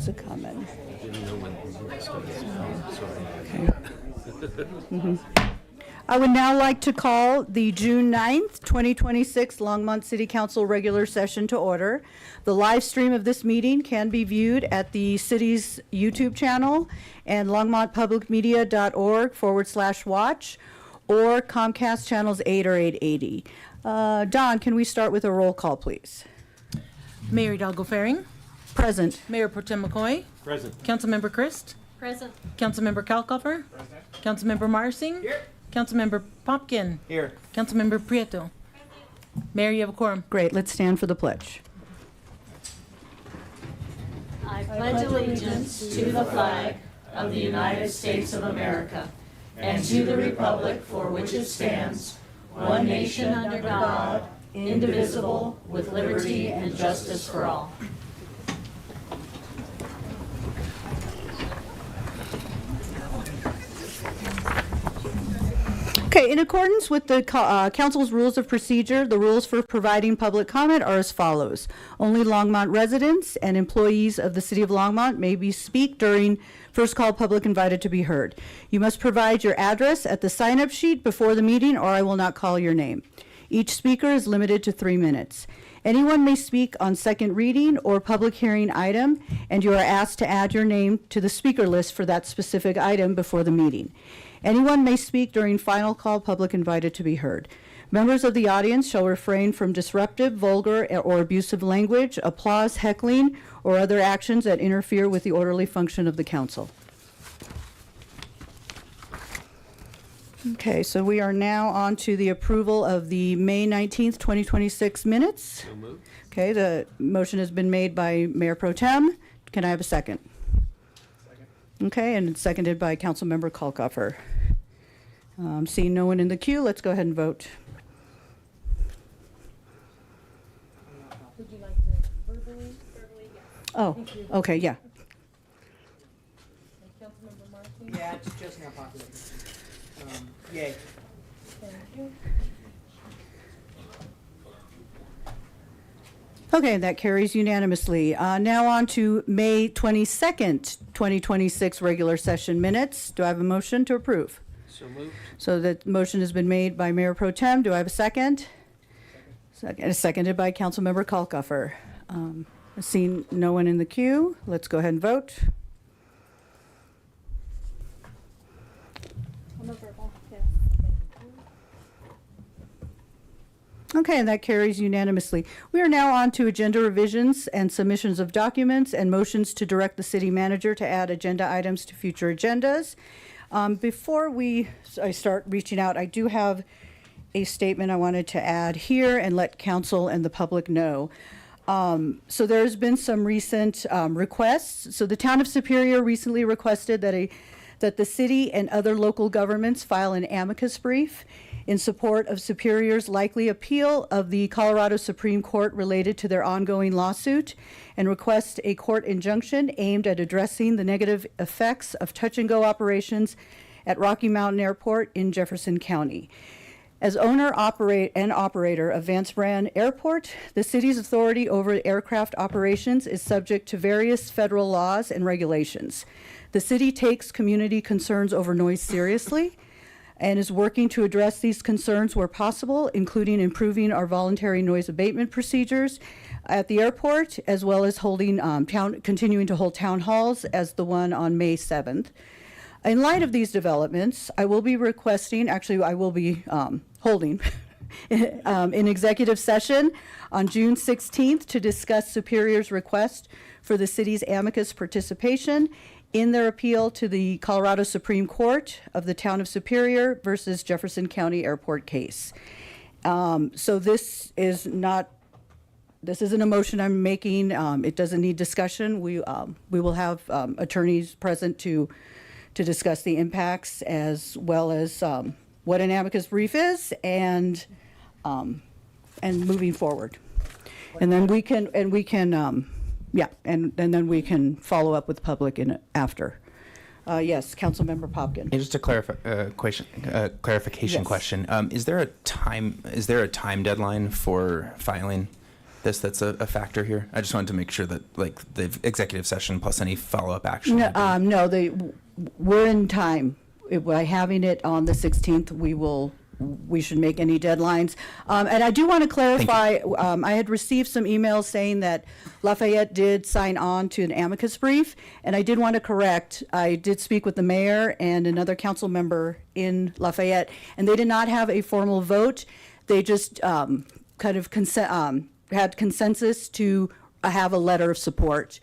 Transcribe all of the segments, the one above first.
He's a coming. Didn't know when he was Okay. starting. I would now like to call the June 9th, 2026 Longmont City Council regular session to order. The live stream of this meeting can be viewed at the city's YouTube channel and longmontpublicmedia.org/watch or Comcast channels 8 or 880. Don, can we start with a roll call, please? Mayor Hidalgo Faring, Present. Mayor Pro Tem McCoy, Present. Councilmember Christ, Present. Councilmember Kalkofer, Councilmember Marsing, Councilmember Popkin, Here. Councilmember Prieto. Mayor, you have a quorum. Great, let's stand for the pledge. I pledge allegiance to the flag of the United States of America and to the republic for which it stands, one nation under God, indivisible, with liberty and justice for all. Okay, in accordance with the council's rules of procedure, the rules for providing public comment are as follows. Only Longmont residents and employees of the city of Longmont may speak during first call public invited to be heard. You must provide your address at the sign-up sheet before the meeting or I will not call your name. Each speaker is limited to 3 minutes. Anyone may speak on second reading or public hearing item, and you are asked to add your name to the speaker list for that specific item before the meeting. Anyone may speak during final call public invited to be heard. Members of the audience shall refrain from disruptive, vulgar, or abusive language, applause, heckling, or other actions that interfere with the orderly function of the council. Okay, so we are now on to the approval of the May 19th, 2026 minutes. So moved. Okay, the motion has been made by Mayor Pro Tem. Can I have a second? Okay, and it's seconded by Councilmember Kalkofer. Seeing no one in the queue, let's go ahead and vote. Would you like to verbally? Oh, okay, yeah. Councilmember Marsing? Yeah, it's just now popular. Yay. Thank you. Okay, that carries unanimously. Now on to May 22nd, 2026 regular session minutes. Do I have a motion to approve? So moved. So that motion has been made by Mayor Pro Tem. Do I have a second? Second. Seconded by Councilmember Kalkofer. Seeing no one in the queue, let's go ahead and vote. Okay, and that carries unanimously. We are now on to agenda revisions and submissions of documents and motions to direct the city manager to add agenda items to future agendas. Before I start reaching out, I do have a statement I wanted to add here and let council and the public know. So there's been some recent requests. So the town of Superior recently requested that the city and other local governments file an amicus brief in support of Superior's likely appeal of the Colorado Supreme Court related to their ongoing lawsuit and request a court injunction aimed at addressing the negative effects of touch-and-go operations at Rocky Mountain Airport in Jefferson County. As owner and operator of Vance Brand Airport, the city's authority over aircraft operations is subject to various federal laws and regulations. The city takes community concerns over noise seriously and is working to address these concerns where possible, including improving our voluntary noise abatement procedures at the airport, as well as continuing to hold town halls as the one on May 7th. In light of these developments, I will be holding an executive session on June 16th to discuss Superior's request for the city's amicus participation in their appeal to the Colorado Supreme Court of the town of Superior versus Jefferson County Airport case. So this isn't a motion I'm making. It doesn't need discussion. We will have attorneys present to discuss the impacts as well as what an amicus brief is and moving forward. And then we can then we can follow up with the public after. Yes, Councilmember Popkin. Yeah, just a clarification Yes. question. Is there a time deadline for filing that's a factor here? I just wanted to make sure that like the executive session plus any follow-up action. No, would be- no, we're in time. By having it on the 16th, we should make any deadlines. And I do want to clarify, I had received some emails saying that Lafayette did sign on to an amicus brief, and I did want to correct, I did speak with the mayor and another council member in Lafayette, and they did not have a formal vote. They just kind of had consensus to have a letter of support.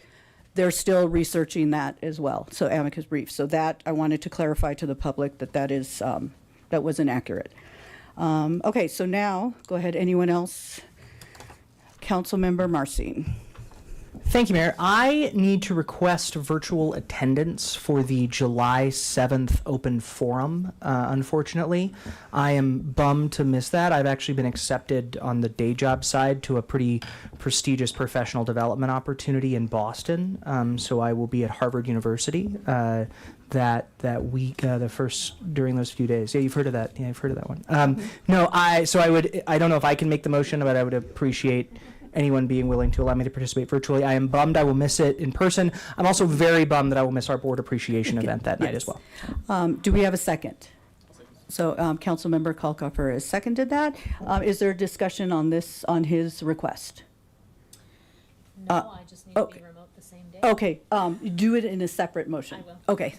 They're still researching that as well, so amicus brief. So that, I wanted to clarify to the public that that was inaccurate. Okay, so now, go ahead, anyone else? Councilmember Marcin. Thank you, Mayor. I need to request virtual attendance for the July 7th open forum, unfortunately. I am bummed to miss that. I've actually been accepted on the day job side to a pretty prestigious professional development opportunity in Boston. So I will be at Harvard University that week, the first during those few days. Yeah, you've heard of that. Yeah, I've heard of that one. No, I don't know if I can make the motion, but I would appreciate anyone being willing to allow me to participate virtually. I am bummed I will miss it in person. I'm also very bummed that I will miss our board appreciation event that night as well. Do we have a second? So Councilmember Kalkoffer has seconded that. Is there discussion on this, on his request? No, I just need to okay. be remote the same day. Okay, do it in a separate motion. I will. Okay.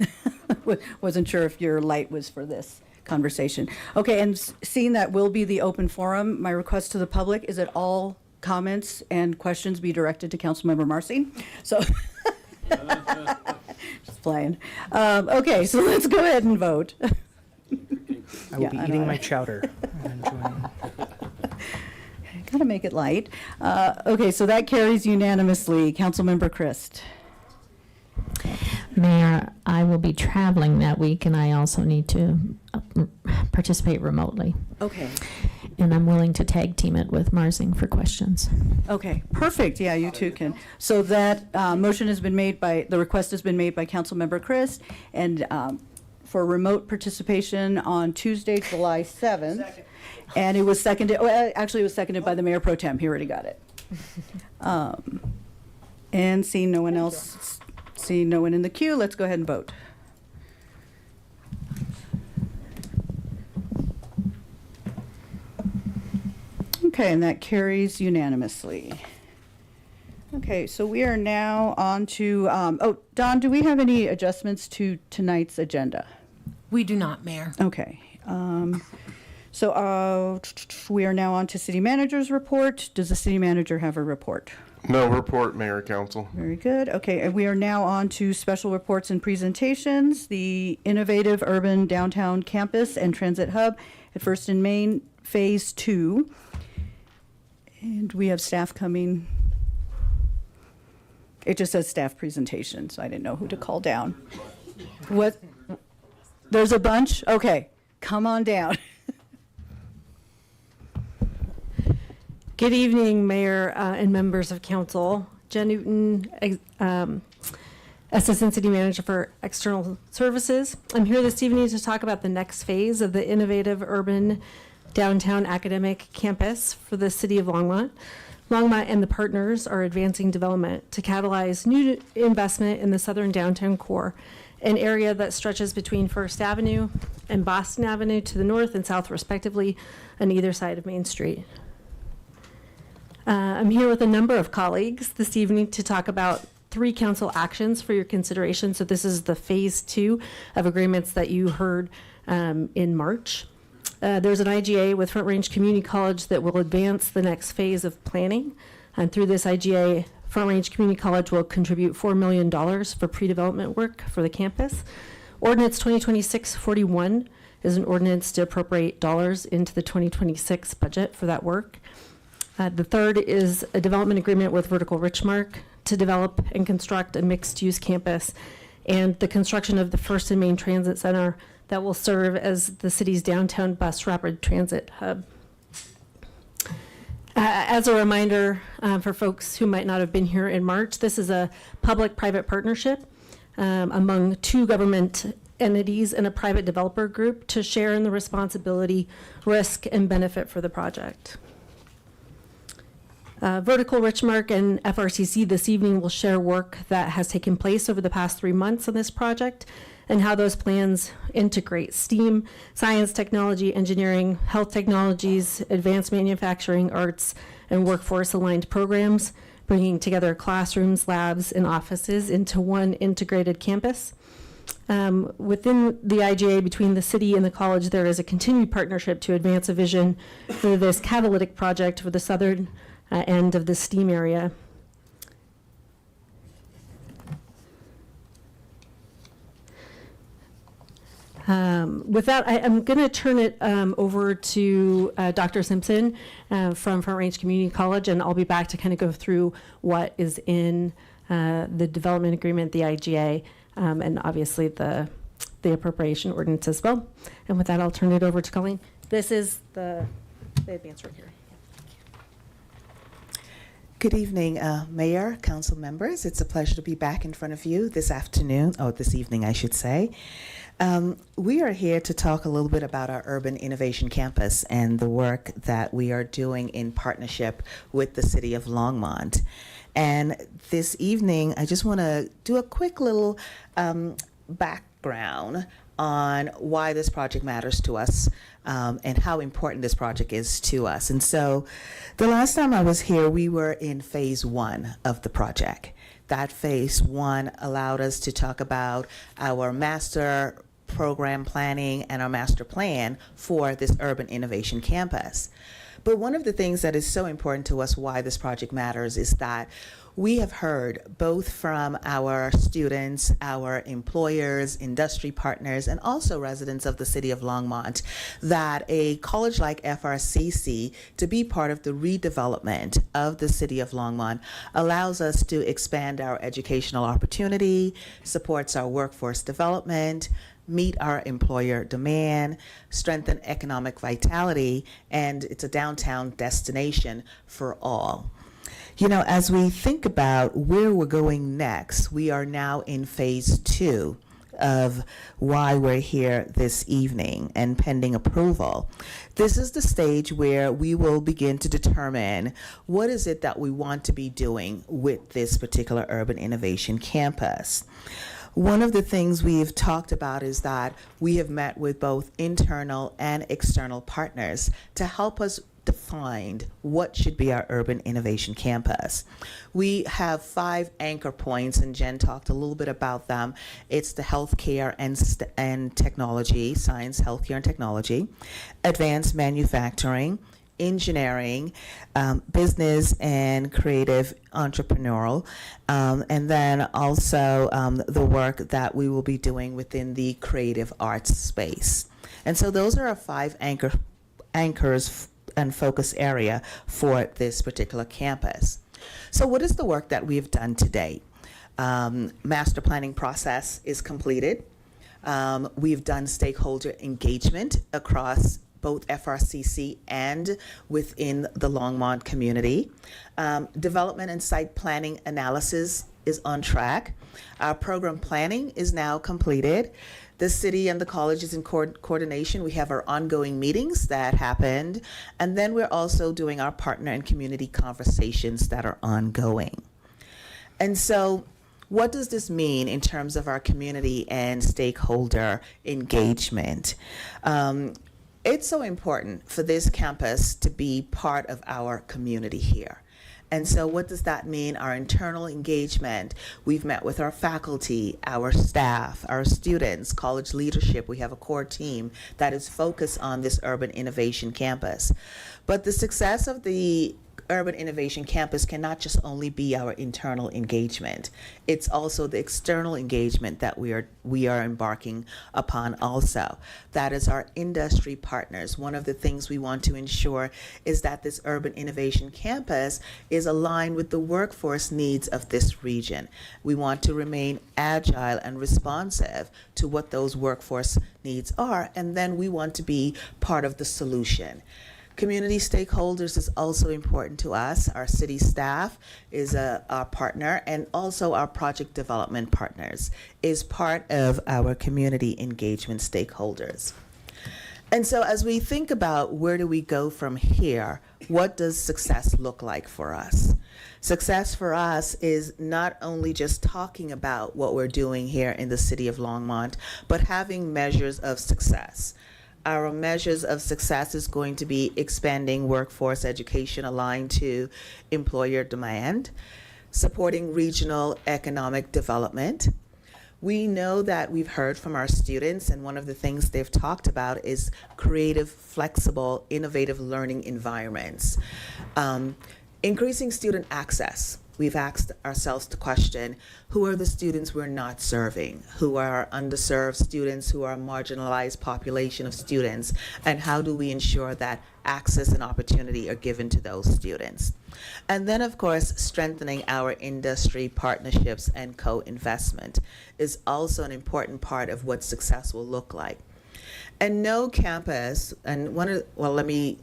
Wasn't sure if your light was for this conversation. Okay, and seeing that will be the open forum, my request to the public is that all comments and questions be directed to Councilmember Marcin. So, just playing. Okay, so let's go ahead and vote. I will be Yeah, I eating know. my chowder. and enjoying- Gotta make it light. Okay, so that carries unanimously. Councilmember Christ. Mayor, I will be traveling that week, and I also need to participate remotely. Okay. And I'm willing to tag team it with Marsing for questions. Okay, perfect. Yeah, you two can. So that motion has been made by, the request has been made by Councilmember Chris, and for remote participation on Tuesday, July 7th. And it was seconded, actually it was seconded by the Mayor Pro Tem. He already got it. And seeing no one else, seeing no one in the queue, let's go ahead and vote. Okay, and that carries unanimously. Okay, so we are now on to, Don, do we have any adjustments to tonight's agenda? We do not, Mayor. Okay. So we are now on to city manager's report. Does the city manager have a report? No report, Mayor, Council. Very good. Okay, and we are now on to special reports and presentations. The Innovative Urban Downtown Campus and Transit Hub at First and Main, Phase 2. And we have staff coming. It just says staff presentation, so I didn't know who to call down. What? There's a bunch? Okay, come on down. Good evening, Mayor and members of council. Jen Newton, Assistant City Manager for External Services. I'm here this evening to talk about the next phase of the Innovative Urban Downtown Academic Campus for the city of Longmont. Longmont and the partners are advancing development to catalyze new investment in the southern downtown core, an area that stretches between First Avenue and Boston Avenue to the north and south respectively on either side of Main Street. I'm here with a number of colleagues this evening to talk about 3 council actions for your consideration. So this is the phase 2 of agreements that you heard in March. There's an IGA with Front Range Community College that will advance the next phase of planning. And through this IGA, Front Range Community College will contribute $4 million for pre-development work for the campus. Ordinance 2026-41 is an ordinance to appropriate dollars into the 2026 budget for that work. The third is a development agreement with Vertical Richmark to develop and construct a mixed-use campus and the construction of the First and Main Transit Center that will serve as the city's downtown bus rapid transit hub. As a reminder for folks who might not have been here in March, this is a public-private partnership among 2 government entities and a private developer group to share in the responsibility, risk, and benefit for the project. Vertical Richmark and FRCC this evening will share work that has taken place over the past 3 months on this project and how those plans integrate STEAM, science, technology, engineering, health technologies, advanced manufacturing, arts, and workforce-aligned programs, bringing together classrooms, labs, and offices into one integrated campus. Within the IGA, between the city and the college, there is a continued partnership to advance a vision for this catalytic project for the southern end of the STEAM area. With that, I'm going to turn it over to Dr. Simpson from Front Range Community College, and I'll be back to kind of go through what is in the development agreement, the IGA, and obviously the appropriation ordinance as well. And with that, I'll turn it over to Colleen. This is the advance right here. Good evening, Mayor, council members. It's a pleasure to be back in front of you this afternoon, or this evening, I should say. We are here to talk a little bit about our Urban Innovation Campus and the work that we are doing in partnership with the City of Longmont. And this evening, I just want to do a quick little background on why this project matters to us and how important this project is to us. And so the last time I was here, we were in phase 1 of the project. That phase 1 allowed us to talk about our master program planning and our master plan for this Urban Innovation Campus. But one of the things that is so important to us, why this project matters, is that we have heard both from our students, our employers, industry partners, and also residents of the City of Longmont that a college like FRCC, to be part of the redevelopment of the City of Longmont, allows us to expand our educational opportunity, supports our workforce development, meet our employer demand, strengthen economic vitality, and it's a downtown destination for all. You know, as we think about where we're going next, we are now in phase 2 of why we're here this evening and pending approval. This is the stage where we will begin to determine what is it that we want to be doing with this particular Urban Innovation Campus. One of the things we've talked about is that we have met with both internal and external partners to help us define what should be our Urban Innovation Campus. We have 5 anchor points, and Jen talked a little bit about them. It's the healthcare and technology, science, healthcare, and technology, advanced manufacturing, engineering, business and creative entrepreneurial, and then also the work that we will be doing within the creative arts space. And so those are our 5 anchors and focus area for this particular campus. So what is the work that we've done to date? Master planning process is completed. We've done stakeholder engagement across both FRCC and within the Longmont community. Development and site planning analysis is on track. Our program planning is now completed. The city and the college is in coordination. We have our ongoing meetings that happened. And then we're also doing our partner and community conversations that are ongoing. And so what does this mean in terms of our community and stakeholder engagement? It's so important for this campus to be part of our community here. And so what does that mean? Our internal engagement. We've met with our faculty, our staff, our students, college leadership. We have a core team that is focused on this Urban Innovation Campus. But the success of the Urban Innovation Campus cannot just only be our internal engagement. It's also the external engagement that we are embarking upon also. That is our industry partners. One of the things we want to ensure is that this Urban Innovation Campus is aligned with the workforce needs of this region. We want to remain agile and responsive to what those workforce needs are, and then we want to be part of the solution. Community stakeholders is also important to us. Our city staff is our partner, and also our project development partners is part of our community engagement stakeholders. And so as we think about where do we go from here, what does success look like for us? Success for us is not only just talking about what we're doing here in the city of Longmont, but having measures of success. Our measures of success is going to be expanding workforce education aligned to employer demand, supporting regional economic development. We know that we've heard from our students, and one of the things they've talked about is creative, flexible, innovative learning environments. Increasing student access. We've asked ourselves the question, who are the students we're not serving? Who are underserved students? Who are a marginalized population of students? And how do we ensure that access and opportunity are given to those students? And then, of course, strengthening our industry partnerships and co-investment is also an important part of what success will look like. And no campus, and let me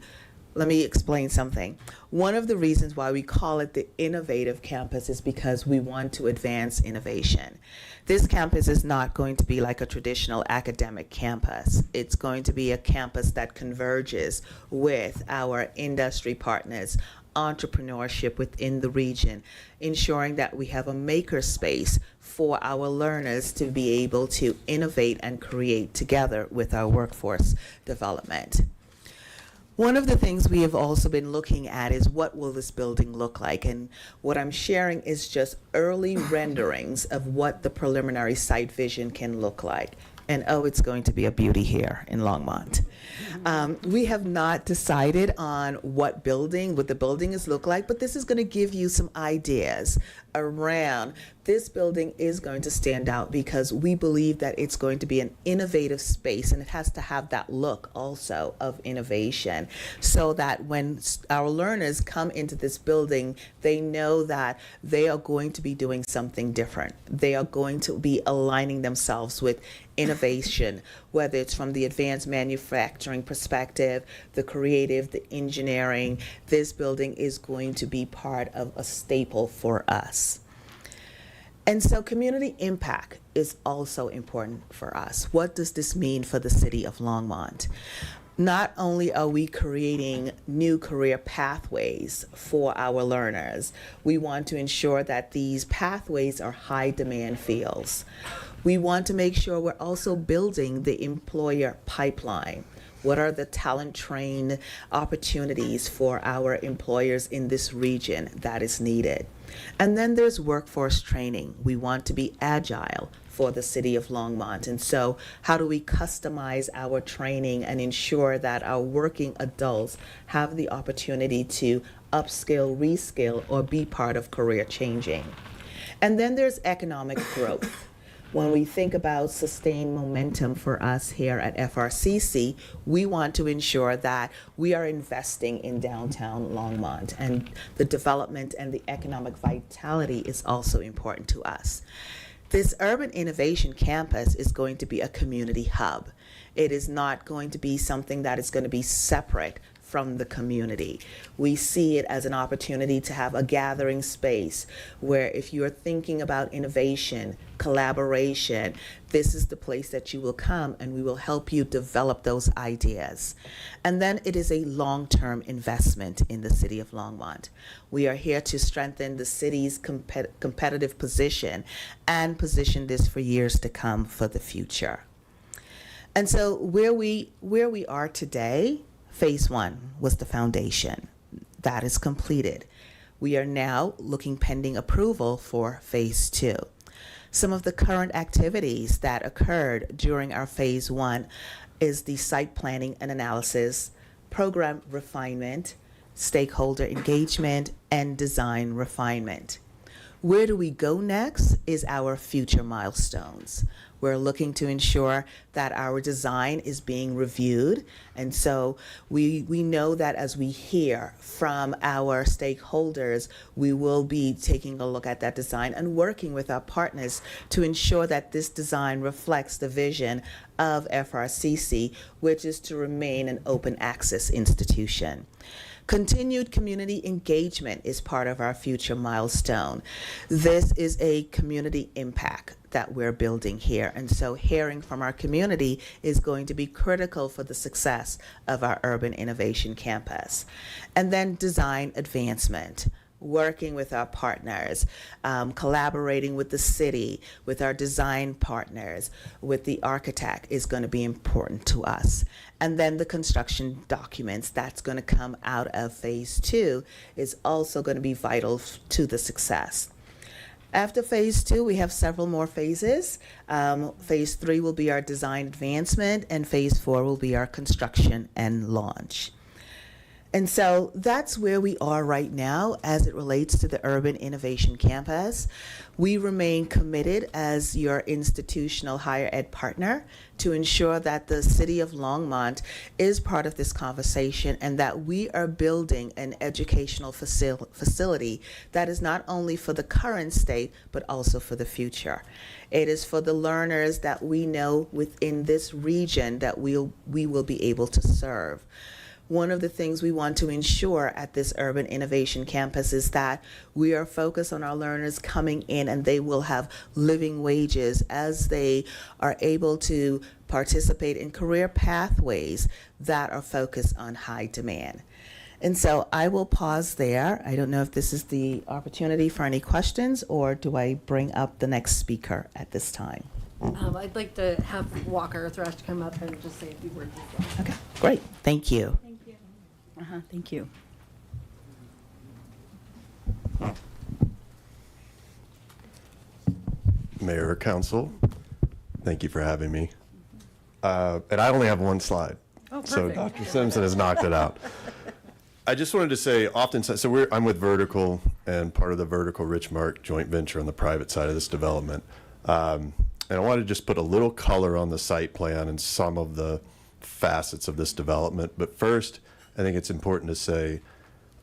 explain something. One of the reasons why we call it the innovative campus is because we want to advance innovation. This campus is not going to be like a traditional academic campus. It's going to be a campus that converges with our industry partners, entrepreneurship within the region, ensuring that we have a maker space for our learners to be able to innovate and create together with our workforce development. One of the things we have also been looking at is what will this building look like? And what I'm sharing is just early renderings of what the preliminary site vision can look like. And oh, it's going to be a beauty here in Longmont. We have not decided on what the building is look like, but this is going to give you some ideas around. This building is going to stand out because we believe that it's going to be an innovative space, and it has to have that look also of innovation, so that when our learners come into this building, they know that they are going to be doing something different. They are going to be aligning themselves with innovation, whether it's from the advanced manufacturing perspective, the creative, the engineering. This building is going to be part of a staple for us. And so community impact is also important for us. What does this mean for the city of Longmont? Not only are we creating new career pathways for our learners, we want to ensure that these pathways are high demand fields. We want to make sure we're also building the employer pipeline. What are the talent trained opportunities for our employers in this region that is needed? And then there's workforce training. We want to be agile for the city of Longmont. And so how do we customize our training and ensure that our working adults have the opportunity to upskill, reskill, or be part of career changing? And then there's economic growth. When we think about sustained momentum for us here at FRCC, we want to ensure that we are investing in downtown Longmont, and the development and the economic vitality is also important to us. This Urban Innovation Campus is going to be a community hub. It is not going to be something that is going to be separate from the community. We see it as an opportunity to have a gathering space where if you're thinking about innovation, collaboration, this is the place that you will come, and we will help you develop those ideas. And then it is a long-term investment in the city of Longmont. We are here to strengthen the city's competitive position and position this for years to come for the future. And so where we are today, Phase 1 was the foundation. That is completed. We are now looking pending approval for Phase 2. Some of the current activities that occurred during our Phase 1 is the site planning and analysis, program refinement, stakeholder engagement, and design refinement. Where do we go next is our future milestones. We're looking to ensure that our design is being reviewed. And so we know that as we hear from our stakeholders, we will be taking a look at that design and working with our partners to ensure that this design reflects the vision of FRCC, which is to remain an open access institution. Continued community engagement is part of our future milestone. This is a community impact. that we're building here. And so hearing from our community is going to be critical for the success of our Urban Innovation Campus. And then design advancement, working with our partners, collaborating with the city, with our design partners, with the architect is going to be important to us. And then the construction documents that's going to come out of phase 2 is also going to be vital to the success. After phase 2, we have several more phases. Phase 3 will be our design advancement, and phase 4 will be our construction and launch. And so that's where we are right now as it relates to the Urban Innovation Campus. We remain committed as your institutional higher ed partner to ensure that the City of Longmont is part of this conversation and that we are building an educational facility that is not only for the current state, but also for the future. It is for the learners that we know within this region that we will be able to serve. One of the things we want to ensure at this Urban Innovation Campus is that we are focused on our learners coming in and they will have living wages as they are able to participate in career pathways that are focused on high demand. And so I will pause there. I don't know if this is the opportunity for any questions, or do I bring up the next speaker at this time? I'd like to have Walker Thrash come up and just say a few words as well. Okay, great. Thank you. Thank you. Mayor, Council, thank you for having me. And I only have one slide. Oh, So perfect. Dr. Simpson has knocked it out. I just wanted to say, I'm with Vertical and part of the Vertical Richmark joint venture on the private side of this development. And I wanted to just put a little color on the site plan and some of the facets of this development. But first, I think it's important to say,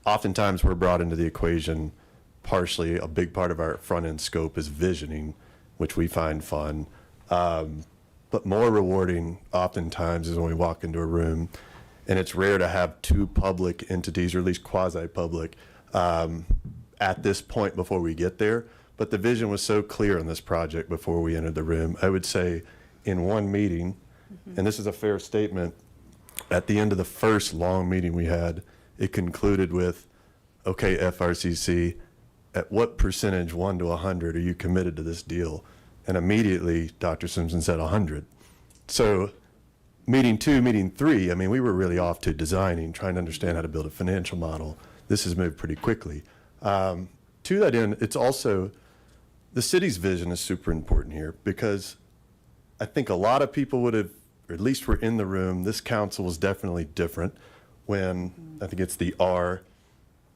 oftentimes we're brought into the equation, partially a big part of our front end scope is visioning, which we find fun. But more rewarding oftentimes is when we walk into a room, and it's rare to have two public entities, or at least quasi-public, at this point before we get there. But the vision was so clear on this project before we entered the room. I would say in one meeting, and this is a fair statement, at the end of the first long meeting we had, it concluded with, okay, FRCC, at what percentage, 1 to 100, are you committed to this deal? And immediately, Dr. Simpson said 100. So meeting 2, meeting 3, I mean, we were really off to designing, trying to understand how to build a financial model. This has moved pretty quickly. To that end, it's also, the city's vision is super important here, because I think a lot of people would have, or at least were in the room, this council was definitely different when, I think it's the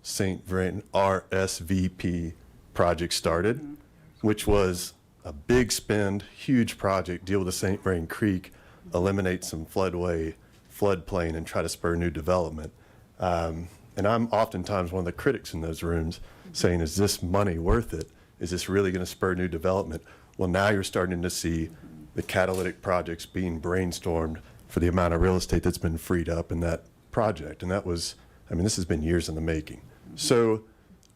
St. Vrain RSVP project started, which was a big spend, huge project, deal with the St. Vrain Creek, eliminate some floodplain, and try to spur new development. And I'm oftentimes one of the critics in those rooms saying, is this money worth it? Is this really going to spur new development? Well, now you're starting to see the catalytic projects being brainstormed for the amount of real estate that's been freed up in that project. And that was, I mean, this has been years in the making. So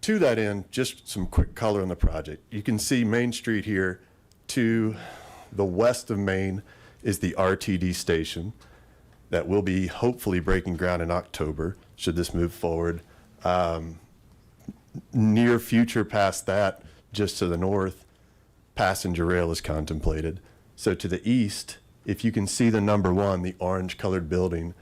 to that end, just some quick color on the project. You can see Main Street here. To the west of Main is the RTD station that will be hopefully breaking ground in October, should this move forward. Near future past that, just to the north, passenger rail is contemplated. So to the east, if you can see the number 1, the orange colored building,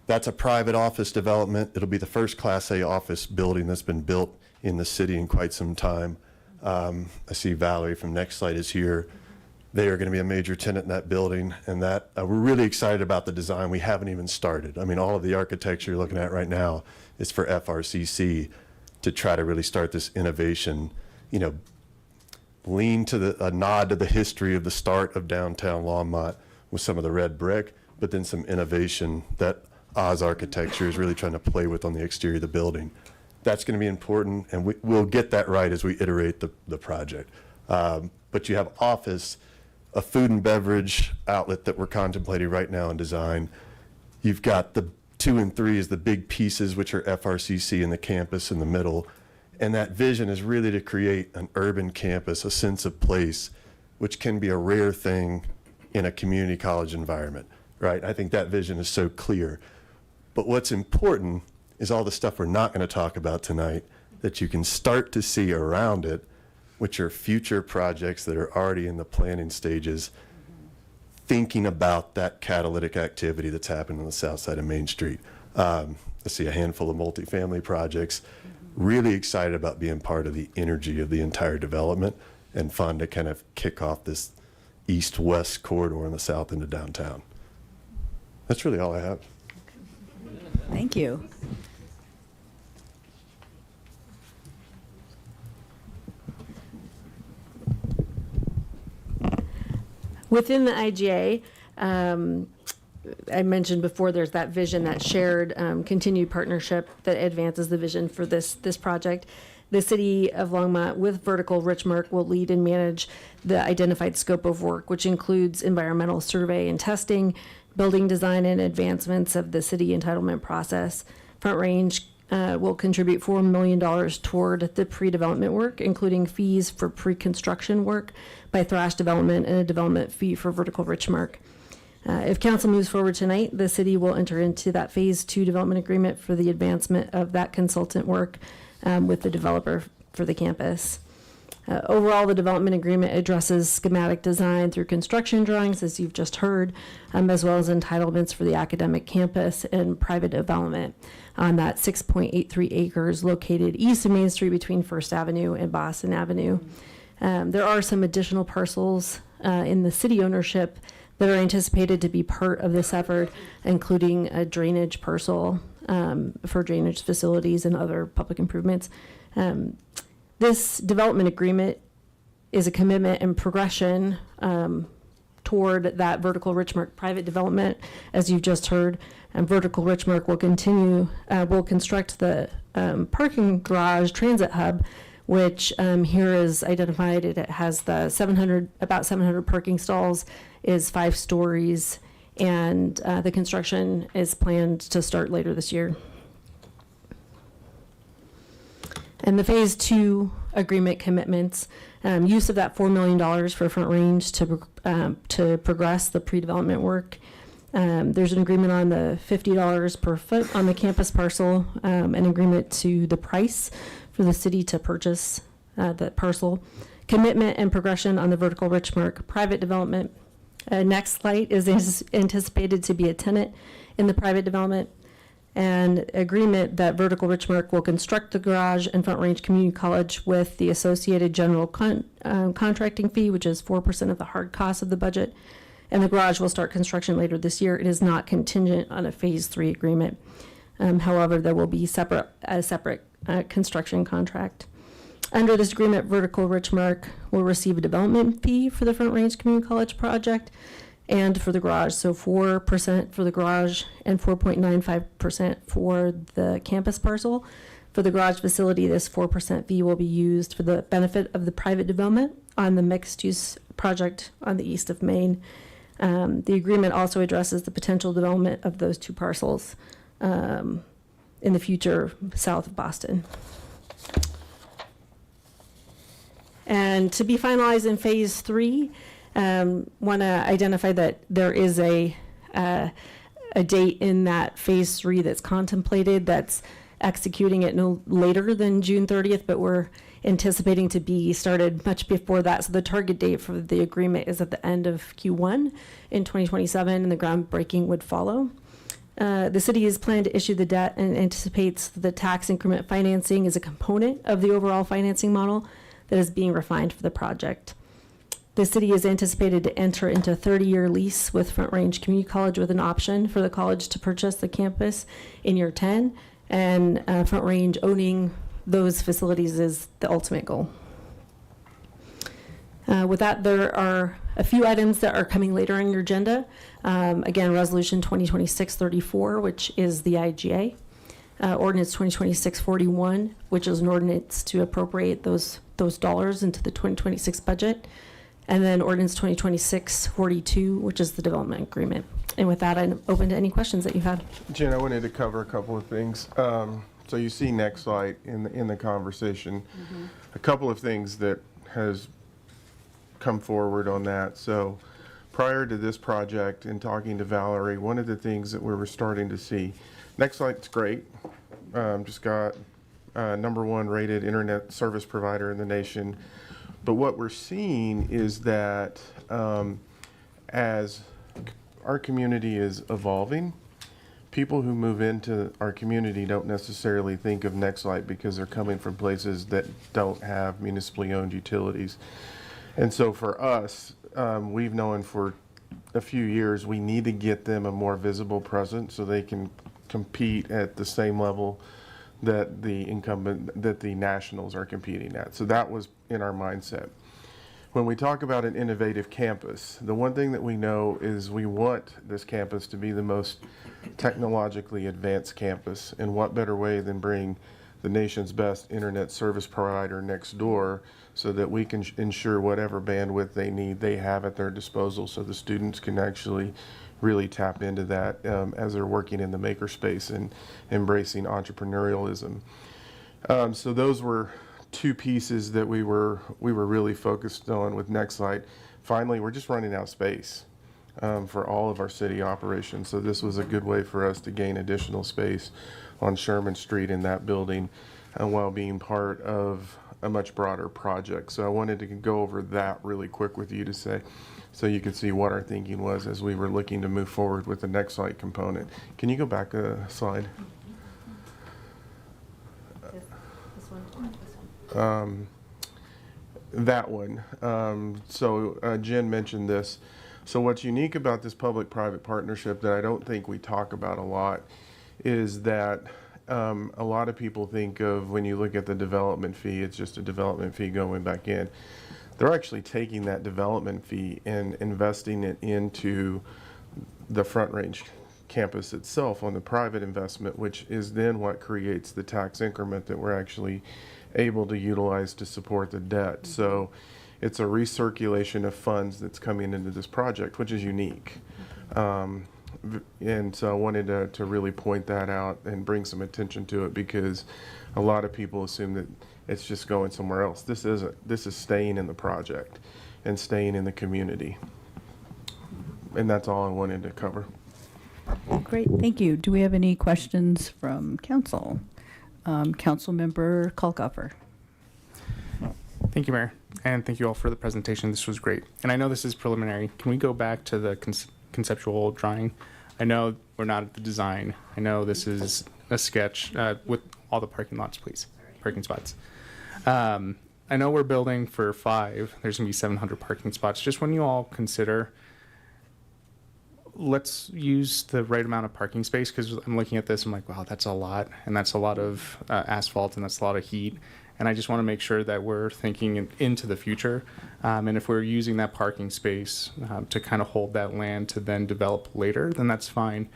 that's a private office development. It'll be the first Class A office building that's been built in the city in quite some time. I see Valerie from Next Slide is here. They are going to be a major tenant in that building, and that we're really excited about the design. We haven't even started. I mean, all of the architecture you're looking at right now is for FRCC to try to really start this innovation, you know, lean to a nod to the history of the start of downtown Longmont with some of the red brick, but then some innovation that Oz Architecture is really trying to play with on the exterior of the building. That's going to be important, and we'll get that right as we iterate the project. But you have office, a food and beverage outlet that we're contemplating right now in design. You've got the 2 and 3 is the big pieces, which are FRCC and the campus in the middle. And that vision is really to create an urban campus, a sense of place which can be a rare thing in a community college environment, right? I think that vision is so clear. But what's important is all the stuff we're not going to talk about tonight that you can start to see around it, which are future projects that are already in the planning stages, thinking about that catalytic activity that's happening on the south side of Main Street. Let's see, a handful of multifamily projects. Really excited about being part of the energy of the entire development, and fun to kind of kick off this east-west corridor in the south into downtown. That's really all I have. Thank you. Within the IGA, I mentioned before, there's that vision, that shared continued partnership that advances the vision for this project. The city of Longmont with Vertical Richmark will lead and manage the identified scope of work, which includes environmental survey and testing, building design and advancements of the city entitlement process. Front Range will contribute $4 million toward the pre-development work, including fees for pre-construction work by Thrash Development and a development fee for Vertical Richmark. If council moves forward tonight, the city will enter into that phase 2 development agreement for the advancement of that consultant work with the developer for the campus. Overall, the development agreement addresses schematic design through construction drawings, as you've just heard, as well as entitlements for the academic campus and private development on that 6.83 acres located east of Main Street between First Avenue and Boston Avenue. There are some additional parcels in the city ownership that are anticipated to be part of this effort, including a drainage parcel for drainage facilities and other public improvements. This development agreement is a commitment and progression toward that Vertical Richmark private development, as you've just heard. Vertical Richmark will construct the parking garage transit hub, which here is identified. It has the about 700 parking stalls, is 5 stories, and the construction is planned to start later this year. And the phase 2 agreement commitments, use of that $4 million for Front Range to progress the pre-development work. There's an agreement on the $50 per foot on the campus parcel, an agreement to the price for the city to purchase the parcel. Commitment and progression on the Vertical Richmark private development. Next Light is anticipated to be a tenant in the private development, and agreement that Vertical Richmark will construct the garage and Front Range Community College with the associated general contracting fee, which is 4% of the hard cost of the budget. And the garage will start construction later this year. It is not contingent on a phase 3 agreement. However, there will be a separate construction contract. Under this agreement, Vertical Richmark will receive a development fee for the Front Range Community College project and for the garage. So 4% for the garage and 4.95% for the campus parcel. For the garage facility, this 4% fee will be used for the benefit of the private development on the mixed-use project on the east of Main. The agreement also addresses the potential development of those 2 parcels in the future south of Boston. And to be finalized in phase 3, want to identify that there is a date in that phase 3 that's contemplated, that's executing it no later than June 30th, but we're anticipating to be started much before that. So the target date for the agreement is at the end of Q1 in 2027, and the groundbreaking would follow. The city is planning to issue the debt and anticipates the tax increment financing is a component of the overall financing model that is being refined for the project. The city is anticipated to enter into a 30-year lease with Front Range Community College with an option for the college to purchase the campus in year 10, and Front Range owning those facilities is the ultimate goal. With that, there are a few items that are coming later on your agenda. Again, Resolution 2026-34, which is the IGA. Ordinance 2026-41, which is an ordinance to appropriate those dollars into the 2026 budget. And then Ordinance 2026-42, which is the development agreement. And with that, I'm open to any questions that you have. Jen, I wanted to cover a couple of things. So you see Next Light in the conversation. A couple of things that has come forward on that. So prior to this project and talking to Valerie, one of the things that we were starting to see, Nextlight's great. Just got #1 rated internet service provider in the nation. But what we're seeing is that as our community is evolving, people who move into our community don't necessarily think of Nextlight because they're coming from places that don't have municipally owned utilities. And so for us, we've known for a few years we need to get them a more visible presence so they can compete at the same level that the nationals are competing at. So that was in our mindset. When we talk about an innovative campus, the one thing that we know is we want this campus to be the most technologically advanced campus. And what better way than bring the nation's best internet service provider next door so that we can ensure whatever bandwidth they need, they have at their disposal so the students can actually really tap into that as they're working in the makerspace and embracing entrepreneurialism. So those were two pieces that we were really focused on with Nextlight. Finally, we're just running out of space for all of our city operations. So this was a good way for us to gain additional space on Sherman Street in that building while being part of a much broader project. So I wanted to go over that really quick with you to say, so you could see what our thinking was as we were looking to move forward with the Nextlight component. Can you go back a slide? That one. So Jen mentioned this. So what's unique about this public-private partnership that I don't think we talk about a lot is that a lot of people think of when you look at the development fee, it's just a development fee going back in. They're actually taking that development fee and investing it into the Front Range campus itself on the private investment, which is then what creates the tax increment that we're actually able to utilize to support the debt. So it's a recirculation of funds that's coming into this project, which is unique. And so I wanted to really point that out and bring some attention to it because a lot of people assume that it's just going somewhere else. This isn't. This is staying in the project and staying in the community. And that's all I wanted to cover. Great, thank you. Do we have any questions from council? Councilmember Kalkoffer. Thank you, Mayor, and thank you all for the presentation. This was great. And I know this is preliminary. Can we go back to the conceptual drawing? I know we're not at the design. I know this is a sketch with all the parking lots, please, parking spots. I know we're building for 5. There's going to be 700 parking spots. Just when you all consider, let's use the right amount of parking space, because I'm looking at this, I'm like, wow, that's a lot. And that's a lot of asphalt, and that's a lot of heat. And I just want to make sure that we're thinking into the future. And if we're using that parking space to kind of hold that land to then develop later, then that's fine.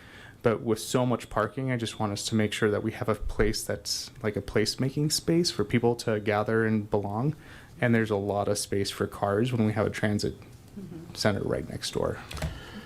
But with so much parking, I just want us to make sure that we have a place that's like a placemaking space for people to gather and belong. And there's a lot of space for cars when we have a transit center right next door.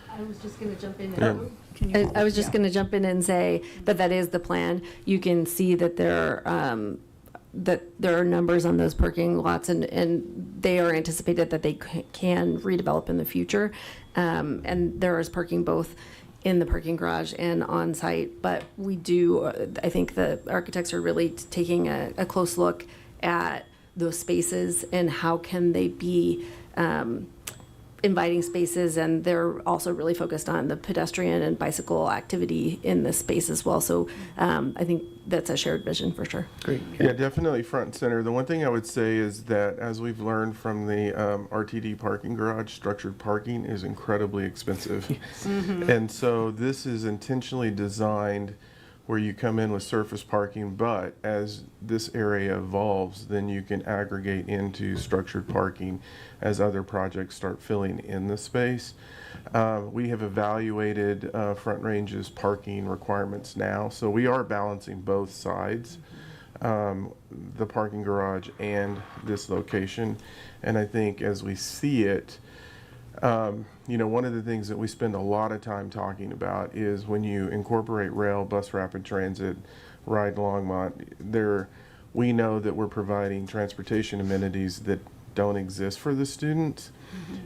I was just going to jump in. I was just going to jump in and say that is the plan. You can see that there are numbers on those parking lots, and they are anticipated that they can redevelop in the future. And there is parking both in the parking garage and on site. But we do, I think the architects are really taking a close look at those spaces and how can they be inviting spaces, and they're also really focused on the pedestrian and bicycle activity in this space as well. So I think that's a shared vision for sure. Great. Yeah, definitely front and center. The one thing I would say is that as we've learned from the RTD parking garage, structured parking is incredibly expensive. And so this is intentionally designed where you come in with surface parking, but as this area evolves, then you can aggregate into structured parking as other projects start filling in the space. We have evaluated Front Range's parking requirements now, so we are balancing both sides, the parking garage and this location. And I think as we see it, one of the things that we spend a lot of time talking about is when you incorporate rail, bus rapid transit, ride Longmont, we know that we're providing transportation amenities that don't exist for the students.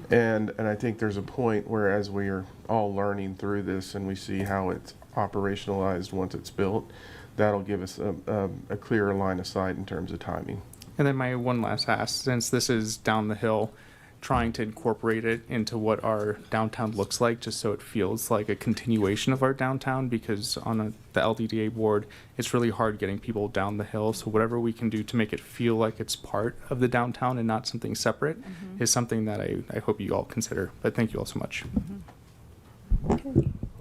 And I think there's a point where, as we are all learning through this and we see how it's operationalized once it's built, that'll give us a clearer line of sight in terms of timing. And then my one last ask, since this is down the hill, trying to incorporate it into what our downtown looks like, just so it feels like a continuation of our downtown, because on the LDDA board, it's really hard getting people down the hill. So whatever we can do to make it feel like it's part of the downtown and not something separate is something that I hope you all consider. But thank you all so much.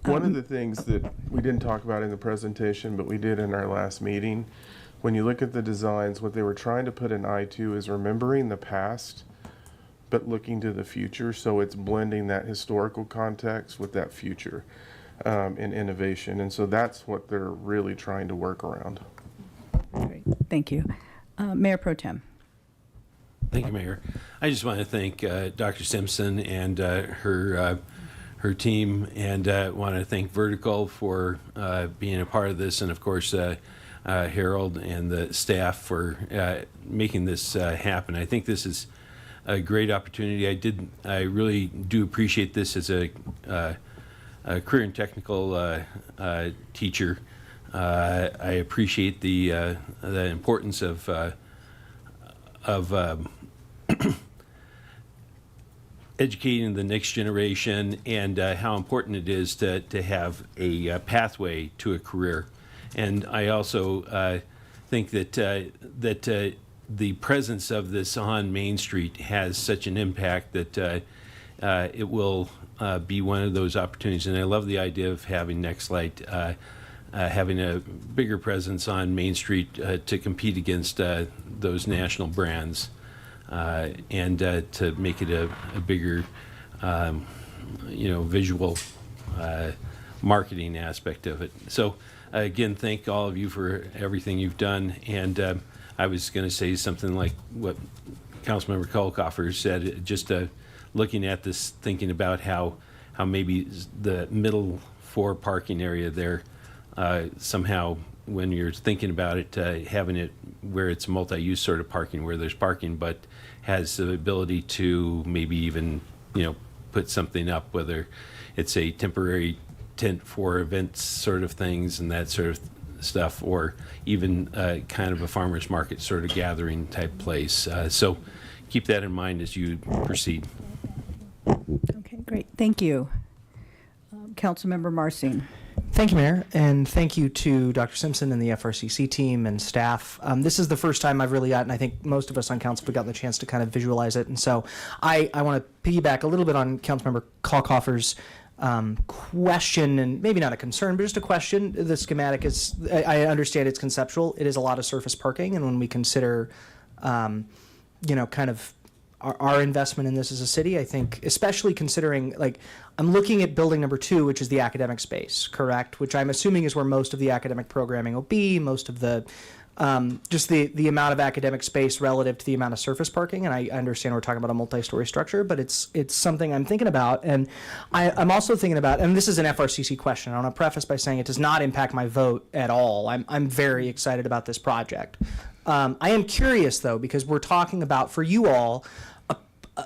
One of the things that we didn't talk about in the presentation, but we did in our last meeting, when you look at the designs, what they were trying to put in I2 is remembering the past, but looking to the future. So it's blending that historical context with that future in innovation. And so that's what they're really trying to work around. Great. Thank you. Mayor Pro Tem. Thank you, Mayor. I just want to thank Dr. Simpson and her team, and want to thank Vertical for being a part of this, and of course Harold and the staff for making this happen. I think this is a great opportunity. I really do appreciate this as a career and technical teacher. I appreciate the importance of educating the next generation, and how important it is to have a pathway to a career. And I also think that the presence of this on Main Street has such an impact that it will be one of those opportunities. And I love the idea of having Nextlight having a bigger presence on Main Street to compete against those national brands, and to make it a bigger, visual marketing aspect of it. So again, thank all of you for everything you've done. And I was going to say something like what Councilmember Kolkoffer said, just looking at this, thinking about how maybe the middle 4 parking area there, somehow when you're thinking about it, having it where it's multi-use sort of parking, where there's parking, but has the ability to maybe even, put something up, whether it's a temporary tent for events sort of things and that sort of stuff, or even kind of a farmer's market sort of gathering type place. So keep that in mind as you proceed. Okay, great. Thank you. Councilmember Marcin. Thank you, Mayor, and thank you to Dr. Simpson and the FRCC team and staff. This is the first time I've really gotten, I think most of us on council have gotten the chance to kind of visualize it, and so I want to piggyback a little bit on Councilmember Kolkoffer's question, and maybe not a concern, but just a question. The schematic is, I understand it's conceptual. It is a lot of surface parking, and when we consider, kind of our investment in this as a city, I think, especially considering, I'm looking at building number 2, which is the academic space, correct? Which I'm assuming is where most of the academic programming will be, most of the, just the amount of academic space relative to the amount of surface parking. And I understand we're talking about a multi-story structure, but it's something I'm thinking about. And I'm also thinking about, and this is an FRCC question, I want to preface by saying it does not impact my vote at all. I'm very excited about this project. I am curious, though, because we're talking about, for you all,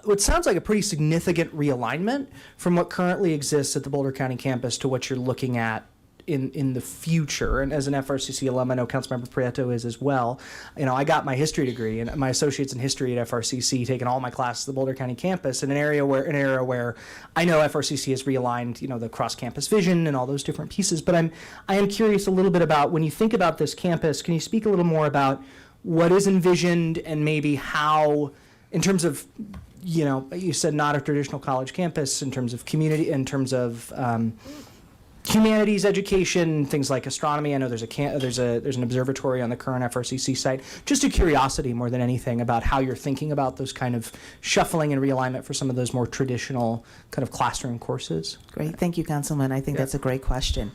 what sounds like a pretty significant realignment from what currently exists at the Boulder County campus to what you're looking at in the future. And as an FRCC alum, I know Councilmember Prieto is as well. I got my history degree and my associates in history at FRCC, taking all my classes at the Boulder County campus in an area where I know FRCC has realigned, the cross-campus vision and all those different pieces. But I am curious a little bit about, when you think about this campus, can you speak a little more about what is envisioned and maybe how, in terms of, you said not a traditional college campus, in terms of community, in terms of humanities education, things like astronomy. I know there's an observatory on the current FRCC site. Just a curiosity more than anything about how you're thinking about those kind of shuffling and realignment for some of those more traditional kind of classroom courses. Great. Thank you, Councilman. I think that's a great question.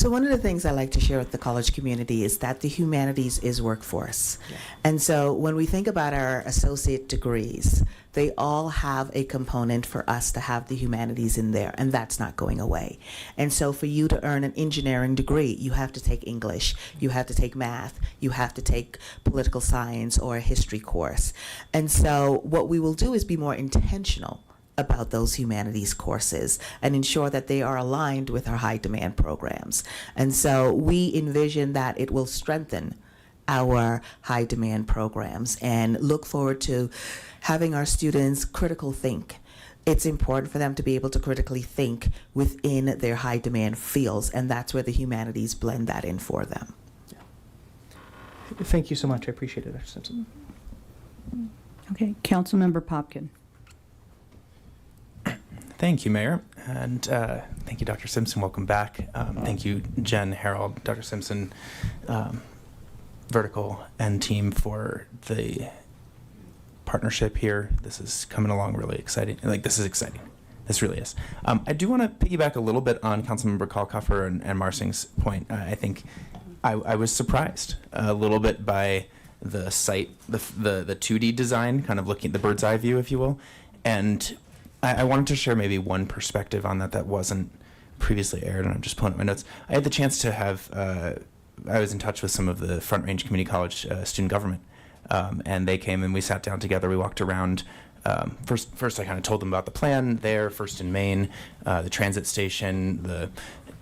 So one of the things I like to share with the college community is that the humanities is workforce. And so when we think about our associate degrees, they all have a component for us to have the humanities in there, and that's not going away. And so for you to earn an engineering degree, you have to take English, you have to take math, you have to take political science or a history course. And so what we will do is be more intentional about those humanities courses and ensure that they are aligned with our high demand programs. And so we envision that it will strengthen our high demand programs and look forward to having our students critical think. It's important for them to be able to critically think within their high demand fields, and that's where the humanities blend that in for them. Thank you so much. I appreciate it, Dr. Simpson. Okay, Councilmember Popkin. Thank you, Mayor, and thank you, Dr. Simpson. Welcome back. Thank you, Jen, Harold, Dr. Simpson, Vertical, and team for the partnership here. This is coming along really exciting. Like, this is exciting. This really is. I do want to piggyback a little bit on Councilmember Kalkoffer and Marsing's point. I think I was surprised a little bit by the site, the 2D design, kind of looking at the bird's eye view, if you will, and I wanted to share maybe one perspective on that wasn't previously aired, and I'm just pulling up my notes. I had the chance to have, I was in touch with some of the Front Range Community College student government, and they came and we sat down together. We walked around. First I kind of told them about the plan there, First and Main, the transit station,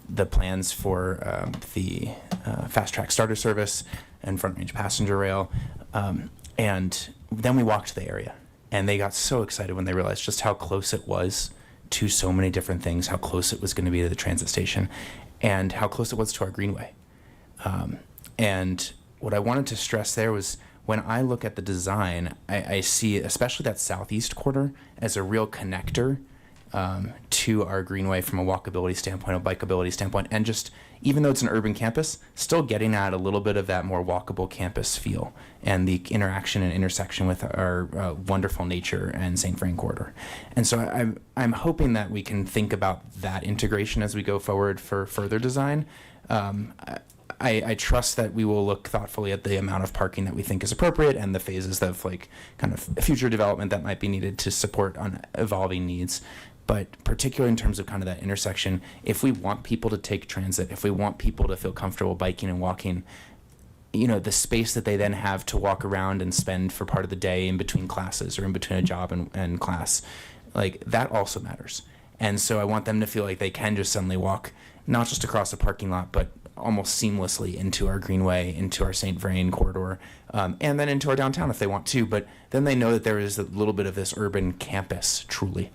the plans for the fast track starter service and Front Range passenger rail, and then we walked the area. And they got so excited when they realized just how close it was to so many different things, how close it was going to be to the transit station, and how close it was to our greenway. And what I wanted to stress there was when I look at the design, I see especially that southeast quarter as a real connector to our greenway from a walkability standpoint, a bikeability standpoint, and just even though it's an urban campus, still getting at a little bit of that more walkable campus feel and the interaction and intersection with our wonderful nature and St. Vrain corridor. And so I'm hoping that we can think about that integration as we go forward for further design. I trust that we will look thoughtfully at the amount of parking that we think is appropriate and the phases of like kind of future development that might be needed to support on evolving needs. But particularly in terms of kind of that intersection, if we want people to take transit, if we want people to feel comfortable biking and walking, you know, the space that they then have to walk around and spend for part of the day in between classes or in between a job and class, like that also matters. And so I want them to feel like they can just suddenly walk, not just across a parking lot, but almost seamlessly into our greenway, into our St. Vrain corridor, and then into our downtown if they want to. But then they know that there is a little bit of this urban campus, truly.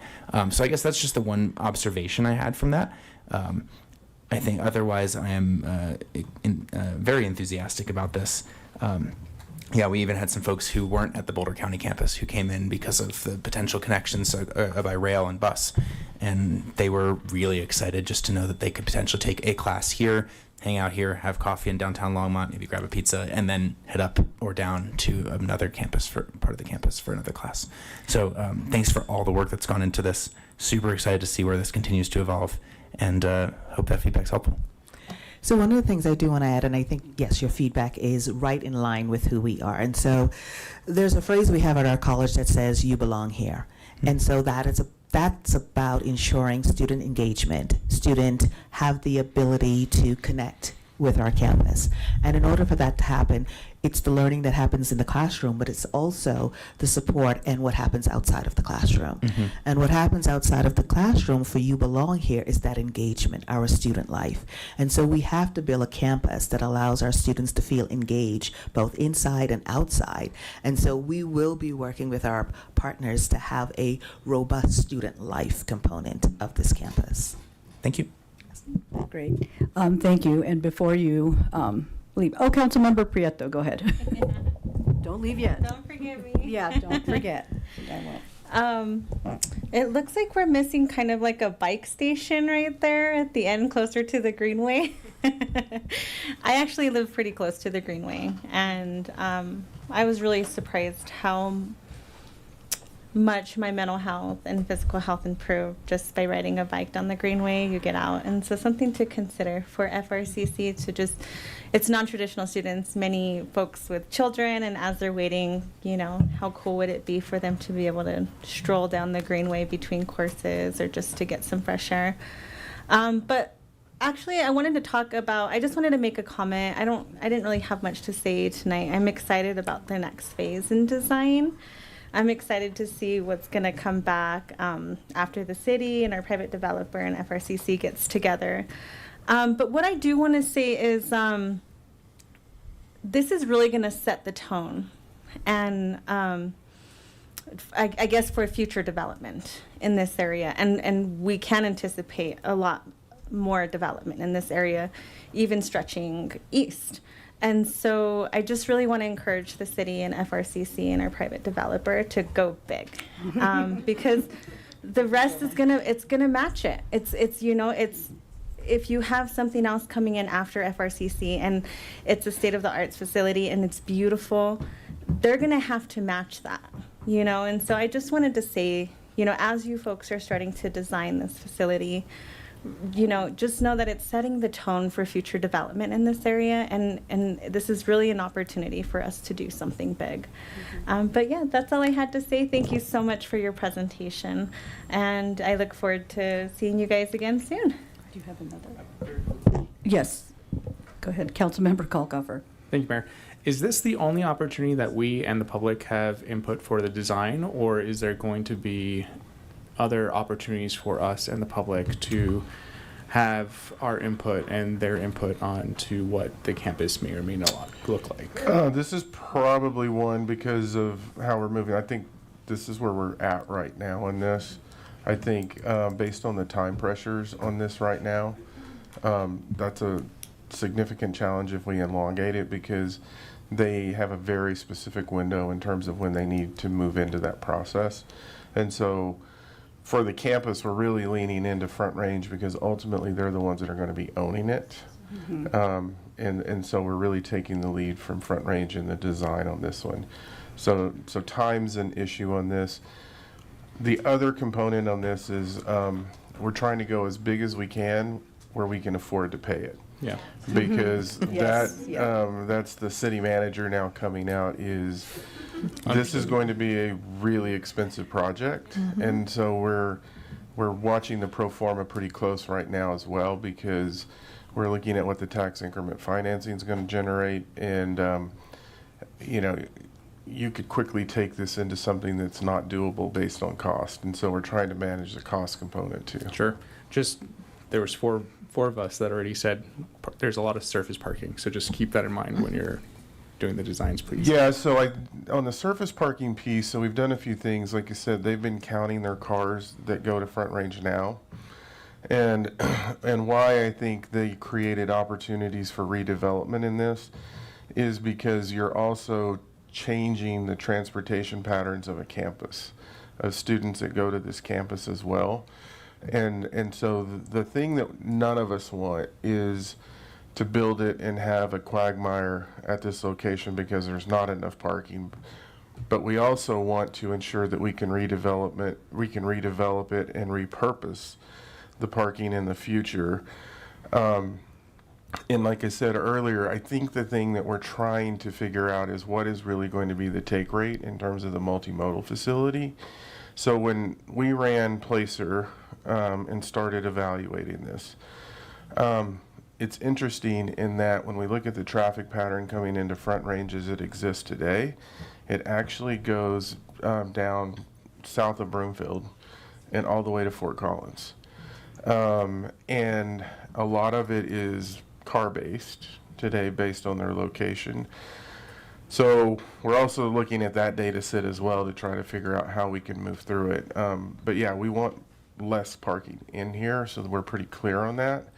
So I guess that's just the one observation I had from that. I think otherwise I am very enthusiastic about this. Yeah, we even had some folks who weren't at the Boulder County campus who came in because of the potential connections by rail and bus. And they were really excited just to know that they could potentially take a class here, hang out here, have coffee in downtown Longmont, maybe grab a pizza, and then head up or down to another campus for part of the campus for another class. So thanks for all the work that's gone into this. Super excited to see where this continues to evolve, and hope that feedback's helpful. So one of the things I do want to add, and I think, yes, your feedback is right in line with who we are. And so there's a phrase we have at our college that says, you belong here. And so that's about ensuring student engagement. Students have the ability to connect with our campus. And in order for that to happen, it's the learning that happens in the classroom, but it's also the support and what happens outside of the classroom. Mm-hmm. And what happens outside of the classroom for You Belong Here is that engagement, our student life. And so we have to build a campus that allows our students to feel engaged both inside and outside. And so we will be working with our partners to have a robust student life component of this campus. Thank you. Great. Thank you. And before you leave, Councilmember Prieto, go ahead. Don't leave yet. Don't forget me. Yeah, don't forget. I won't. It looks like we're missing kind of like a bike station right there at the end, closer to the Greenway. I actually live pretty close to the Greenway, and I was really surprised how much my mental health and physical health improved just by riding a bike down the Greenway. You get out, and so something to consider for FRCC to just, it's non-traditional students, many folks with children, and as they're waiting, you know, how cool would it be for them to be able to stroll down the Greenway between courses or just to get some fresh air. But actually, I wanted to talk about, I just wanted to make a comment. I didn't really have much to say tonight. I'm excited about the next phase in design. I'm excited to see what's going to come back after the city and our private developer and FRCC gets together. But what I do want to say is this is really going to set the tone, and I guess for future development in this area. And we can anticipate a lot more development in this area, even stretching east. And so I just really want to encourage the city and FRCC and our private developer to go big, because the rest is it's gonna match it. It's if you have something else coming in after FRCC and it's a state-of-the-arts facility and it's beautiful, they're gonna have to match that, you know. And so I just wanted to say, you know, as you folks are starting to design this facility, you know, just know that it's setting the tone for future development in this area, and this is really an opportunity for us to do something big. But yeah, that's all I had to say. Thank you so much for your presentation, and I look forward to seeing you guys again soon. Do you have another? Yes. Go ahead, Councilmember Kalkofer. Thank you, Mayor. Is this the only opportunity that we and the public have input for the design, or is there going to be other opportunities for us and the public to have our input and their input on to what the campus may or may not look like? This is probably one because of how we're moving. I think this is where we're at right now on this. I think based on the time pressures on this right now, that's a significant challenge if we elongate it, because they have a very specific window in terms of when they need to move into that process. And so for the campus, we're really leaning into Front Range because ultimately they're the ones that are going to be owning it. And so we're really taking the lead from Front Range in the design on this one. So time's an issue on this. The other component on this is we're trying to go as big as we can where we can afford to pay it. Yeah. Because Yes, that's the city manager now coming out is this is going to be a really expensive project. And so we're watching the pro forma pretty close right now as well, because we're looking at what the tax increment financing is going to generate. And, you know, you could quickly take this into something that's not doable based on cost. And so we're trying to manage the cost component too. Sure. Just, there was four of us that already said there's a lot of surface parking. So just keep that in mind when you're doing the designs, please. Yeah, so on the surface parking piece, so we've done a few things. Like I said, they've been counting their cars that go to Front Range now. And why I think they created opportunities for redevelopment in this is because you're also changing the transportation patterns of a campus, of students that go to this campus as well. And so the thing that none of us want is to build it and have a quagmire at this location because there's not enough parking. But we also want to ensure that we can redevelop it and repurpose the parking in the future. And like I said earlier, I think the thing that we're trying to figure out is what is really going to be the take rate in terms of the multimodal facility. So when we ran Placer and started evaluating this, it's interesting in that when we look at the traffic pattern coming into Front Range as it exists today, it actually goes down south of Broomfield and all the way to Fort Collins. And a lot of it is car-based today based on their location. So we're also looking at that data set as well to try to figure out how we can move through it. But yeah, we want less parking in here, so that we're pretty clear on that.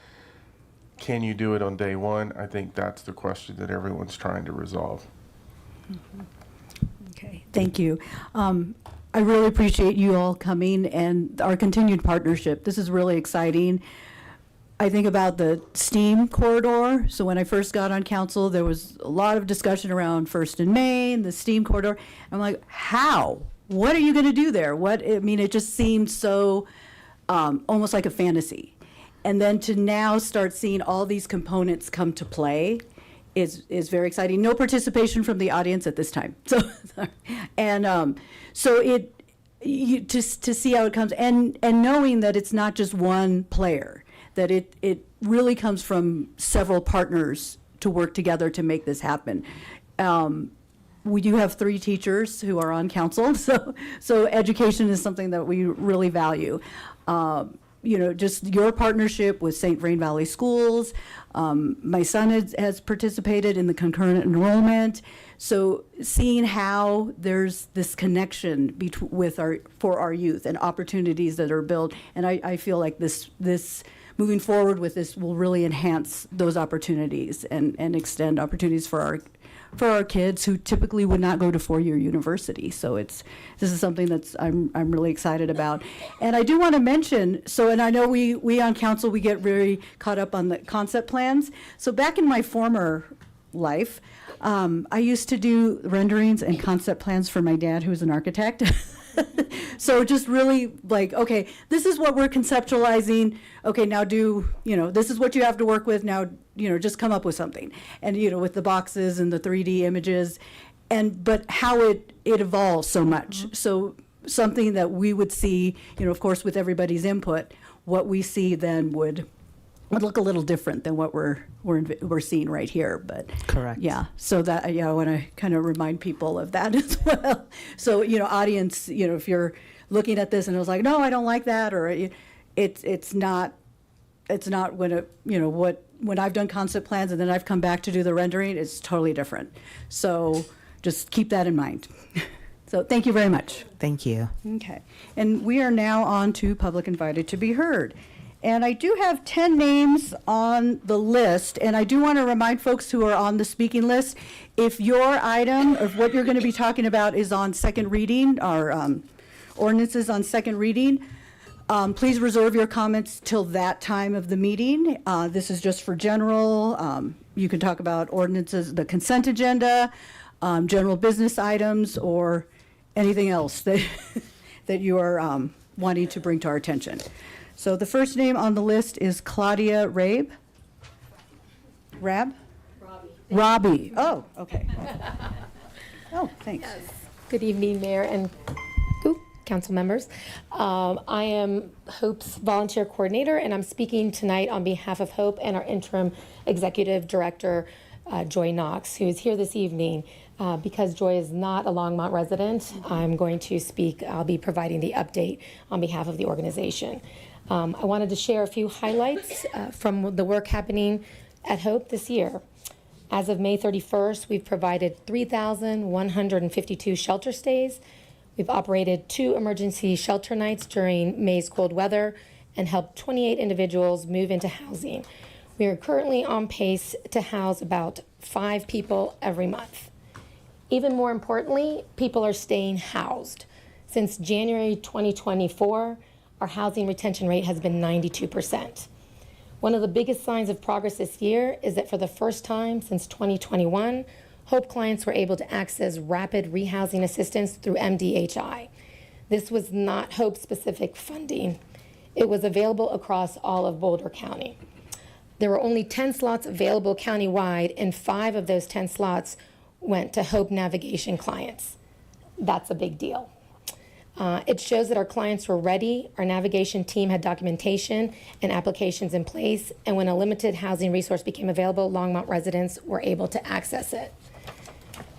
Can you do it on day one? I think that's the question that everyone's trying to resolve. Okay, thank you. I really appreciate you all coming and our continued partnership. This is really exciting. I think about the STEAM corridor. So when I first got on council, there was a lot of discussion around First and Main, the STEAM corridor. I'm like, how what are you going to do there? I mean, it just seemed so almost like a fantasy. And then to now start seeing all these components come to play is very exciting. No participation from the audience at this time. So, and so to see how it comes, and knowing that it's not just one player, that it really comes from several partners to work together to make this happen. We do have 3 teachers who are on council, so education is something that we really value. Just your partnership with St. Vrain Valley Schools. My son has participated in the concurrent enrollment. So seeing how there's this connection for our youth and opportunities that are built, and I feel like this moving forward with this will really enhance those opportunities and extend opportunities for our kids who typically would not go to 4-year university. So this is something I'm really excited about. And I do want to mention, and I know we on council, we get very caught up on the concept plans. So back in my former life, I used to do renderings and concept plans for my dad, who was an architect. So just really like, okay, this is what we're conceptualizing. Okay, now this is what you have to work with. Now, just come up with something. And, with the boxes and the 3D images, but how it evolves so much. So something that we would see, of course, with everybody's input, what we see then would look a little different than what we're seeing right here. But Correct. Yeah, so that I want to kind of remind people of that as well. So audience, if you're looking at this and it was like, no, I don't like that, or it's not when I've done concept plans and then I've come back to do the rendering, it's totally different. So just keep that in mind. So thank you very much. Thank you. Okay, and we are now on to public invited to be heard. And I do have 10 names on the list, and I do want to remind folks who are on the speaking list, if your item of what you're going to be talking about is on second reading, or ordinances on second reading, please reserve your comments till that time of the meeting. This is just for general. You can talk about ordinances, the consent agenda, general business items, or anything else that you are wanting to bring to our attention. So the first name on the list is Claudia Rabe. Robbie. Oh, okay. Oh, thanks. Good evening, Mayor and council members. I am HOPE's volunteer coordinator, and I'm speaking tonight on behalf of HOPE and our interim executive director, Joy Knox, who is here this evening. Because Joy is not a Longmont resident, I'm going to speak. I'll be providing the update on behalf of the organization. I wanted to share a few highlights from the work happening at HOPE this year. As of May 31st, we've provided 3,152 shelter stays. We've operated 2 emergency shelter nights during May's cold weather and helped 28 individuals move into housing. We are currently on pace to house about 5 people every month. Even more importantly, people are staying housed. Since January 2024, our housing retention rate has been 92%. One of the biggest signs of progress this year is that for the first time since 2021, HOPE clients were able to access rapid rehousing assistance through MDHI. This was not HOPE-specific funding. It was available across all of Boulder County. There were only 10 slots available countywide, and 5 of those 10 slots went to HOPE navigation clients. That's a big deal. It shows that our clients were ready, our navigation team had documentation and applications in place, and when a limited housing resource became available, Longmont residents were able to access it.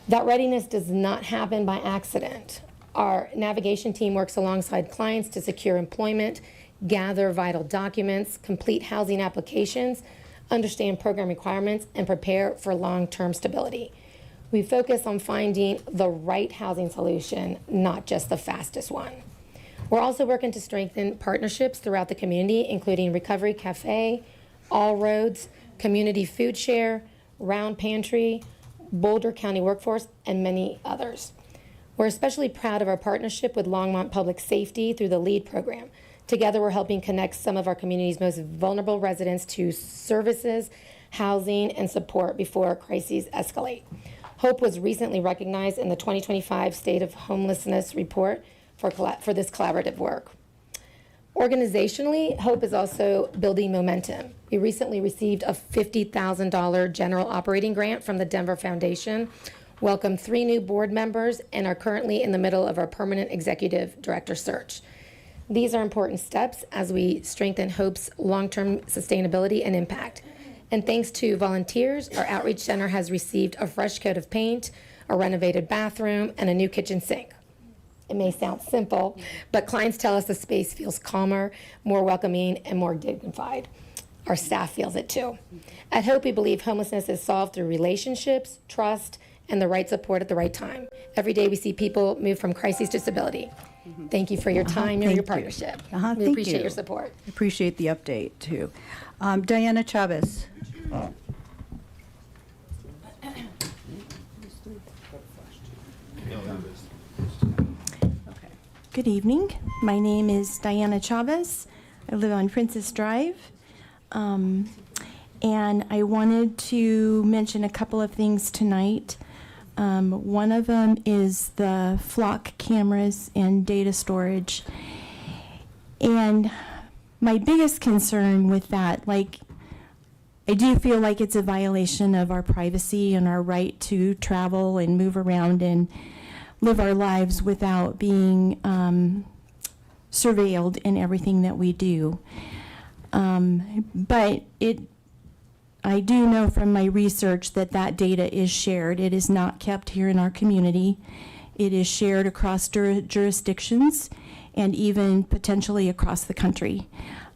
That readiness does not happen by accident. Our navigation team works alongside clients to secure employment, gather vital documents, complete housing applications, understand program requirements, and prepare for long-term stability. We focus on finding the right housing solution, not just the fastest one. We're also working to strengthen partnerships throughout the community, including Recovery Cafe, All Roads, Community Food Share, Round Pantry, Boulder County Workforce, and many others. We're especially proud of our partnership with Longmont Public Safety through the LEAD program. Together, we're helping connect some of our community's most vulnerable residents to services, housing, and support before crises escalate. Hope was recently recognized in the 2025 State of Homelessness Report for this collaborative work. Organizationally, Hope is also building momentum. We recently received a $50,000 general operating grant from the Denver Foundation, welcomed 3 new board members, and are currently in the middle of our permanent executive director search. These are important steps as we strengthen Hope's long-term sustainability and impact. And thanks to volunteers, our outreach center has received a fresh coat of paint, a renovated bathroom, and a new kitchen sink. It may sound simple, but clients tell us the space feels calmer, more welcoming, and more dignified. Our staff feels it too. At Hope, we believe homelessness is solved through relationships, trust, and the right support at the right time. Every day we see people move from crises to stability. Thank you for your time and thank your you. partnership. We Thank appreciate you. your support. Appreciate the update, too. Diana Chavez. Good evening. My name is Diana Chavez. I live on Princess Drive. And I wanted to mention a couple of things tonight. One of them is the flock cameras and data storage. And my biggest concern with that, like, I do feel like it's a violation of our privacy and our right to travel and move around and live our lives without being surveilled in everything that we do. But I do know from my research that that data is shared. It is not kept here in our community. It is shared across jurisdictions and even potentially across the country.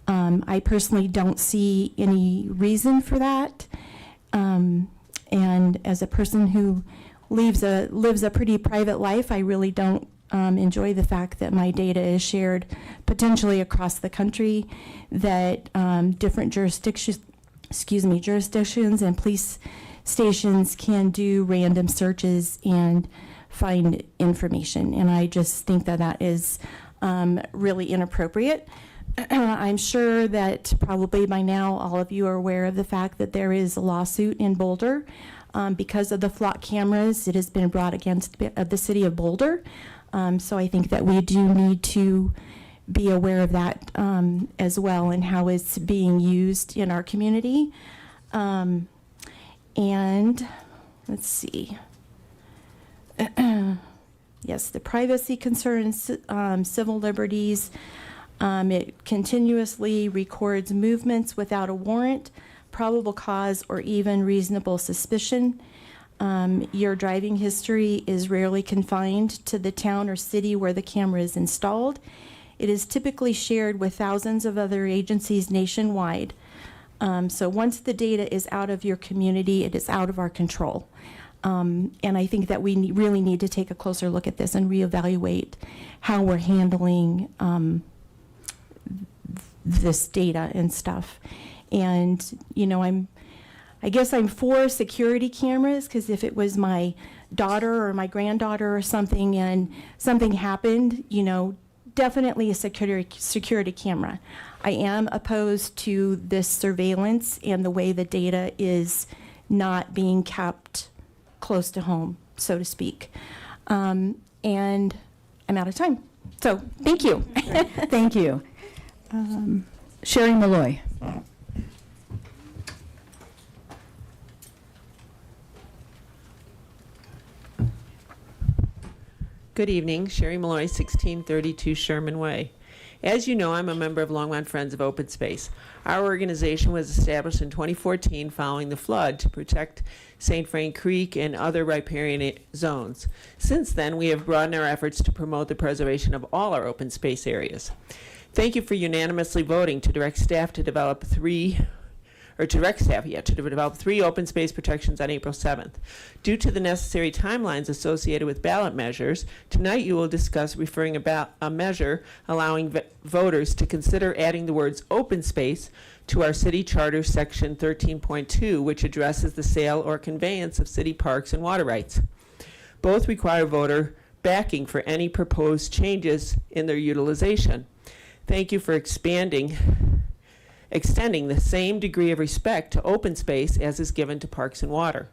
I personally don't see any reason for that. And as a person who lives a pretty private life, I really don't enjoy the fact that my data is shared potentially across the country, that different jurisdictions and police stations can do random searches and find information. And I just think that that is really inappropriate. I'm sure that probably by now all of you are aware of the fact that there is a lawsuit in Boulder because of the flock cameras. It has been brought against the city of Boulder. So I think that we do need to be aware of that as well and how it's being used in our community. And let's see. Yes, the privacy concerns, civil liberties. It continuously records movements without a warrant, probable cause, or even reasonable suspicion. Your driving history is rarely confined to the town or city where the camera is installed. It is typically shared with thousands of other agencies nationwide. So once the data is out of your community, it is out of our control. And I think that we really need to take a closer look at this and reevaluate how we're handling this data and stuff. And, you know, I guess I'm for security cameras, because if it was my daughter or my granddaughter or something and something happened, you know, definitely a security camera. I am opposed to this surveillance and the way the data is not being kept close to home, so to speak. And I'm out of time. So thank you. Thank you. Sherry Malloy. Good evening, Sherry Malloy, 1632 Sherman Way. As you know, I'm a member of Longmont Friends of Open Space. Our organization was established in 2014 following the flood to protect St. Vrain Creek and other riparian zones. Since then, we have broadened our efforts to promote the preservation of all our open space areas. Thank you for unanimously voting to direct staff to develop three open space protections on April 7th. Due to the necessary timelines associated with ballot measures, tonight you will discuss referring about a measure allowing voters to consider adding the words open space to our city charter section 13.2, which addresses the sale or conveyance of city parks and water rights. Both require voter backing for any proposed changes in their utilization. Thank you for extending the same degree of respect to open space as is given to parks and water.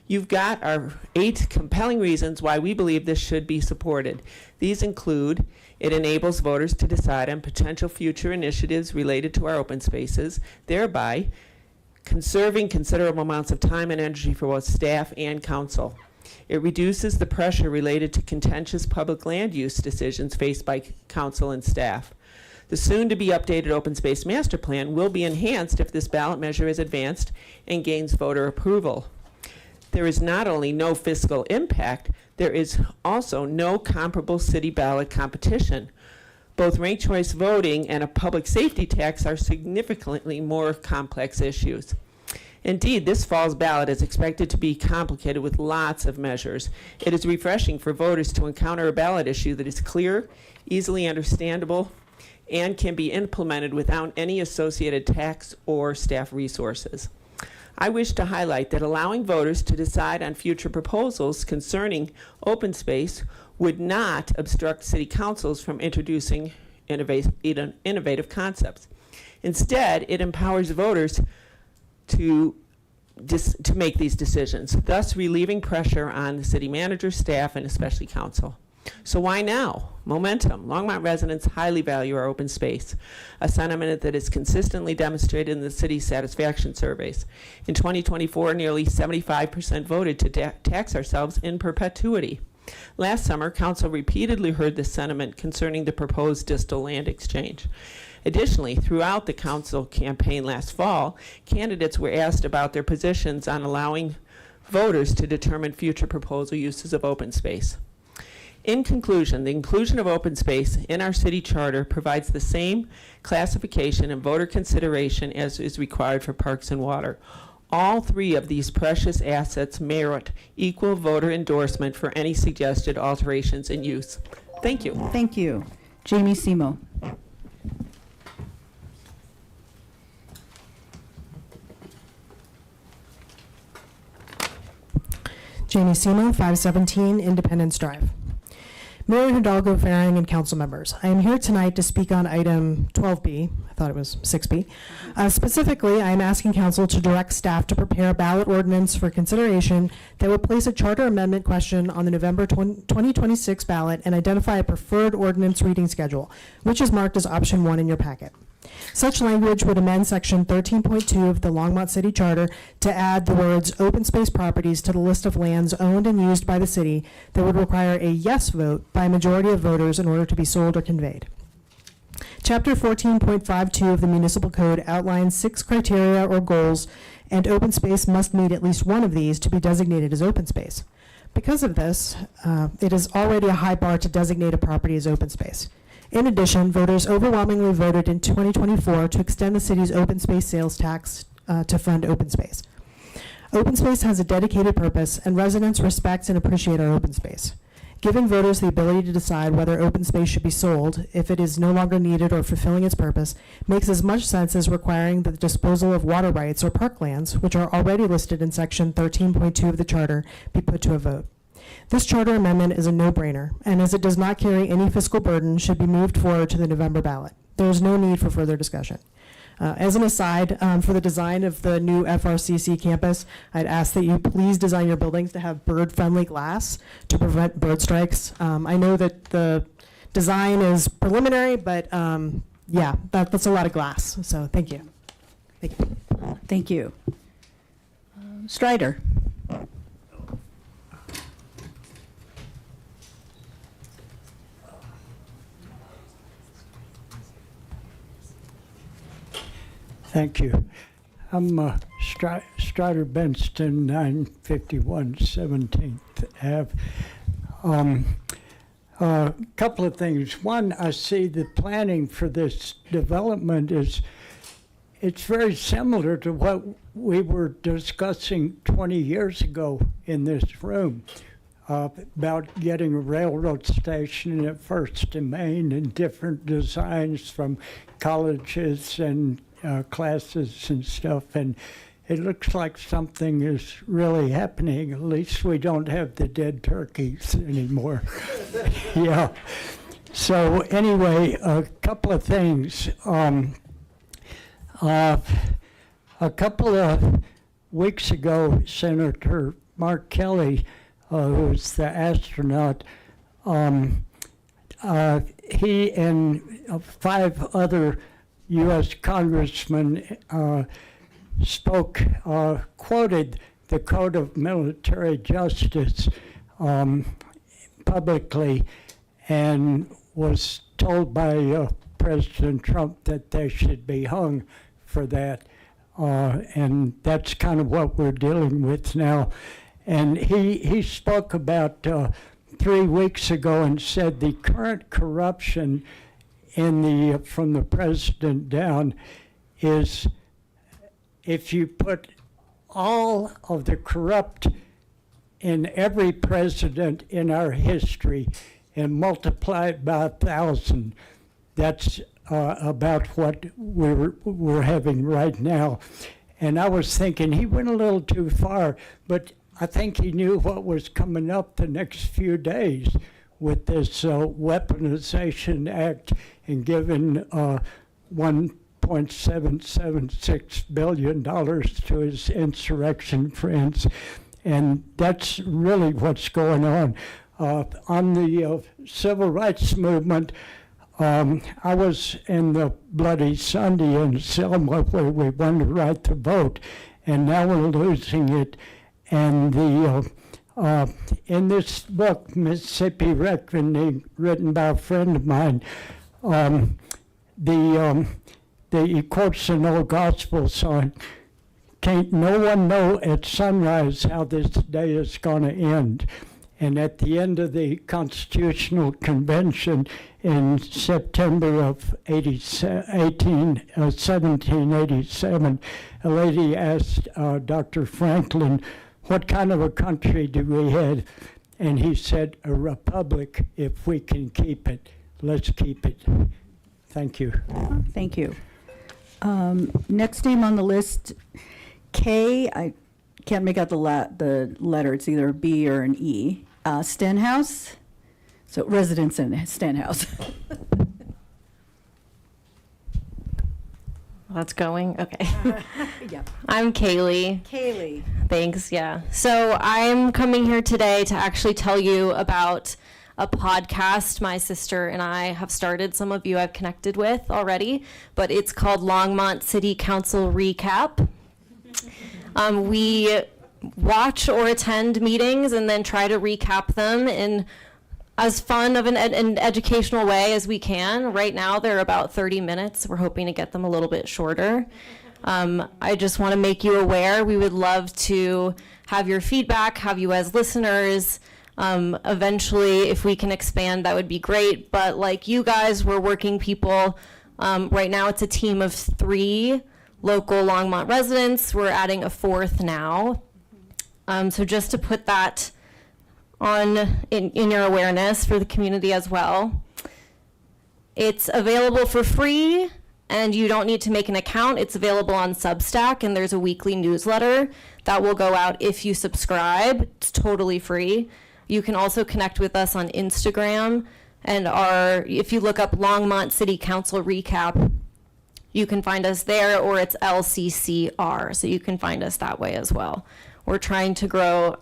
You've got our 8 compelling reasons why we believe this should be supported. These include: it enables voters to decide on potential future initiatives related to our open spaces, thereby conserving considerable amounts of time and energy for both staff and council. It reduces the pressure related to contentious public land use decisions faced by council and staff. The soon-to-be updated open space master plan will be enhanced if this ballot measure is advanced and gains voter approval. There is not only no fiscal impact, there is also no comparable city ballot competition. Both ranked choice voting and a public safety tax are significantly more complex issues. Indeed, this fall's ballot is expected to be complicated with lots of measures. It is refreshing for voters to encounter a ballot issue that is clear, easily understandable, and can be implemented without any associated tax or staff resources. I wish to highlight that allowing voters to decide on future proposals concerning open space would not obstruct city councils from introducing innovative concepts. Instead, it empowers voters to make these decisions, thus relieving pressure on the city manager, staff, and especially council. So why now? Momentum. Longmont residents highly value our open space, a sentiment that is consistently demonstrated in the city's satisfaction surveys. In 2024, nearly 75% voted to tax ourselves in perpetuity. Last summer, council repeatedly heard this sentiment concerning the proposed distal land exchange. Additionally, throughout the council campaign last fall, candidates were asked about their positions on allowing voters to determine future proposal uses of open space. In conclusion, the inclusion of open space in our city charter provides the same classification and voter consideration as is required for parks and water. All 3 of these precious assets merit equal voter endorsement for any suggested alterations in use. Thank you. Thank you. Jamie Simo. Jamie Simo, 517 Independence Drive. Mayor Hidalgo, Faring, and council members, I am here tonight to speak on item 12B. I thought it was 6B. Specifically, I am asking council to direct staff to prepare a ballot ordinance for consideration that would place a charter amendment question on the November 2026 ballot and identify a preferred ordinance reading schedule, which is marked as option 1 in your packet. Such language would amend section 13.2 of the Longmont City Charter to add the words open space properties to the list of lands owned and used by the city that would require a yes vote by a majority of voters in order to be sold or conveyed. Chapter 14.52 of the Municipal Code outlines 6 criteria or goals, and open space must meet at least one of these to be designated as open space. Because of this, it is already a high bar to designate a property as open space. In addition, voters overwhelmingly voted in 2024 to extend the city's open space sales tax to fund open space. Open space has a dedicated purpose, and residents respect and appreciate our open space. Giving voters the ability to decide whether open space should be sold if it is no longer needed or fulfilling its purpose makes as much sense as requiring the disposal of water rights or parklands, which are already listed in section 13.2 of the charter, be put to a vote. This charter amendment is a no-brainer, and as it does not carry any fiscal burden, should be moved forward to the November ballot. There is no need for further discussion. As an aside, for the design of the new FRCC campus, I'd ask that you please design your buildings to have bird-friendly glass to prevent bird strikes. I know that the design is preliminary, but yeah, that's a lot of glass. So thank you. Thank you. Thank you. Strider. Thank you. I'm Strider Benston, 951 17th Ave. A couple of things. One, I see the planning for this development it's very similar to what we were discussing 20 years ago in this room about getting a railroad station at First and Main and different designs from colleges and classes and stuff, and it looks like something is really happening. At least we don't have the dead turkeys anymore. Yeah. So anyway, a couple of things. A couple of weeks ago, Senator Mark Kelly, who's the astronaut, he and 5 other U.S. congressmen quoted the Code of Military Justice publicly, and was told by President Trump that they should be hung for that. And that's kind of what we're dealing with now. And he spoke about 3 weeks ago and said the current corruption from the president down is, if you put all of the corrupt in every president in our history and multiply it by 1,000, that's about what we're having right now. And I was thinking he went a little too far, but I think he knew what was coming up the next few days with this Weaponization Act and giving $1.776 billion to his insurrection friends. And that's really what's going on. On the civil rights movement, I was in the Bloody Sunday in Selma where we won the right to vote, and now we're losing it. And in this book, Mississippi Reckoning, written by a friend of mine, he quotes an old gospel song, "Can't no one know at sunrise how this day is going to end." And at the end of the Constitutional Convention in September of 1787, a lady asked Dr. Franklin, "What kind of a country do we have?" And he said, "A republic, if we can keep it. Let's keep it." Thank you. Thank you. Next name on the list, K. I can't make out the letter. It's either a B or an E. Stenhouse. So residents in Stenhouse. That's going? Okay. Yeah. I'm Kaylee. Kaylee. Thanks, yeah. So I'm coming here today to actually tell you about a podcast my sister and I have started. Some of you I've connected with already, but it's called Longmont City Council Recap. We watch or attend meetings and then try to recap them in as fun of an educational way as we can. Right now they're about 30 minutes. We're hoping to get them a little bit shorter. I just want to make you aware, we would love to have your feedback, have you as listeners. Eventually, if we can expand, that would be great. But like you guys, we're working people. Right now it's a team of 3 local Longmont residents. We're adding a 4th now. So just to put that on in your awareness for the community as well. It's available for free, and you don't need to make an account. It's available on Substack, and there's a weekly newsletter that will go out if you subscribe. It's totally free. You can also connect with us on Instagram, and if you look up Longmont City Council Recap, you can find us there, or it's LCCR, so you can find us that way as well. We're trying to grow.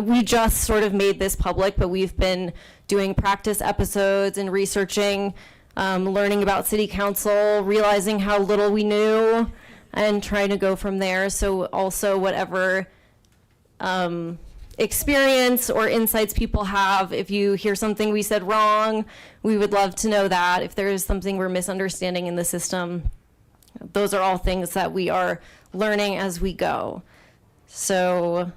We just sort of made this public, but we've been doing practice episodes and researching, learning about city council, realizing how little we knew, and trying to go from there. So also whatever experience or insights people have, if you hear something we said wrong, we would love to know that. If there is something we're misunderstanding in the system, those are all things that we are learning as we go. So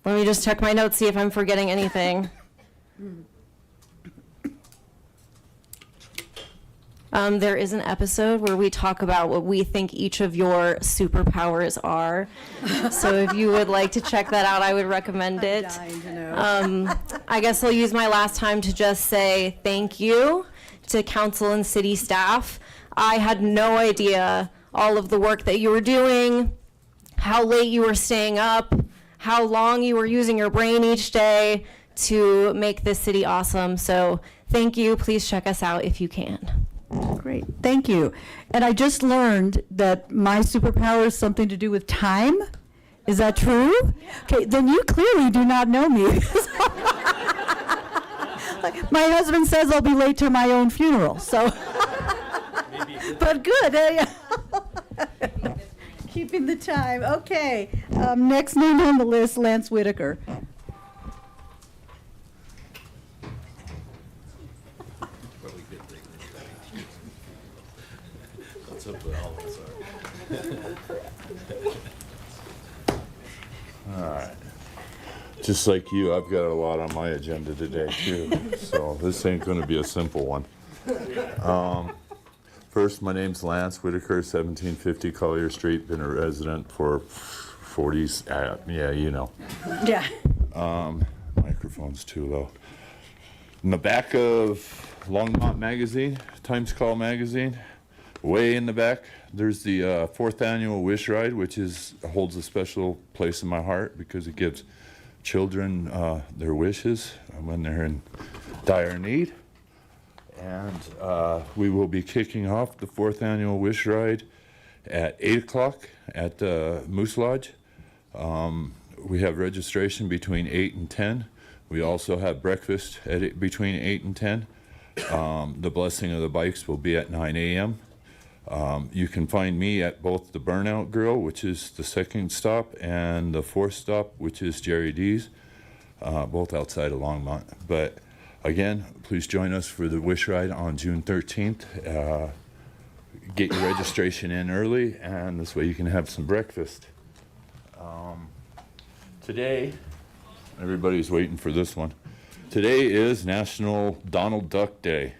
let me just check my notes, see if I'm forgetting anything. There is an episode where we talk about what we think each of your superpowers are. So if you would like to check that out, I would recommend it. I guess I'll use my last time to just say thank you to council and city staff. I had no idea all of the work that you were doing, how late you were staying up, how long you were using your brain each day to make this city awesome. So thank you. Please check us out if you can. Great, thank you. And I just learned that my superpower is something to do with time, Is that true? Okay, then you clearly do not know me. My husband says I'll be late to my own funeral, so. But good. Keeping the time. Okay. Next name on the list, Lance Whitaker. That's up to all of us. All right. Just like you, I've got a lot on my agenda today, too. So this ain't going to be a simple one. First, my name's Lance Whitaker, 1750 Collier Street. Been a resident for 40s. Yeah, you know. Yeah. Microphone's too low. In the back of Longmont Magazine, Times Call Magazine, way in the back, there's the 4th annual Wish Ride, which holds a special place in my heart because it gives children their wishes when they're in dire need. And we will be kicking off the 4th annual Wish Ride at 8 o'clock at the Moose Lodge. We have registration between 8 and 10. We also have breakfast between 8 and 10. The blessing of the bikes will be at 9 a.m. You can find me at both the Burnout Grill, which is the 2nd stop, and the 4th stop, which is Jerry D's, both outside of Longmont. But again, please join us for the Wish Ride on June 13th. Get your registration in early, and this way you can have some breakfast. Today, everybody's waiting for this one. Today is National Donald Duck Day.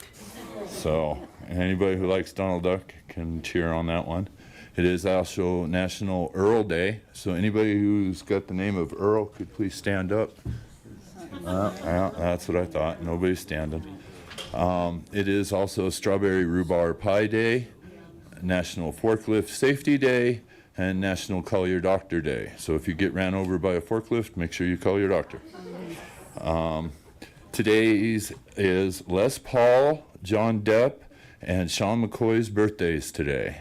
So anybody who likes Donald Duck can cheer on that one. It is also National Earl Day. So anybody who's got the name of Earl could please stand up. That's what I thought. Nobody's standing. It is also Strawberry Rhubarb Pie Day, National Forklift Safety Day, and National Call Your Doctor Day. So if you get ran over by a forklift, make sure you call your doctor. Today's is Les Paul, John Depp, and Sean McCoy's birthdays today.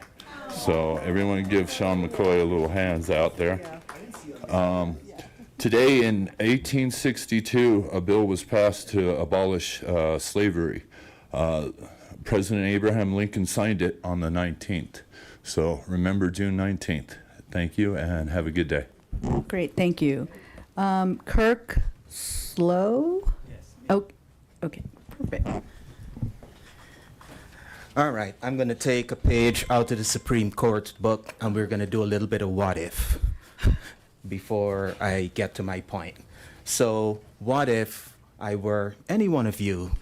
So everyone give Sean McCoy a little hands out there. Today in 1862, a bill was passed to abolish slavery. President Abraham Lincoln signed it on the 19th. So remember June 19th. Thank you and have a good day. Great, thank you. Kirk Slow? Yes. Oh, okay, perfect. All right, I'm going to take a page out of the Supreme Court's book, and we're going to do a little bit of what if before I get to my point. So what if I were, any one of you,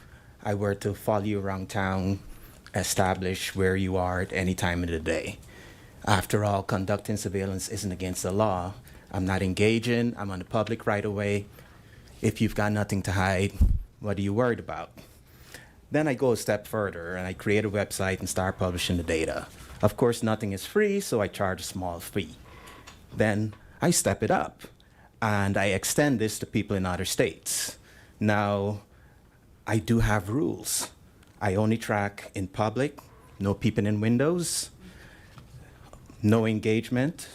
I were to follow you around town, establish where you are at any time of the day? After all, conducting surveillance isn't against the law. I'm not engaging, I'm on the public right away. If you've got nothing to hide, what are you worried about? Then I go a step further and I create a website and start publishing the data. Of course, nothing is free, so I charge a small fee. Then I step it up and I extend this to people in other states. Now, I do have rules. I only track in public, no peeping in windows, no engagement.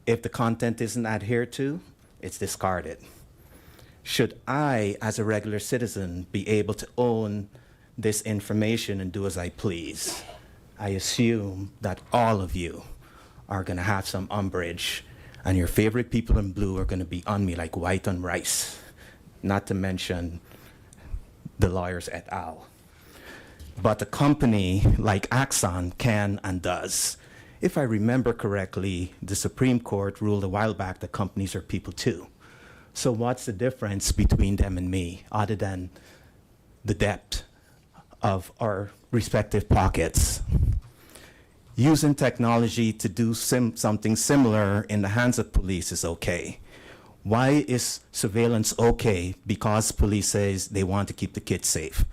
If the content isn't adhered to, it's discarded. Should I, as a regular citizen, be able to own this information and do as I please? I assume that all of you are going to have some umbrage, and your favorite people in blue are going to be on me like white on rice, not to mention the lawyers et al. But a company like Axon can and does. If I remember correctly, the Supreme Court ruled a while back that companies are people too. So what's the difference between them and me, other than the depth of our respective pockets? Using technology to do something similar in the hands of police is okay. Why is surveillance okay? Because police says they want to keep the kids safe.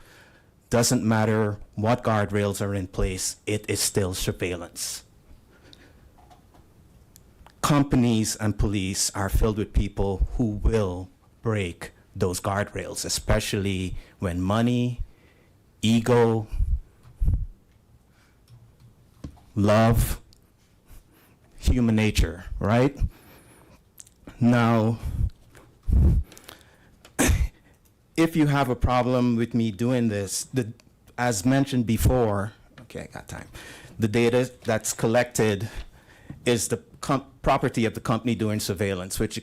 Doesn't matter what guardrails are in place, it is still surveillance. Companies and police are filled with people who will break those guardrails, especially when money, ego, love, human nature, right? Now, if you have a problem with me doing this, as mentioned before, okay, I got time. The data that's collected is the property of the company doing surveillance, which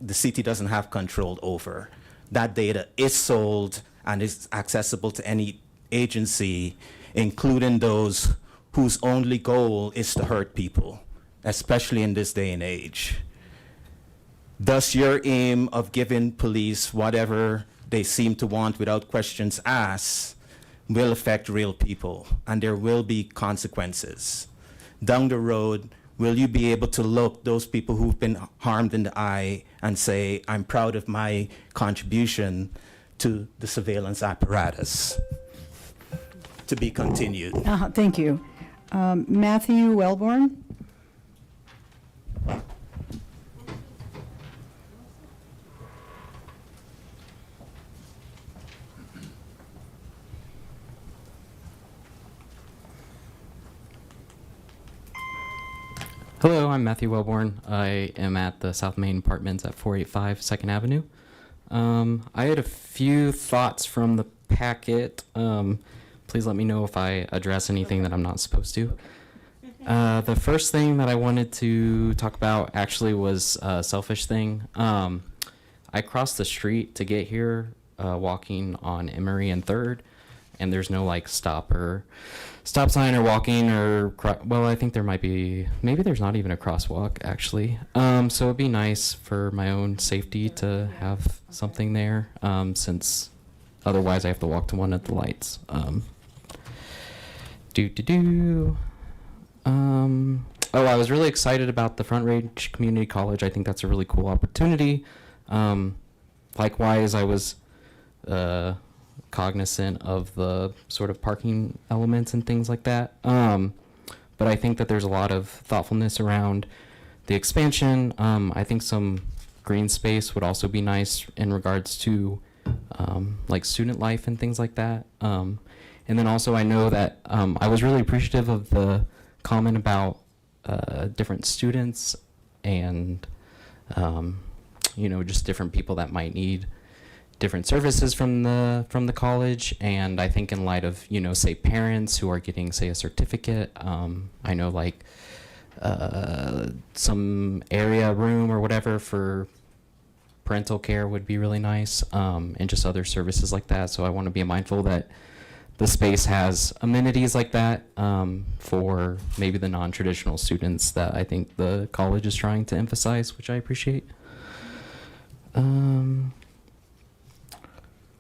the city doesn't have control over. That data is sold and is accessible to any agency, including those whose only goal is to hurt people, especially in this day and age. Thus, your aim of giving police whatever they seem to want without questions asked will affect real people, and there will be consequences. Down the road, will you be able to look those people who've been harmed in the eye and say, I'm proud of my contribution to the surveillance apparatus? To be continued. Thank you. Matthew Wellborn? Hello, I'm Matthew Wellborn. I am at the South Main Apartments at 485 2nd Avenue. I had a few thoughts from the packet. Please let me know if I address anything that I'm not supposed to. The first thing that I wanted to talk about actually was a selfish thing. I crossed the street to get here, walking on Emory and 3rd, and there's no like stop sign or walking or, well, I think there might be, maybe there's not even a crosswalk actually. So it'd be nice for my own safety to have something there, since otherwise I have to walk to one at the lights. Oh, I was really excited about the Front Range Community College. I think that's a really cool opportunity. Likewise, I was cognizant of the sort of parking elements and things like that. But I think that there's a lot of thoughtfulness around the expansion. I think some green space would also be nice in regards to like student life and things like that. And then also I know that I was really appreciative of the comment about different students and you know, just different people that might need different services from the college. And I think in light of, you know, say parents who are getting, say, a certificate, I know like some area room or whatever for parental care would be really nice, and just other services like that. So I want to be mindful that the space has amenities like that for maybe the non-traditional students that I think the college is trying to emphasize, which I appreciate.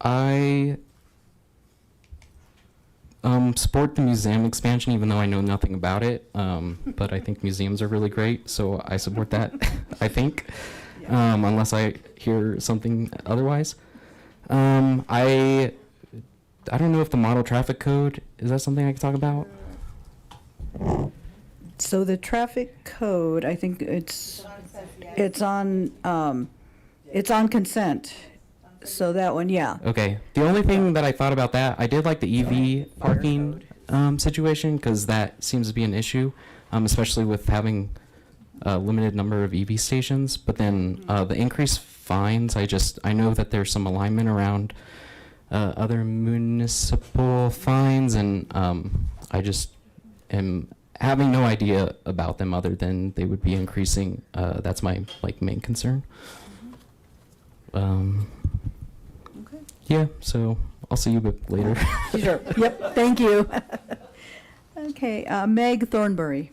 I support the museum expansion, even though I know nothing about it. But I think museums are really great, so I support that. I think, unless I hear something otherwise. I don't know if the model traffic code, is that something I can talk about? So the traffic code, I think it's on consent. So that one, yeah. Okay. The only thing that I thought about that, I did like the EV parking situation, because that seems to be an issue, especially with having a limited number of EV stations. But then the increased fines, I know that there's some alignment around other municipal fines, and I just am having no idea about them other than they would be increasing. That's my like main concern. Yeah, so I'll see you later. Sure. Yep. Thank you. Okay. Meg Thornbury.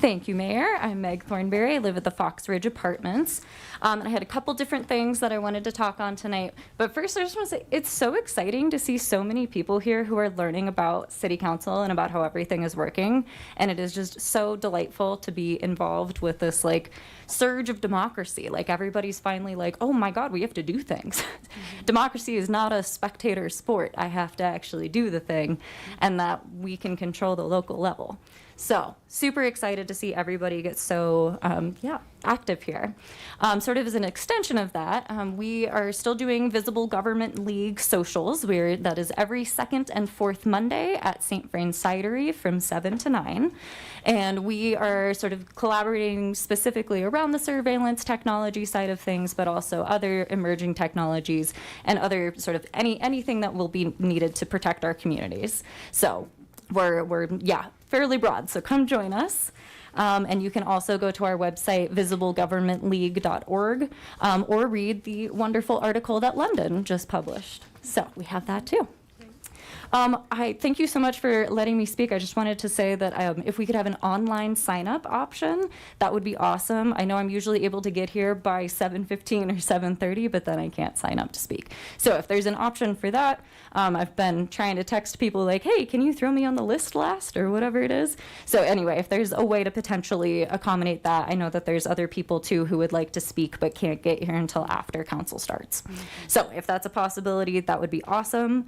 Thank you, Mayor. I'm Meg Thornberry. I live at the Fox Ridge Apartments. And I had a couple different things that I wanted to talk on tonight. But first, I just want to say it's so exciting to see so many people here who are learning about City Council and about how everything is working. And it is just so delightful to be involved with this like surge of democracy. Like everybody's finally like, oh my God, we have to do things. Democracy is not a spectator sport. I have to actually do the thing, and that we can control the local level. So super excited to see everybody get so active here. Sort of as an extension of that, we are still doing Visible Government League socials. That is every second and fourth Monday at St. Vrain's Cidery from 7 to 9. And we are sort of collaborating specifically around the surveillance technology side of things, but also other emerging technologies and other sort of anything that will be needed to protect our communities. So we're fairly broad, so come join us. And you can also go to our website, visiblegovernmentleague.org, or read the wonderful article that London just published. So we have that too. I thank you so much for letting me speak. I just wanted to say that if we could have an online sign-up option, that would be awesome. I know I'm usually able to get here by 7:15 or 7:30, but then I can't sign up to speak. So if there's an option for that, I've been trying to text people like, hey, can you throw me on the list last or whatever it is? So anyway, if there's a way to potentially accommodate that, I know that there's other people too who would like to speak but can't get here until after council starts. So if that's a possibility, that would be awesome.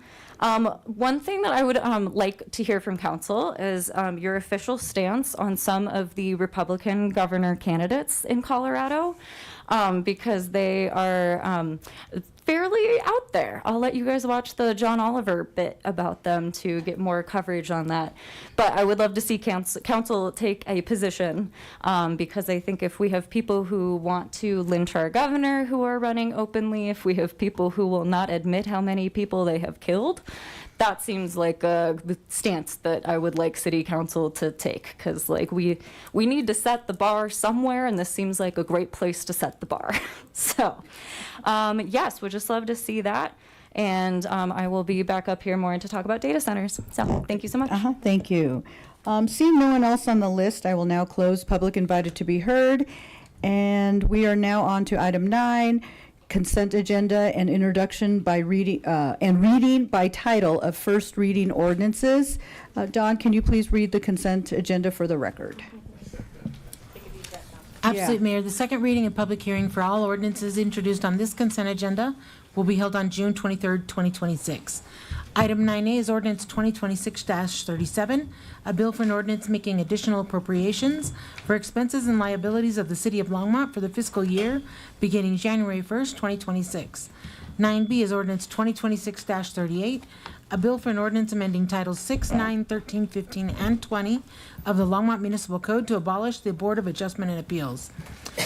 One thing that I would like to hear from council is your official stance on some of the Republican governor candidates in Colorado, because they are fairly out there. I'll let you guys watch the John Oliver bit about them to get more coverage on that. But I would love to see council take a position, because I think if we have people who want to lynch our governor who are running openly, if we have people who will not admit how many people they have killed, that seems like a stance that I would like city council to take, because like we need to set the bar somewhere, and this seems like a great place to set the bar. So yes, would just love to see that. And I will be back up here more to talk about data centers. So thank you so much. Thank you. Seeing no one else on the list, I will now close public invited to be heard. And we are now on to item 9. Consent agenda and introduction by reading and reading by title of first reading ordinances. Dawn, can you please read the consent agenda for the record? Absolutely, Mayor. The second reading and public hearing for all ordinances introduced on this consent agenda will be held on June 23rd, 2026. Item 9A is ordinance 2026-37, a bill for an ordinance making additional appropriations for expenses and liabilities of the city of Longmont for the fiscal year beginning January 1st, 2026. 9B is ordinance 2026-38, a bill for an ordinance amending titles 6, 9, 13, 15, and 20 of the Longmont Municipal Code to abolish the Board of Adjustment and Appeals.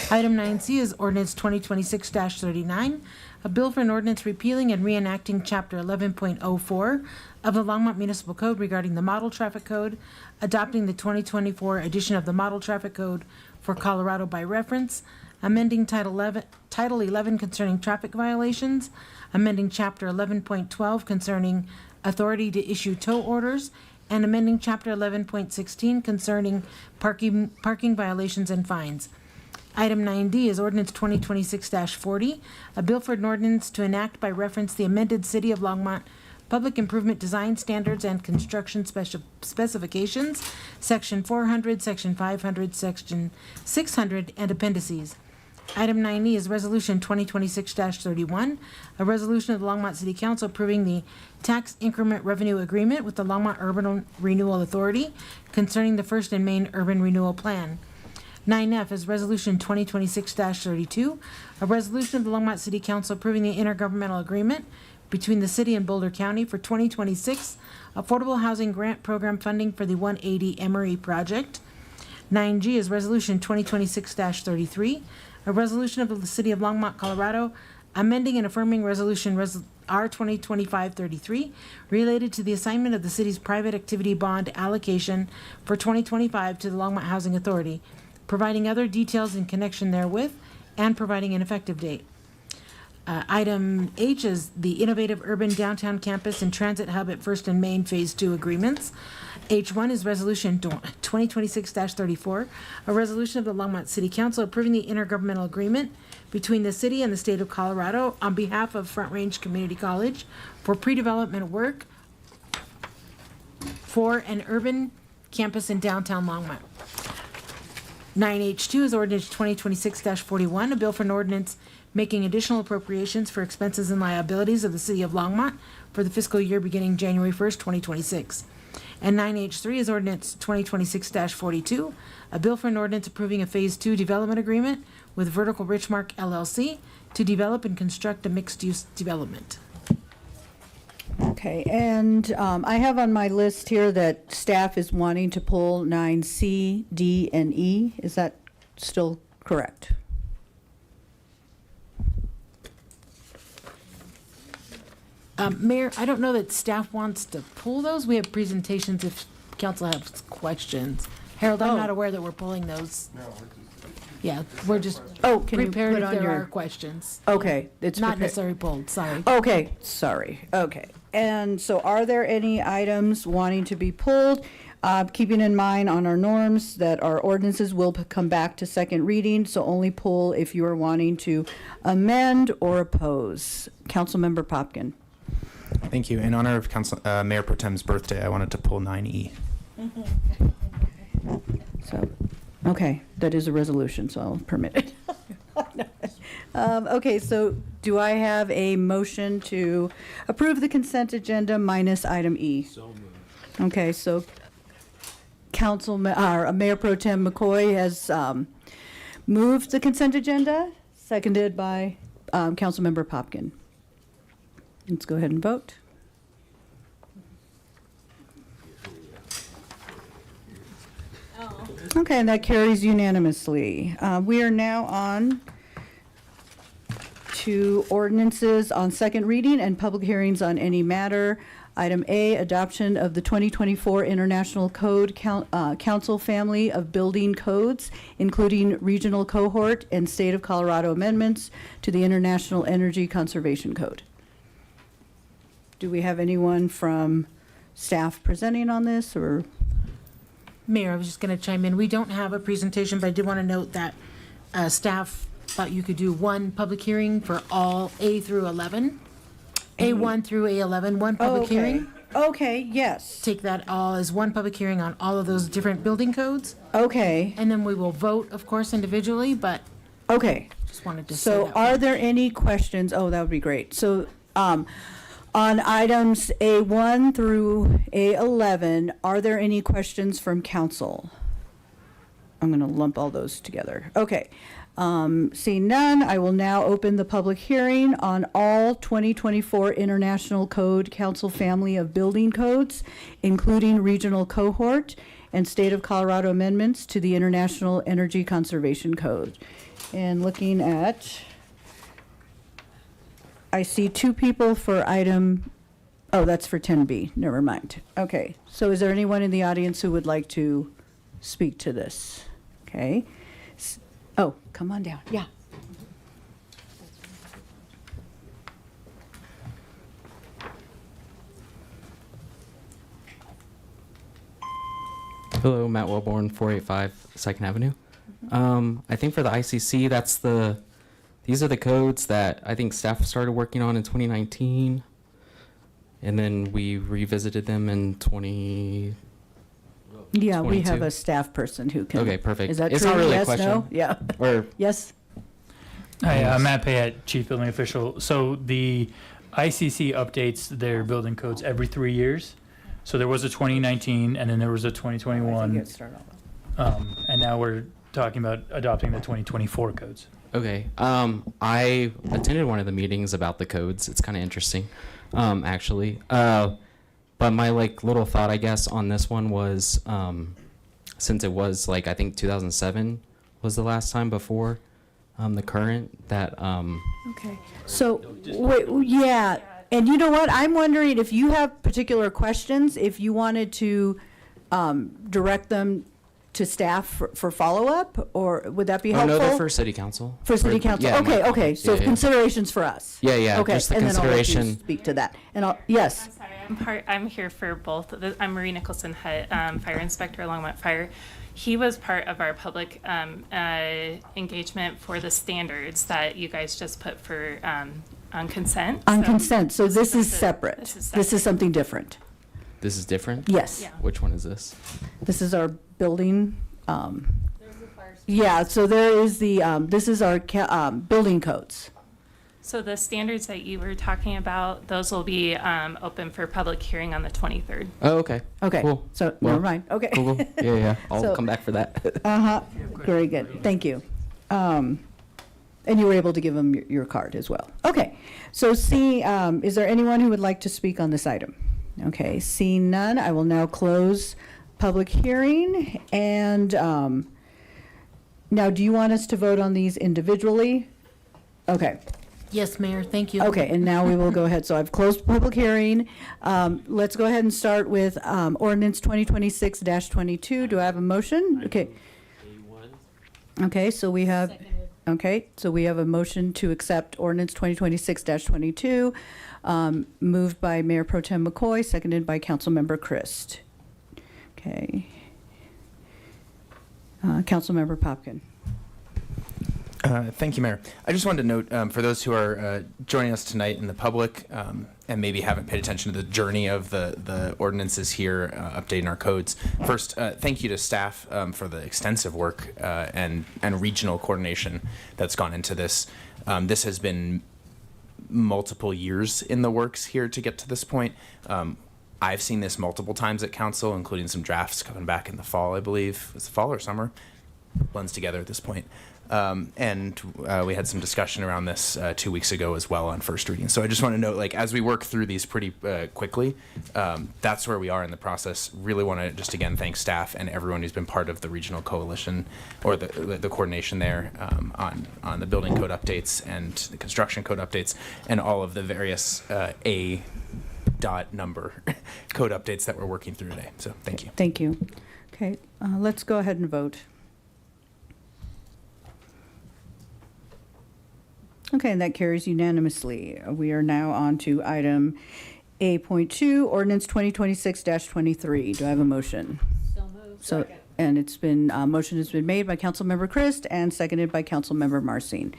Item 9C is ordinance 2026-39, a bill for an ordinance repealing and reenacting Chapter 11.04 of the Longmont Municipal Code regarding the Model Traffic Code, adopting the 2024 edition of the Model Traffic Code for Colorado by reference, amending Title 11 concerning traffic violations, amending Chapter 11.12 concerning authority to issue tow orders, and amending Chapter 11.16 concerning parking violations and fines. Item 9D is ordinance 2026-40, a bill for an ordinance to enact by reference the amended City of Longmont Public Improvement Design Standards and Construction Specifications, Section 400, Section 500, Section 600, and appendices. Item 9E is Resolution 2026-31, a resolution of the Longmont City Council approving the tax increment revenue agreement with the Longmont Urban Renewal Authority concerning the First and Main Urban Renewal Plan. 9F is Resolution 2026-32, a resolution of the Longmont City Council approving the intergovernmental agreement between the city and Boulder County for 2026 Affordable Housing Grant Program funding for the 180 Emery project. 9G is Resolution 2026-33, a resolution of the City of Longmont, Colorado, amending and affirming Resolution R 2025-33 related to the assignment of the city's private activity bond allocation for 2025 to the Longmont Housing Authority, providing other details in connection therewith, and providing an effective date. Item H is the Innovative Urban Downtown Campus and Transit Hub at First and Main Phase 2 agreements. H1 is Resolution 2026-34, a resolution of the Longmont City Council approving the intergovernmental agreement between the city and the state of Colorado on behalf of Front Range Community College for pre-development work for an urban campus in downtown Longmont. 9H2 is Ordinance 2026-41, a bill for an ordinance making additional appropriations for expenses and liabilities of the city of Longmont for the fiscal year beginning January 1st, 2026. And 9H3 is ordinance 2026-42, a bill for an ordinance approving a Phase 2 development agreement with Vertical Richmark LLC to develop and construct a mixed-use development. Okay, and I have on my list here that staff is wanting to pull 9C, D, and E. Is that still correct? Mayor, I don't know that staff wants to pull those. We have presentations if council has questions. Harold, I'm not aware that we're pulling those. Yeah, we're just can you prepared put if on there your- are questions. Okay, it's Not prepared. necessarily pulled, sorry. Okay, sorry. Okay. And so are there any items wanting to be pulled? Keeping in mind on our norms that our ordinances will come back to second reading, so only pull if you are wanting to amend or oppose. Councilmember Popkin. Thank you. In honor of Mayor Pro Tem's birthday, I wanted to pull 9E. So, okay, that is a resolution, so I'll permit it. Okay, so do I have a motion to approve the consent agenda minus item E? So moved. Okay, so Mayor Pro Tem McCoy has moved the consent agenda, seconded by Councilmember Popkin. Let's go ahead and vote. Okay, and that carries unanimously. We are now on to ordinances on second reading and public hearings on any matter. Item A, adoption of the 2024 International Code Council Family of Building Codes, including regional cohort and state of Colorado amendments to the International Energy Conservation Code. Do we have anyone from staff presenting on this, or? Mayor, I was just going to chime in. We don't have a presentation, but I did want to note that staff thought you could do one public hearing for all A through 11. A1 through A11, one public hearing. Okay, yes. Take that all as one public hearing on all of those different building codes. Okay. And then we will vote, of course, individually, but Okay. just wanted to say So that. are there any questions? Oh, that would be great. So on items A1 through A11, are there any questions from council? I'm going to lump all those together. Okay. Seeing none, I will now open the public hearing on all 2024 International Code Council Family of Building Codes, including regional cohort and state of Colorado amendments to the International Energy Conservation Code. And looking at, I see two people for item, oh, that's for 10B, never mind. Okay, so is there anyone in the audience who would like to speak to this? Okay. Oh, come on down, yeah. Hello, Matt Wellborn, 485 2nd Avenue. I think for the ICC, these are the codes that I think staff started working on in 2019, and then we revisited them in 20. Yeah, we have 22. a staff person who can. Okay, perfect. Is that It's true? not really a Yes, question. no? Yeah. Or Yes? Hi, I'm Matt Payette, Chief Building Official. So the ICC updates their building codes every 3 years. So there was a 2019, and then there was a 2021, and now we're talking about adopting the 2024 codes. Okay. I attended one of the meetings about the codes. It's kind of interesting, actually. But my little thought, I guess, on this one was, since it was I think 2007 was the last time before the current that. Okay. So, wait, yeah, and you know what? I'm wondering if you have particular questions, if you wanted to direct them to staff for follow-up, or would that be Oh helpful? no, they're for city council. For city council? yeah, Okay, my- okay, so yeah, yeah. considerations for us? Yeah, yeah, Okay, just the and then I'll let you consideration. speak to that. And yes? I'm sorry, I'm here for both. I'm Marie Nicholson, Fire Inspector at Longmont Fire. He was part of our public engagement for the standards that you guys just put for on consent. On So consent, so this is separate. This is This is something different. This is different? Yes. Yeah. Which one is this? This is our building, yeah, so there is the, this is our building codes. So the standards that you were talking about, those will be open for public hearing on the 23rd. Oh, okay. Okay, Cool. so, Well, never mind, okay. Cool. Yeah. I'll So- come back for that. Uh-huh, very good, thank you. And you were able to give them your card as well. Okay, so is there anyone who would like to speak on this item? Okay, seeing none, I will now close public hearing. And now, do you want us to vote on these individually? Okay. Yes, Mayor, thank you. Okay, and now we will go ahead. So I've closed public hearing. Let's go ahead and start with ordinance 2026-22. Do I have a motion? Okay. Okay, so we have, a motion to accept ordinance 2026-22, moved by Mayor Pro Tem McCoy, seconded by Councilmember Christ. Okay. Councilmember Popkin. Thank you, Mayor. I just wanted to note, for those who are joining us tonight in the public and maybe haven't paid attention to the journey of the ordinances here, updating our codes. First, thank you to staff for the extensive work and regional coordination that's gone into this. This has been multiple years in the works here to get to this point. I've seen this multiple times at council, including some drafts coming back in the fall, I believe. Was it fall or summer? Blends together at this point. And we had some discussion around this 2 weeks ago as well on first reading. So I just want to note, like, as we work through these pretty quickly, that's where we are in the process. Really want to just again thank staff and everyone who's been part of the regional coalition or the coordination there on the building code updates and the construction code updates and all of the various number code updates that we're working through today. So thank you. Thank you. Okay, let's go ahead and vote. Okay, and that carries unanimously. We are now on to item A.2, ordinance 2026-23. Do I have a motion? So moved. So, and it's been, motion has been made by Councilmember Christ and seconded by Councilmember Marcin.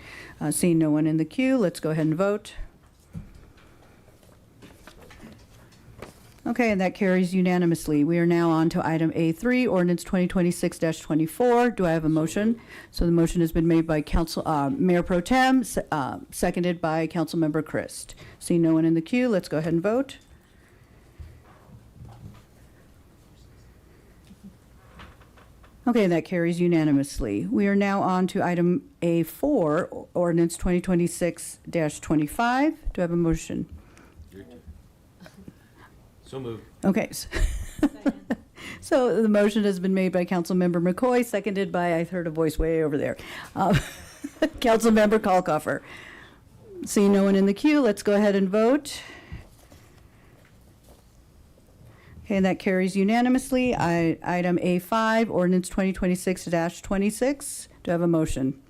Seeing no one in the queue, let's go ahead and vote. Okay, and that carries unanimously. We are now on to item A3, ordinance 2026-24. Do I have a motion? So the motion has been made by Mayor Pro Tem, seconded by Councilmember Christ. Seeing no one in the queue, let's go ahead and vote. Okay, and that carries unanimously. We are now on to item A4, ordinance 2026-25. Do I have a motion? So moved. Okay. So the motion has been made by Councilmember McCoy, seconded by, I heard a voice way over there, Councilmember Kalkofer. Seeing no one in the queue, let's go ahead and vote. Okay, and that carries unanimously. Item A5, ordinance 2026-26. Do I have a motion?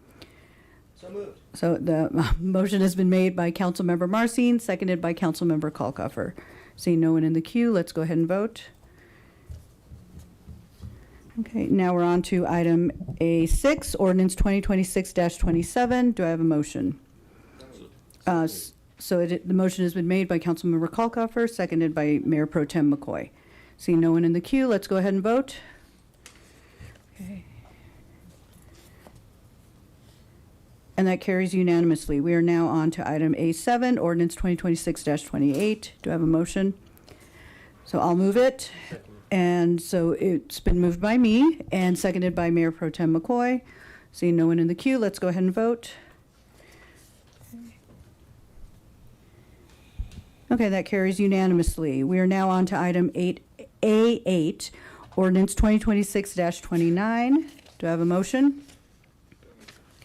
So moved. So the motion has been made by Councilmember Marcin, seconded by Councilmember Kalkofer. Seeing no one in the queue, let's go ahead and vote. Okay, now we're on to item A6, ordinance 2026-27. Do I have a motion? The motion has been made by Councilmember Kalkofer, seconded by Mayor Pro Tem McCoy. Seeing no one in the queue, let's go ahead and vote. Okay. And that carries unanimously. We are now on to item A7, ordinance 2026-28. Do I have a motion? So I'll move it. And so it's been moved by me and seconded by Mayor Pro Tem McCoy. Seeing no one in the queue, let's go ahead and vote. Okay, that carries unanimously. We are now on to item 8A8, ordinance 2026-29. Do I have a motion?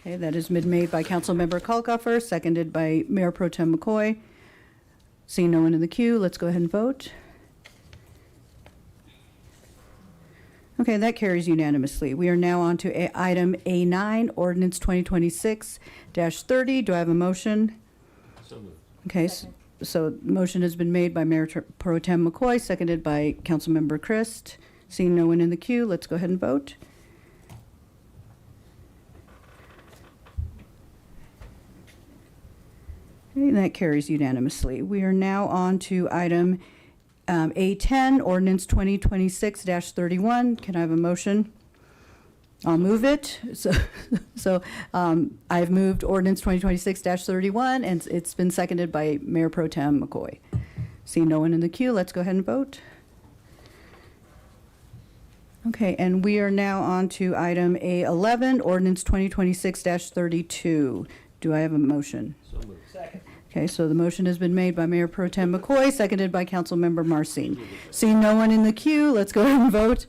Okay, that has been made by Councilmember Kalkofer, seconded by Mayor Pro Tem McCoy. Seeing no one in the queue, let's go ahead and vote. Okay, that carries unanimously. We are now on to item A9, ordinance 2026-30. Do I have a motion? So moved. Okay, so the motion has been made by Mayor Pro Tem McCoy, seconded by Councilmember Christ. Seeing no one in the queue, let's go ahead and vote. Okay, that carries unanimously. We are now on to item A10, ordinance 2026-31. Can I have a motion? I'll move it. I've moved ordinance 2026-31, and it's been seconded by Mayor Pro Tem McCoy. See no one in the queue, let's go ahead and vote. Okay, and we are now on to item A11, ordinance 2026-32. Do I have a motion? So moved. Second. Okay, so the motion has been made by Mayor Pro Tem McCoy, seconded by Councilmember Marcin. Seeing no one in the queue, let's go ahead and vote.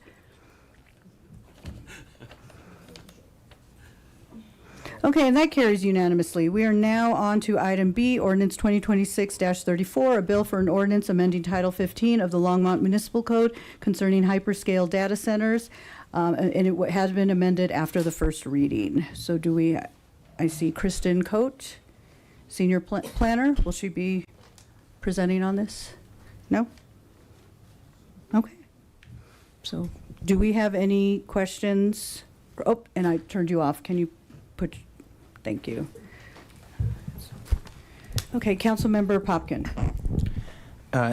Okay, and that carries unanimously. We are now on to item B, ordinance 2026-34, a bill for an ordinance amending Title 15 of the Longmont Municipal Code concerning hyperscale data centers, and it has been amended after the first reading. So I see Kristen Coate, Senior Planner. Will she be presenting on this? No? Okay. So do we have any questions? Oh, and I turned you off. Can you thank you. Okay, Councilmember Popkin.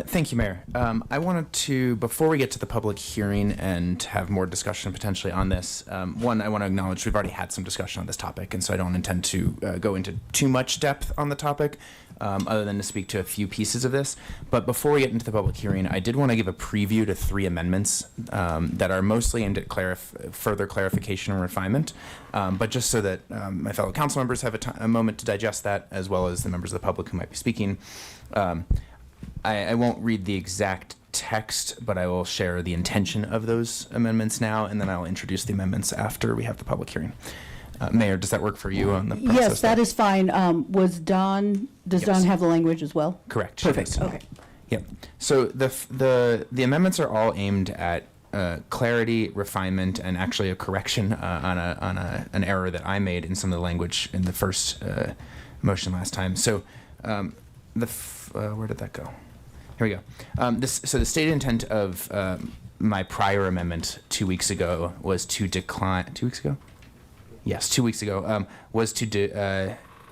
Thank you, Mayor. I wanted to, before we get to the public hearing and have more discussion potentially on this, one, I want to acknowledge we've already had some discussion on this topic, and so I don't intend to go into too much depth on the topic, other than to speak to a few pieces of this. But before we get into the public hearing, I did want to give a preview to 3 amendments that are mostly aimed at further clarification and refinement, but just so that my fellow council members have a moment to digest that, as well as the members of the public who might be speaking. I won't read the exact text, but I will share the intention of those amendments now, and then I'll introduce the amendments after we have the public hearing. Mayor, does that work for you on the process? Yes, that is fine. Does Don have the language as well? Correct. Perfect, okay. Yep. So the amendments are all aimed at clarity, refinement, and actually a correction on an error that I made in some of the language in the first motion last time. So where did that go? Here we go. So the stated intent of my prior amendment 2 weeks ago was to decline. 2 weeks ago? Yes, 2 weeks ago was to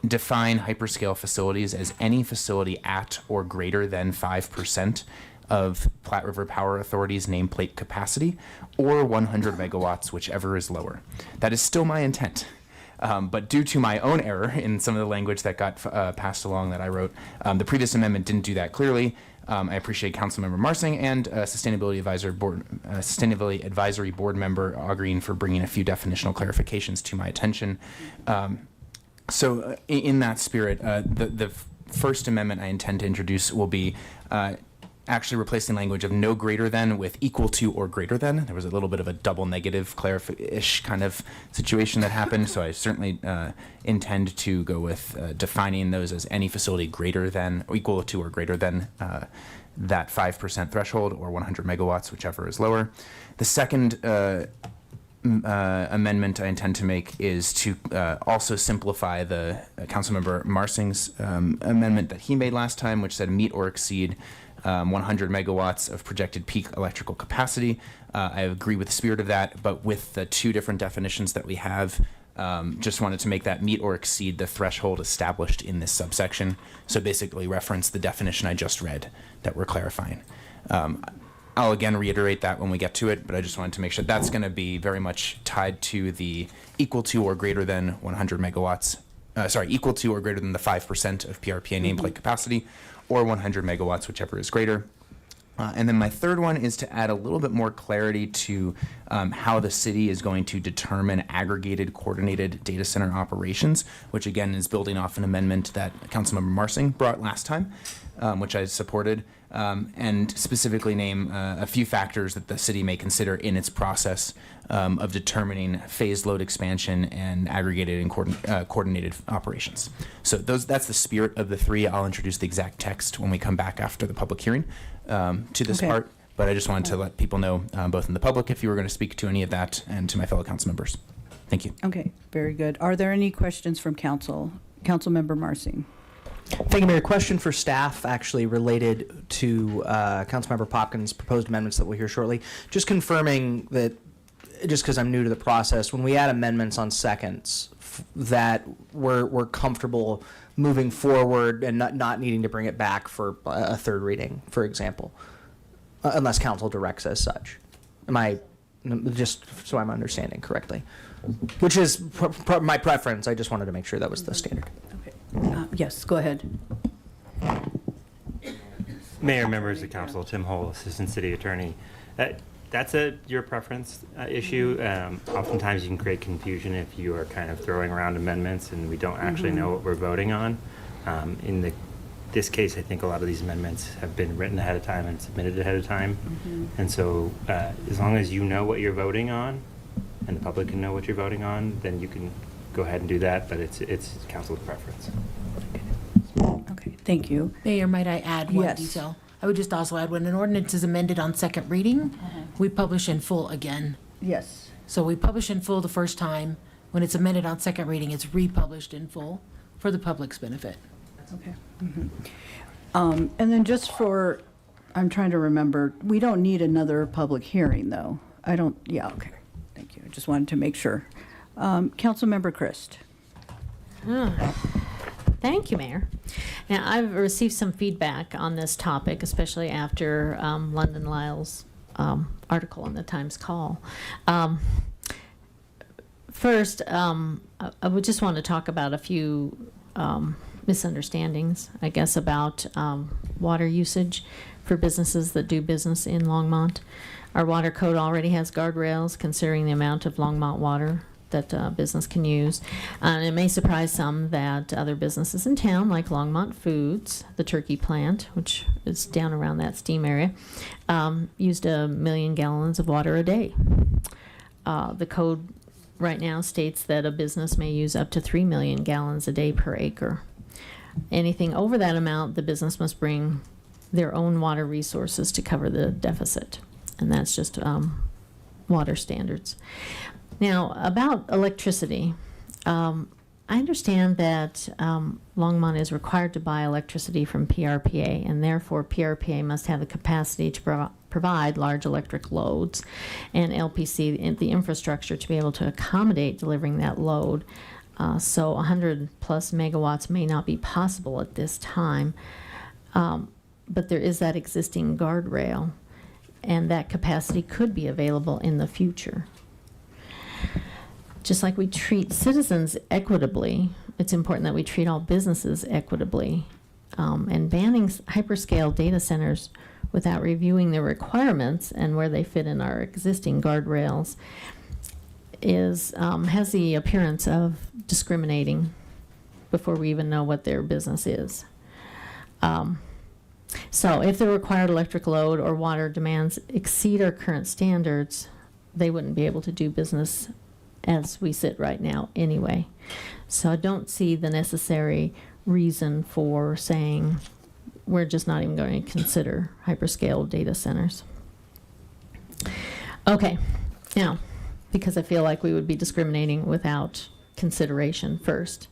define hyperscale facilities as any facility at or greater than 5% of Platte River Power Authority's nameplate capacity, or 100 megawatts, whichever is lower. That is still my intent. But due to my own error in some of the language that got passed along that I wrote, the previous amendment didn't do that clearly. I appreciate Councilmember Marsing and Sustainability Advisory Board member Augreen for bringing a few definitional clarifications to my attention. So in that spirit, the first amendment I intend to introduce will be actually replacing language of no greater than with equal to or greater than. There was a little bit of a double negative ish kind of situation that happened, so I certainly intend to go with defining those as any facility greater than, or equal to or greater than that 5% threshold, or 100 megawatts, whichever is lower. The second amendment I intend to make is to also simplify the Councilmember Marsing's amendment that he made last time, which said meet or exceed 100 megawatts of projected peak electrical capacity. I agree with the spirit of that, but with the 2 different definitions that we have, just wanted to make that meet or exceed the threshold established in this subsection. So basically reference the definition I just read that we're clarifying. I'll again reiterate that when we get to it, but I just wanted to make sure that's going to be very much tied to the equal to or greater than 100 megawatts, equal to or greater than the 5% of PRPA nameplate capacity, or 100 megawatts, whichever is greater. And then my third one is to add a little bit more clarity to how the city is going to determine aggregated coordinated data center operations, which again is building off an amendment that Councilmember Marsing brought last time, which I supported, and specifically name a few factors that the city may consider in its process of determining phased load expansion and aggregated and coordinated operations. So that's the spirit of the 3. I'll introduce the exact text when we come back after the public hearing to this part, but I just wanted to let people know, both in the public, if you were going to speak to any of that, and to my fellow council members. Thank you. Okay, very good. Are there any questions from council? Councilmember Marsing. Thank you, Mayor. Question for staff, actually related to Councilmember Popkins' proposed amendments that we'll hear shortly. Just confirming that, just because I'm new to the process, when we add amendments on seconds, that we're comfortable moving forward and not needing to bring it back for a third reading, for example, unless council directs as such. Am I, just so I'm understanding correctly? which is my preference. I just wanted to make sure that was the standard. Yes, go ahead. Mayor, members of council, Tim Hole, Assistant City Attorney. That's your preference issue. Oftentimes you can create confusion if you are kind of throwing around amendments and we don't actually know what we're voting on. In this case, I think a lot of these amendments have been written ahead of time and submitted ahead of time. And so as long as you know what you're voting on and the public can know what you're voting on, then you can go ahead and do that, but it's council's preference. Okay, thank you. Mayor, might I add one Yes. detail? I would just also add, when an ordinance is amended on second reading, we publish in full again. Yes. So we publish in full the first time. When it's amended on second reading, it's republished in full for the public's benefit. Okay. And then just for, I'm trying to remember, we don't need another public hearing, though. I don't, yeah, okay. Thank you. I just wanted to make sure. Councilmember Christ. Thank you, Mayor. Now, I've received some feedback on this topic, especially after London Lyle's article in the Times Call. First, I would just want to talk about a few misunderstandings, I guess, about water usage for businesses that do business in Longmont. Our water code already has guardrails considering the amount of Longmont water that a business can use. And it may surprise some that other businesses in town, like Longmont Foods, the turkey plant, which is down around that Steam area, used 1 million gallons of water a day. The code right now states that a business may use up to 3 million gallons a day per acre. Anything over that amount, the business must bring their own water resources to cover the deficit. And that's just water standards. Now, about electricity, I understand that Longmont is required to buy electricity from PRPA, and therefore PRPA must have the capacity to provide large electric loads, and LPC the infrastructure to be able to accommodate delivering that load. So 100 plus megawatts may not be possible at this time, but there is that existing guardrail, and that capacity could be available in the future. Just like we treat citizens equitably, it's important that we treat all businesses equitably. And banning hyperscale data centers without reviewing their requirements and where they fit in our existing guardrails has the appearance of discriminating before we even know what their business is. So if the required electric load or water demands exceed our current standards, they wouldn't be able to do business as we sit right now anyway. So I don't see the necessary reason for saying we're just not even going to consider hyperscale data centers. Okay, now, because I feel like we would be discriminating without consideration first.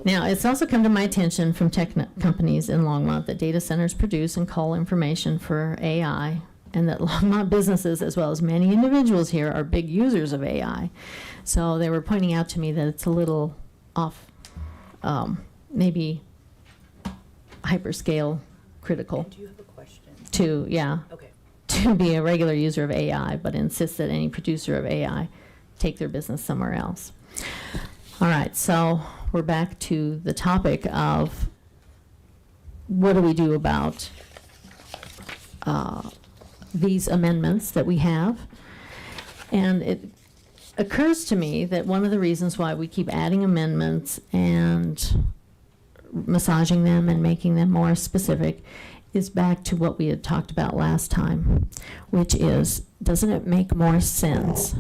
Now, it's also come to my attention from tech companies in Longmont that data centers produce and call information for AI, and that Longmont businesses, as well as many individuals here, are big users of AI. So they were pointing out to me that it's a little off, maybe hyperscale critical. Do you have a question? To be a regular user of AI, but insist that any producer of AI take their business somewhere else. All right, so we're back to the topic of what do we do about these amendments that we have. And it occurs to me that one of the reasons why we keep adding amendments and massaging them and making them more specific is back to what we had talked about last time, which is, doesn't it make more sense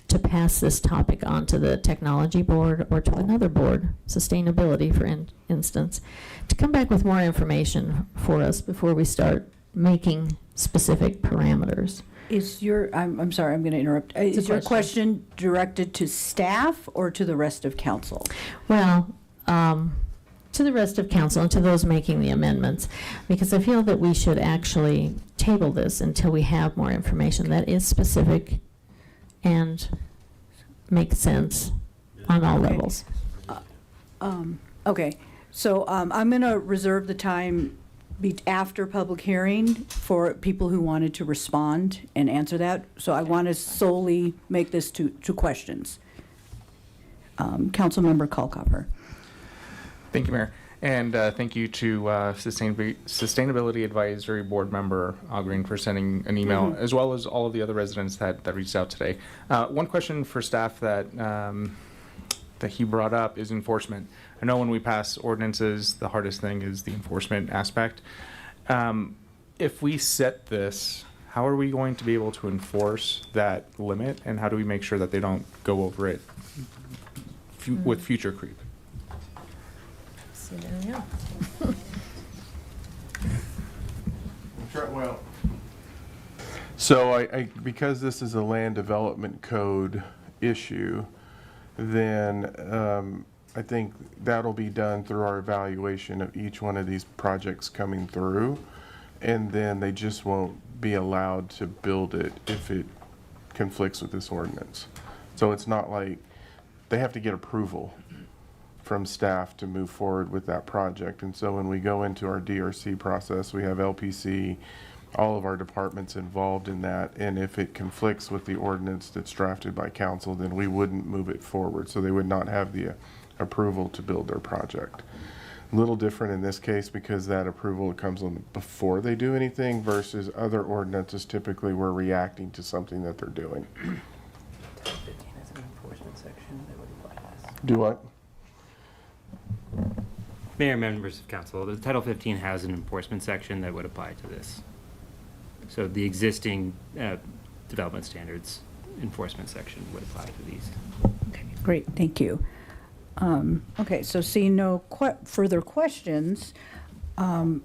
to pass this topic on to the technology board or to another board, sustainability for instance, to come back with more information for us before we start making specific parameters? Is your, I'm sorry, I'm going to interrupt. Is your question directed to staff or to the rest of council? Well, to the rest of council and to those making the amendments, because I feel that we should actually table this until we have more information that is specific and makes sense on all levels. Okay, so I'm going to reserve the time be after public hearing for people who wanted to respond and answer that. So I want to solely make this to questions. Councilmember Kalkoffer. Thank you, Mayor. And thank you to Sustainability Advisory Board member Green for sending an email, as well as all of the other residents that reached out today. One question for staff that he brought up is enforcement. I know when we pass ordinances, the hardest thing is the enforcement aspect. If we set this, how are we going to be able to enforce that limit, and how do we make sure that they don't go over it with future creep? Well, so I because this is a land development code issue, then I think that'll be done through our evaluation of each one of these projects coming through, and then they just won't be allowed to build it if it conflicts with this ordinance. So it's not like they have to get approval from staff to move forward with that project. And so when we go into our DRC process, we have LPC, all of our departments involved in that. And if it conflicts with the ordinance that's drafted by council, then we wouldn't move it forward. So they would not have the approval to build their project. A little different in this case because that approval comes on before they do anything versus other ordinances. Typically we're reacting to something that they're doing. Do what? Mayor, members of council, the Title 15 has an enforcement section that would apply to this. So the existing development standards enforcement section would apply to these. Okay, great, thank you. Okay, so seeing no further questions, I'm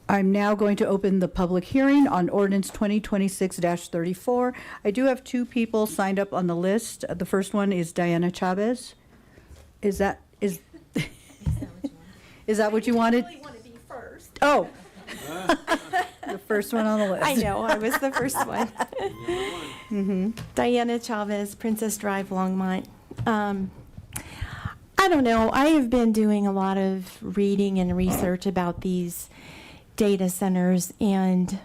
now going to open the public hearing on ordinance 2026-34. I do have two people signed up on the list. The first one is Diana Chavez. Is that what you wanted? I really want to be first. Oh. The first one on the list. I know, I was the first one. Diana Chavez, Princess Drive, Longmont. I don't know, I have been doing a lot of reading and research about these data centers, and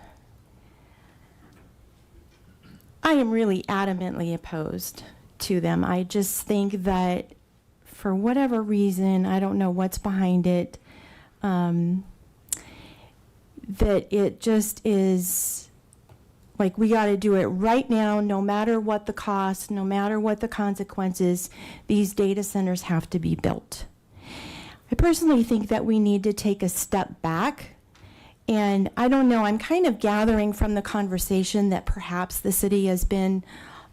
I am really adamantly opposed to them. I just think that for whatever reason, I don't know what's behind it, that it just is like we got to do it right now, no matter what the cost, no matter what the consequences, these data centers have to be built. I personally think that we need to take a step back. And I don't know, I'm kind of gathering from the conversation that perhaps the city has been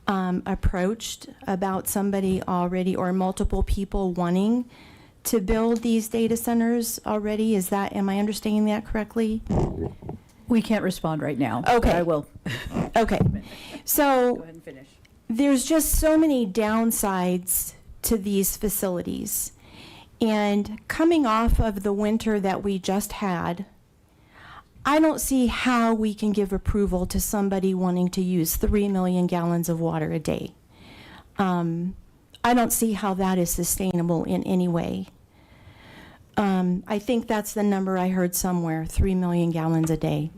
approached about somebody already or multiple people wanting to build these data centers already. Am I understanding that correctly? We can't respond right now. Okay. But I will. Okay. So Go ahead and finish. there's just so many downsides to these facilities. And coming off of the winter that we just had, I don't see how we can give approval to somebody wanting to use 3 million gallons of water a day. I don't see how that is sustainable in any way. I think that's the number I heard somewhere, 3 million gallons a day.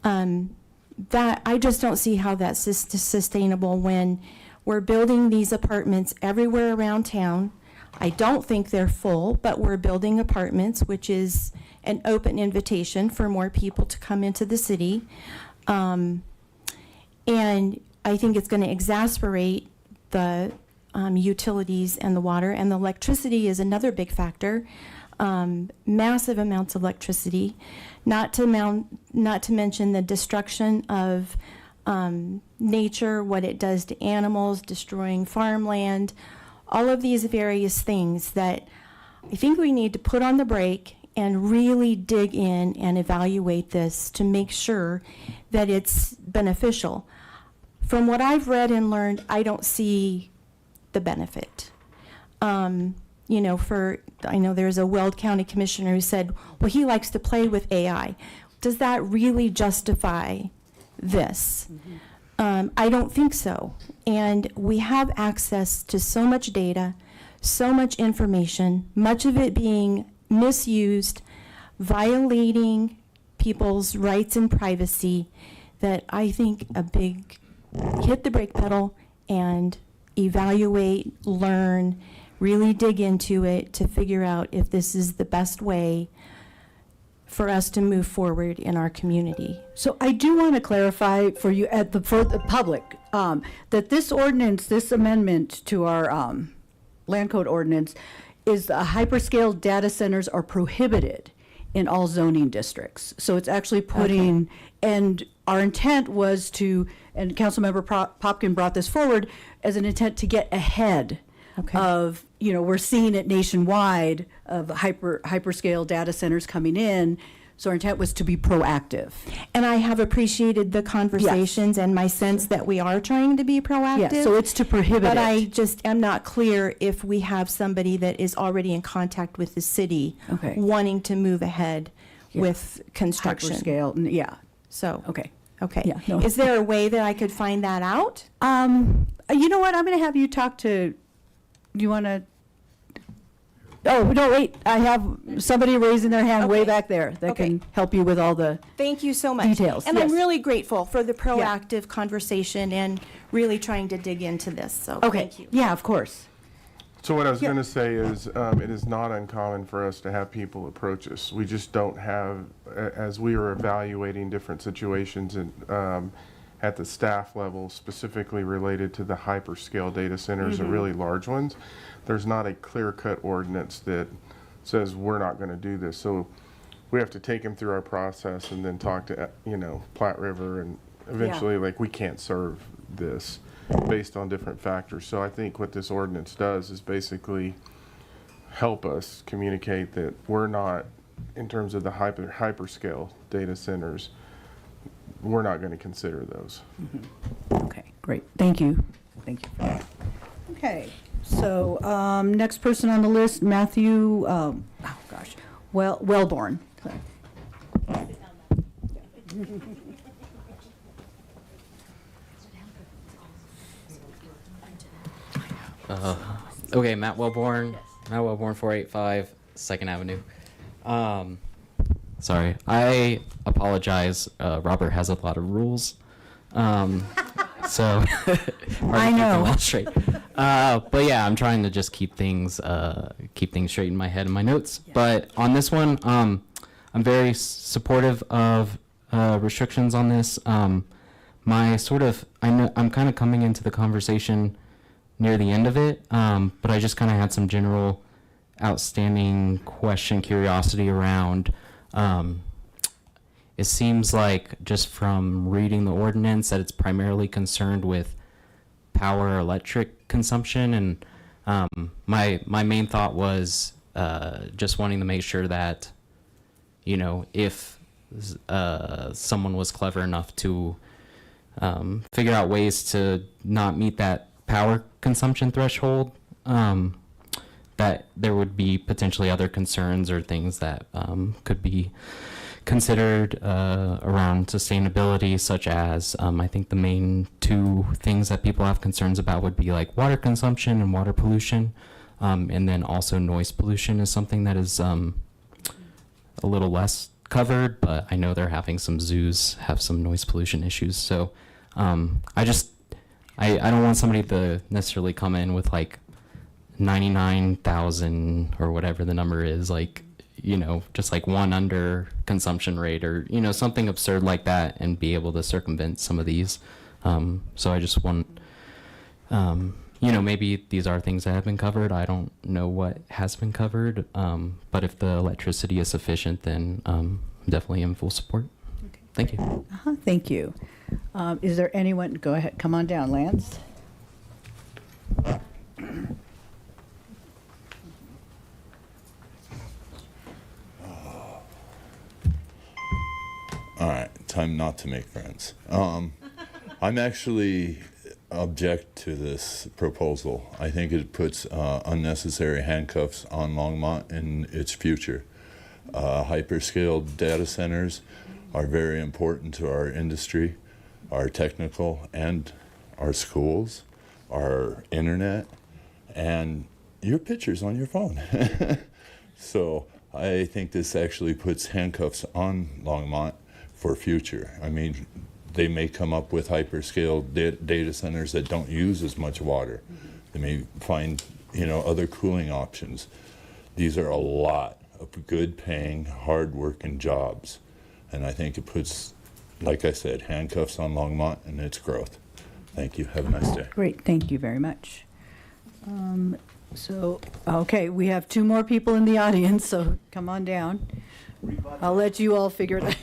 That I just don't see how that's sustainable when we're building these apartments everywhere around town. I don't think they're full, but we're building apartments, which is an open invitation for more people to come into the city. And I think it's going to exacerbate the utilities and the water, and the electricity is another big factor. Massive amounts of electricity, not to mention the destruction of nature, what it does to animals, destroying farmland, all of these various things that I think we need to put on the brake and really dig in and evaluate this to make sure that it's beneficial. From what I've read and learned, I don't see the benefit. You know, I know there's a Weld County commissioner who said, well, he likes to play with AI. Does that really justify this? I don't think so. And we have access to so much data, so much information, much of it being misused, violating people's rights and privacy, that I think a big hit the brake pedal and evaluate, learn, really dig into it to figure out if this is the best way for us to move forward in our community. So I do want to clarify for you for the public, that this ordinance, this amendment to our land code ordinance is hyperscale data centers are prohibited in all zoning districts. So it's actually putting, and our intent was to, and Councilmember Popkin brought this forward as an intent to get ahead of, we're seeing it nationwide of hyperscale data centers coming in. So our intent was to be proactive. And I have appreciated the conversations and my sense that we are trying to be proactive. Yeah, so it's to prohibit but it. I just am not clear if we have somebody that is already in contact with the city wanting to move ahead with construction. Hyperscale, yeah. So, okay. Yeah, no. Is there a way that I could find that out? You know what? I'm going to have you talk to, do you want to? Oh, no, wait. I have somebody raising their hand way back there that can help you with all the Thank you so much. details. And Yes. I'm really grateful for the proactive conversation and really trying to dig into this. So thank you. Yeah, of course. So what I was going to say is, it is not uncommon for us to have people approach us. We just don't have, as we are evaluating different situations and at the staff level, specifically related to the hyperscale data centers, the really large ones, there's not a clear-cut ordinance that says we're not going to do this. So we have to take them through our process and then talk to, Platte River, and eventually, we can't serve this based on different factors. So I think what this ordinance does is basically help us communicate that we're not, in terms of the hyperscale data centers, we're not going to consider those. Okay, great. Thank you. Thank you for that. Okay, so next person on the list, Matthew, Wellborn. Okay, Matt Wellborn, 485 2nd Avenue. Sorry, I apologize. Robert has a lot of rules. So I know. straight. But yeah, I'm trying to just keep things straight in my head and my notes. Yeah. But on this one, I'm very supportive of restrictions on this. I'm kind of coming into the conversation near the end of it, but I just kind of had some general outstanding curiosity around. It seems like just from reading the ordinance that it's primarily concerned with power electric consumption, and my main thought was just wanting to make sure that, if someone was clever enough to figure out ways to not meet that power consumption threshold, that there would be potentially other concerns or things that could be considered around sustainability, such as I think the main two things that people have concerns about would be like water consumption and water pollution, and then also noise pollution is something that is a little less covered, but I know they're having some zoos have some noise pollution issues. So I don't want somebody to necessarily come in with like 99,000 or whatever the number is, like, just like one under consumption rate or, something absurd like that, and be able to circumvent some of these. So I just want, maybe these are things that have been covered. I don't know what has been covered. But if the electricity is sufficient, then I'm definitely in full support. Okay. Thank you. Thank you. Is there anyone, go ahead, come on down, Lance. All right, time not to make friends. I'm actually object to this proposal. I think it puts unnecessary handcuffs on Longmont in its future. Hyperscale data centers are very important to our industry, our technical, and our schools, our internet, and your pictures on your phone. So I think this actually puts handcuffs on Longmont for future. I mean, they may come up with hyperscale data centers that don't use as much water. They may find, other cooling options. These are a lot of good paying, hard working jobs. And I think it puts, like I said, handcuffs on Longmont and its growth. Thank you. Have a nice day. Great, thank you very much. Okay, we have two more people in the audience, so come on down. I'll let you all figure it out.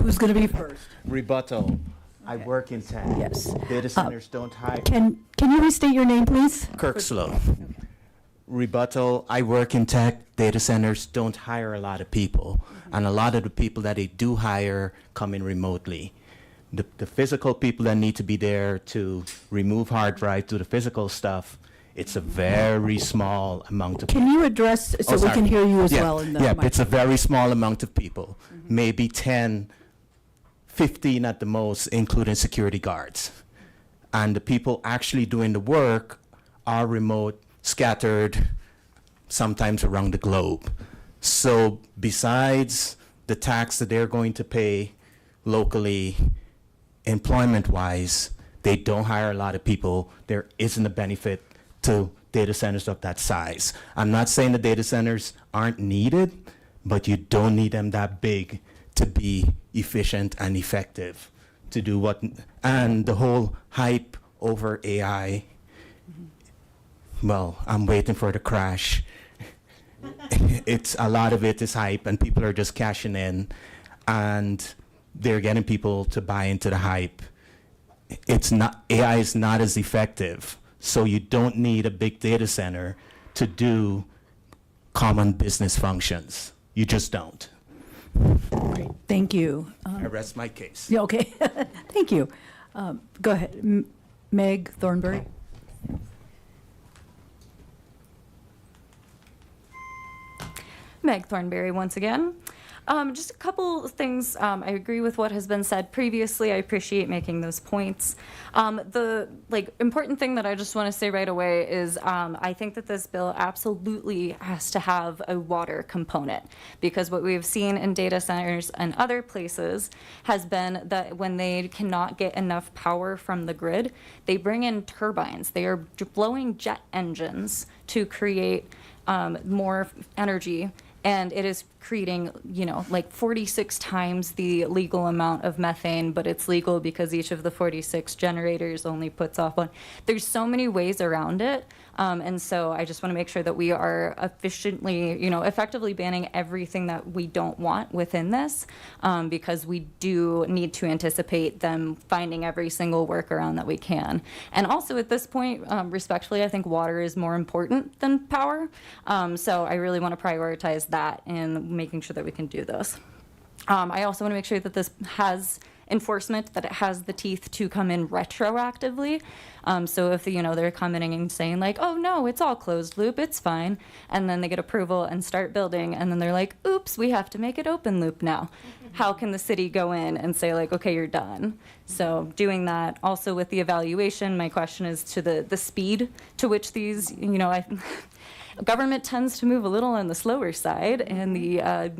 Who's going to be first? Rebuttal. I work in tech. Yes. Data centers don't hire. Can you restate your name, please? Kirk Slow. Rebuttal. I work in tech. Data centers don't hire a lot of people. And a lot of the people that they do hire come in remotely. The physical people that need to be there to remove hard drive, do the physical stuff, it's a very small amount of people. Can you address, so we can hear you as well in the Yeah, mic? it's a very small amount of people. Maybe 10, 15 at the most, including security guards. And the people actually doing the work are remote, scattered, sometimes around the globe. So besides the tax that they're going to pay locally, employment-wise, they don't hire a lot of people. There isn't a benefit to data centers of that size. I'm not saying the data centers aren't needed, but you don't need them that big to be efficient and effective to do what, and the whole hype over AI, well, I'm waiting for the crash. It's a lot of it is hype and people are just cashing in and they're getting people to buy into the hype. It's not, AI is not as effective. So you don't need a big data center to do common business functions. You just don't. Great, thank you. I rest my case. Yeah, okay, thank you. Go ahead, Meg Thornberry. Meg Thornberry once again. Just a couple of things. I agree with what has been said previously. I appreciate making those points. The important thing that I just want to say right away is I think that this bill absolutely has to have a water component, because what we've seen in data centers and other places has been that when they cannot get enough power from the grid, they bring in turbines. They are blowing jet engines to create more energy. And it is creating, 46 times the legal amount of methane, but it's legal because each of the 46 generators only puts off one. There's so many ways around it. And so I just want to make sure that we are effectively banning everything that we don't want within this, because we do need to anticipate them finding every single workaround that we can. And also at this point, respectfully, I think water is more important than power. So I really want to prioritize that in making sure that we can do this. I also want to make sure that this has enforcement, that it has the teeth to come in retroactively. So if they're commenting and saying like, oh no, it's all closed loop, it's fine, and then they get approval and start building, and then they're like, oops, we have to make it open loop now. How can the city go in and say like, okay, you're done? So doing that. Also with the evaluation, my question is to the speed to which these, government tends to move a little on the slower side, and the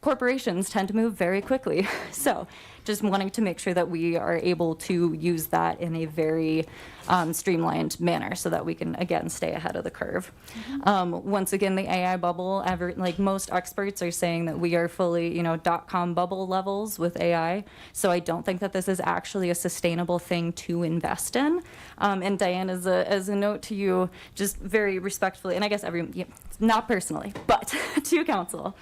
corporations tend to move very quickly. So just wanting to make sure that we are able to use that in a very streamlined manner so that we can, again, stay ahead of the curve. Once again, the AI bubble, most experts are saying that we are fully, .com bubble levels with AI. So I don't think that this is actually a sustainable thing to invest in. And Diane, as a note to you, just very respectfully, and I guess not personally, but to council,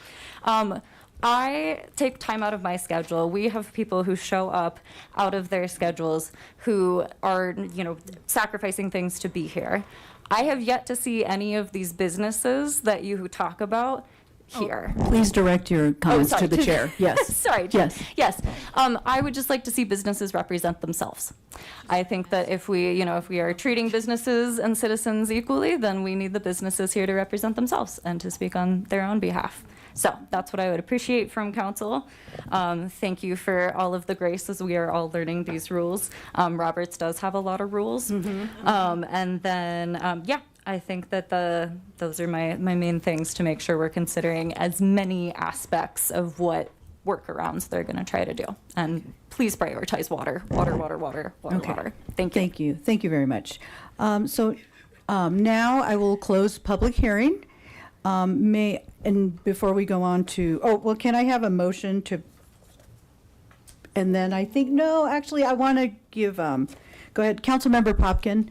I take time out of my schedule. We have people who show up out of their schedules who are, sacrificing things to be here. I have yet to see any of these businesses that you talk about here. Please direct your comments to the chair. Yes. Sorry. Yes. Yes. I would just like to see businesses represent themselves. I think that if we are treating businesses and citizens equally, then we need the businesses here to represent themselves and to speak on their own behalf. So that's what I would appreciate from council. Thank you for all of the grace as we are all learning these rules. Roberts does have a lot of rules. And then, I think that those are my main things to make sure we're considering as many aspects of what workarounds they're going to try to do. And please prioritize water. Okay. Thank you. Thank you very much. Now I will close public hearing. And before we go on to, can I have a motion to, and then I think, no, actually, I want to give, go ahead, Councilmember Popkin.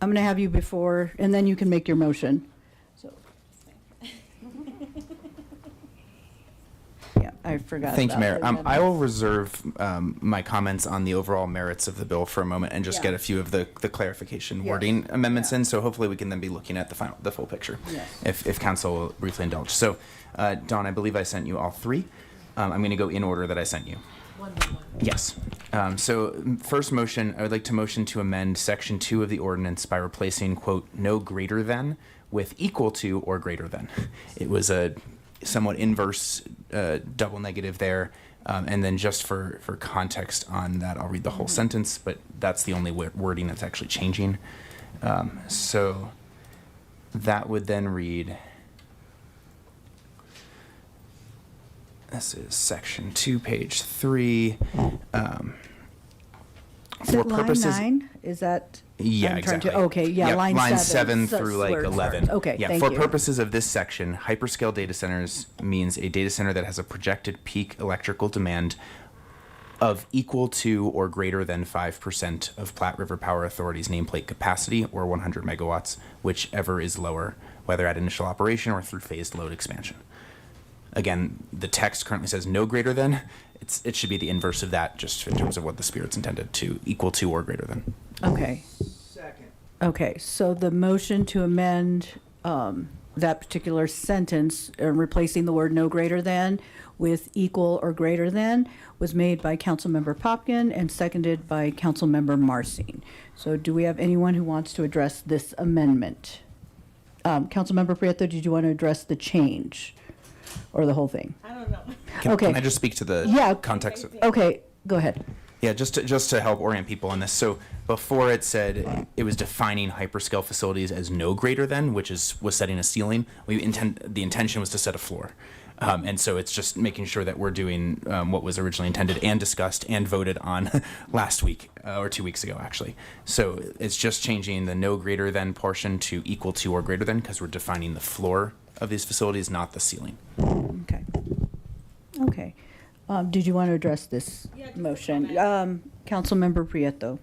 I'm going to have you before, and then you can make your motion. So, yeah, I forgot. Thank you, about Mayor. the I amendments. will reserve my comments on the overall merits of the bill for a moment and just Yeah. get a few of the clarification Yes. wording amendments in. So hopefully we can then be looking at the full picture, Yes. if council will briefly indulge. So, Dawn, I believe I sent you all three. I'm going to go in order that I sent you. Yes. First motion, I would like to motion to amend section 2 of the ordinance by replacing, quote, "no greater than" with "equal to or greater than." It was a somewhat inverse double negative there. And then just for context on that, I'll read the whole sentence, but that's the only wording that's actually changing. So that would then read, this is section 2, page 3. Is it line 9? Is that? Yeah, I'm trying to- exactly. Okay, yeah, Yep, line 7 So through where like it 11. starts. Okay, Yeah, thank for you. purposes of this section, hyperscale data centers means a data center that has a projected peak electrical demand of equal to or greater than 5% of Platte River Power Authority's nameplate capacity, or 100 megawatts, whichever is lower, whether at initial operation or through phased load expansion. Again, the text currently says no greater than. It should be the inverse of that, just in terms of what the spirit's intended, to equal to or greater than. Okay. Okay, so the motion to amend that particular sentence, replacing the word "no greater than" with "equal or greater than," was made by Councilmember Popkin and seconded by Councilmember Marcin. So do we have anyone who wants to address this amendment? Councilmember Prieto, did you want to address the change or the whole thing? I don't know. Can I just speak to the context? Okay, go ahead. Yeah, just to help orient people on this. So before it said it was defining hyperscale facilities as no greater than, which was setting a ceiling. The intention was to set a floor. And so it's just making sure that we're doing what was originally intended and discussed and voted on last week or 2 weeks ago, actually. So it's just changing the no greater than portion to equal to or greater than, because we're defining the floor of these facilities, not the ceiling. Okay. Okay. Did you want to address this motion? Councilmember Prieto.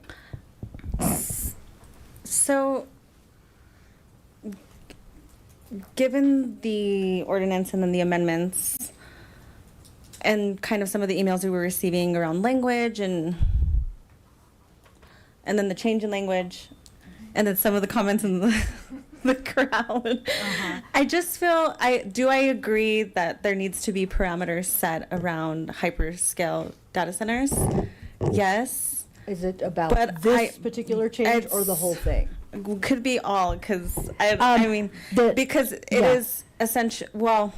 So, given the ordinance and then the amendments and kind of some of the emails we were receiving around language and then the change in language and then some of the comments in the crowd, I just feel, I agree that there needs to be parameters set around hyperscale data centers. Yes. Is it about this particular change or the whole thing? Could be all, because I mean, because it is essential. Well,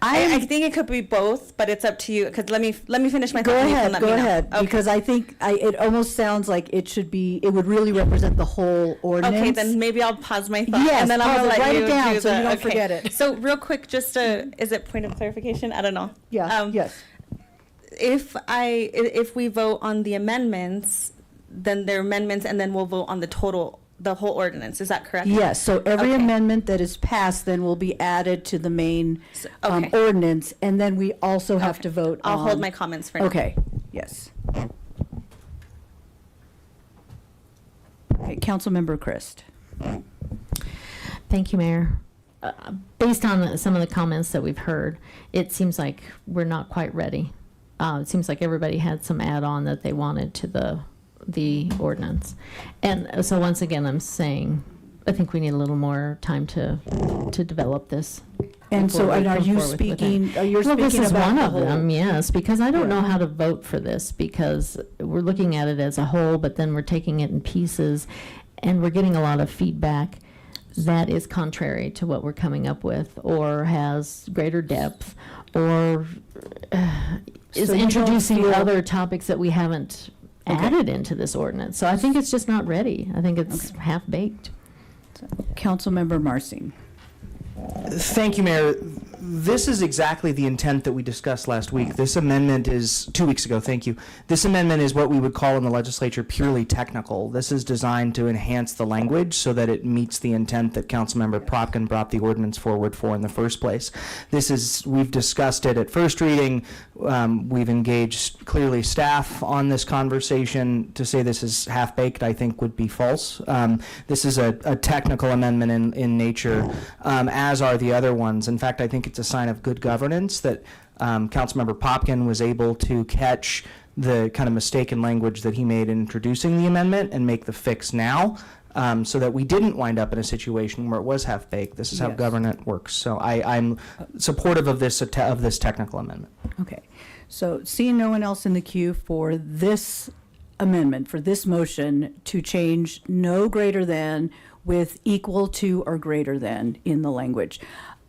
I think it could be both, but it's up to you. Because let me finish my thought. Go ahead, Okay. because I think it almost sounds like it would really represent the whole ordinance. Okay, then maybe I'll pause my thought. Yes, and then I'm pause gonna it, let write you it down do so you the- don't okay. forget it. So real quick, just is it point of clarification? I don't know. Yeah. Yes. If we vote on the amendments, then they're amendments, and then we'll vote on the whole ordinance. Is that correct? Yes, so every Okay. amendment that is passed then will be added to the main okay. ordinance, and then we also have to vote on. I'll hold my comments for now. Okay, yes. Okay, Councilmember Christ. Thank you, Mayor. Based on some of the comments that we've heard, it seems like we're not quite ready. It seems like everybody had some add-on that they wanted to the ordinance. And so once again, I'm saying, I think we need a little more time to develop this. And so, before we and are come you forward with it. speaking, you're Well, this speaking is about one the of whole? them, yes, because I don't know how to vote for this, because we're looking at it as a whole, but then we're taking it in pieces, and we're getting a lot of feedback that is contrary to what we're coming up with, or has greater depth, or is So you don't introducing feel- other topics that we haven't added into this ordinance. So I think it's just not ready. I think it's half-baked. Councilmember Marsing. Thank you, Mayor. This is exactly the intent that we discussed last week. This amendment is 2 weeks ago. Thank you. This amendment is what we would call in the legislature purely technical. This is designed to enhance the language so that it meets the intent that Councilmember Propkin brought the ordinance forward for in the first place. We've discussed it at first reading. We've engaged clearly staff on this conversation. To say this is half-baked, I think, would be false. This is a technical amendment in nature, as are the other ones. In fact, I think it's a sign of good governance that Councilmember Popkin was able to catch the kind of mistaken language that he made in introducing the amendment and make the fix now, so that we didn't wind up in a situation where it was half-baked. This is how government works. So I'm supportive of this technical amendment. Okay. So seeing no one else in the queue for this amendment, for this motion to change no greater than with equal to or greater than in the language.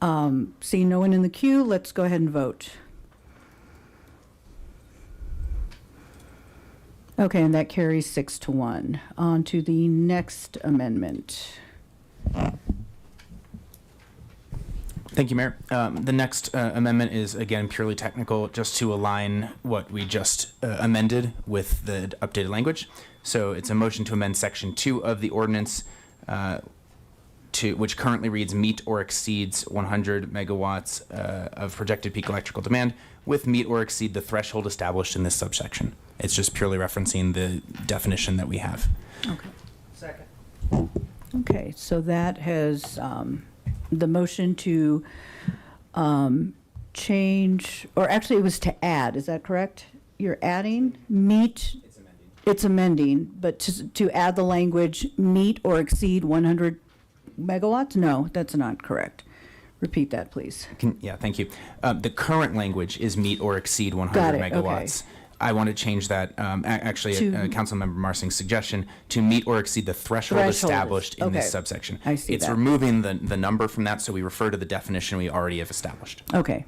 Seeing no one in the queue, let's go ahead and vote. Okay, and that carries 6-1. On to the next amendment. Thank you, Mayor. The next amendment is, again, purely technical, just to align what we just amended with the updated language. So it's a motion to amend Section 2 of the ordinance, which currently reads meet or exceeds 100 megawatts of projected peak electrical demand, with meet or exceed the threshold established in this subsection. It's just purely referencing the definition that we have. Okay. Second. Okay, so that has the motion to change, or actually it was to add, is that correct? You're adding meet. It's amending, but to add the language meet or exceed 100 megawatts? No, that's not correct. Repeat that, please. Yeah, thank you. The current language is meet or exceed 100 Got it, megawatts. okay. I want to change that, actually, To- Councilmember Marsing's suggestion, to meet or exceed the threshold established in this okay. subsection. I see It's that. removing the number from that, so we refer to the definition we already have established. Okay.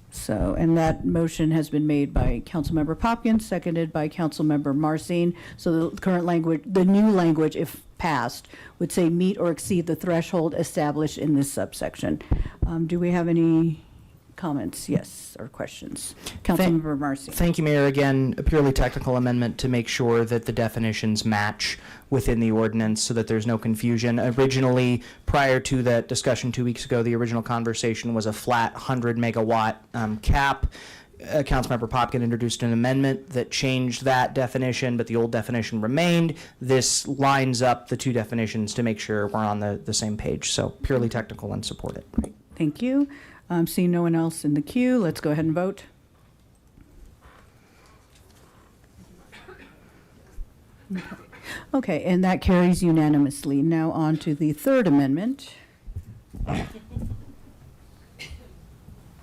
So, and that motion has been made by Councilmember Popkins, seconded by Councilmember Marsing. So the current language, the new language, if passed, would say meet or exceed the threshold established in this subsection. Do we have any comments, yes, or questions? Councilmember Marsing. Thank you, Mayor. Again, a purely technical amendment to make sure that the definitions match within the ordinance so that there's no confusion. Originally, prior to that discussion 2 weeks ago, the original conversation was a flat 100 megawatt cap. Councilmember Popkin introduced an amendment that changed that definition, but the old definition remained. This lines up the two definitions to make sure we're on the same page. So purely technical and support it. Thank you. Seeing no one else in the queue, let's go ahead and vote. Okay, and that carries unanimously. Now on to the third amendment.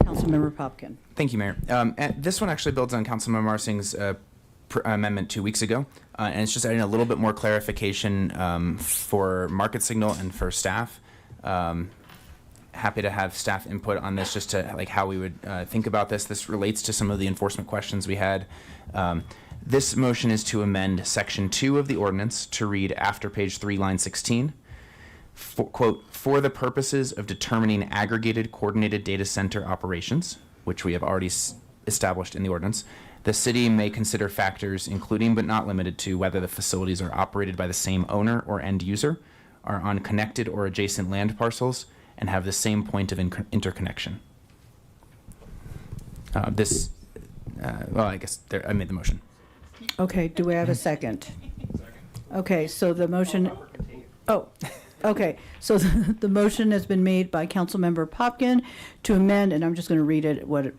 Councilmember Popkin. Thank you, Mayor. This one actually builds on Councilmember Marsing's amendment 2 weeks ago, and it's just adding a little bit more clarification for market signal and for staff. Happy to have staff input on this, just to like how we would think about this. This relates to some of the enforcement questions we had. This motion is to amend Section 2 of the ordinance to read after page 3, line 16. Quote, for the purposes of determining aggregated coordinated data center operations, which we have already established in the ordinance, the city may consider factors including but not limited to whether the facilities are operated by the same owner or end user, are on connected or adjacent land parcels, and have the same point of interconnection. Well, I guess I made the motion. Okay, do we have a second? Okay, so the motion, okay, so the motion has been made by Councilmember Popkin to amend, and I'm just going to read it what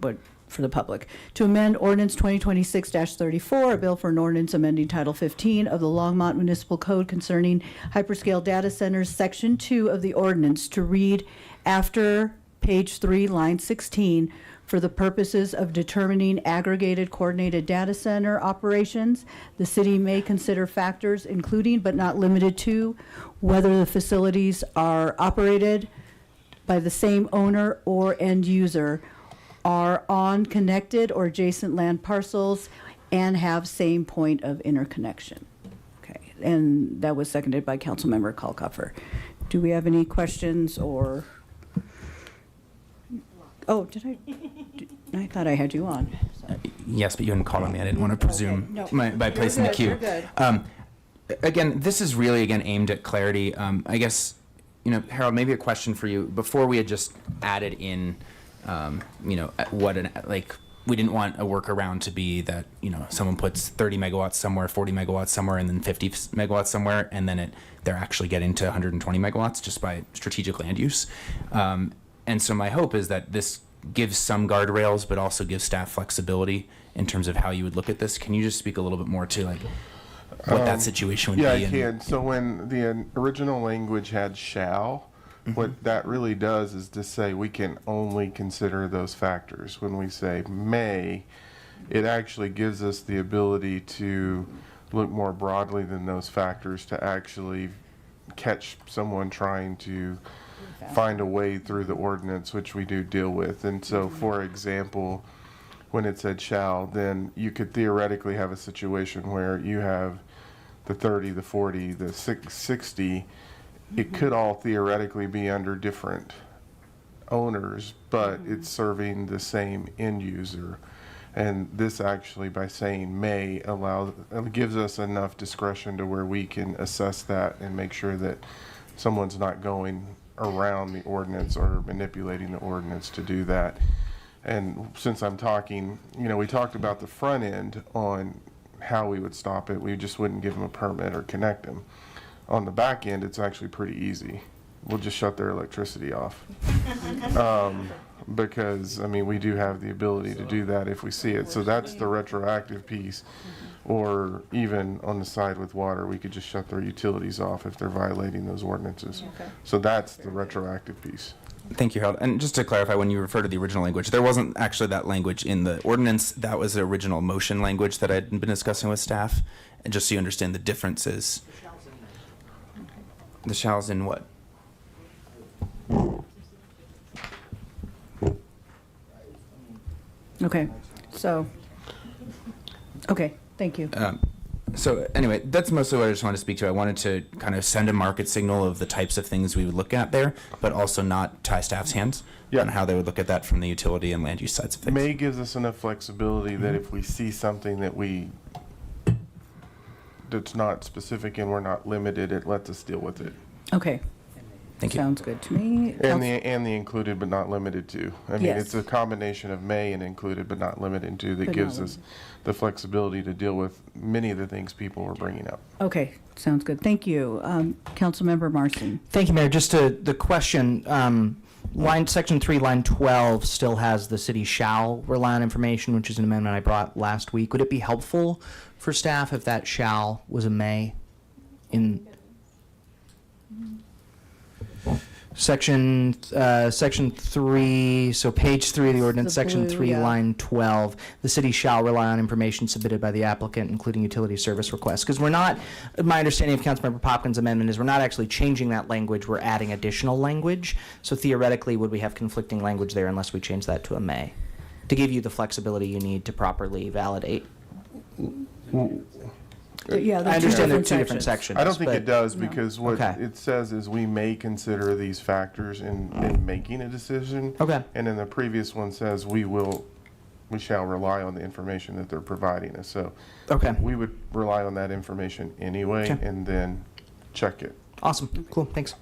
for the public, to amend ordinance 2026-34, a bill for an ordinance amending Title 15 of the Longmont Municipal Code concerning hyperscale data centers, Section 2 of the ordinance to read after page 3, line 16, for the purposes of determining aggregated coordinated data center operations. The city may consider factors including but not limited to whether the facilities are operated by the same owner or end user, are on connected or adjacent land parcels, and have same point of interconnection. Okay, and that was seconded by Councilmember Kalkoffer. do we have any questions or? Oh, I thought I had you on. Yes, but you hadn't called on me. I didn't want to presume no. by You're placing the good, queue. you're good. Again, this is really, again, aimed at clarity. I guess, Harold, maybe a question for you. Before we had just added in, we didn't want a workaround to be that, someone puts 30 megawatts somewhere, 40 megawatts somewhere, and then 50 megawatts somewhere, and then they're actually getting to 120 megawatts just by strategic land use. And so my hope is that this gives some guardrails, but also gives staff flexibility in terms of how you would look at this. Can you just speak a little bit more to what that situation would be? Yeah, I can. So when the original language had shall, what that really does is to say we can only consider those factors. When we say may, it actually gives us the ability to look more broadly than those factors to actually catch someone trying to find a way through the ordinance, which we do deal with. And so, for example, when it said shall, then you could theoretically have a situation where you have the 30, the 40, the 60. It could all theoretically be under different owners, but it's serving the same end user. And this actually, by saying may, gives us enough discretion to where we can assess that and make sure that someone's not going around the ordinance or manipulating the ordinance to do that. And since I'm talking, we talked about the front end on how we would stop it. We just wouldn't give them a permit or connect them. On the back end, it's actually pretty easy. We'll just shut their electricity off. Because, we do have the ability to do that if we see it. So that's the retroactive piece. Or even on the side with water, we could just shut their utilities off if they're violating those ordinances. Okay. So that's the retroactive piece. Thank you, Harold. And just to clarify, when you refer to the original language, there wasn't actually that language in the ordinance. That was the original motion language that I'd been discussing with staff. And just so you understand the differences. The shall's in what? Okay, thank you. So anyway, that's mostly what I just wanted to speak to. I wanted to kind of send a market signal of the types of things we would look at there, but also not tie staff's hands on how they would look at that from the utility and land use sides of things. May gives us enough flexibility that if we see something that's not specific and we're not limited, it lets us deal with it. Okay. Thank you. Sounds good to me. And the included but not limited to. Yes. It's a combination of may and included but not limited to that But gives not us the flexibility to deal with many of the things people were bringing up. Okay, sounds good. Thank you. Councilmember Marcin. Thank you, Mayor. Just the question, section 3, line 12 still has the city shall rely on information, which is an amendment I brought last week. Would it be helpful for staff if that shall was a may in section 3, so page 3 of the ordinance, section 3, line 12, the city shall rely on information submitted by the applicant, including utility service requests. Because we're not, my understanding of Councilmember Popkins' amendment is we're not actually changing that language, we're adding additional language. So theoretically, would we have conflicting language there unless we change that to a may? To give you the flexibility you need to properly validate. Yeah, I understand there are two different sections. I don't think but- it does because what Okay. it says is we may consider these factors in making a decision. Okay. And then the previous one says we shall rely on the information that they're providing us. So Okay. we would rely on that information anyway Okay. and then check it. Awesome. Cool. Thanks.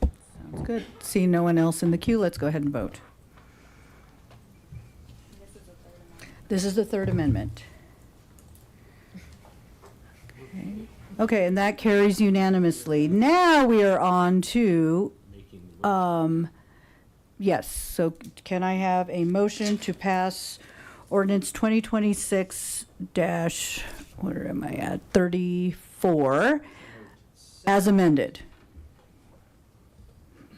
Sounds good. See no one else in the queue, let's go ahead and vote. This is the third amendment. Okay, and that carries unanimously. Now we are on to, yes, so can I have a motion to pass ordinance 2026 where am I at, 34, as amended?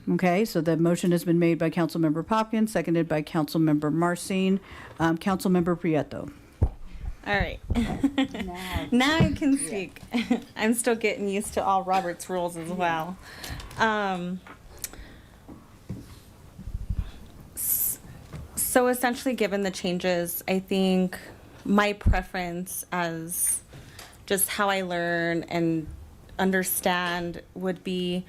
Okay, so the motion has been made by Councilmember Popkins, seconded by Councilmember Marcin. Councilmember Prieto. All right. Now I can speak. I'm still getting used to all Robert's rules as well. So essentially, given the changes, I think my preference as just how I learn and understand would be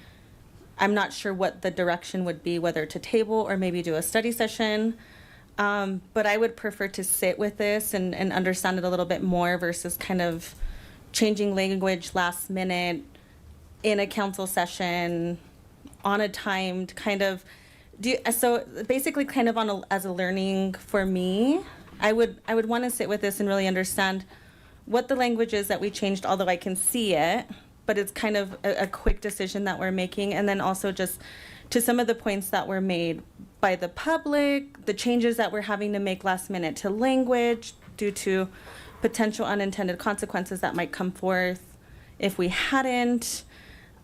I'm not sure what the direction would be, whether to table or maybe do a study session. But I would prefer to sit with this and understand it a little bit more versus kind of changing language last minute in a council session on a timed kind of. So basically kind of as a learning for me, I would want to sit with this and really understand what the language is that we changed, although I can see it, but it's kind of a quick decision that we're making. And then also just to some of the points that were made by the public, the changes that we're having to make last minute to language due to potential unintended consequences that might come forth if we hadn't.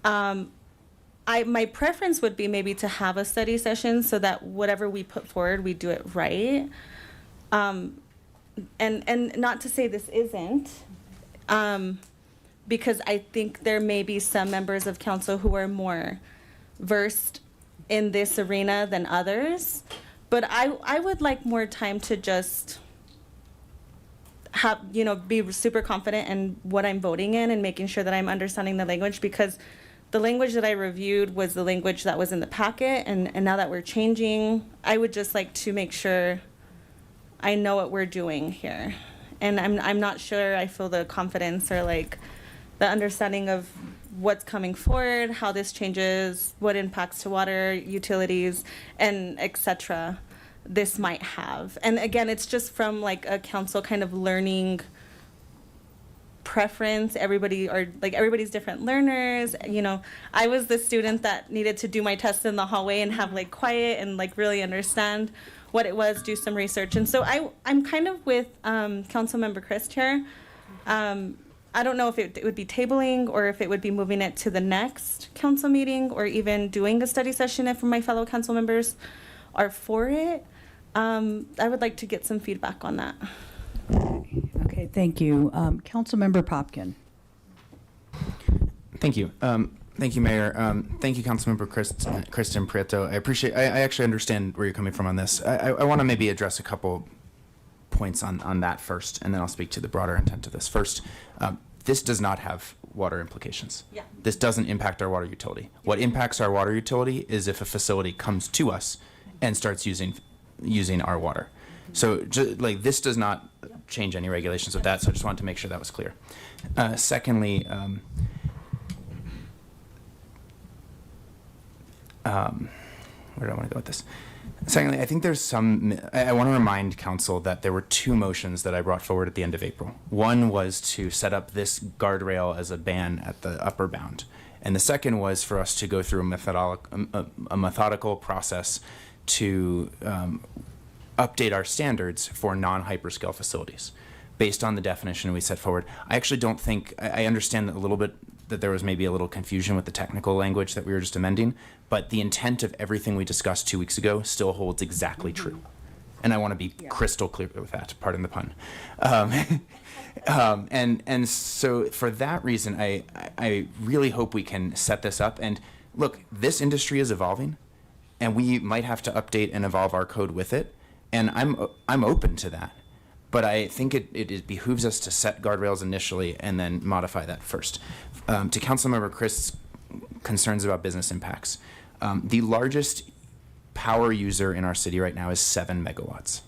My preference would be maybe to have a study session so that whatever we put forward, we do it right. And not to say this isn't, because I think there may be some members of council who are more versed in this arena than others, but I would like more time to just have, be super confident in what I'm voting in and making sure that I'm understanding the language, because the language that I reviewed was the language that was in the packet, and now that we're changing, I would just like to make sure I know what we're doing here. And I'm not sure I feel the confidence or like the understanding of what's coming forward, how this changes, what impacts to water, utilities, and et cetera this might have. And again, it's just from like a council kind of learning preference. Everybody's different learners. I was the student that needed to do my test in the hallway and have like quiet and like really understand what it was, do some research. And so I'm kind of with Councilmember Christ here. I don't know if it would be tabling or if it would be moving it to the next council meeting or even doing a study session if my fellow council members are for it. I would like to get some feedback on that. Okay, thank you. Councilmember Popkin. Thank you. Thank you, Mayor. Thank you, Councilmember Kristen Prieto. I actually understand where you're coming from on this. I want to maybe address a couple points on that first, and then I'll speak to the broader intent of this. First, this does not have water implications. Yeah. This doesn't impact our water utility. What impacts our water utility is if a facility comes to us and starts using our water. So this does not change any regulations with that, so I just wanted to make sure that was clear. Secondly, where do I want to go with this? Secondly, I think there's I want to remind council that there were two motions that I brought forward at the end of April. One was to set up this guardrail as a ban at the upper bound. And the second was for us to go through a methodical process to update our standards for non-hyperscale facilities based on the definition we set forward. I actually don't think, I understand a little bit that there was maybe a little confusion with the technical language that we were just amending, but the intent of everything we discussed 2 weeks ago still holds exactly true. And I want to be crystal clear with that, pardon the pun. And so for that reason, I really hope we can set this up. And look, this industry is evolving, and we might have to update and evolve our code with it. And I'm open to that. But I think it behooves us to set guardrails initially and then modify that first. To Councilmember Christ's concerns about business impacts, the largest power user in our city right now is 7 megawatts.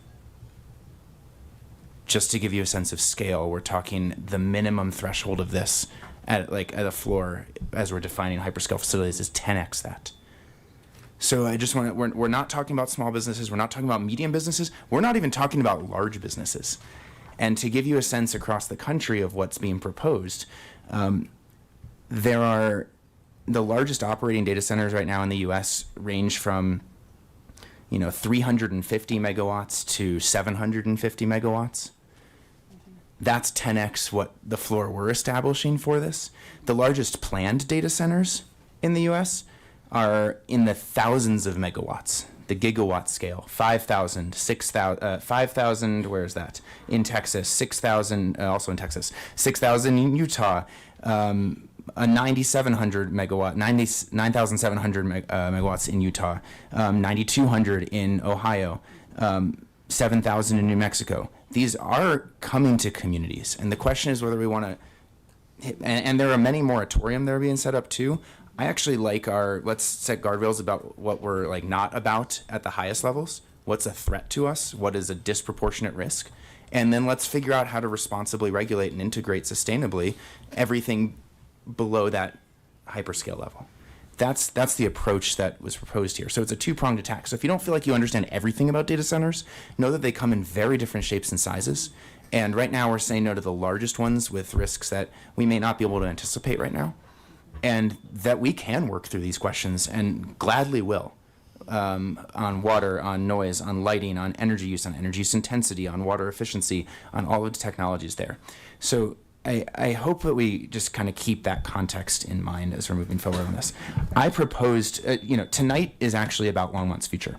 Just to give you a sense of scale, we're talking the minimum threshold of this at a floor as we're defining hyperscale facilities is 10x that. So I just want to, we're not talking about small businesses, we're not talking about medium businesses, we're not even talking about large businesses. And to give you a sense across the country of what's being proposed, there are the largest operating data centers right now in the US range from 350 megawatts to 750 megawatts. That's 10x what the floor we're establishing for this. The largest planned data centers in the US are in the thousands of megawatts, the gigawatt scale, 5,000, 6,000, 5,000, where is that? In Texas, 6,000, also in Texas, 6,000 in Utah, a 9,700 megawatt, 9,700 megawatts in Utah, 9,200 in Ohio, 7,000 in New Mexico. These are coming to communities, and the question is whether we want to, and there are many moratorium that are being set up too. I actually like let's set guardrails about what we're like not about at the highest levels. What's a threat to us? What is a disproportionate risk? And then let's figure out how to responsibly regulate and integrate sustainably everything below that hyperscale level. That's the approach that was proposed here. So it's a two-pronged attack. So if you don't feel like you understand everything about data centers, know that they come in very different shapes and sizes. And right now we're saying no to the largest ones with risks that we may not be able to anticipate right now. And that we can work through these questions and gladly will, on water, on noise, on lighting, on energy use intensity, on water efficiency, on all of the technologies there. So I hope that we just kind of keep that context in mind as we're moving forward on this. I proposed, tonight is actually about Longmont's future,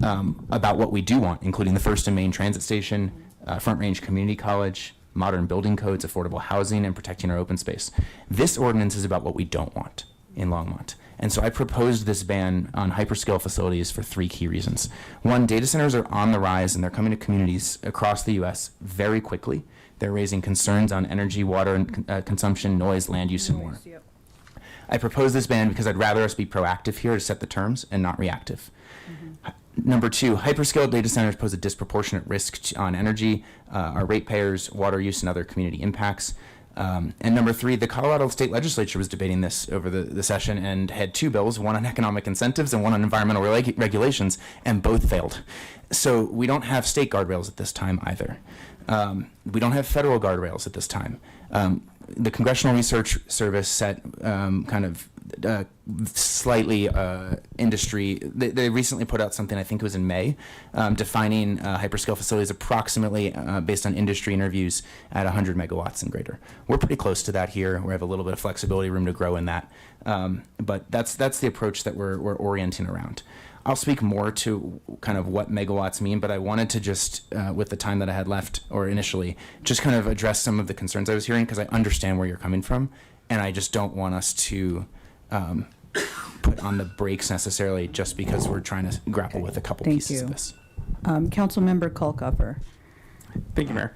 about what we do want, including the First and Main Transit Station, Front Range Community College, modern building codes, affordable housing, and protecting our open space. This ordinance is about what we don't want in Longmont. And so I proposed this ban on hyperscale facilities for 3 key reasons. One, data centers are on the rise and they're coming to communities across the U.S. very quickly. They're raising concerns on energy, water, and consumption, noise, land use, and more. Yep. I propose this ban because I'd rather us be proactive here to set the terms and not reactive. Number 2, hyperscale data centers pose a disproportionate risk on energy, our ratepayers, water use, and other community impacts. And number 3, the Colorado State Legislature was debating this over the session and had 2 bills, one on economic incentives and one on environmental regulations, and both failed. So we don't have state guardrails at this time either. We don't have federal guardrails at this time. The Congressional Research Service set slightly industry. They recently put out something, I think it was in May, defining hyperscale facilities approximately based on industry interviews at 100 megawatts and greater. We're pretty close to that here. We have a little bit of flexibility, room to grow in that. But that's the approach that we're orienting around. I'll speak more to kind of what megawatts mean, but I wanted to just, with the time that I had left, or initially, just kind of address some of the concerns I was hearing, because I understand where you're coming from, and I just don't want us to put on the brakes necessarily just because we're trying to grapple with a couple pieces of this. Councilmember Kolkoffer. Thank you, Mayor.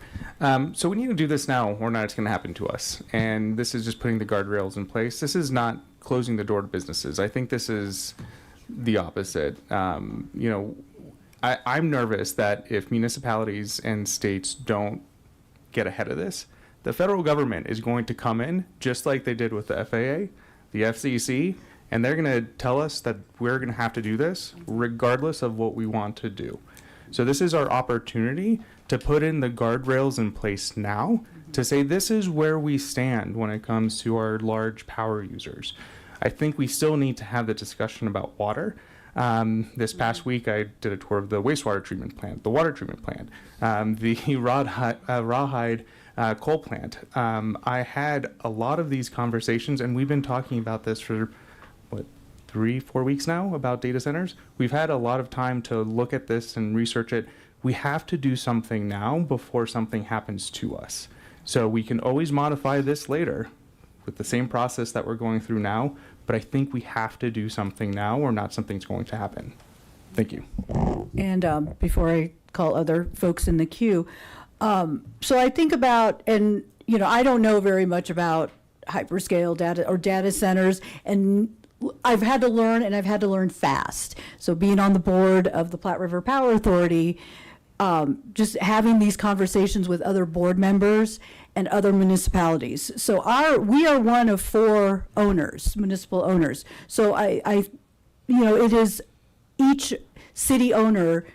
So we need to do this now, or not it's going to happen to us. And this is just putting the guardrails in place. This is not closing the door to businesses. I think this is the opposite. I'm nervous that if municipalities and states don't get ahead of this, the federal government is going to come in just like they did with the FAA, the FCC, and they're going to tell us that we're going to have to do this regardless of what we want to do. So this is our opportunity to put in the guardrails in place now to say this is where we stand when it comes to our large power users. I think we still need to have the discussion about water. This past week, I did a tour of the wastewater treatment plant, the water treatment plant, the Rawhide coal plant. I had a lot of these conversations, and we've been talking about this for, 3-4 weeks now about data centers. We've had a lot of time to look at this and research it. We have to do something now before something happens to us. So we can always modify this later with the same process that we're going through now, but I think we have to do something now or not something's going to happen. Thank you. And before I call other folks in the queue, so I think about, and I don't know very much about hyperscale data centers, and I've had to learn, and I've had to learn fast. So being on the board of the Platte River Power Authority, just having these conversations with other board members and other municipalities. So we are one of 4 owners, municipal owners. So it is each city owner's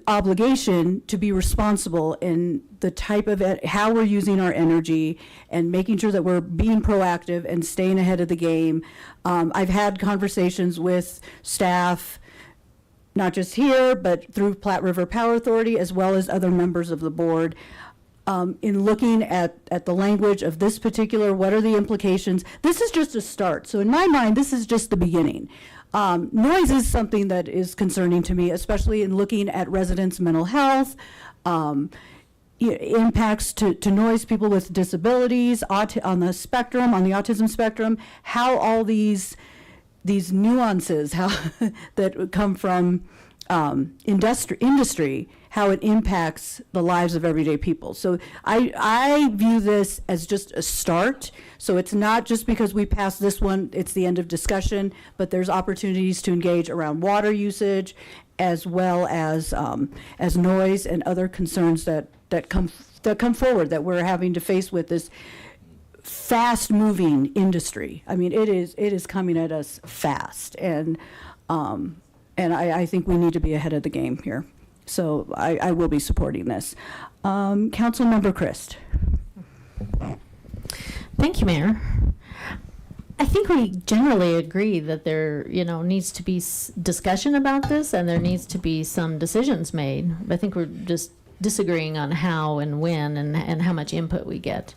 obligation to be responsible in the type of how we're using our energy and making sure that we're being proactive and staying ahead of the game. I've had conversations with staff, not just here, but through Platte River Power Authority, as well as other members of the board, in looking at the language of this particular, what are the implications? This is just a start. So in my mind, this is just the beginning. Noise is something that is concerning to me, especially in looking at residents' mental health, impacts to noise, people with disabilities, on the autism spectrum, how all these nuances that come from industry, how it impacts the lives of everyday people. So I view this as just a start. So it's not just because we passed this one, it's the end of discussion, but there's opportunities to engage around water usage as well as noise and other concerns that come forward that we're having to face with this fast-moving industry. I mean, it is coming at us fast, and I think we need to be ahead of the game here. So I will be supporting this. Councilmember Christ. Thank you, Mayor. I think we generally agree that there, needs to be discussion about this, and there needs to be some decisions made. I think we're just disagreeing on how and when and how much input we get.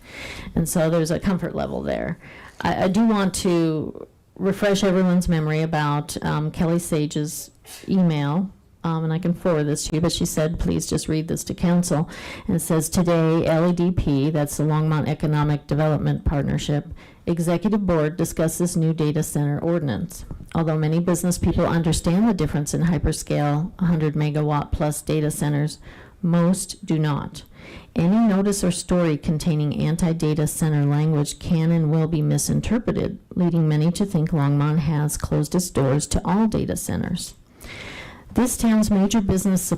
And so there's a comfort level there. I do want to refresh everyone's memory about Kelly Sage's email, and I can forward this to you, but she said, please just read this to council. And it says, today, LEDP, that's the Longmont Economic Development Partnership, Executive Board discusses new data center ordinance. Although many business people understand the difference in hyperscale 100 megawatt plus data centers, most do not. Any notice or story containing anti-data center language can and will be misinterpreted, leading many to think Longmont has closed its doors to all data centers. This town's major business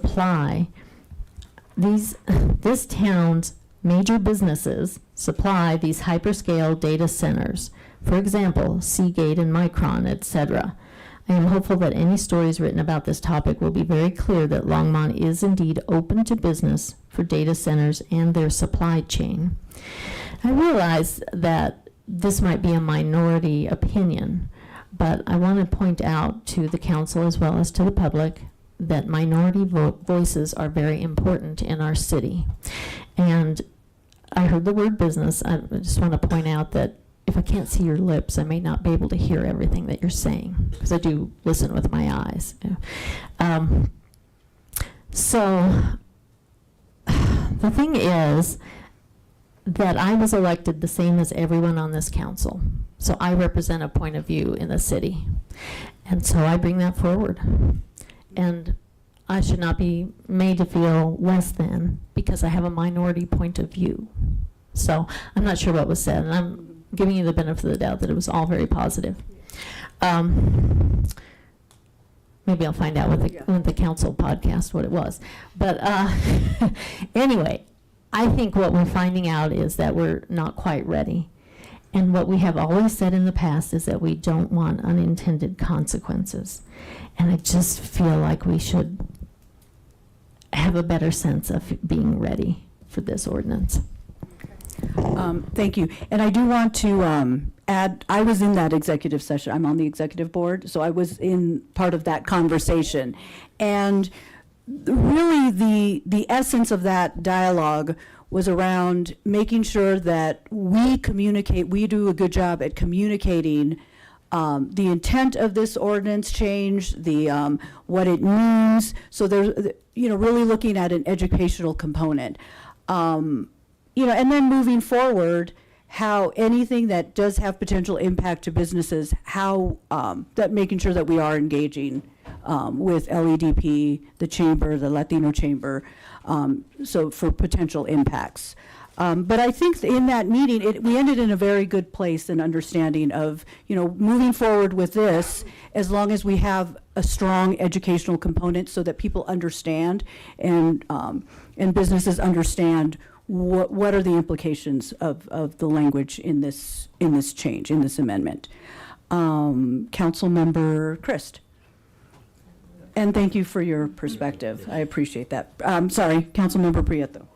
this town's major businesses supply these hyperscale data centers. For example, Seagate and Micron, etc. I am hopeful that any stories written about this topic will be very clear that Longmont is indeed open to business for data centers and their supply chain. I realize that this might be a minority opinion, but I want to point out to the council as well as to the public that minority voices are very important in our city. And I heard the word business. I just want to point out that if I can't see your lips, I may not be able to hear everything that you're saying, because I do listen with my eyes. So the thing is that I was elected the same as everyone on this council. So I represent a point of view in the city. And so I bring that forward. And I should not be made to feel less than because I have a minority point of view. So I'm not sure what was said, and I'm giving you the benefit of the doubt that it was all very positive. Maybe I'll find out with the council podcast what it was. But anyway, I think what we're finding out is that we're not quite ready. And what we have always said in the past is that we don't want unintended consequences. And I just feel like we should have a better sense of being ready for this ordinance. Thank you. And I do want to add, I was in that executive session. I'm on the executive board, so I was in part of that conversation. And really the essence of that dialogue was around making sure that we communicate, we do a good job at communicating the intent of this ordinance change, what it means. So there's, really looking at an educational component. And then moving forward, how anything that does have potential impact to businesses, how that making sure that we are engaging with LEDP, the chamber, the Latino chamber, so for potential impacts. But I think in that meeting, we ended in a very good place in understanding of, moving forward with this, as long as we have a strong educational component so that people understand and businesses understand what are the implications of the language in this change, in this amendment. Councilmember Christ. And thank you for your perspective. I appreciate that. Sorry, Councilmember Prieto.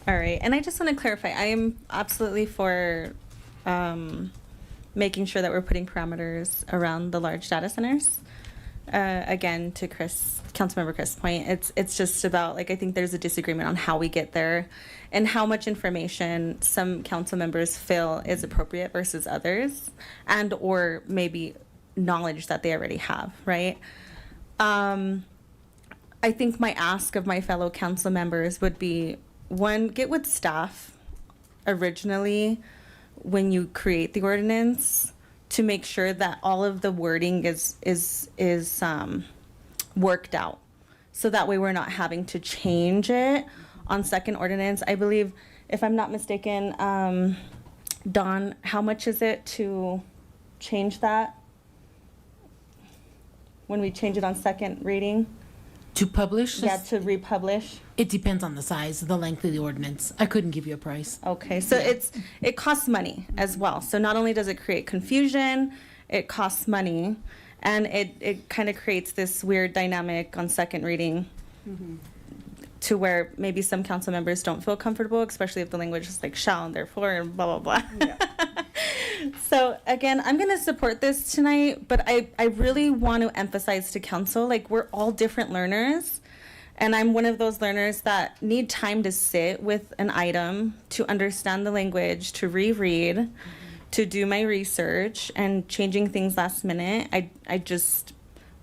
All right, and I just want to clarify, I am absolutely for making sure that we're putting parameters around the large data centers. Again, to Councilmember Chris' point, it's just about, I think there's a disagreement on how we get there and how much information some council members feel is appropriate versus others, and or maybe knowledge that they already have, right? I think my ask of my fellow council members would be, one, get with staff originally when you create the ordinance to make sure that all of the wording is worked out. so that way we're not having to change it on second ordinance. I believe, if I'm not mistaken, Dawn, how much is it to change that? When we change it on second reading? To publish? Yeah, to republish. It depends on the size, the length of the ordinance. I couldn't give you a price. Okay, so it costs money as well. So not only does it create confusion, it costs money, and it kind of creates this weird dynamic on second reading to where maybe some council members don't feel comfortable, especially if the language is like shall and therefore and blah, blah, blah. So again, I'm going to support this tonight, but I really want to emphasize to council, like, we're all different learners. And I'm one of those learners that need time to sit with an item, to understand the language, to reread, to do my research, and changing things last minute. I just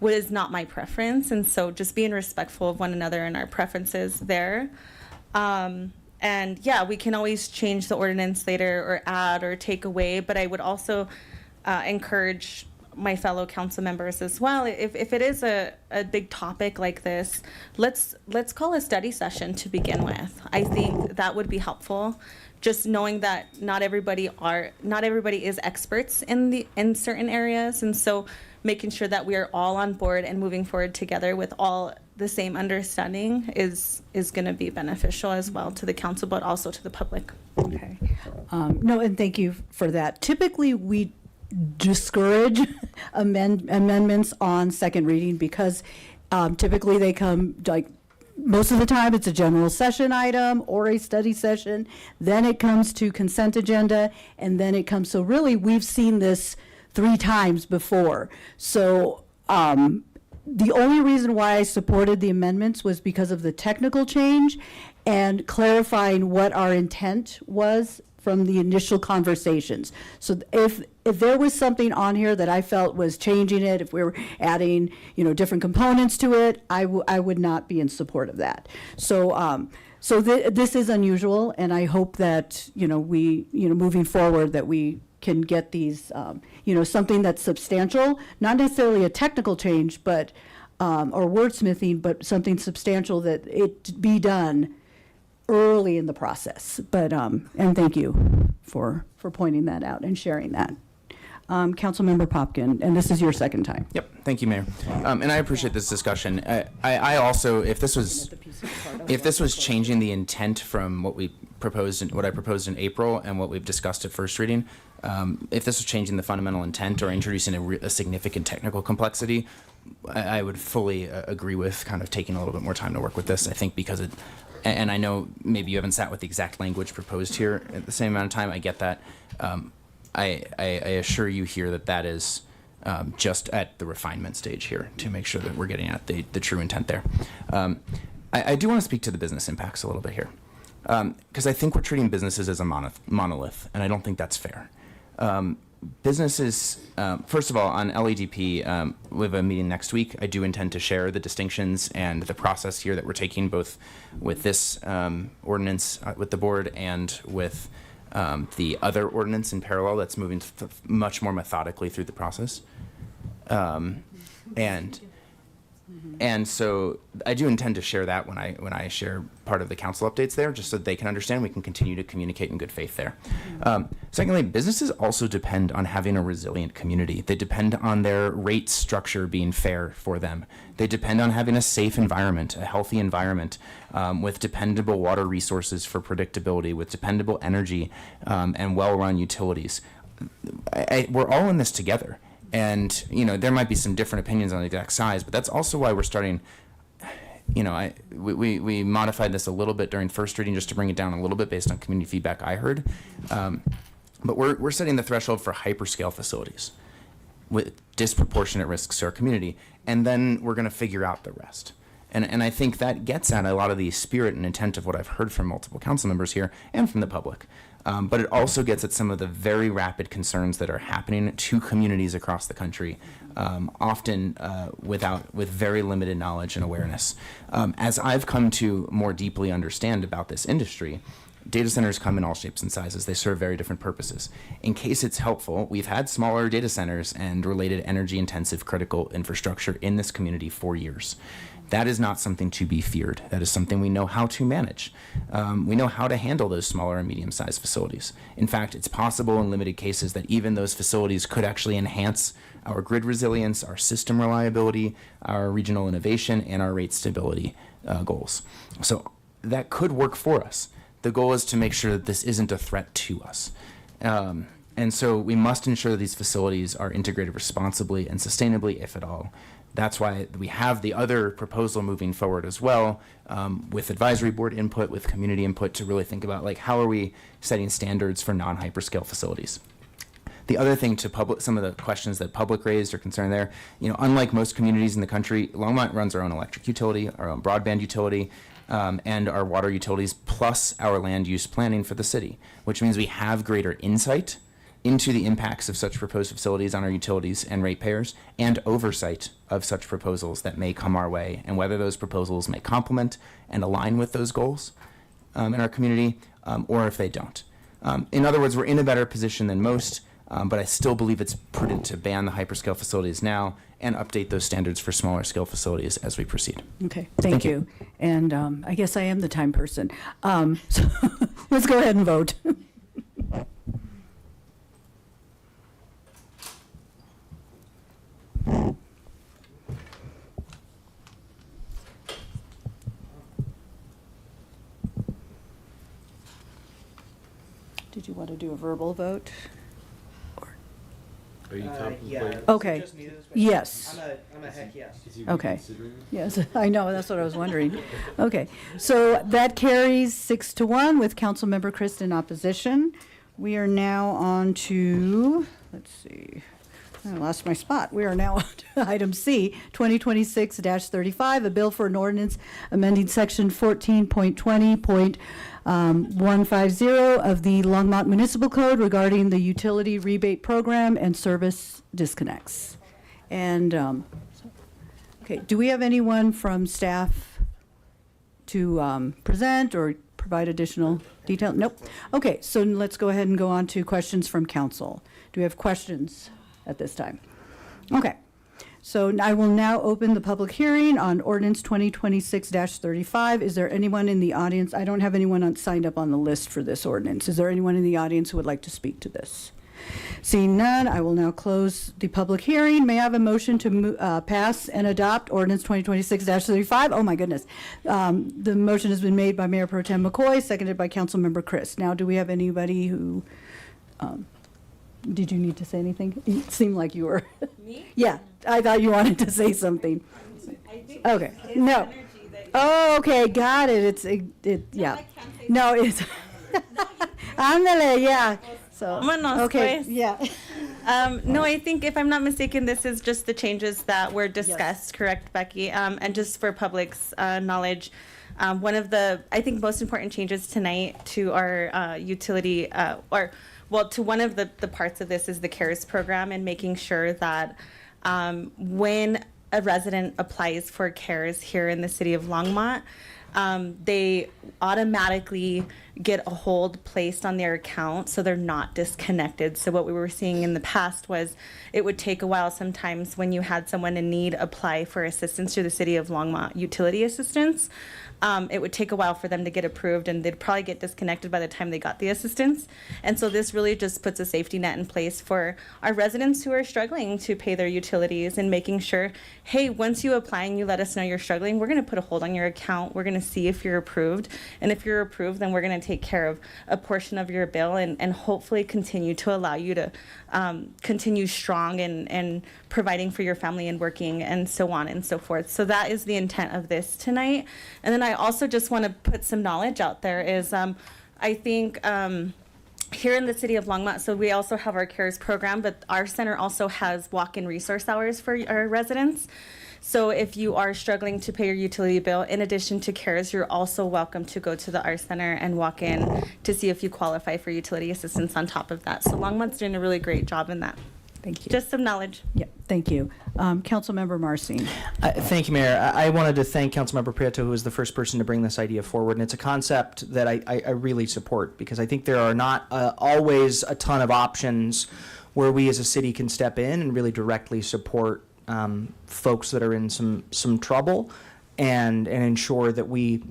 was not my preference. And so just being respectful of one another and our preferences there. And yeah, we can always change the ordinance later or add or take away, but I would also encourage my fellow council members as well, if it is a big topic like this, let's call a study session to begin with. I think that would be helpful. Just knowing that not everybody is experts in certain areas, and so making sure that we are all on board and moving forward together with all the same understanding is going to be beneficial as well to the council, but also to the public. Okay. No, and thank you for that. Typically, we discourage amendments on second reading because typically they come, like, most of the time it's a general session item or a study session, then it comes to consent agenda, and then it comes, so really we've seen this 3 times before. So the only reason why I supported the amendments was because of the technical change and clarifying what our intent was from the initial conversations. So if there was something on here that I felt was changing it, if we were adding, different components to it, I would not be in support of that. So this is unusual, and I hope that, we, moving forward, that we can get these, something that's substantial, not necessarily a technical change, but, or wordsmithing, but something substantial that it be done early in the process. But, and thank you for pointing that out and sharing that. Councilmember Popkin, and this is your second time. Yep, thank you, Mayor. And I appreciate this discussion. I also, if this was changing the intent from what I proposed in April and what we've discussed at first reading, if this was changing the fundamental intent or introducing a significant technical complexity, I would fully agree with kind of taking a little bit more time to work with this. I think because and I know maybe you haven't sat with the exact language proposed here at the same amount of time. I get that. I assure you here that is just at the refinement stage here to make sure that we're getting at the true intent there. I do want to speak to the business impacts a little bit here, because I think we're treating businesses as a monolith, and I don't think that's fair. Businesses, first of all, on LADP, we have a meeting next week. I do intend to share the distinctions and the process here that we're taking, both with this ordinance with the board and with the other ordinance in parallel that's moving much more methodically through the process. And so I do intend to share that when I share part of the council updates there, just so that they can understand we can continue to communicate in good faith there. Secondly, businesses also depend on having a resilient community. They depend on their rate structure being fair for them. They depend on having a safe environment, a healthy environment, with dependable water resources for predictability, with dependable energy, and well-run utilities. We're all in this together. And, there might be some different opinions on the exact size, but that's also why we're starting, we modified this a little bit during first reading just to bring it down a little bit based on community feedback I heard. But we're setting the threshold for hyperscale facilities with disproportionate risks to our community. And then we're going to figure out the rest. And I think that gets at a lot of the spirit and intent of what I've heard from multiple council members here and from the public. But it also gets at some of the very rapid concerns that are happening to communities across the country, often with very limited knowledge and awareness. As I've come to more deeply understand about this industry, data centers come in all shapes and sizes. They serve very different purposes. In case it's helpful, we've had smaller data centers and related energy-intensive critical infrastructure in this community for years. That is not something to be feared. That is something we know how to manage. We know how to handle those smaller and medium-sized facilities. In fact, it's possible in limited cases that even those facilities could actually enhance our grid resilience, our system reliability, our regional innovation, and our rate stability goals. So that could work for us. The goal is to make sure that this isn't a threat to us. And so we must ensure that these facilities are integrated responsibly and sustainably, if at all. That's why we have the other proposal moving forward as well, with advisory board input, with community input, to really think about like how are we setting standards for non-hyperscale facilities. The other thing to some of the questions that public raised or concerned there, unlike most communities in the country, Longmont runs our own electric utility, our own broadband utility, and our water utilities, plus our land use planning for the city, which means we have greater insight into the impacts of such proposed facilities on our utilities and ratepayers, and oversight of such proposals that may come our way, and whether those proposals may complement and align with those goals in our community, or if they don't. In other words, we're in a better position than most, but I still believe it's prudent to ban the hyperscale facilities now and update those standards for smaller scale facilities as we proceed. Okay, thank you. And I guess I am the time person. So let's go ahead and vote. Did you want to do a verbal vote? Are you Okay. Yes. I'm a heck yes. Okay. Yes, I know, that's what I was wondering. Okay, so that carries 6-1 with Councilmember Christ in opposition. We are now on to, let's see, I lost my spot. We are now on to item C, 2026-35, a bill for an ordinance amending section 14.20.150 of the Longmont Municipal Code regarding the utility rebate program and service disconnects. And, okay, do we have anyone from staff to present or provide additional detail? Nope. Okay, so let's go ahead and go on to questions from council. Do we have questions at this time? Okay, so I will now open the public hearing on ordinance 2026-35. Is there anyone in the audience? I don't have anyone signed up on the list for this ordinance. Is there anyone in the audience who would like to speak to this? Seeing none, I will now close the public hearing. May I have a motion to pass and adopt ordinance 2026-35? Oh my goodness. The motion has been made by Mayor Pro Tem McCoy, seconded by Councilmember Chris. Now, do we have anybody who, did you need to say anything? It seemed like you were. Me? Yeah, I thought you wanted to say something. Okay, no. Oh, okay, got it. Yeah. No, it's, ándale, yeah. So, okay, yeah. No, I think if I'm not mistaken, this is just the changes that were discussed, correct, Becky? And just for public's knowledge, one of the, I think, most important changes tonight to our utility, to one of the parts of this is the CARES program, and making sure that when a resident applies for CARES here in the city of Longmont, they automatically get a hold placed on their account so they're not disconnected. So what we were seeing in the past was it would take a while sometimes when you had someone in need apply for assistance through the city of Longmont utility assistance. It would take a while for them to get approved, and they'd probably get disconnected by the time they got the assistance. And so this really just puts a safety net in place for our residents who are struggling to pay their utilities, and making sure, hey, once you apply and you let us know you're struggling, we're going to put a hold on your account. We're going to see if you're approved. And if you're approved, then we're going to take care of a portion of your bill, and hopefully continue to allow you to continue strong and providing for your family and working and so on and so forth. So that is the intent of this tonight. And then I also just want to put some knowledge out there is I think here in the city of Longmont, so we also have our CARES program, but our center also has walk-in resource hours for our residents. So if you are struggling to pay your utility bill, in addition to CARES, you're also welcome to go to the ART Center and walk in to see if you qualify for utility assistance on top of that. So Longmont's doing a really great job in that. Thank you. Just some knowledge. Yeah, thank you. Councilmember Marcin. Thank you, Mayor. I wanted to thank Councilmember Prieto, who was the first person to bring this idea forward. And it's a concept that I really support, because I think there are not always a ton of options where we as a city can step in and really directly support folks that are in some trouble. and ensure that we,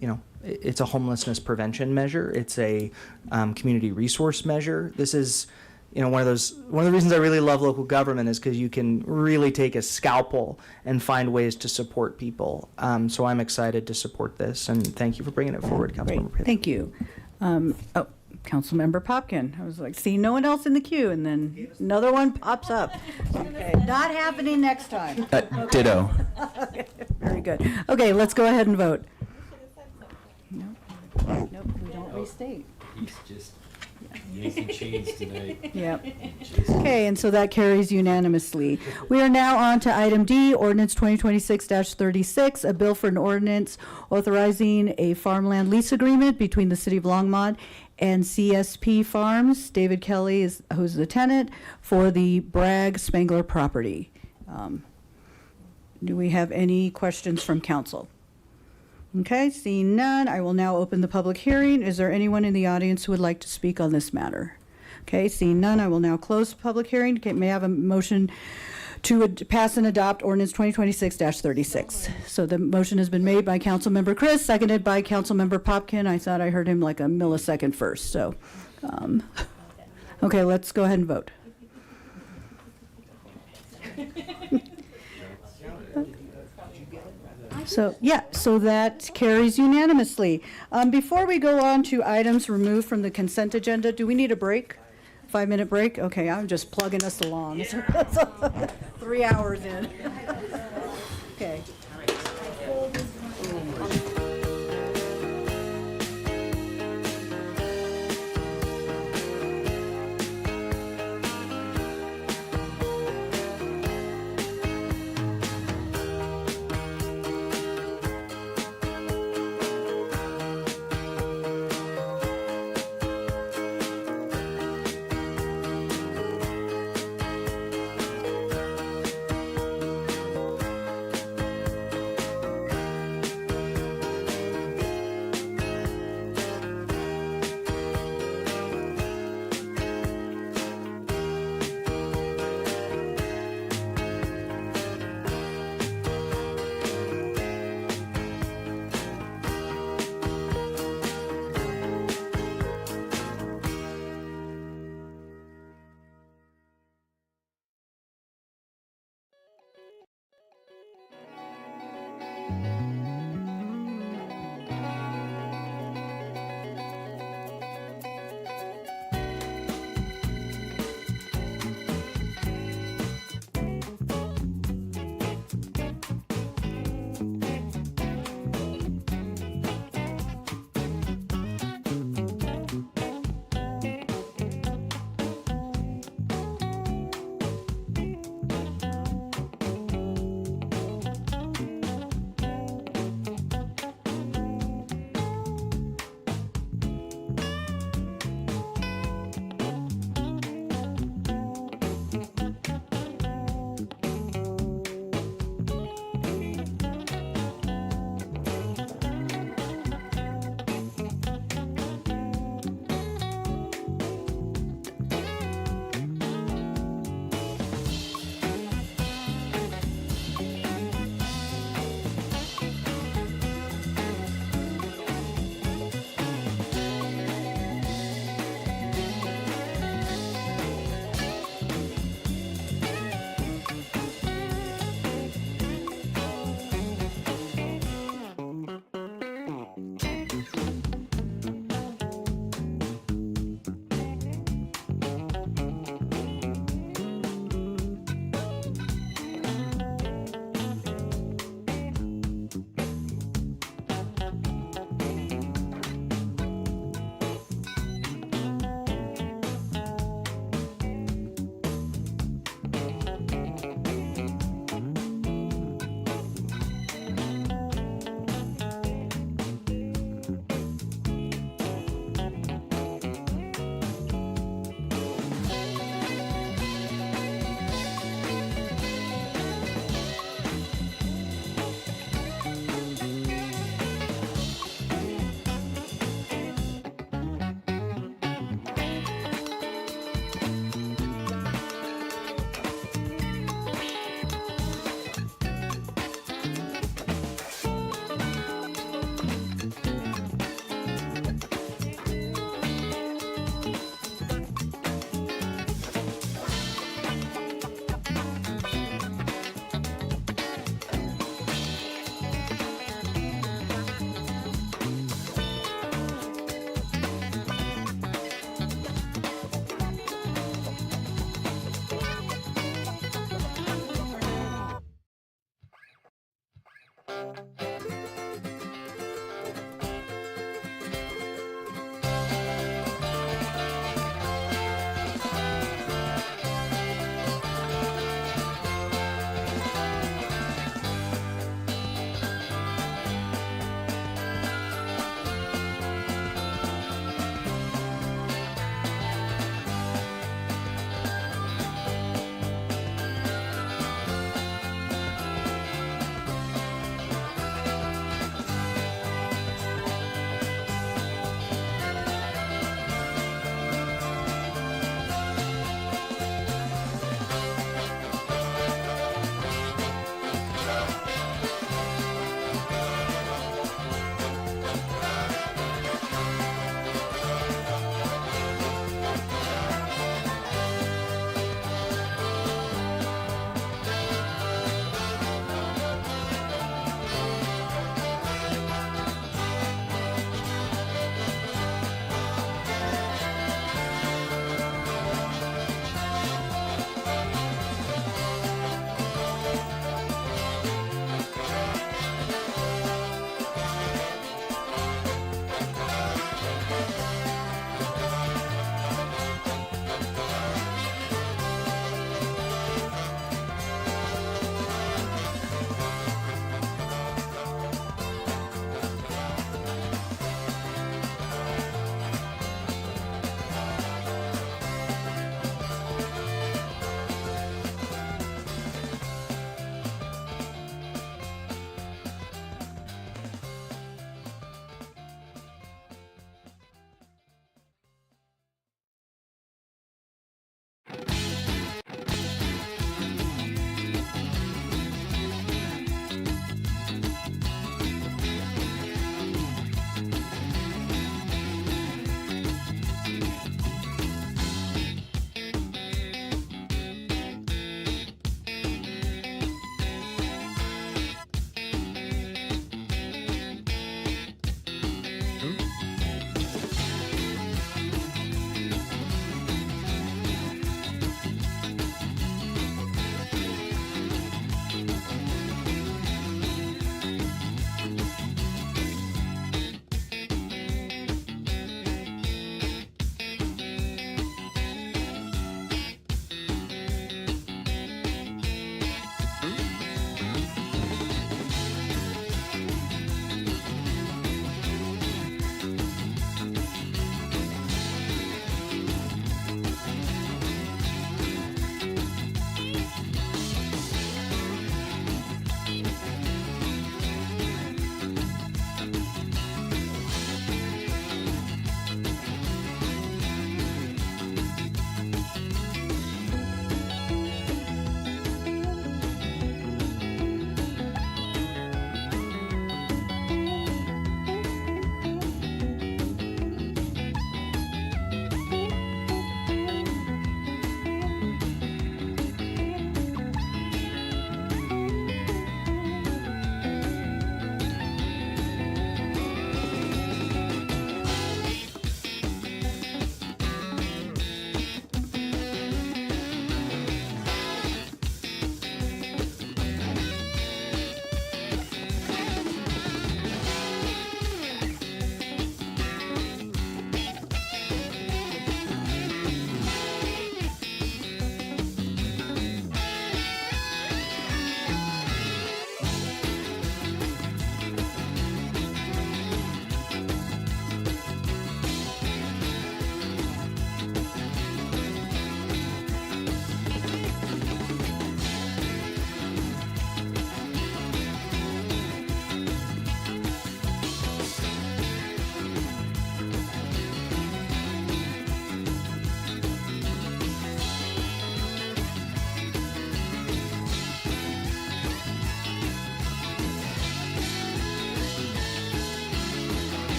it's a homelessness prevention measure. It's a community resource measure. This is, one of the reasons I really love local government is because you can really take a scalpel and find ways to support people. So I'm excited to support this, and thank you for bringing it forward, Councilmember Pitt. Thank you. Councilmember Popkin. I was like, see no one else in the queue, and then another one pops up. Okay, not happening next time. Ditto. Very good. Okay, let's go ahead and vote. Nope, we don't restate. He's just using cheese tonight. Yep. Okay, and so that carries unanimously. We are now on to item D, ordinance 2026-36, a bill for an ordinance authorizing a farmland lease agreement between the City of Longmont and CSP Farms. David Kelly who's the tenant for the Bragg Spangler property. Do we have any questions from council? Okay, seeing none, I will now open the public hearing. Is there anyone in the audience who would like to speak on this matter? Okay, seeing none, I will now close the public hearing. Okay, may I have a motion to pass and adopt ordinance 2026-36? So the motion has been made by Councilmember Chris, seconded by Councilmember Popkin. I thought I heard him like a millisecond first, so. Okay, let's go ahead and vote. So that carries unanimously. Before we go on to items removed from the consent agenda, do we need a break? 5-minute break? Okay, I'm just plugging us along. 3 hours in. Okay.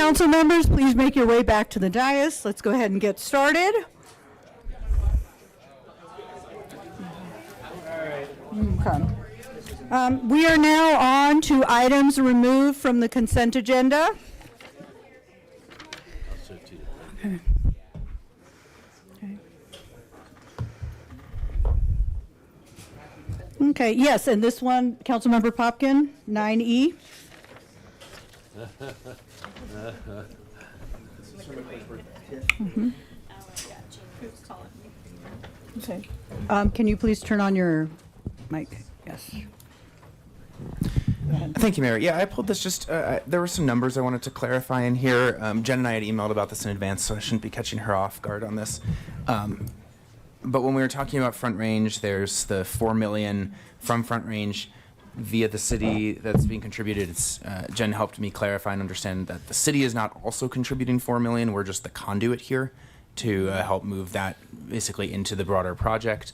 council members, please make your way back to the dais. Let's go ahead and get started. Okay. We are now on to items removed from the consent agenda. Okay. Okay, yes, and this one, Councilmember Popkin, 9E. Mhm. Okay. Can you please turn on your mic? Yes. Thank you, Mayor. Yeah, I pulled this just, there were some numbers I wanted to clarify in here. Jen and I had emailed about this in advance, so I shouldn't be catching her off guard on this. But when we were talking about Front Range, there's the 4 million from Front Range via the city that's being contributed. It's, Jen helped me clarify and understand that the city is not also contributing 4 million. We're just the conduit here to help move that basically into the broader project.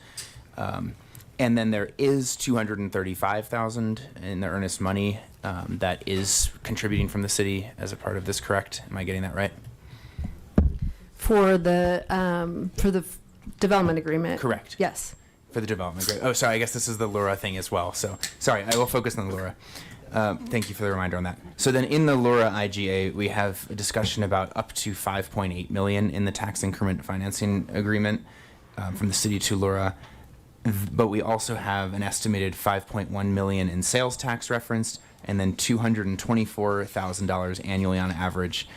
And then there is 235,000 in the earnest money that is contributing from the city as a part of this, correct? Am I getting that right? For the development agreement. Correct. Yes. For the development agreement. Oh, sorry, I guess this is the Lura thing as well. So, sorry, I will focus on the Lura. Thank you for the reminder on that. So then in the Lura IGA, we have a discussion about up to 5.8 million in the tax increment financing agreement from the city to Lura. But we also have an estimated 5.1 million in sales tax referenced, and then $224,000 annually on average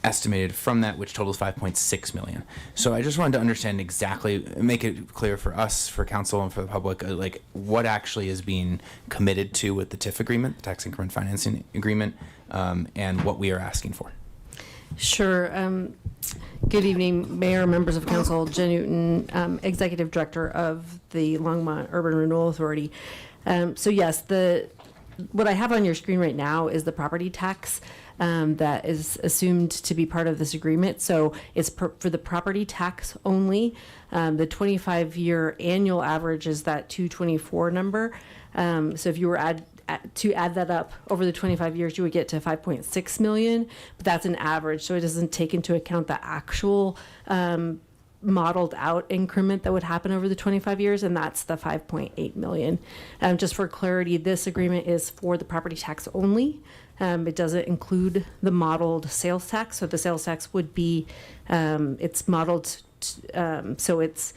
estimated from that, which totals 5.6 million. So I just wanted to understand exactly, make it clear for us, for council, and for the public, like what actually is being committed to with the TIF agreement, the tax increment financing agreement, and what we are asking for. Sure. Good evening, Mayor, members of council. Jen Newton, Executive Director of the Longmont Urban Renewal Authority. So yes, what I have on your screen right now is the property tax that is assumed to be part of this agreement. So it's for the property tax only. The 25-year annual average is that 224 number. So if you were to add that up over the 25 years, you would get to 5.6 million, but that's an average. So it doesn't take into account the actual modeled out increment that would happen over the 25 years, and that's the 5.8 million. Just for clarity, this agreement is for the property tax only. It doesn't include the modeled sales tax. So the sales tax would be, it's modeled, so it's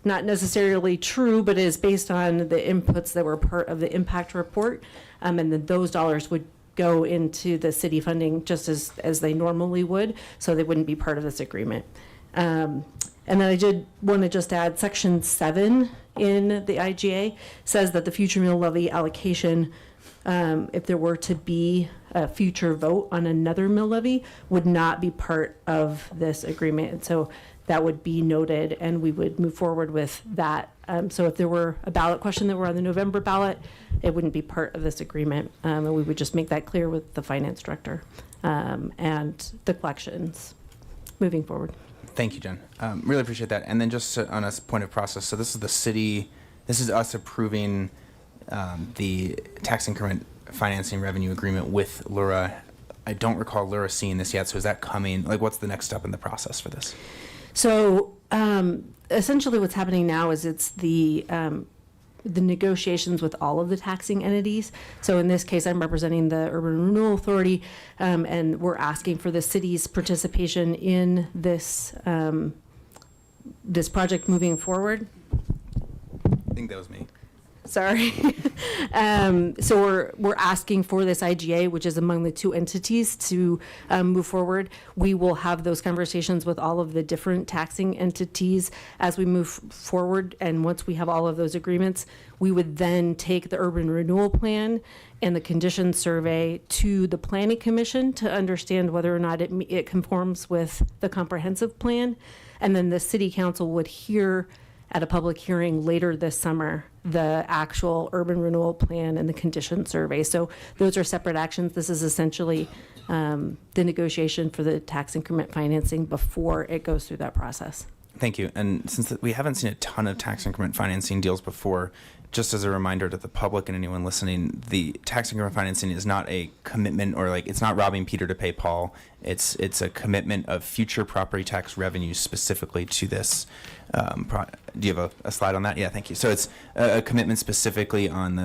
not necessarily true, but it is based on the inputs that were part of the impact report. And then those dollars would go into the city funding just as they normally would. So they wouldn't be part of this agreement. And then I did want to just add section 7 in the IGA says that the future mill levy allocation, if there were to be a future vote on another mill levy, would not be part of this agreement. And so that would be noted, and we would move forward with that. So if there were a ballot question that were on the November ballot, it wouldn't be part of this agreement. And we would just make that clear with the finance director and the collections moving forward. Thank you, Jen. Really appreciate that. And then just on a point of process, so this is the city, this is us approving the tax increment financing revenue agreement with Lura. I don't recall Lura seeing this yet, so is that coming? Like, what's the next step in the process for this? So essentially what's happening now is it's the negotiations with all of the taxing entities. So in this case, I'm representing the Urban Renewal Authority, and we're asking for the city's participation in this this project moving forward. I think that was me. Sorry. So we're asking for this IGA, which is among the two entities, to move forward. We will have those conversations with all of the different taxing entities as we move forward. And once we have all of those agreements, we would then take the urban renewal plan and the condition survey to the Planning Commission to understand whether or not it conforms with the comprehensive plan. And then the City Council would hear at a public hearing later this summer the actual urban renewal plan and the condition survey. So those are separate actions. This is essentially the negotiation for the tax increment financing before it goes through that process. Thank you. And since we haven't seen a ton of tax increment financing deals before, just as a reminder to the public and anyone listening, the tax increment financing is not a commitment, or like it's not robbing Peter to pay Paul. It's a commitment of future property tax revenues specifically to this. Do you have a slide on that? Yeah, thank you. So it's a commitment specifically on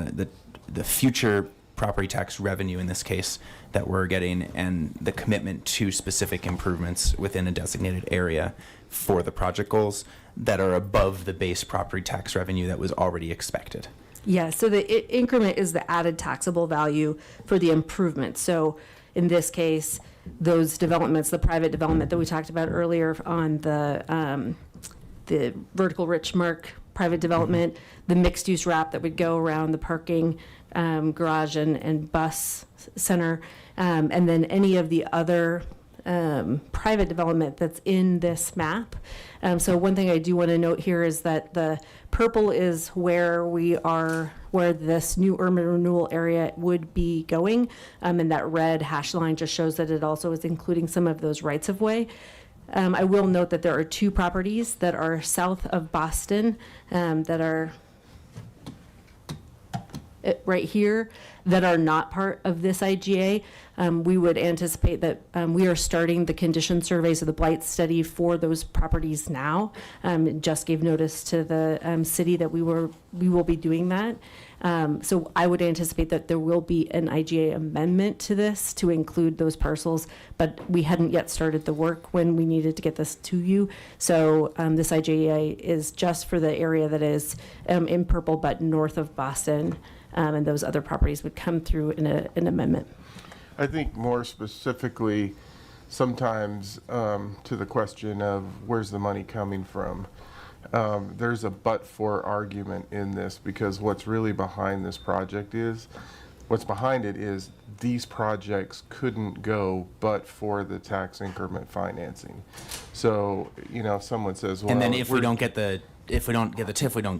the future property tax revenue in this case that we're getting, and the commitment to specific improvements within a designated area for the project goals that are above the base property tax revenue that was already expected. Yeah, so the increment is the added taxable value for the improvement. So in this case, those developments, the private development that we talked about earlier on the vertical rich mark private development, the mixed use wrap that would go around the parking garage and bus center, and then any of the other private development that's in this map. So one thing I do want to note here is that the purple is where this new urban renewal area would be going, and that red hash line just shows that it also is including some of those rights of way. I will note that there are two properties that are south of Boston that are right here that are not part of this IGA. We would anticipate that we are starting the condition surveys of the blight study for those properties now. Just gave notice to the city that we will be doing that. So I would anticipate that there will be an IGA amendment to this to include those parcels, but we hadn't yet started the work when we needed to get this to you. So this IGA is just for the area that is in purple but north of Boston, and those other properties would come through in an amendment. I think more specifically, sometimes to the question of where's the money coming from, there's a but-for argument in this, because what's really behind this project is, these projects couldn't go but for the tax increment financing. So, if someone says, well, and then if we don't get the TIF,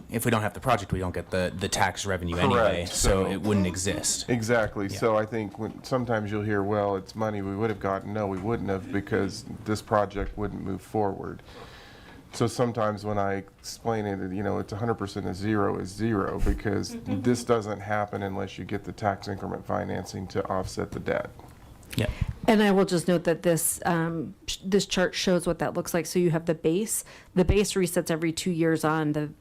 if we don't have the project, we don't get the tax revenue anyway, so it wouldn't exist. Exactly. Yeah. So I think sometimes you'll hear, well, it's money we would have gotten. No, we wouldn't have, because this project wouldn't move forward. So sometimes when I explain it, it's 100% of zero is zero, because this doesn't happen unless you get the tax increment financing to offset the debt. Yeah. And I will just note that this this chart shows what that looks like. So you have the base. The base resets every 2 years on the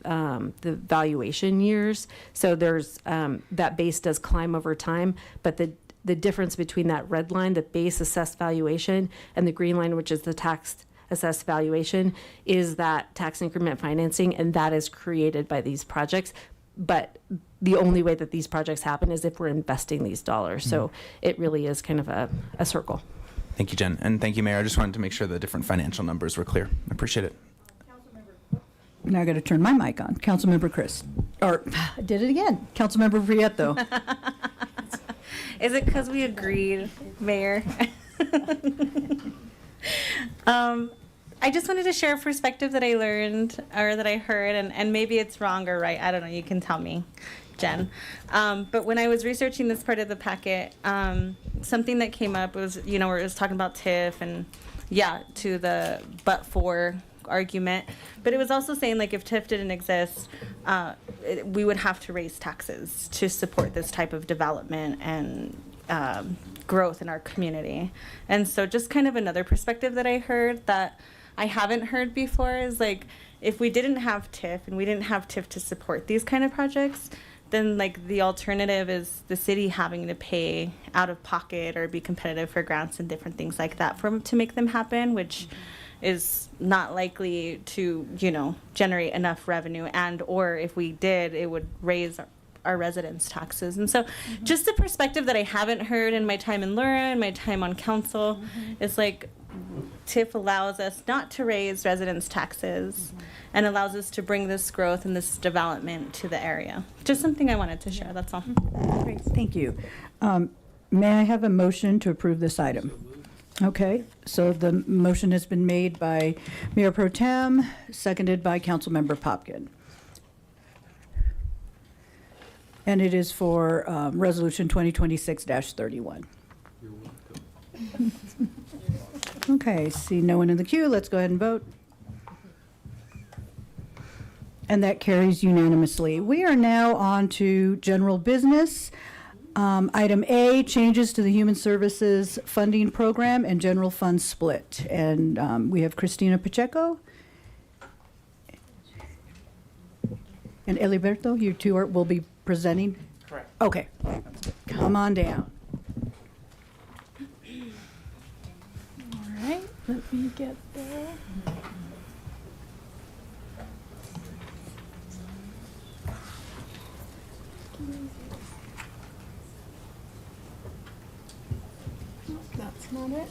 valuation years. So there's that base does climb over time, but the difference between that red line, the base assessed valuation, and the green line, which is the tax assessed valuation, is that tax increment financing, and that is created by these projects. But the only way that these projects happen is if we're investing these dollars. So it really is kind of a circle. Thank you, Jen. And thank you, Mayor. I just wanted to make sure the different financial numbers were clear. I appreciate it. Now I got to turn my mic on. Councilmember Chris. Or, I did it again. Councilmember Prieto. Is it because we agreed, Mayor? I just wanted to share a perspective that I learned or that I heard, and maybe it's wrong or right. I don't know. You can tell me, Jen. But when I was researching this part of the packet, something that came up was, where it was talking about TIF and, to the but-for argument. But it was also saying, like, if TIF didn't exist, we would have to raise taxes to support this type of development and growth in our community. And so just kind of another perspective that I heard that I haven't heard before is, like, if we didn't have TIF and we didn't have TIF to support these kind of projects, then, like, the alternative is the city having to pay out of pocket or be competitive for grants and different things like that to make them happen, which is not likely to, generate enough revenue, and or if we did, it would raise our residents' taxes. And so just a perspective that I haven't heard in my time in Lura and my time on council is, like, TIF allows us not to raise residents' taxes and allows us to bring this growth and this development to the area. Just something I wanted to share, that's all. Great, thank you. May I have a motion to approve this item? Okay, so the motion has been made by Mayor Pro Tem, seconded by Councilmember Popkin. And it is for Resolution 2026-31. Okay, see no one in the queue. Let's go ahead and vote. And that carries unanimously. We are now on to general business. Item A, changes to the Human Services Funding Program and General Fund Split. And we have Christina Pacheco and Eliberto. You two will be presenting? Correct. Okay. Come on down. All right, let me get there. That's not it.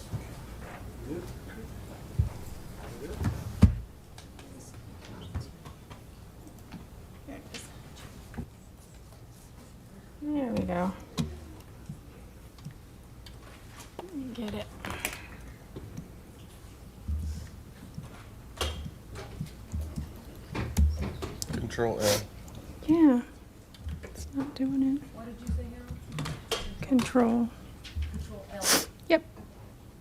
There we go. Let me get it. Control L. Yeah, it's not doing it. What did you say now? Control. Control L. Yep.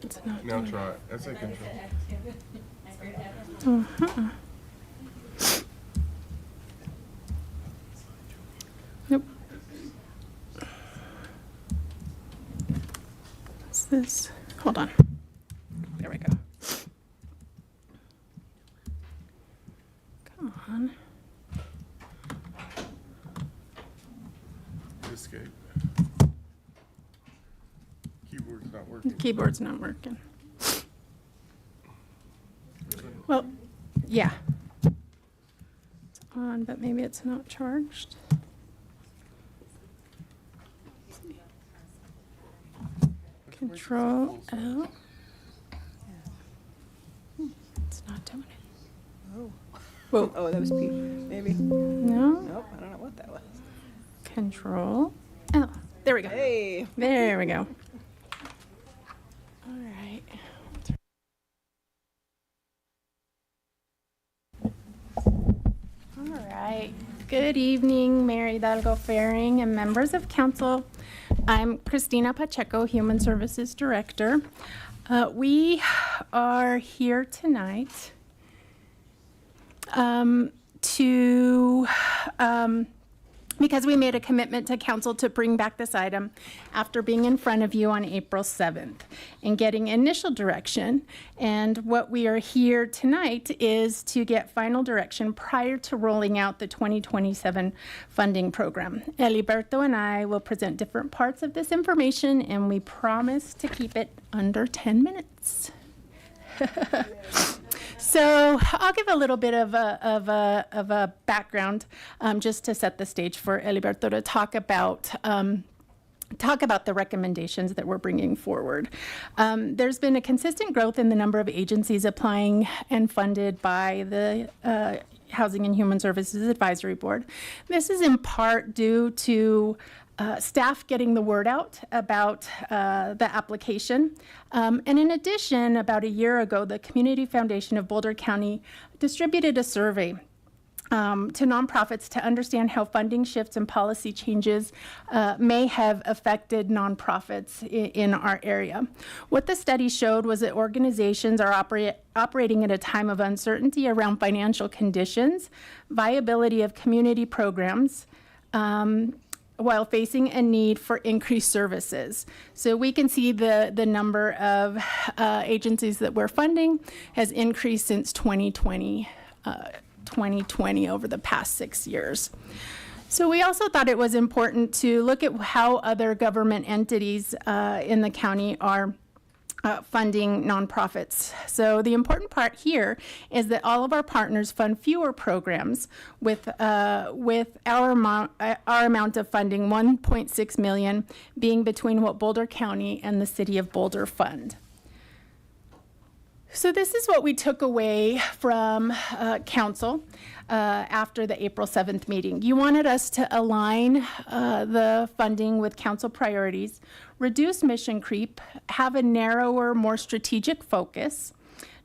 It's not Now doing try it. That's a control. Uh-huh. Nope. What's this? Hold on. There we go. Come on. Escape. Keyboard's not working. The keyboard's not working. Well, yeah. It's on, but maybe it's not charged. Let's see. Control L. It's not doing it. Oh. Whoa. Oh, that was P, maybe. No? Nope, I don't know what that was. Control L. There we go. Hey. There we go. All right. All right. Good evening, Mayor Hidalgo Faring and members of council. I'm Christina Pacheco, Human Services Director. We are here tonight because we made a commitment to council to bring back this item after being in front of you on April 7th and getting initial direction. And what we are here tonight is to get final direction prior to rolling out the 2027 funding program. Eliberto and I will present different parts of this information, and we promise to keep it under 10 minutes. So I'll give a little bit of a background just to set the stage for Eliberto to talk about the recommendations that we're bringing forward. There's been a consistent growth in the number of agencies applying and funded by the Housing and Human Services Advisory Board. This is in part due to staff getting the word out about the application. And in addition, about a year ago, the Community Foundation of Boulder County distributed a survey to nonprofits to understand how funding shifts and policy changes may have affected nonprofits in our area. What the study showed was that organizations are operating at a time of uncertainty around financial conditions, viability of community programs, while facing a need for increased services. So we can see the number of agencies that we're funding has increased since 2020 over the past 6 years. So we also thought it was important to look at how other government entities in the county are funding nonprofits. So the important part here is that all of our partners fund fewer programs with our amount of funding, $1.6 million, being between what Boulder County and the City of Boulder fund. So this is what we took away from council after the April 7th meeting. You wanted us to align the funding with council priorities, reduce mission creep, have a narrower, more strategic focus,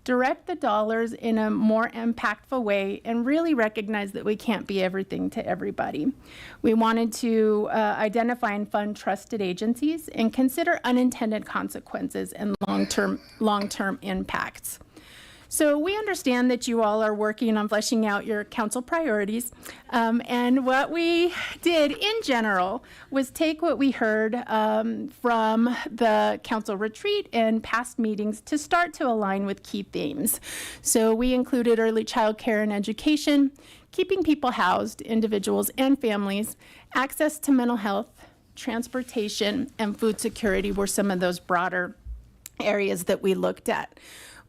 direct the dollars in a more impactful way, and really recognize that we can't be everything to everybody. We wanted to identify and fund trusted agencies and consider unintended consequences and long-term impacts. So we understand that you all are working on fleshing out your council priorities. And what we did in general was take what we heard from the council retreat and past meetings to start to align with key themes. So we included early child care and education, keeping people housed, individuals and families, access to mental health, transportation, and food security were some of those broader areas that we looked at.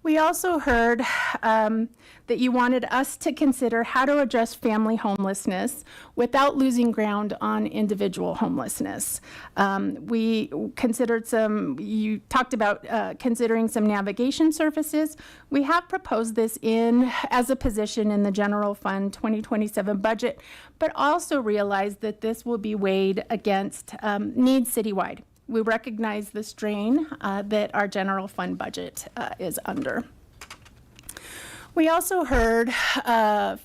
We also heard that you wanted us to consider how to address family homelessness without losing ground on individual homelessness. We considered you talked about considering some navigation services. We have proposed this as a position in the General Fund 2027 budget, but also realized that this will be weighed against needs citywide. We recognize the strain that our general fund budget is under. We also heard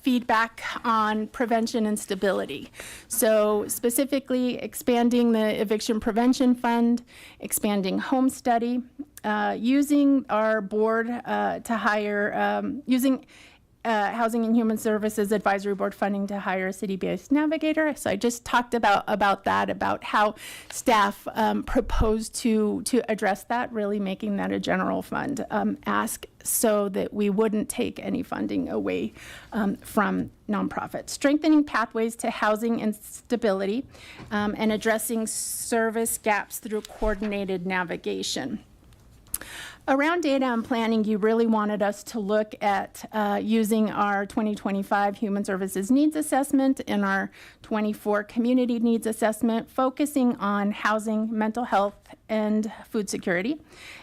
feedback on prevention and stability. So specifically expanding the eviction prevention fund, expanding home study, using our board to hire, using Housing and Human Services Advisory Board funding to hire a city-based navigator. So I just talked about that, about how staff proposed to address that, really making that a general fund ask so that we wouldn't take any funding away from nonprofits. Strengthening pathways to housing and stability and addressing service gaps through coordinated navigation. Around data and planning, you really wanted us to look at using our 2025 Human Services Needs Assessment and our 24 Community Needs Assessment, focusing on housing, mental health, and food security,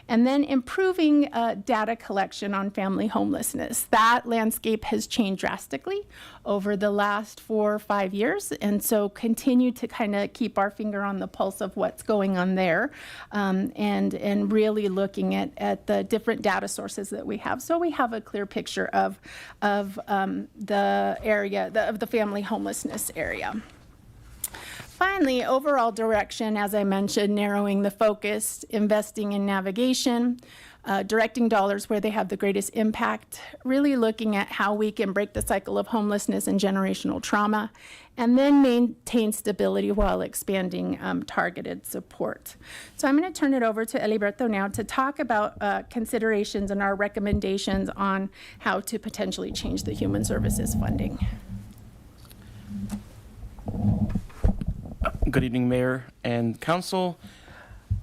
and then improving data collection on family homelessness. That landscape has changed drastically over the last 4 or 5 years, and so continue to kind of keep our finger on the pulse of what's going on there, and really looking at the different data sources that we have, so we have a clear picture of the area, of the family homelessness area. Finally, overall direction, as I mentioned, narrowing the focus, investing in navigation, directing dollars where they have the greatest impact, really looking at how we can break the cycle of homelessness and generational trauma, and then maintain stability while expanding targeted support. So I'm going to turn it over to Eliberto now to talk about considerations and our recommendations on how to potentially change the human services funding. Good evening, Mayor and Council.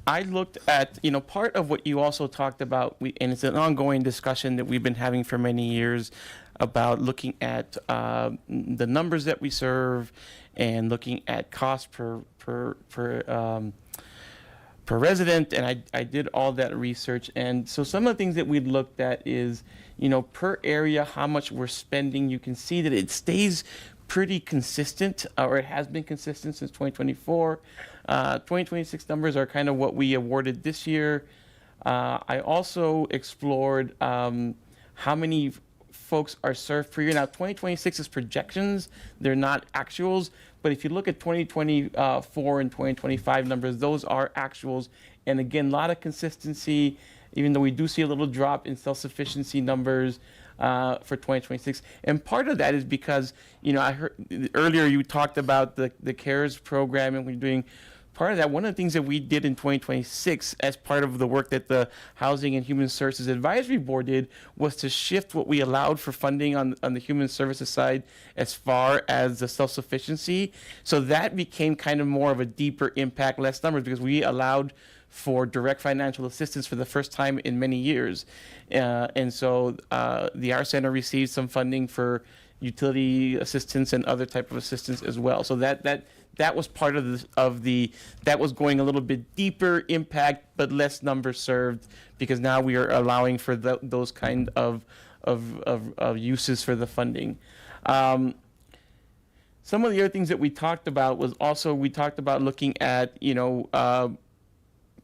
I looked at, part of what you also talked about, and it's an ongoing discussion that we've been having for many years about looking at the numbers that we serve and looking at cost per resident, and I did all that research. And so some of the things that we looked at is, per area, how much we're spending. You can see that it stays pretty consistent, or it has been consistent since 2024. 2026 numbers are kind of what we awarded this year. I also explored how many folks are served per year. Now, 2026 is projections, they're not actuals, but if you look at 2024 and 2025 numbers, those are actuals. And again, a lot of consistency, even though we do see a little drop in self-sufficiency numbers for 2026. And part of that is because, I heard earlier you talked about the CARES program, and we're doing part of that. One of the things that we did in 2026 as part of the work that the Housing and Human Services Advisory Board did was to shift what we allowed for funding on the human services side as far as the self-sufficiency. So that became kind of more of a deeper impact, less numbers, because we allowed for direct financial assistance for the first time in many years. And so the Our Center received some funding for utility assistance and other type of assistance as well. So that was part of that was going a little bit deeper impact, but less numbers served, because now we are allowing for those kind of uses for the funding. Some of the other things that we talked about was also, we talked about looking at,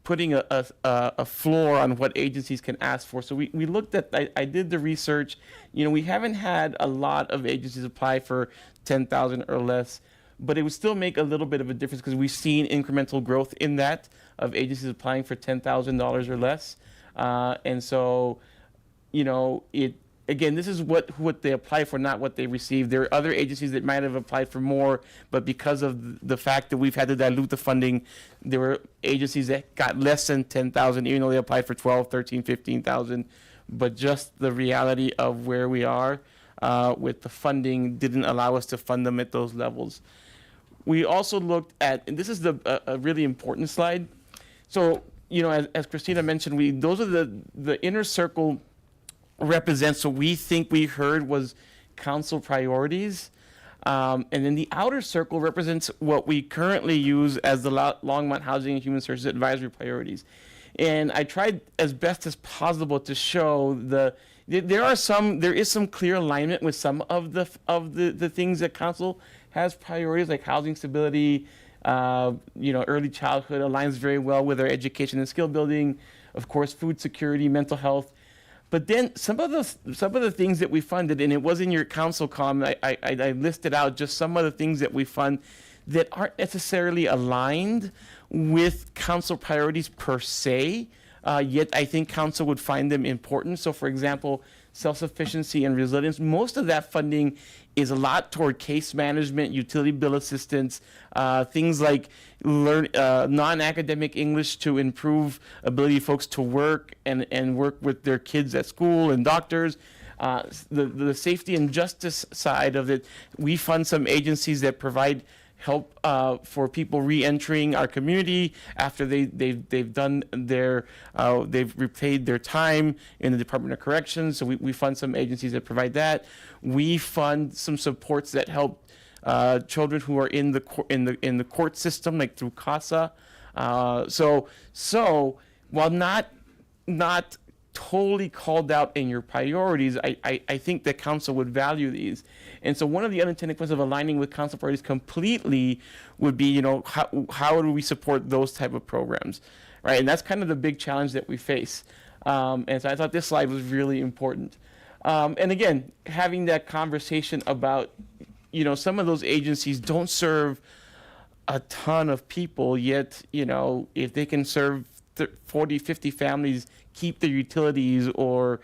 putting a floor on what agencies can ask for. So we looked at, I did the research, we haven't had a lot of agencies apply for 10,000 or less, but it would still make a little bit of a difference because we've seen incremental growth in that of agencies applying for $10,000 or less. And so, again, this is what they apply for, not what they receive. There are other agencies that might have applied for more, but because of the fact that we've had to dilute the funding, there were agencies that got less than 10,000, even though they applied for 12, 13, 15,000. But just the reality of where we are with the funding didn't allow us to fund them at those levels. We also looked at, and this is a really important slide. So, you know, as Christina mentioned, those are the inner circle represents what we think we heard was council priorities. And then the outer circle represents what we currently use as the Longmont Housing and Human Services Advisory priorities. And I tried as best as possible to show there is some clear alignment with some of the things that council has priorities, like housing stability, early childhood aligns very well with our education and skill building, of course, food security, mental health. But then some of the things that we funded, and it was in your council comment, I listed out just some of the things that we fund that aren't necessarily aligned with council priorities per se, yet I think council would find them important. So for example, self-sufficiency and resilience, most of that funding is a lot toward case management, utility bill assistance, things like non-academic English to improve ability of folks to work and work with their kids at school and doctors. The safety and justice side of it, we fund some agencies that provide help for people re-entering our community after they've done they've repaid their time in the Department of Corrections. So we fund some agencies that provide that. We fund some supports that help children who are in the court system, like through CASA. So while not totally called out in your priorities, I think that council would value these. And so one of the unintended consequences of aligning with council priorities completely would be, how do we support those type of programs, right? And that's kind of the big challenge that we face. And so I thought this slide was really important. And again, having that conversation about, some of those agencies don't serve a ton of people, yet, if they can serve 40, 50 families, keep their utilities or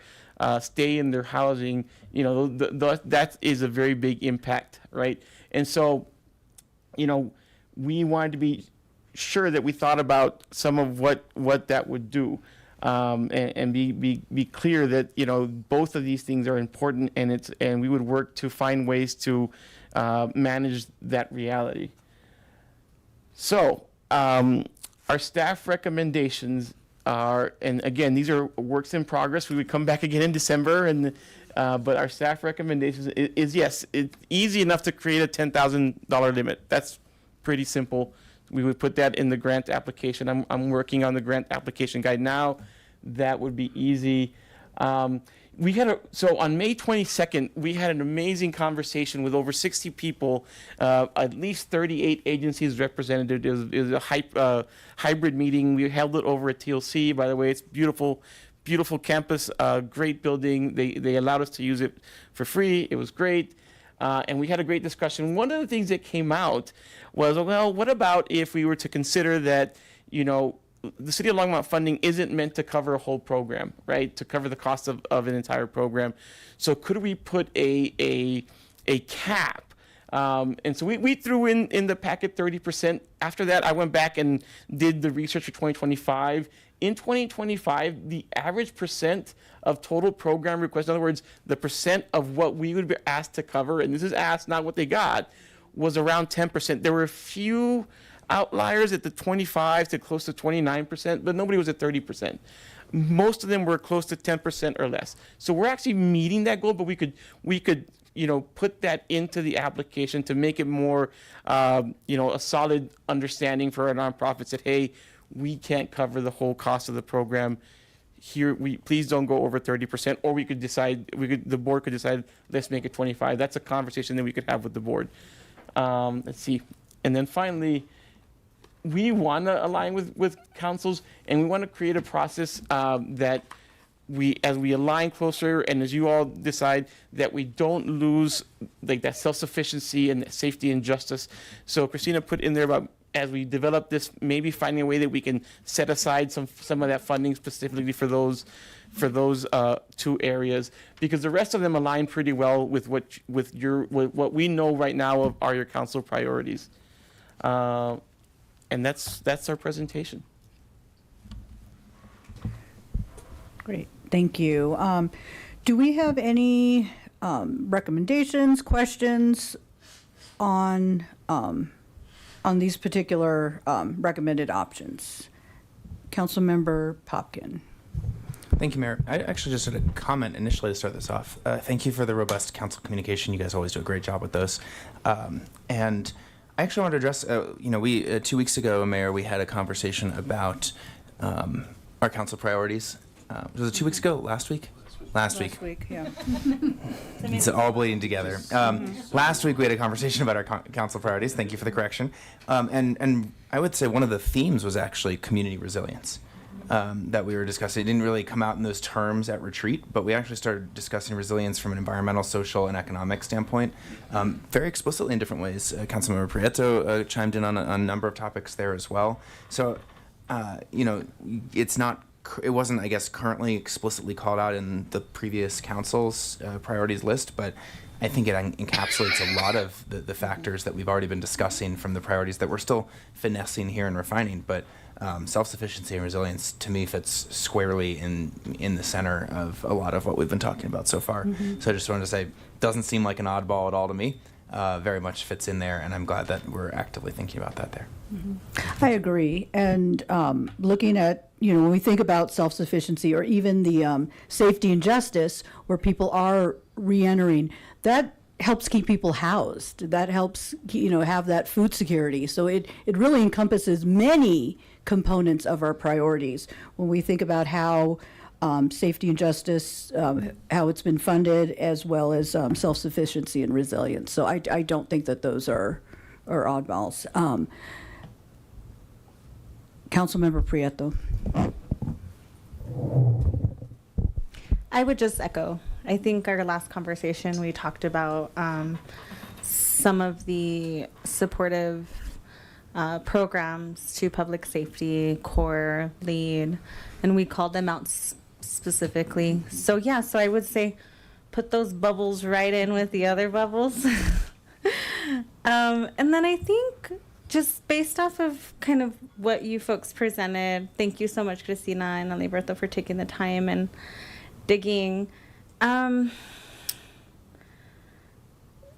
stay in their housing, that is a very big impact, right? And so, we wanted to be sure that we thought about some of what that would do, and be clear that both of these things are important, and we would work to find ways to manage that reality. So our staff recommendations are, and again, these are works in progress. We would come back again in December, but our staff recommendations is yes, it's easy enough to create a $10,000 limit. That's pretty simple. We would put that in the grant application. I'm working on the grant application guide now. That would be easy. So on May 22nd, we had an amazing conversation with over 60 people, at least 38 agencies represented. It was a hybrid meeting. We held it over at TLC. By the way, it's beautiful, beautiful campus, great building. They allowed us to use it for free. It was great. And we had a great discussion. One of the things that came out was, well, what about if we were to consider that, the City of Longmont funding isn't meant to cover a whole program, right? To cover the cost of an entire program. So could we put a cap? And so we threw in the packet 30%. After that, I went back and did the research for 2025. In 2025, the average percent of total program requests, in other words, the percent of what we would be asked to cover, and this is asked, not what they got, was around 10%. There were a few outliers at the 25 to close to 29%, but nobody was at 30%. Most of them were close to 10% or less. So we're actually meeting that goal, but we could put that into the application to make it more, a solid understanding for our nonprofits that, hey, we can't cover the whole cost of the program. Here, please don't go over 30%, or the board could decide, let's make it 25. That's a conversation that we could have with the board. Let's see. And then finally, we want to align with councils, and we want to create a process that as we align closer, and as you all decide, that we don't lose that self-sufficiency and safety and justice. So Christina put in there about as we develop this, maybe finding a way that we can set aside some of that funding specifically for those two areas, because the rest of them align pretty well with what we know right now are your council priorities. And that's our presentation. Great, thank you. Do we have any recommendations, questions on these particular recommended options? Councilmember Popkin. Thank you, Mayor. I actually just had a comment initially to start this off. Thank you for the robust council communication. You guys always do a great job with those. And I actually wanted to address, we 2 weeks ago, Mayor, we had a conversation about our council priorities. Was it 2 weeks ago? Last week? Last week. Last week, yeah. It's all bleeding together. Last week we had a conversation about our council priorities. Thank you for the correction. And I would say one of the themes was actually community resilience that we were discussing. It didn't really come out in those terms at retreat, but we actually started discussing resilience from an environmental, social, and economic standpoint, very explicitly in different ways. Councilmember Prieto chimed in on a number of topics there as well. So, it wasn't, I guess, currently explicitly called out in the previous council's priorities list, but I think it encapsulates a lot of the factors that we've already been discussing from the priorities that we're still finessing here and refining. But self-sufficiency and resilience, to me, fits squarely in the center of a lot of what we've been talking about so far. So I just wanted to say, doesn't seem like an oddball at all to me. Very much fits in there, and I'm glad that we're actively thinking about that there. I agree. And looking at, when we think about self-sufficiency or even the safety and justice where people are re-entering, that helps keep people housed. That helps, have that food security. So it really encompasses many components of our priorities. When we think about how safety and justice, how it's been funded, as well as self-sufficiency and resilience. So I don't think that those are oddballs. Councilmember Prieto. I would just echo. I think our last conversation, we talked about some of the supportive programs to public safety, CORE, LEAD, and we called them out specifically. So I would say put those bubbles right in with the other bubbles. And then I think just based off of kind of what you folks presented, thank you so much, Cristina and Aliberto, for taking the time and digging.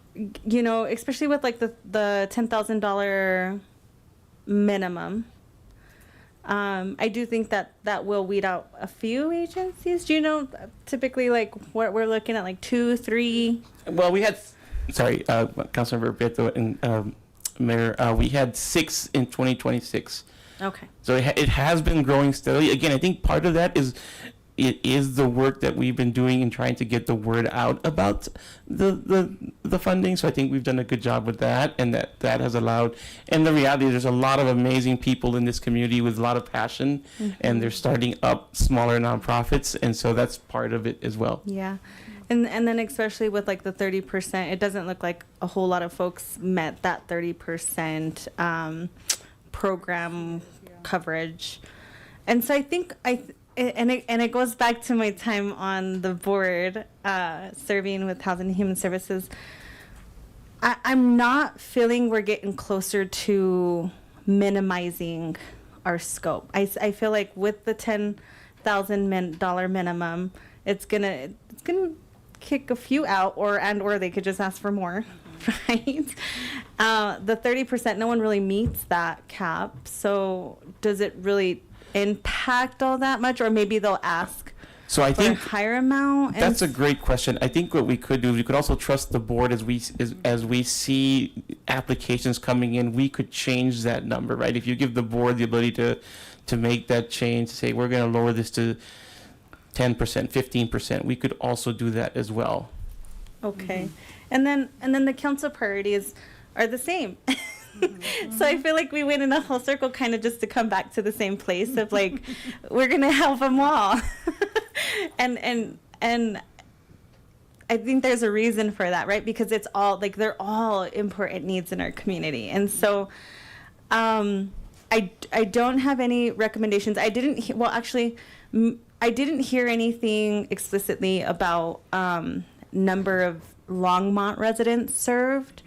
Especially with like the $10,000 minimum. I do think that will weed out a few agencies. Do you know typically like what we're looking at, like 2, 3? Well, we had, Councilmember Prieto and Mayor, we had 6 in 2026. Okay. So it has been growing steadily. Again, I think part of that is the work that we've been doing in trying to get the word out about the funding. So I think we've done a good job with that, and that has allowed. And the reality is, there's a lot of amazing people in this community with a lot of passion, and they're starting up smaller nonprofits, and so that's part of it as well. Yeah. And then especially with like the 30%, it doesn't look like a whole lot of folks met that 30% program coverage. And so I think it goes back to my time on the board serving with Housing and Human Services. I'm not feeling we're getting closer to minimizing our scope. I feel like with the $10,000 minimum, it's gonna kick a few out, or they could just ask for more, right? The 30%, no one really meets that cap. So does it really impact all that much, or maybe they'll ask so I for think a higher amount? That's a great question. I think what we could do is we could also trust the board as we see applications coming in. We could change that number, right? If you give the board the ability to make that change, to say we're going to lower this to 10%, 15%, we could also do that as well. Okay. And then the council priorities are the same. So I feel like we went in a whole circle kind of just to come back to the same place of like, we're going to help them all. and I think there's a reason for that, right? Because it's all like, they're all important needs in our community. And so I don't have any recommendations. I didn't well actually I didn't hear anything explicitly about number of Longmont residents served,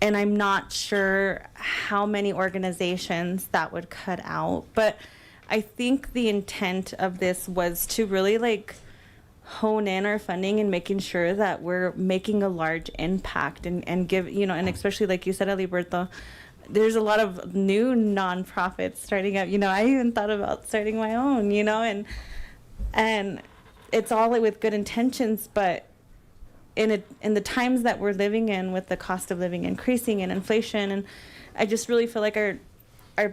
and I'm not sure how many organizations that would cut out, but I think the intent of this was to really like hone in our funding and making sure that we're making a large impact and give, you know, and especially like you said, Eliberto, there's a lot of new nonprofits starting up. You know, I even thought about starting my own, you know, and it's all with good intentions, but in the times that we're living in with the cost of living increasing and inflation, and I just really feel like our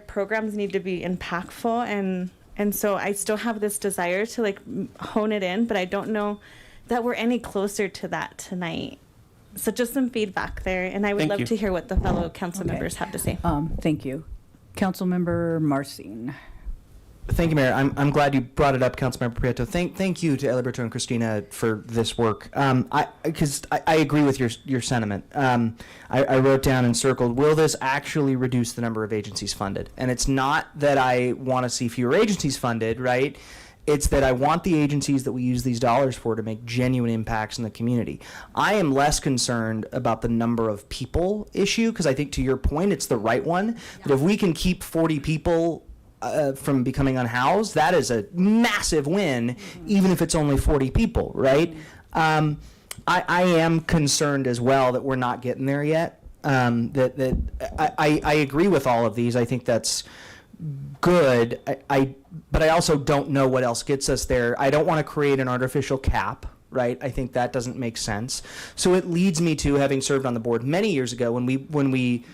programs need to be impactful, and so I still have this desire to like hone it in, but I don't know that we're any closer to that tonight. So just some feedback there, and I would Thank love you. to hear what the fellow council members have to say. Thank you. Councilmember Marcin. Thank you, Mayor. I'm glad you brought it up, Councilmember Prieto. Thank you to Eliberto and Christina for this work. Because I agree with your sentiment. I wrote down and circled, will this actually reduce the number of agencies funded? And it's not that I want to see fewer agencies funded, right? It's that I want the agencies that we use these dollars for to make genuine impacts in the community. I am less concerned about the number of people issue, because I think to your point, it's the right one. That if we can keep 40 people from becoming unhoused, that is a massive win, even if it's only 40 people, right? I am concerned as well that we're not getting there yet. I agree with all of these. I think that's good. But I also don't know what else gets us there. I don't want to create an artificial cap, right? I think that doesn't make sense. So it leads me to having served on the board many years ago when we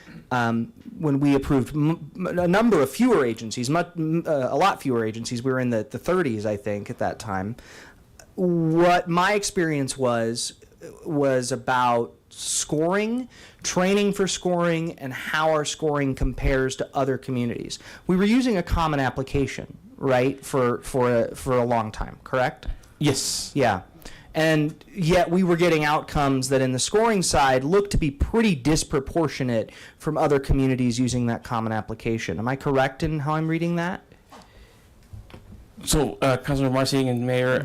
approved a number of fewer agencies, a lot fewer agencies. We were in the 30s, I think, at that time. What my experience was about scoring, training for scoring, and how our scoring compares to other communities. We were using a common application, right, for a long time, correct? Yes. Yeah. And yet we were getting outcomes that in the scoring side looked to be pretty disproportionate from other communities using that common application. Am I correct in how I'm reading that? So, Councilor Marcin and Mayor,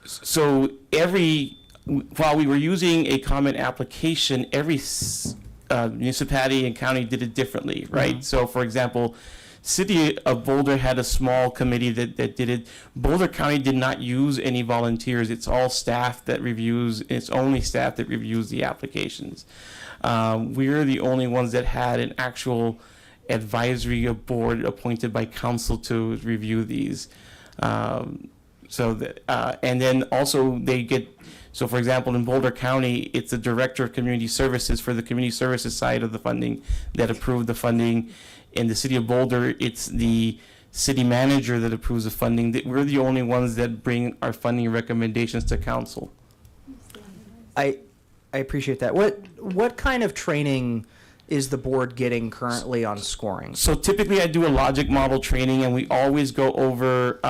so while we were using a common application, every municipality and county did it differently, right? Mhm. So, for example, City of Boulder had a small committee that did it. Boulder County did not use any volunteers. It's all staff that reviews, it's only staff that reviews the applications. We're the only ones that had an actual advisory board appointed by council to review these. And then also they get, so for example, in Boulder County, it's the Director of Community Services for the community services side of the funding that approved the funding. In the City of Boulder, it's the city manager that approves the funding. We're the only ones that bring our funding recommendations to council. I appreciate that. What kind of training is the board getting currently on scoring? So typically I do a logic model training, and we always go over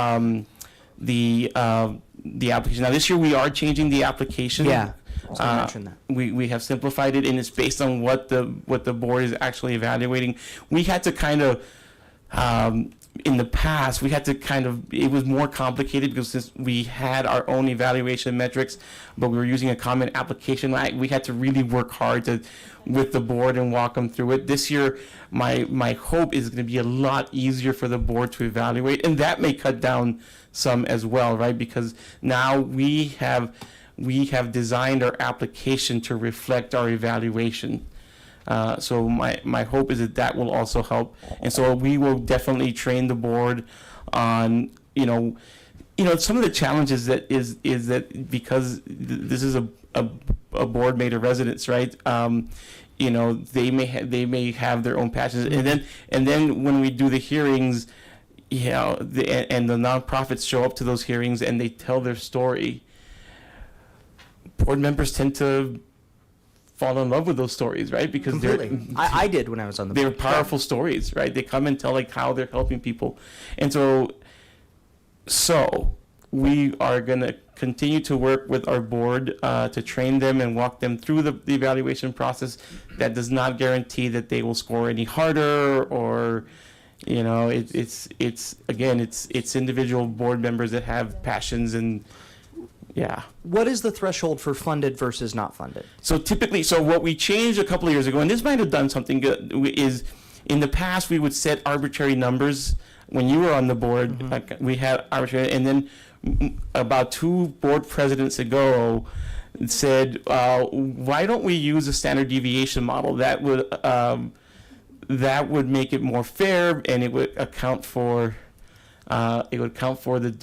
the application. Now this year we are changing the application. Yeah, I was gonna mention that. We have simplified it, and it's based on what the board is actually evaluating. We had to kind of in the past, it was more complicated because since we had our own evaluation metrics, but we were using a common application, we had to really work hard with the board and walk them through it. This year, my hope is going to be a lot easier for the board to evaluate, and that may cut down some as well, right? Because now we have designed our application to reflect our evaluation. So my hope is that will also help, and so we will definitely train the board on some of the challenges that is that because this is a board made of residents, right? They may have their own passions, and then when we do the hearings, and the nonprofits show up to those hearings and they tell their story. Board members tend to fall in love with those stories, right? Because I did when I was on the board. They're powerful stories, right? They come and tell how they're helping people. And so we are going to continue to work with our board to train them and walk them through the evaluation process. That does not guarantee that they will score any harder, or it's individual board members that have passions and. Yeah. What is the threshold for funded versus not funded? So typically, what we changed a couple of years ago, and this might have done something good, is in the past we would set arbitrary numbers. When you were on the board, like we had arbitrary, and then about 2 board presidents ago said, why don't we use a standard deviation model? That would make it more fair, and it would account for the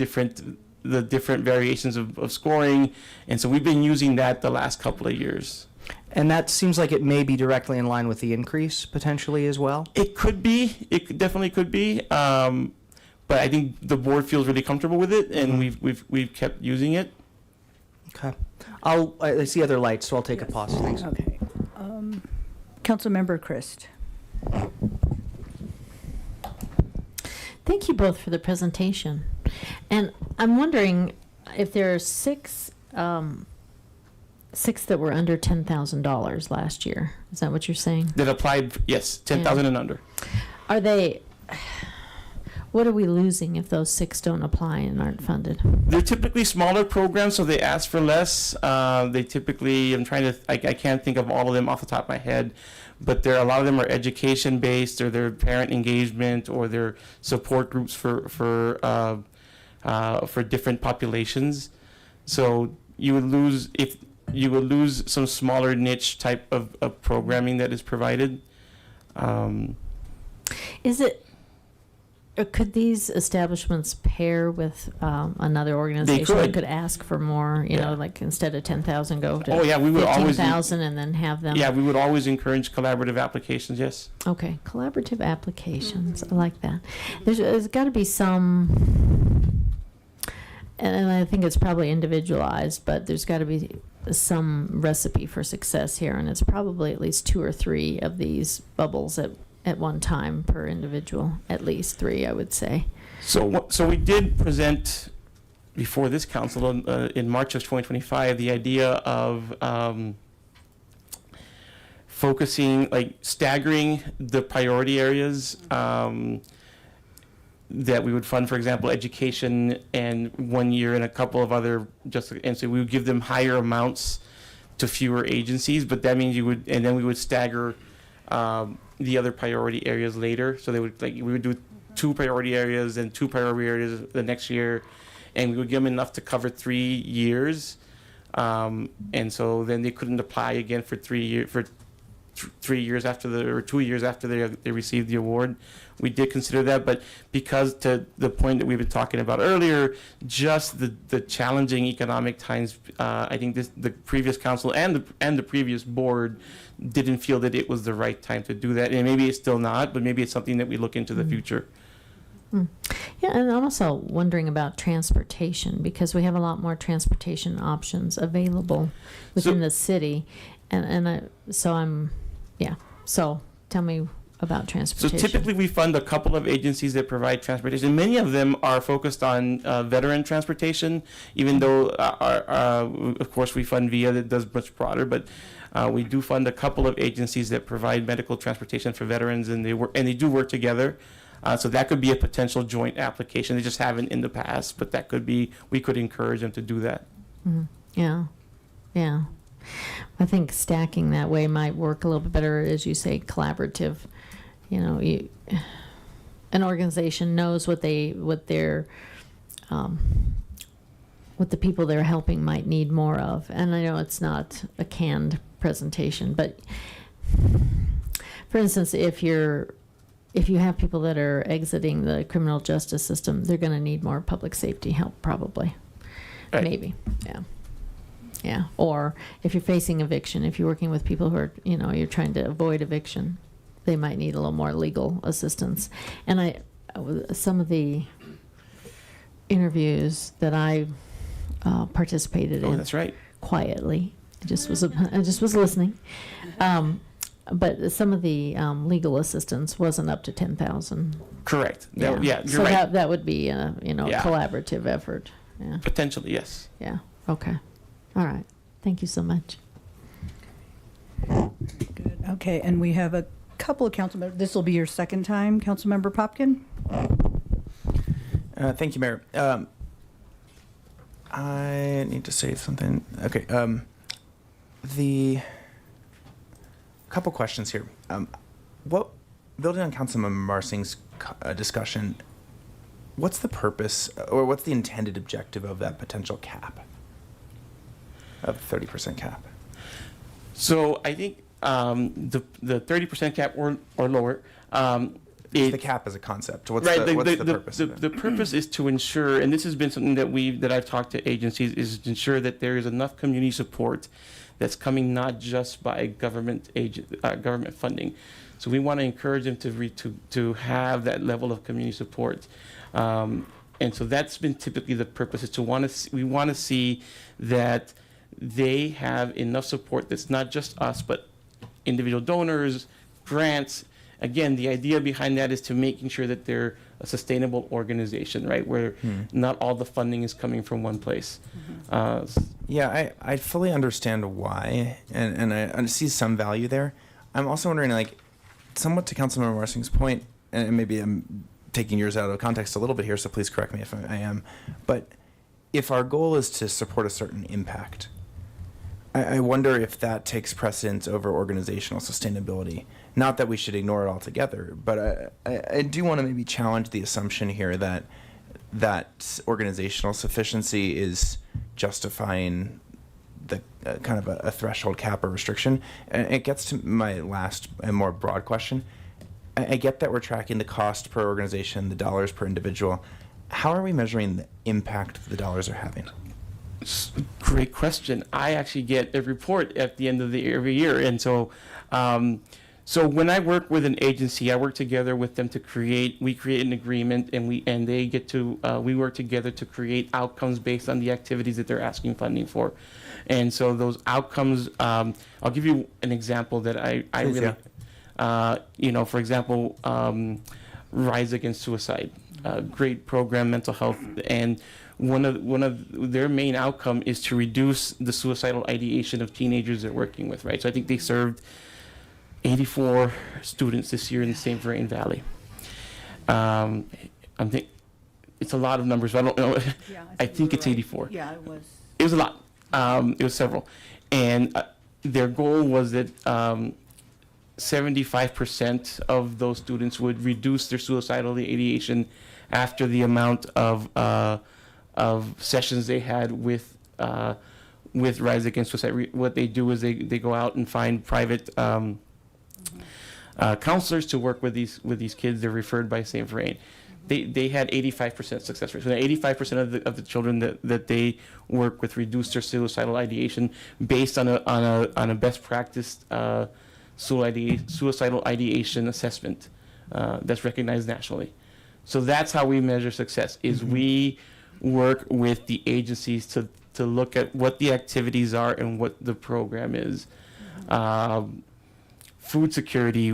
different variations of scoring. And so we've been using that the last couple of years. And that seems like it may be directly in line with the increase potentially as well? It could be. It definitely could be. But I think the board feels really comfortable with it, and we've kept using it. Okay. I see other lights, so I'll take a pause. Thanks. Okay. Councilmember Christ. Thank you both for the presentation. And I'm wondering if there are six that were under $10,000 last year. Is that what you're saying? That applied, yes, 10,000 and under. Are they, what are we losing if those 6 don't apply and aren't funded? They're typically smaller programs, so they ask for less. They typically, I can't think of all of them off the top of my head, but a lot of them are education based, or they're parent engagement, or they're support groups for different populations. So you would lose some smaller niche type of programming that is provided. Is it, or could these establishments pair with another organization that could ask for more, like instead of 10,000, go to we would 15,000 and then have them? Yeah, we would always encourage collaborative applications, yes. Okay, collaborative applications. I like that. There's got to be some, and I think it's probably individualized, but there's got to be some recipe for success here, and it's probably at least 2 or 3 of these bubbles at one time per individual, at least 3, I would say. So we did present before this council in March of 2025 the idea of focusing, like staggering the priority areas that we would fund, for example, education, and 1 year and a couple of other, and so we would give them higher amounts to fewer agencies, but that means then we would stagger the other priority areas later. So we would do 2 priority areas and 2 priority areas the next year, and we would give them enough to cover 3 years. And so then they couldn't apply again for 3 years, or 2 years after they received the award. We did consider that, but because, to the point that we've been talking about earlier, just the challenging economic times, I think the previous council and the previous board didn't feel that it was the right time to do that. And maybe it's still not, but maybe it's something that we look into the future. Yeah, and I'm also wondering about transportation, because we have a lot more transportation options available within the city, so tell me about transportation. So typically we fund a couple of agencies that provide transportation. Many of them are focused on veteran transportation, even though of course we fund VIA that does much broader, but we do fund a couple of agencies that provide medical transportation for veterans, and they do work together. So that could be a potential joint application. They just haven't in the past, but we could encourage them to do that. Mm-hmm. Yeah. I think stacking that way might work a little bit better, as you say, collaborative. An organization knows what the people they're helping might need more of. And I know it's not a canned presentation, but for instance, if you have people that are exiting the criminal justice system, they're going to need more public safety help, probably. Right. Maybe, yeah. Or if you're facing eviction, if you're working with people who are, you're trying to avoid eviction, they might need a little more legal assistance. And some of the interviews that I participated in, that's right, quietly, I just was listening. But some of the legal assistance wasn't up to 10,000. Correct. Yeah. You're so right. that would be a collaborative effort. Yeah. Potentially, yes. Yeah. Okay. All right. Thank you so much. Good. Okay, and we have a couple of council members. This will be your second time, Councilmember Popkin. Thank you, Mayor. I need to say something. Okay. The couple questions here. What, building on Councilmember Marsing's discussion, what's the purpose or what's the intended objective of that potential cap of 30% cap? So I think the 30% cap or lower. The cap as a concept. What's Right. what's the purpose of it? The purpose is to ensure, and this has been something that I've talked to agencies, is to ensure that there is enough community support that's coming not just by government funding. So we want to encourage them to have that level of community support. And so that's been typically the purpose, is we want to see that they have enough support that's not just us, but individual donors, grants. Again, the idea behind that is to making sure that they're a sustainable organization, right? Where not all the funding is coming from one place. Yeah, I fully understand why, and I see some value there. I'm also wondering, like, somewhat to Councilmember Marsing's point, and maybe I'm taking yours out of context a little bit here, so please correct me if I am, but if our goal is to support a certain impact, I wonder if that takes precedence over organizational sustainability. Not that we should ignore it altogether, but I do want to maybe challenge the assumption here that organizational sufficiency is justifying the kind of a threshold cap or restriction. And it gets to my last and more broad question. I get that we're tracking the cost per organization, the dollars per individual. How are we measuring the impact the dollars are having? Great question. I actually get a report at the end of the every year, and so so when I work with an agency, I work together with them to create an agreement, and they get to we work together to create outcomes based on the activities that they're asking funding for. And so those outcomes, I'll give you an example that I Please, really, for example, Rise Against Suicide, great program, mental health, and one of their main outcome is to reduce the suicidal ideation of teenagers they're working with, right? So I think they served 84 students this year in the St. Vrain Valley. I think it's a lot of numbers, but I don't know. Yeah, I think it's 84. Yeah, it was. It was a lot. It was several. And their goal was that 75% of those students would reduce their suicidal ideation after the amount of sessions they had with Rise Against Suicide. What they do is they go out and find private counselors to work with these kids. They're referred by St. Vrain. They had 85% success rate. So 85% of the children that they work with reduced their suicidal ideation based on a best practice suicidal ideation assessment that's recognized nationally. So that's how we measure success. Is we work with the agencies to look at what the activities are and what the program is. Food security,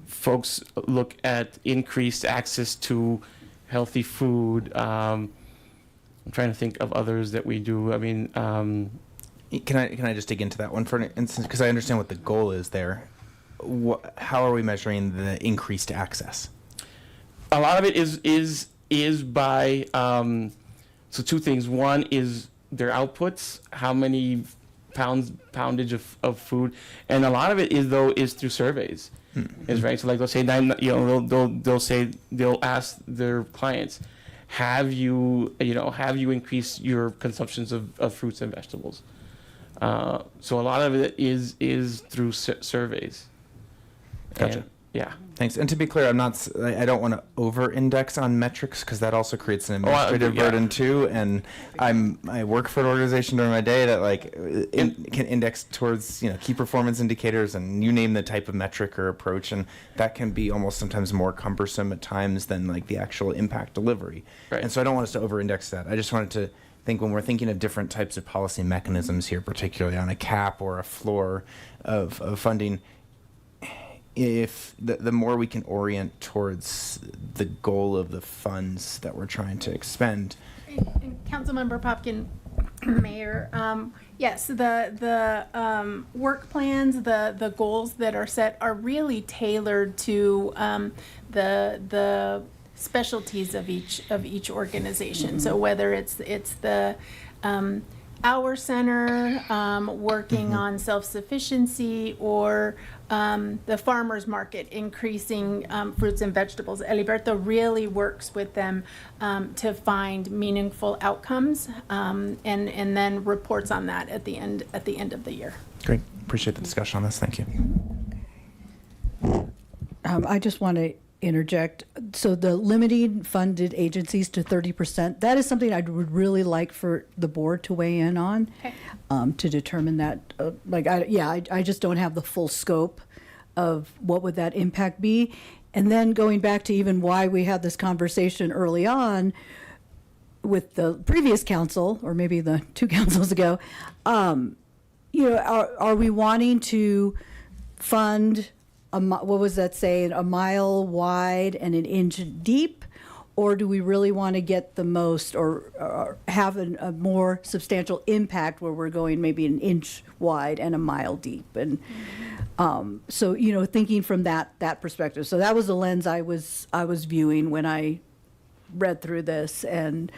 folks look at increased access to healthy food. I'm trying to think of others that we do. I mean, Can I just dig into that one for an instance? Because I understand what the goal is there. How are we measuring the increased access? A lot of it is by so two things. One is their outputs, how many poundage of food, and a lot of it is through surveys. Is right. So like they'll say they'll ask their clients, have you increased your consumptions of fruits and vegetables? So a lot of it is through surveys. Gotcha. And, yeah. Thanks. And to be clear, I don't want to over-index on metrics because that also creates an administrative burden too. And I work for an organization during my day that can index towards key performance indicators, and you name the type of metric or approach, and that can be almost sometimes more cumbersome at times than the actual impact delivery. Right. And so I don't want us to over-index that. I just wanted to think when we're thinking of different types of policy mechanisms here, particularly on a cap or a floor of funding, if the more we can orient towards the goal of the funds that we're trying to expend. And Councilmember Popkin, Mayor, yes, the work plans, the goals that are set are really tailored to the specialties of each organization. So whether it's the Our Center working on self-sufficiency, or the farmers market increasing fruits and vegetables, Eliberto really works with them to find meaningful outcomes, and then reports on that at the end of the year. Great. Appreciate the discussion on this. Thank you. I just want to interject. So the limiting funded agencies to 30%, that is something I would really like for the board to weigh in on, to determine that. I just don't have the full scope of what would that impact be. And then going back to even why we had this conversation early on with the previous council, or maybe the 2 councils ago, are we wanting to fund what was that saying, a mile wide and an inch deep? Or do we really want to get the most, or have a more substantial impact where we're going maybe an inch wide and a mile deep? And so, thinking from that perspective. So that was the lens I was viewing when I read through this, and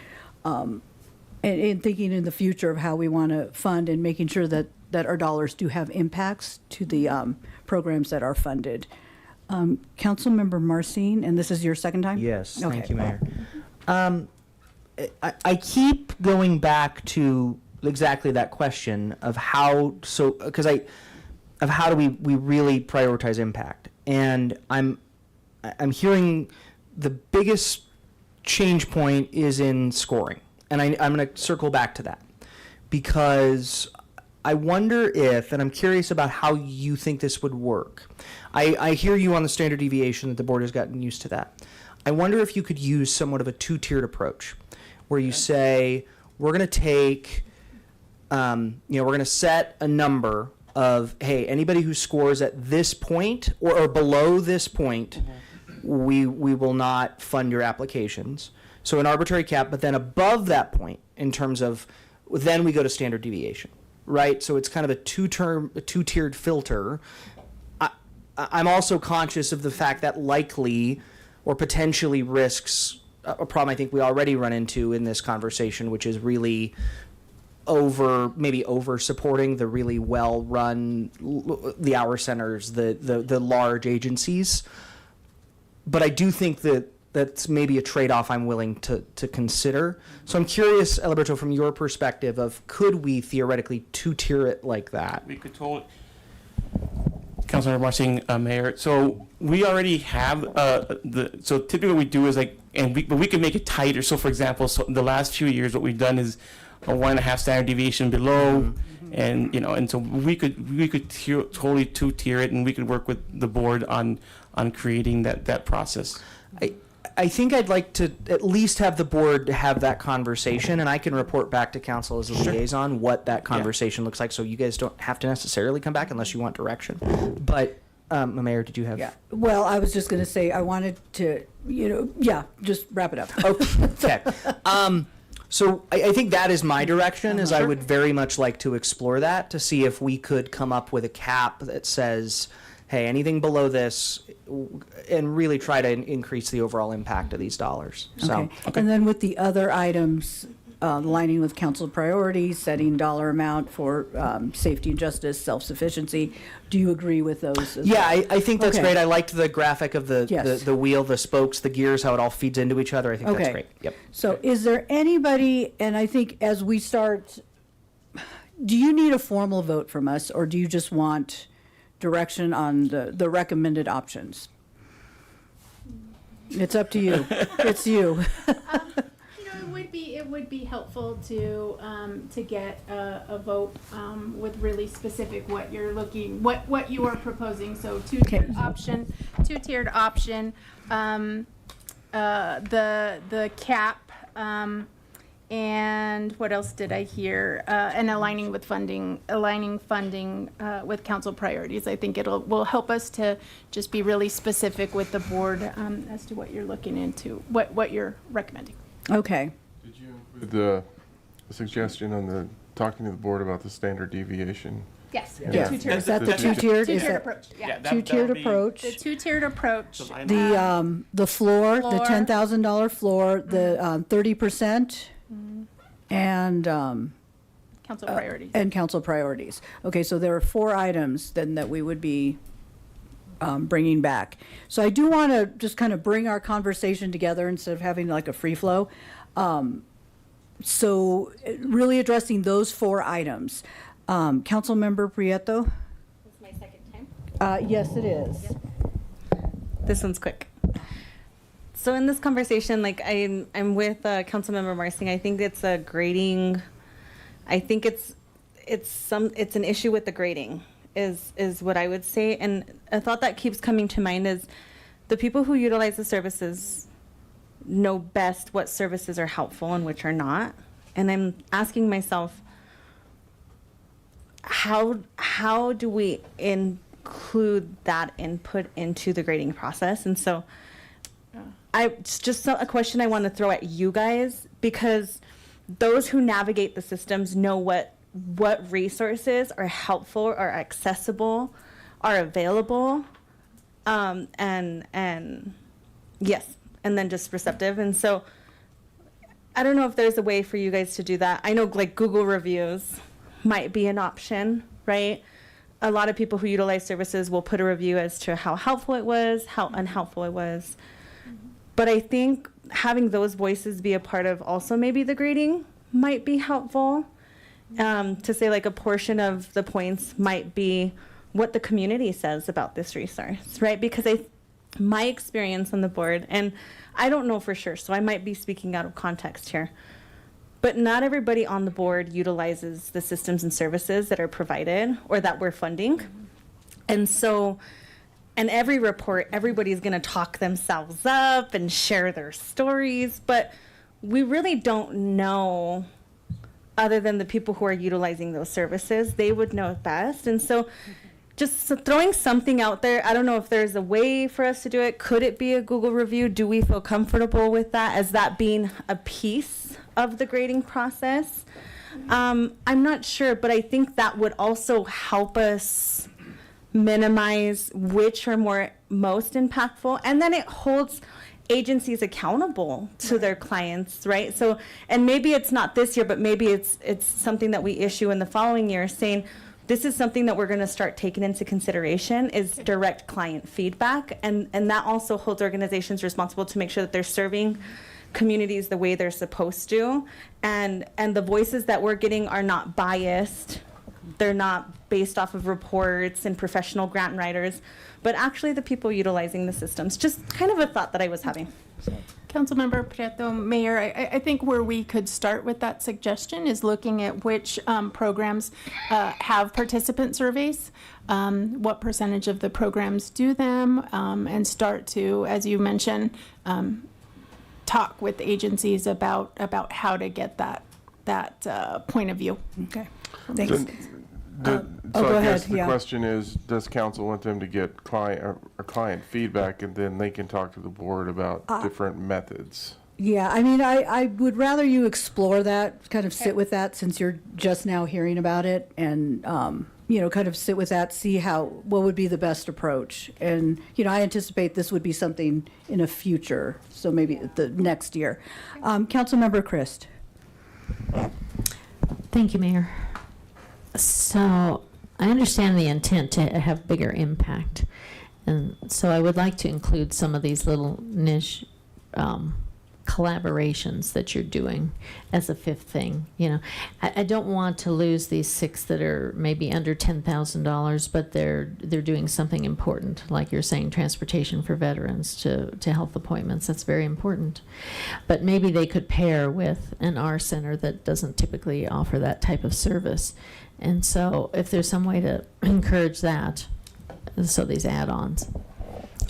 thinking in the future of how we want to fund and making sure that our dollars do have impacts to the programs that are funded. Councilmember Marcin, and this is your second time? Yes, Okay. thank you, Mayor. I keep going back to exactly that question of how do we really prioritize impact? And I'm hearing the biggest change point is in scoring, and I'm going to circle back to that, because I wonder if, and I'm curious about how you think this would work. I hear you on the standard deviation, that the board has gotten used to that. I wonder if you could use somewhat of a 2-tiered approach, where you say, we're going to take, we're going to set a number of, hey, anybody who scores at this point or below this point, we will not fund your applications. So an arbitrary cap, but then above that point, in terms of, then we go to standard deviation. Right, so it's kind of a two-tiered filter. I'm also conscious of the fact that likely or potentially risks a problem I think we already run into in this conversation, which is really over supporting the really well-run, the Our Centers, the large agencies. But I do think that's maybe a trade-off I'm willing to consider. So I'm curious, Eliberto, from your perspective of, could we theoretically 2-tier it like that? We could totally. Councilmember Marcin, Mayor. So we already have so typically what we do is but we can make it tighter. So for example, the last few years, what we've done is a 1.5 standard deviation below, and so we could totally 2-tier it, and we could work with the board on creating that process. I think I'd like to at least have the board have that conversation, and I can report back to council as a liaison what that conversation looks like, so you guys don't have to necessarily come back unless you want direction. But, Mayor, did you have? Yeah. Well, I was just going to say, I wanted to, just wrap it up. Okay. So I think that is my direction, is I would very much like to explore that to see if we could come up with a cap that says, hey, anything below this, and really try to increase the overall impact of these dollars. So, And then with the other items, aligning with council priorities, setting dollar amount for safety and justice, self-sufficiency, do you agree with those? Yeah, I think that's great. I liked the graphic of the wheel, the spokes, the gears, how it all feeds into each other. I think that's great. Yep. So is there anybody, and I think as we start, do you need a formal vote from us, or do you just want direction on the recommended options? It's up to you. It's you. It would be helpful to get a vote with really specific what you're looking, what you are proposing. So two-tiered option, the cap, and what else did I hear? And aligning funding with council priorities. I think will help us to just be really specific with the board as to what you're looking into, what you're recommending. Okay. Did you include a suggestion on the, talking to the board about the standard deviation. Yes. Yeah. Is that the two-tiered? Is Two-tiered that approach, yeah. two-tiered approach? The two-tiered approach. The floor, the Floor. $10,000 floor, the 30%, and Council priorities. and council priorities. Okay, so there are 4 items then that we would be bringing back. So I do want to just kind of bring our conversation together instead of having like a free flow. So really addressing those 4 items. Councilmember Prieto? It's my second time. Yes, it is. This one's quick. So in this conversation, like I'm with Councilmember Marsing. I think it's a grading. I think it's an issue with the grading is what I would say. And a thought that keeps coming to mind is the people who utilize the services know best what services are helpful and which are not. And I'm asking myself, how do we include that input into the grading process? And so it's just a question I want to throw at you guys, because those who navigate the systems know what resources are helpful, are accessible, are available, and yes, and then just receptive. And so I don't know if there's a way for you guys to do that. I know like Google reviews might be an option, right? A lot of people who utilize services will put a review as to how helpful it was, how unhelpful it was. But I think having those voices be a part of also maybe the grading might be helpful. To say like a portion of the points might be what the community says about this resource, right? Because my experience on the board, and I don't know for sure, so I might be speaking out of context here, but not everybody on the board utilizes the systems and services that are provided or that we're funding. And so, and every report, everybody's going to talk themselves up and share their stories, but we really don't know, other than the people who are utilizing those services. They would know best. And so just throwing something out there, I don't know if there's a way for us to do it. Could it be a Google review? Do we feel comfortable with that as that being a piece of the grading process? I'm not sure, but I think that would also help us minimize which are most impactful. And then it holds agencies accountable to their clients, right? So, and maybe it's not this year, but maybe it's something that we issue in the following year, saying this is something that we're going to start taking into consideration is direct client feedback, and that also holds organizations responsible to make sure that they're serving communities the way they're supposed to, and the voices that we're getting are not biased. They're not based off of reports and professional grant writers, but actually the people utilizing the systems. Just kind of a thought that I was having. Councilmember Prieto, Mayor, I think where we could start with that suggestion is looking at which programs have participant surveys, what percentage of the programs do them, and start to, as you mentioned, talk with agencies about how to get that point of view. Okay, thanks. So go I guess ahead, the yeah. question is, does council want them to get client feedback, and then they can talk to the board about different methods? Yeah, I mean, I would rather you explore that, kind of sit with that, since you're just now hearing about it, and, kind of sit with that, see what would be the best approach. And, I anticipate this would be something in a future, so maybe the next year. Councilmember Christ. Thank you, Mayor. So I understand the intent to have bigger impact. And so I would like to include some of these little niche collaborations that you're doing as a fifth thing. I don't want to lose these 6 that are maybe under $10,000, but they're doing something important, like you're saying, transportation for veterans to health appointments. That's very important. But maybe they could pair with an R center that doesn't typically offer that type of service. And so if there's some way to encourage that, so these add-ons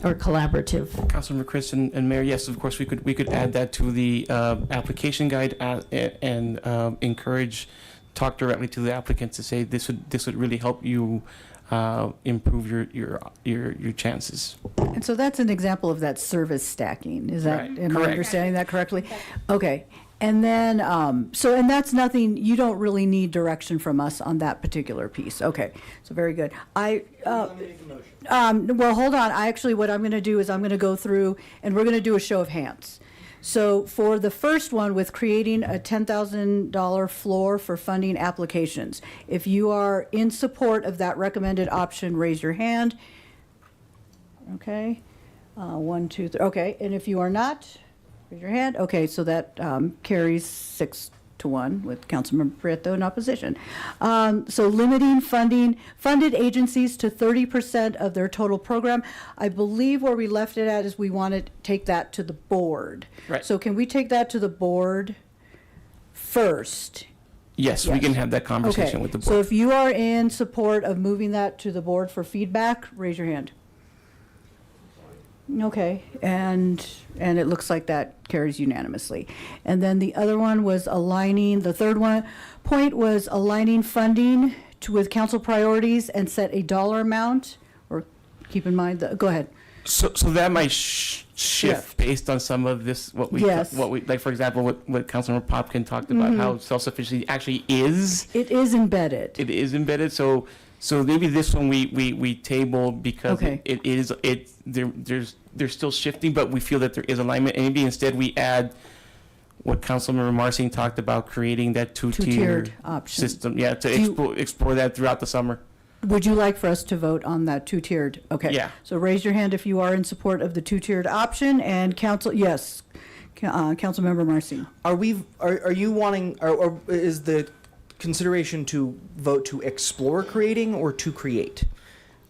or collaborative. Councilmember Chris and Mayor, yes, of course, we could add that to the application guide and encourage, talk directly to the applicant to say this would really help you improve your chances. And so that's an example of that service stacking. Is that, Right. am I Correct. understanding that correctly? Okay. And then, and that's nothing, you don't really need direction from us on that particular piece. Okay, so very good. Well, hold on. What I'm going to do is I'm going to go through and we're going to do a show of hands. So for the first one with creating a $10,000 floor for funding applications, if you are in support of that recommended option, raise your hand. Okay, 1, 2, 3. Okay, and if you are not, raise your hand. Okay, so that carries 6-1 with Councilmember Prieto in opposition. So limiting funded agencies to 30% of their total program. I believe where we left it at is we want to take that to the board. Right. So can we take that to the board first? Yes, we can have that conversation Okay. with the board. So if you are in support of moving that to the board for feedback, raise your hand. Okay, and it looks like that carries unanimously. And then the other one was the third point was aligning funding with council priorities and set a dollar amount, or keep in mind, go ahead. So that might shift based on some of this, what we, like, for example, what Councilmember Popkin talked about, how self-sufficiency actually is. It is embedded. It is embedded, so maybe this one we table because they're still shifting, but we feel that there is alignment. And maybe instead we add what Councilmember Marcin talked about, creating that two-tiered option system. Yeah, to explore that throughout the summer. Would you like for us to vote on that two-tiered? Okay. Yeah. So raise your hand if you are in support of the two-tiered option, and Councilmember Marcin. Are you wanting, or is the consideration to vote to explore creating or to create?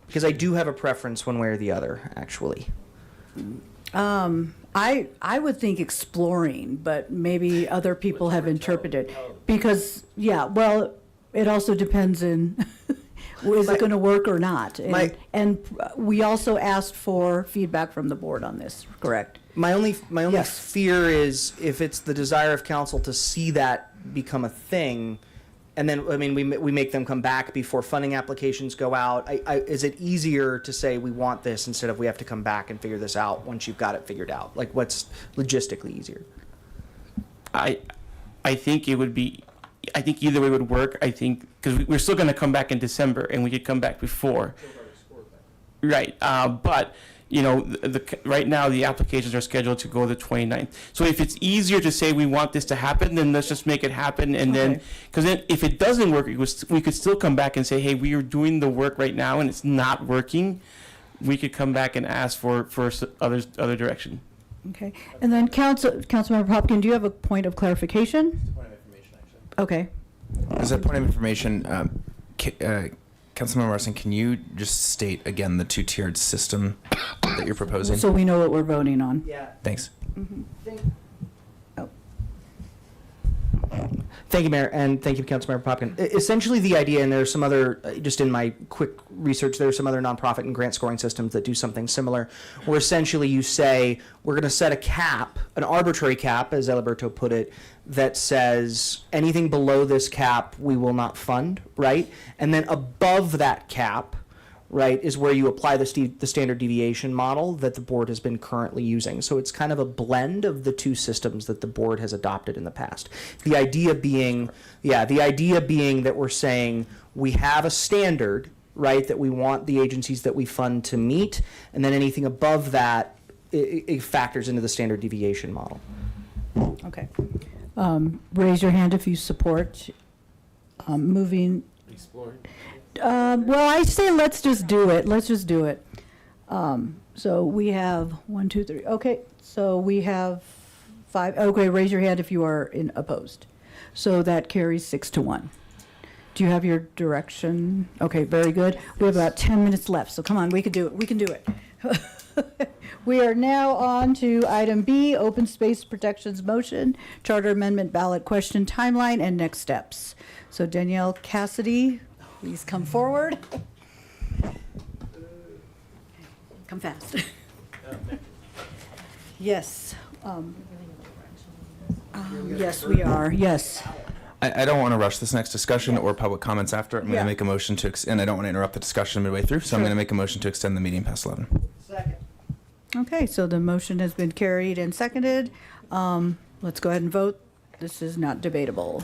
Because I do have a preference one way or the other, actually. I would think exploring, but maybe other people have interpreted. Because, it also depends in, is it going to work or not? And we also asked for feedback from the board on this, correct? My only fear is if it's the desire of council to see that become a thing, and then, we make them come back before funding applications go out. Is it easier to say we want this instead of we have to come back and figure this out once you've got it figured out? Like, what's logistically easier? I think it would be, I think either way would work. I think, because we're still going to come back in December, and we could come back before. Right, but, right now the applications are scheduled to go the 29th. So if it's easier to say we want this to happen, then let's just make it happen. And then, because then if it doesn't work, we could still come back and say, hey, we are doing the work right now and it's not working. We could come back and ask for other direction. Okay. And then Councilmember Popkin, do you have a point of clarification? Point of information, actually. Okay. As a point of information, Councilmember Marcin, can you just state again the two-tiered system that you're proposing? So we know what we're voting on. Yeah. Thanks. Thank you, Mayor, and thank you, Councilmember Popkin. Essentially, the idea, and there's some other, just in my quick research, there are some other nonprofit and grant scoring systems that do something similar, where essentially you say, we're going to set a cap, an arbitrary cap, as Eliberto put it, that says anything below this cap we will not fund, right? And then above that cap, right, is where you apply the standard deviation model that the board has been currently using. So it's kind of a blend of the two systems that the board has adopted in the past. The idea being that we're saying we have a standard, right, that we want the agencies that we fund to meet, and then anything above that, it factors into the standard deviation model. Okay. Raise your hand if you support moving. Explore. Well, I say let's just do it. Let's just do it. So we have 1, 2, 3. Okay, so we have 5. Okay, raise your hand if you are opposed. So that carries 6-1. Do you have your direction? Okay, very good. We have about 10 minutes left, so come on, we can do it. We can do it. We are now on to item B, Open Space Protections Motion, Charter Amendment Ballot Question Timeline, and Next Steps. So Danielle Cassidy, please come forward. Come fast. Yes. Yes, we are. Yes. I don't want to rush this next discussion or public comments after. I'm going Yeah. to make a motion to, and I don't want to interrupt the discussion midway through, so I'm going to make a motion to extend the meeting past 11. Second. Okay, so the motion has been carried and seconded. Let's go ahead and vote. This is not debatable.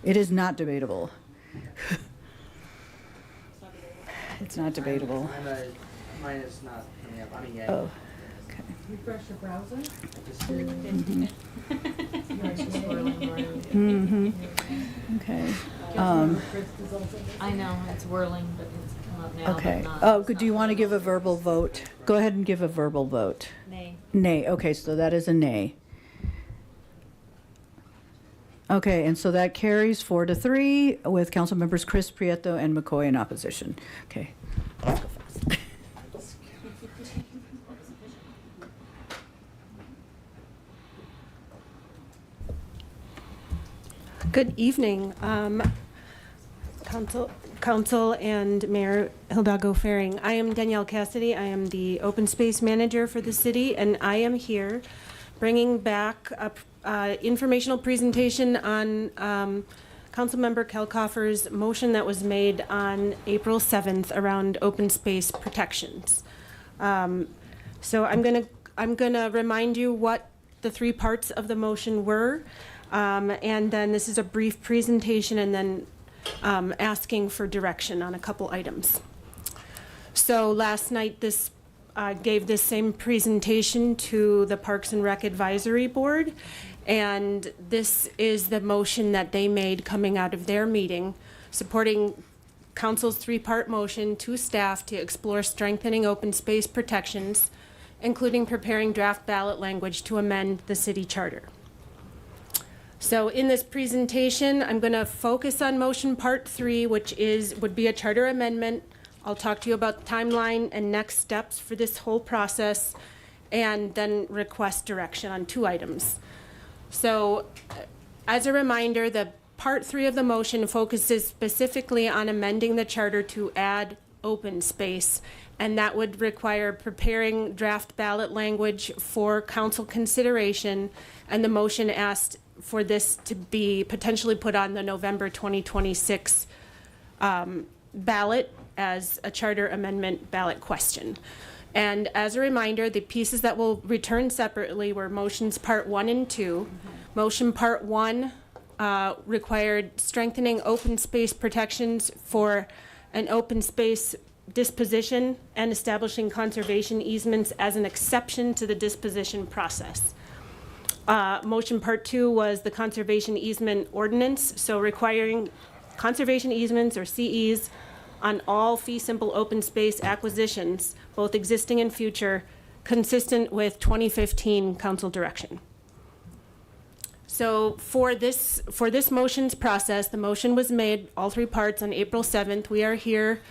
It is not debatable. It's not debatable. Mine is not coming up. I mean, yeah. Oh, okay. Refresh your browser. Okay. I know, it's whirling, but it's come up now. Okay. but not- Oh, it's do you not want to give a whirling. verbal vote? Go ahead and give a verbal vote. Nay. Nay. Okay, so that is a nay. Okay, and so that carries 4-3 with council members Chris Prieto and McCoy in opposition. Okay. Let's go fast. Good evening, Council and Mayor Hidalgo Faring. I am Danielle Cassidy. I am the Open Space Manager for the city, and I am here bringing back a informational presentation on Councilmember Kelkoffer's motion that was made on April 7th around open space protections. So I'm gonna remind you what the three parts of the motion were. And then this is a brief presentation and then asking for direction on a couple items. So last night, this gave this same presentation to the Parks and Rec Advisory Board, and this is the motion that they made coming out of their meeting, supporting Council's three-part motion to staff to explore strengthening open space protections, including preparing draft ballot language to amend the city charter. So in this presentation, I'm going to focus on motion part 3, which would be a charter amendment. I'll talk to you about the timeline and next steps for this whole process, and then request direction on 2 items. So as a reminder, the part 3 of the motion focuses specifically on amending the charter to add open space, and that would require preparing draft ballot language for council consideration, and the motion asked for this to be potentially put on the November 2026 ballot as a charter amendment ballot question. And as a reminder, the pieces that will return separately were motions part 1 and 2. Motion part 1 required strengthening open space protections for an open space disposition and establishing conservation easements as an exception to the disposition process. Motion part 2 was the conservation easement ordinance, so requiring conservation easements or CEs on all fee simple open space acquisitions, both existing and future, consistent with 2015 council direction. So for this motion's process, the motion was made, all 3 parts, on April 7th. We are here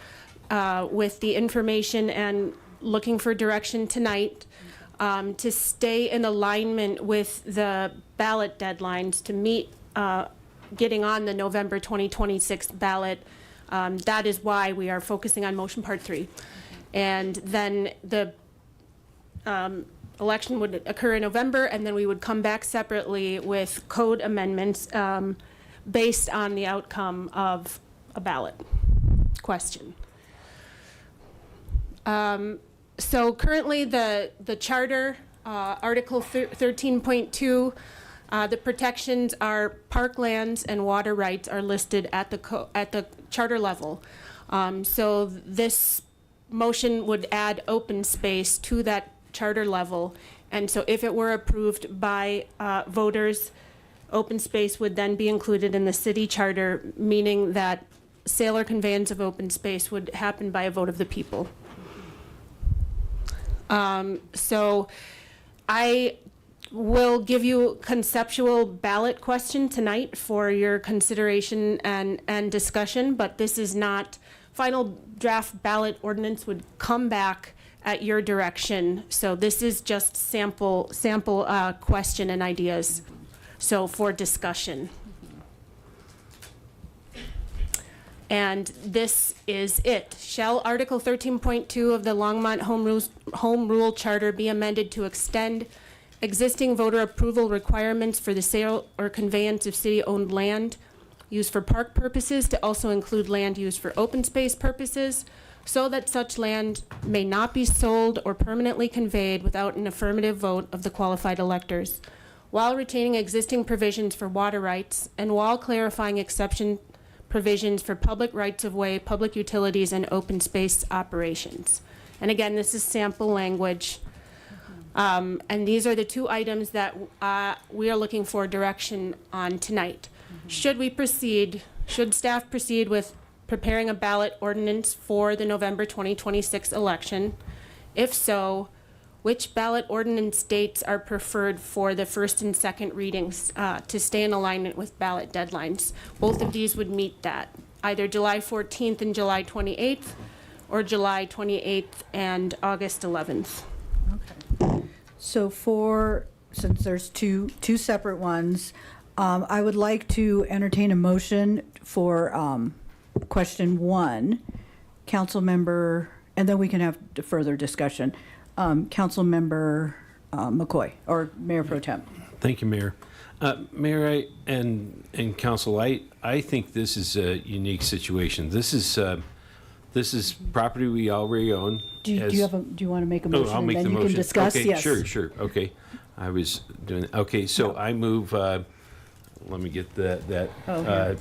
with the information and looking for direction tonight. To stay in alignment with the ballot deadlines to meet getting on the November 2026 ballot. That is why we are focusing on motion part 3. And then the election would occur in November, and then we would come back separately with code amendments based on the outcome of a ballot question. So currently, the charter, Article 13.2, the protections are parklands and water rights are listed at the charter level. So this motion would add open space to that charter level. And so if it were approved by voters, open space would then be included in the city charter, meaning that sale or conveyance of open space would happen by a vote of the people. So I will give you conceptual ballot question tonight for your consideration and discussion, but this is not, final draft ballot ordinance would come back at your direction. So this is just sample question and ideas, so for discussion. And this is it. Shall Article 13.2 of the Longmont Home Rule Charter be amended to extend existing voter approval requirements for the sale or conveyance of city-owned land used for park purposes to also include land used for open space purposes, so that such land may not be sold or permanently conveyed without an affirmative vote of the qualified electors, while retaining existing provisions for water rights and while clarifying exception provisions for public rights-of-way, public utilities, and open space operations. And again, this is sample language. And these are the two items that we are looking for direction on tonight. Should staff proceed with preparing a ballot ordinance for the November 2026 election? If so, which ballot ordinance dates are preferred for the first and second readings to stay in alignment with ballot deadlines? Both of these would meet that, either July 14th and July 28th, or July 28th and August 11th. So since there's two separate ones, I would like to entertain a motion for question 1, council member, and then we can have further discussion. Council member McCoy, or Mayor Pro Tem. Thank you, Mayor. Mayor and Council, I think this is a unique situation. This is property we already own. Do you want to make a motion? I'll make and the then you motion. can discuss? Okay, Yes. sure. Okay, I was doing. Okay, so I move. Let me get that. Okay.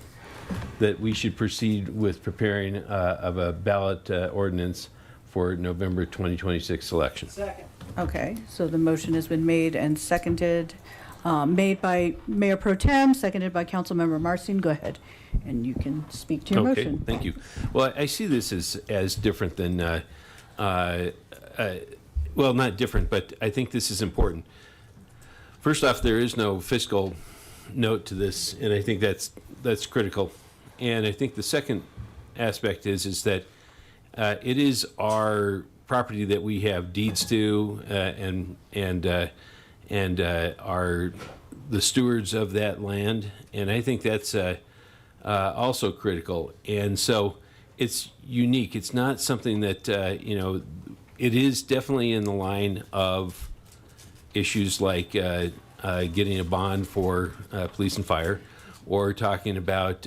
That we should proceed with preparing of a ballot ordinance for November 2026 election. Second. Okay, so the motion has been made and seconded, made by Mayor Pro Tem, seconded by Councilmember Marcin. Go ahead, and you can speak to your Okay, motion. thank you. Well, I see this as different than, well, not different, but I think this is important. First off, there is no fiscal note to this, and I think that's critical. And I think the second aspect is that it is our property that we have deeds to, and are the stewards of that land, and I think that's also critical. And so it's unique. It's not something that it is definitely in the line of issues like getting a bond for police and fire, or talking about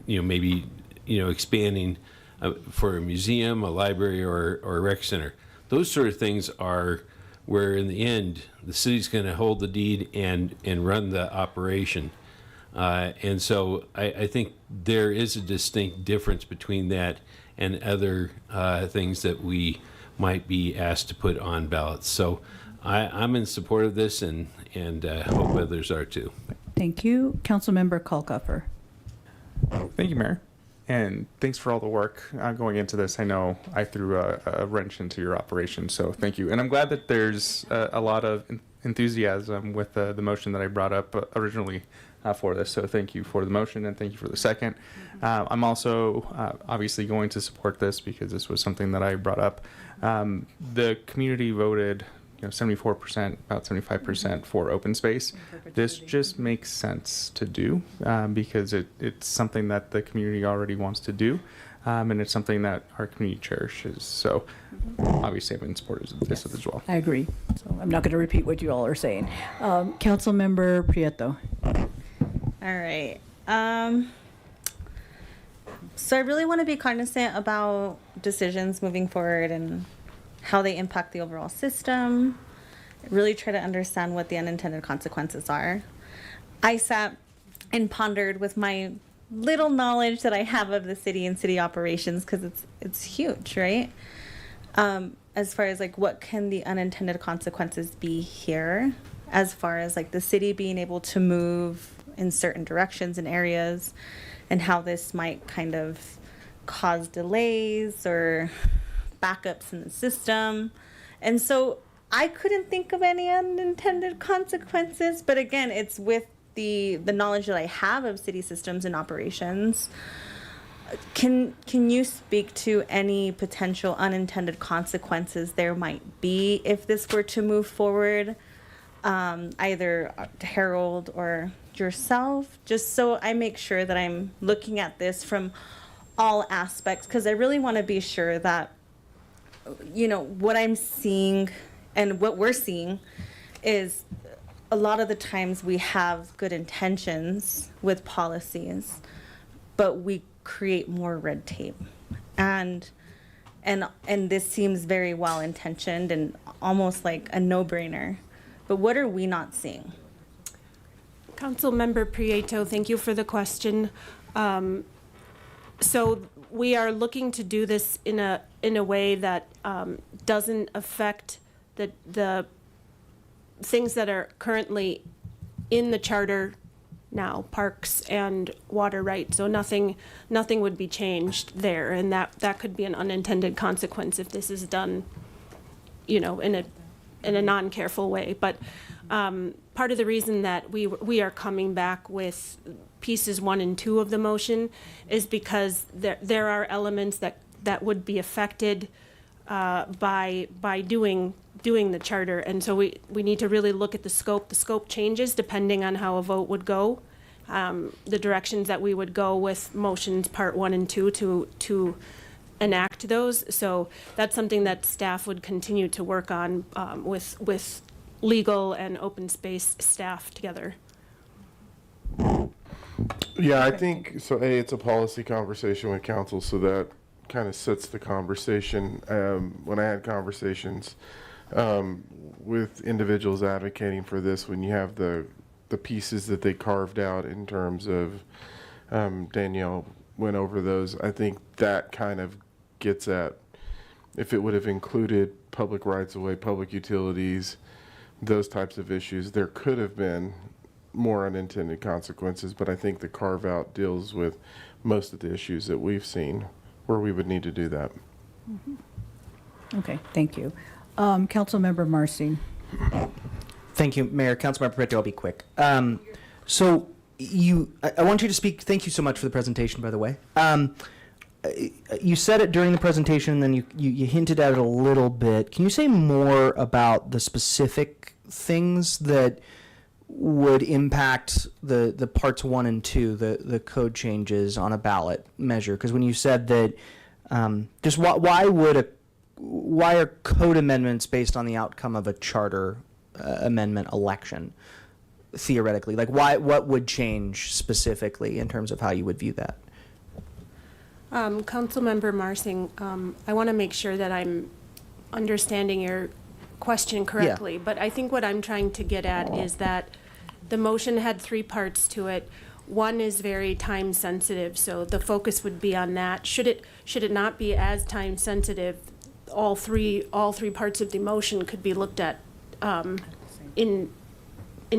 maybe expanding for a museum, a library, or a rec center. Those sort of things are where in the end the city's going to hold the deed and run the operation. And so I think there is a distinct difference between that and other things that we might be asked to put on ballots. So I'm in support of this, and hope others are too. Thank you. Councilmember Kalkofer. Thank you, Mayor. And thanks for all the work going into this. I know I threw a wrench into your operation, so thank you. And I'm glad that there's a lot of enthusiasm with the motion that I brought up originally for this. So thank you for the motion, and thank you for the second. I'm also obviously going to support this because this was something that I brought up. The community voted 74%, about 75% for open space. This just makes sense to do because it's something that the community already wants to do, and it's something that our community cherishes. So obviously I'm in support of this as well. I agree. So I'm not going to repeat what you all are saying. Councilmember Prieto. All right. So I really want to be cognizant about decisions moving forward and how they impact the overall system. Really try to understand what the unintended consequences are. I sat and pondered with my little knowledge that I have of the city and city operations, because it's huge, right? As far as like what can the unintended consequences be here, as far as like the city being able to move in certain directions and areas, and how this might kind of cause delays or backups in the system. And so I couldn't think of any unintended consequences, but again, it's with the knowledge that I have of city systems and operations. Can you speak to any potential unintended consequences there might be if this were to move forward, either Harold or yourself, just so I make sure that I'm looking at this from all aspects, because I really want to be sure that what I'm seeing and what we're seeing is a lot of the times we have good intentions with policies, but we create more red tape. And this seems very well intentioned and almost like a no-brainer. But what are we not seeing? Councilmember Prieto, thank you for the question. So we are looking to do this in a way that doesn't affect the things that are currently in the charter now, parks and water rights. So nothing would be changed there, and that could be an unintended consequence if this is done, in a non-careful way. But part of the reason that we are coming back with pieces 1 and 2 of the motion is because there are elements that would be affected by doing the charter, and so we need to really look at the scope. The scope changes depending on how a vote would go. The directions that we would go with motions part 1 and 2 to enact those. So that's something that staff would continue to work on with legal and open space staff together. Yeah, I think, so A, it's a policy conversation with council, so that kind of sets the conversation. When I had conversations with individuals advocating for this, when you have the pieces that they carved out in terms of, Danielle went over those, I think that kind of gets at, if it would have included public rights of way, public utilities, those types of issues, there could have been more unintended consequences, but I think the carve out deals with most of the issues that we've seen where we would need to do that. Okay, thank you. Councilmember Marcy. Thank you, Mayor. Councilmember Prieto, I'll be quick. So I want you to speak. Thank you so much for the presentation, by the way. You said it during the presentation, and then you hinted at it a little bit. Can you say more about the specific things that would impact the parts 1 and 2, the code changes on a ballot measure? Because when you said that, just why are code amendments based on the outcome of a charter amendment election, theoretically? Like, what would change specifically in terms of how you would view that? Councilmember Marsing, I want to make sure that I'm understanding your question correctly, but I think what I'm trying to get at is that the motion had 3 parts to it. One is very time sensitive, so the focus would be on that. Should it not be as time sensitive, all three parts of the motion could be looked at in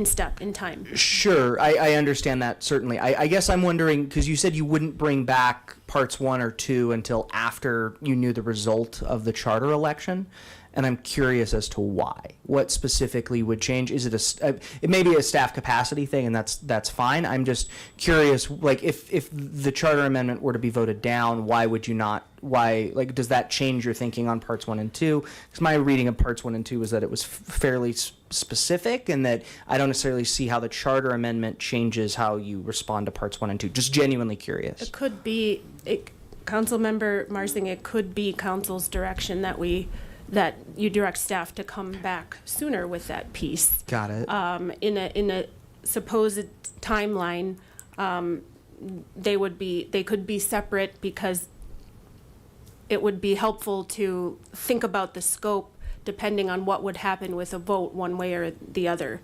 step, in time. Sure, I understand that, certainly. I guess I'm wondering, because you said you wouldn't bring back parts 1 or 2 until after you knew the result of the charter election, and I'm curious as to why. What specifically would change? Is it it may be a staff capacity thing, and that's fine. I'm just curious, like, if the charter amendment were to be voted down, why would you not? Why, like, does that change your thinking on parts 1 and 2? Because my reading of parts 1 and 2 was that it was fairly specific, and that I don't necessarily see how the charter amendment changes how you respond to parts 1 and 2. Just genuinely curious. It could be, Councilmember Marsing, it could be council's direction that you direct staff to come back sooner with that piece. Got it. In a supposed timeline, they could be separate, because it would be helpful to think about the scope depending on what would happen with a vote one way or the other.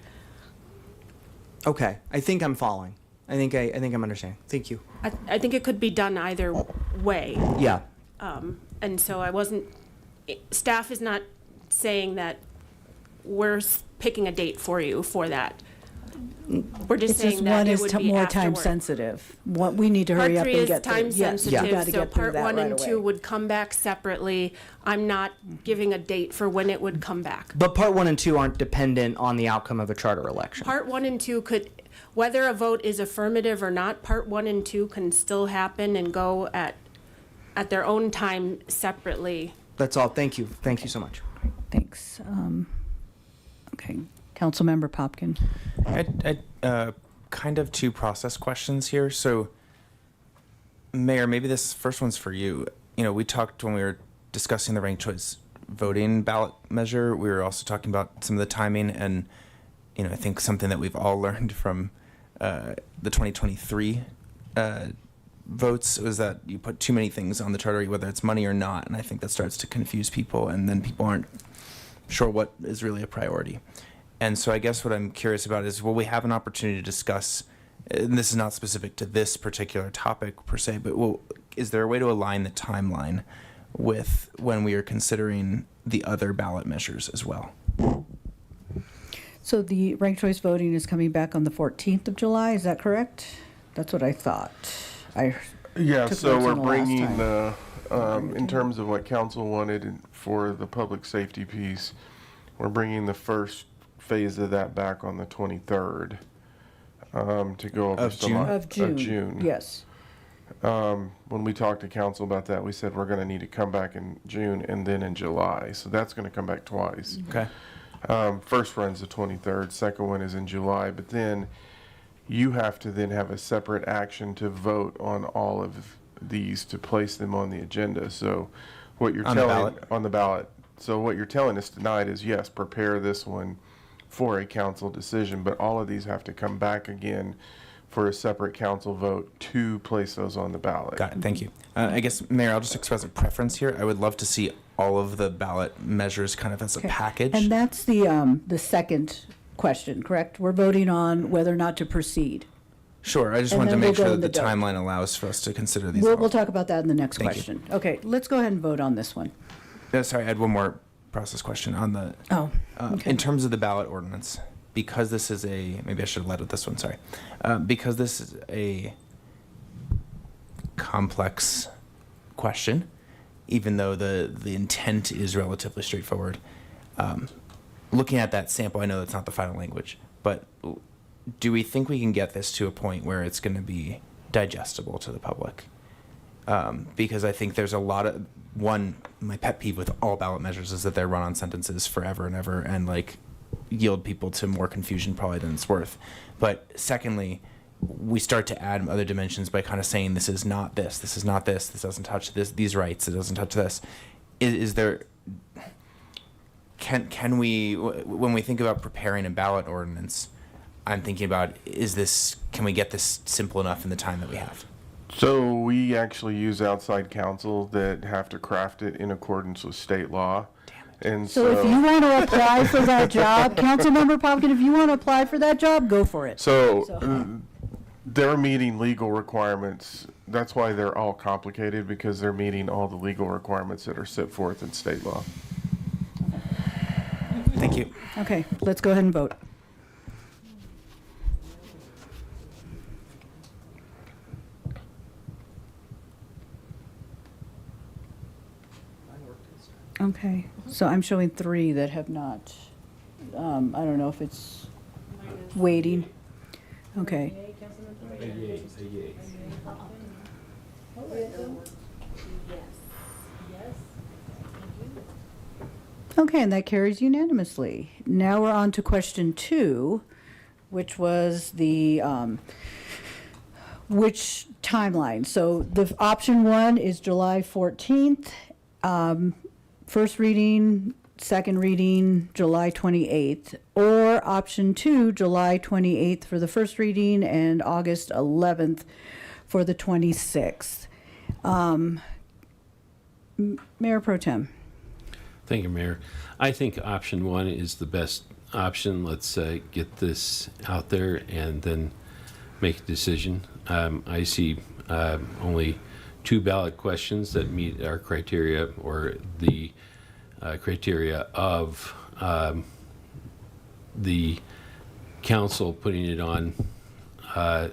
Okay, I think I'm following. I think I'm understanding. Thank you. I think it could be done either way. Yeah. And so staff is not saying that we're picking a date for you for that. We're just saying that it would be more afterward. time sensitive. We need to hurry up and get Part 3 is time sensitive, so part 1 and 2 would come back separately. I'm not giving a date for when it would come back. But part 1 and 2 aren't dependent on the outcome of a charter election. Part 1 and 2 could, whether a vote is affirmative or not, part 1 and 2 can still happen and go at their own time separately. That's all. Thank you. Thank you so much. Thanks. Okay. Councilmember Popkin. I kind of 2 process questions here. So, Mayor, maybe this first one's for you. We talked when we were discussing the ranked choice voting ballot measure. We were also talking about some of the timing, and I think something that we've all learned from the 2023 votes was that you put too many things on the charter, whether it's money or not, and I think that starts to confuse people, and then people aren't sure what is really a priority. And so I guess what I'm curious about is, will we have an opportunity to discuss, and this is not specific to this particular topic per se, but is there a way to align the timeline with when we are considering the other ballot measures as well? So the ranked choice voting is coming back on the 14th of July, is that correct? That's what I thought. Yeah, took so notes we're on the last bringing time. the, in terms of what council wanted for the public safety piece, we're bringing the first phase of that back on the 23rd to go over Of some June? Of June. June. Yes. When we talked to council about that, we said we're going to need to come back in June and then in July. So that's going to come back twice. Okay. First run's the 23rd, second one is in July, but then you have to then have a separate action to vote on all of these to place them on the agenda. So what you're On the telling ballot? on the ballot. So what you're telling us tonight is, yes, prepare this one for a council decision, but all of these have to come back again for a separate council vote to place those on the ballot. Got it. Thank you. I guess, Mayor, I'll just express a preference here. I would love to see all of the ballot measures kind of as a Okay. package. And that's the second question, correct? We're voting on whether or not to proceed. Sure. I just And wanted to then we'll make go sure in that the the dope. timeline allows for us to consider these. We'll all. talk about that in the next Thank you. question. Okay, let's go ahead and vote on this one. Sorry, I had one more process question on the. Oh, okay. In terms of the ballot ordinance, because this is maybe I should have led with this one. Sorry, because this is a complex question, even though the intent is relatively straightforward. Looking at that sample, I know that's not the final language, but do we think we can get this to a point where it's going to be digestible to the public? Because I think there's a lot of my pet peeve with all ballot measures is that they're run on sentences forever and ever and like yield people to more confusion probably than it's worth. But secondly, we start to add other dimensions by kind of saying this is not this, this is not this, this doesn't touch these rights, it doesn't touch this. Is there can we, when we think about preparing a ballot ordinance, I'm thinking about can we get this simple enough in the time that we have? So we actually use outside counsel that have to craft it in accordance with state law. And So if you want to apply for that job, Councilmember Popkin, if you want to apply for that job, go for it. They're meeting legal requirements. That's why they're all complicated, because they're meeting all the legal requirements that are set forth in state law. Thank you. Okay, let's go ahead and vote. Okay, so I'm showing 3 that have not, I don't know if it's waiting. Okay. Okay, and that carries unanimously. Now we're on to question 2, which was the, which timeline? So the option 1 is July 14th. First reading, second reading, July 28th, or option 2, July 28th for the first reading and August 11th for the 26th. Mayor Pro Tem. Thank you, Mayor. I think option 1 is the best option. Let's get this out there and then make a decision. I see only 2 ballot questions that meet our criteria, or the criteria of the council putting it on the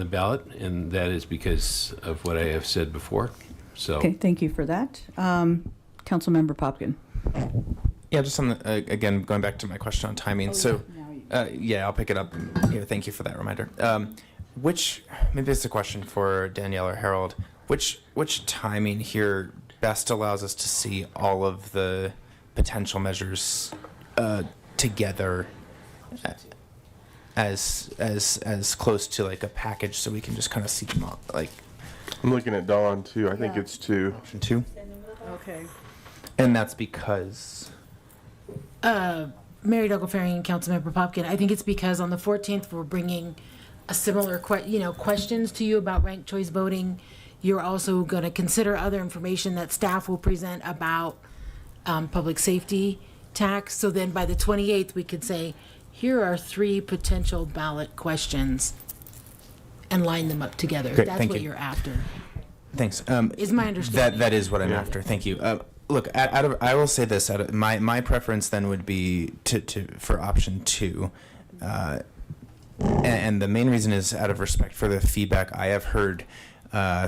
ballot, and that is because of what I have said before. So. Okay, thank you for that. Councilmember Popkin. Yeah, just on the, again, going back to my question on timing. Yeah, I'll pick it up here. Thank you for that reminder. Maybe it's a question for Danielle or Harold. Which timing here best allows us to see all of the potential measures together as close to like a package, so we can just kind of see them all, like. I'm looking at Dawn too. I think it's 2. Option 2. Okay. And that's because. Mary Dougall-Faring and Councilmember Popkin, I think it's because on the 14th, we're bringing a similar questions to you about ranked choice voting. You're also going to consider other information that staff will present about public safety. tax, so then by the 28th, we could say, here are 3 potential ballot questions, and line them up together. Great, That's thank what you. you're after. Thanks. Is my understanding. That is what I'm after. Thank you. Look, I will say this. My preference then would be for option 2, and the main reason is out of respect for the feedback I have heard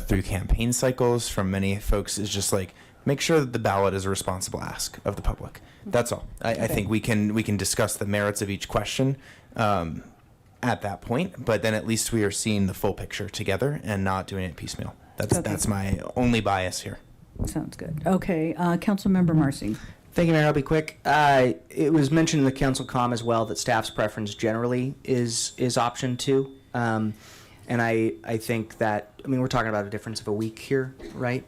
through campaign cycles from many folks is just like, make sure that the ballot is a responsible ask of the public. That's all. I think we can discuss the merits of each question at that point, but then at least we are seeing the full picture together and not doing it piecemeal. That's my only bias here. Sounds good. Okay, Councilmember Marcy. Thank you, Mayor. I'll be quick. It was mentioned in the council comm as well that staff's preference generally is option 2. And I think that, I mean, we're talking about a difference of a week here, right?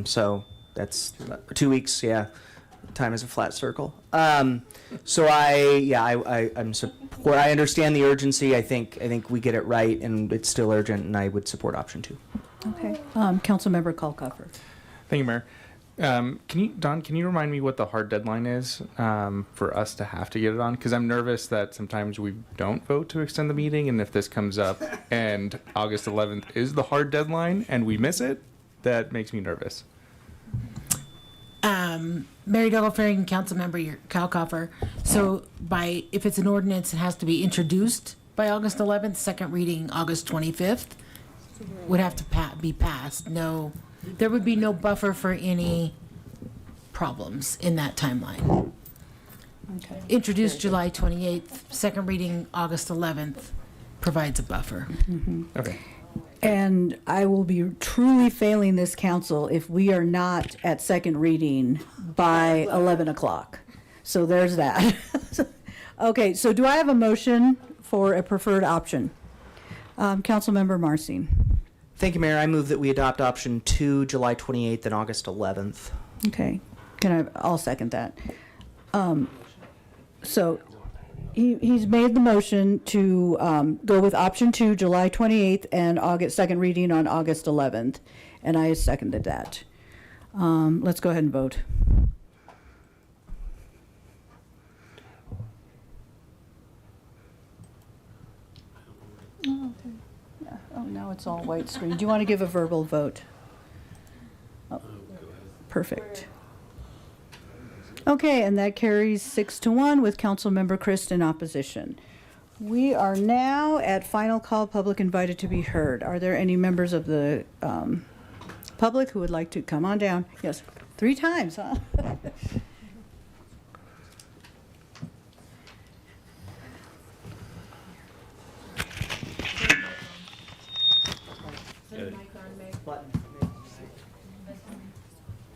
So that's 2 weeks, yeah. Time is a flat circle. So I'm support. I understand the urgency. I think we get it right, and it's still urgent, and I would support option 2. Okay. Councilmember Kalkofer. Thank you, Mayor. Don, can you remind me what the hard deadline is for us to have to get it on? Because I'm nervous that sometimes we don't vote to extend the meeting, and if this comes up and August 11th is the hard deadline and we miss it, that makes me nervous. Mary Dougall Faring, Councilmember Kalkofer. So if it's an ordinance, it has to be introduced by August 11th, second reading August 25th, would have to be passed. No, there would be no buffer for any problems in that timeline. Okay. Introduced July 28th, second reading August 11th provides a buffer. Okay. And I will be truly failing this council if we are not at second reading by 11 o'clock. So there's that. Okay, so do I have a motion for a preferred option? Councilmember Marcin. Thank you, Mayor. I move that we adopt option 2, July 28th and August 11th. Okay, I'll second that. So he's made the motion to go with option 2, July 28th, and second reading on August 11th, and I seconded that. Let's go ahead and vote. Oh, okay. Yeah. Oh, now it's all white screen. Do you want to give a verbal vote? Oh, perfect. Okay, and that carries 6-1 with Councilmember Christ in opposition. We are now at final call, public invited to be heard. Are there any members of the public who would like to come on down? Yes, 3 times, huh?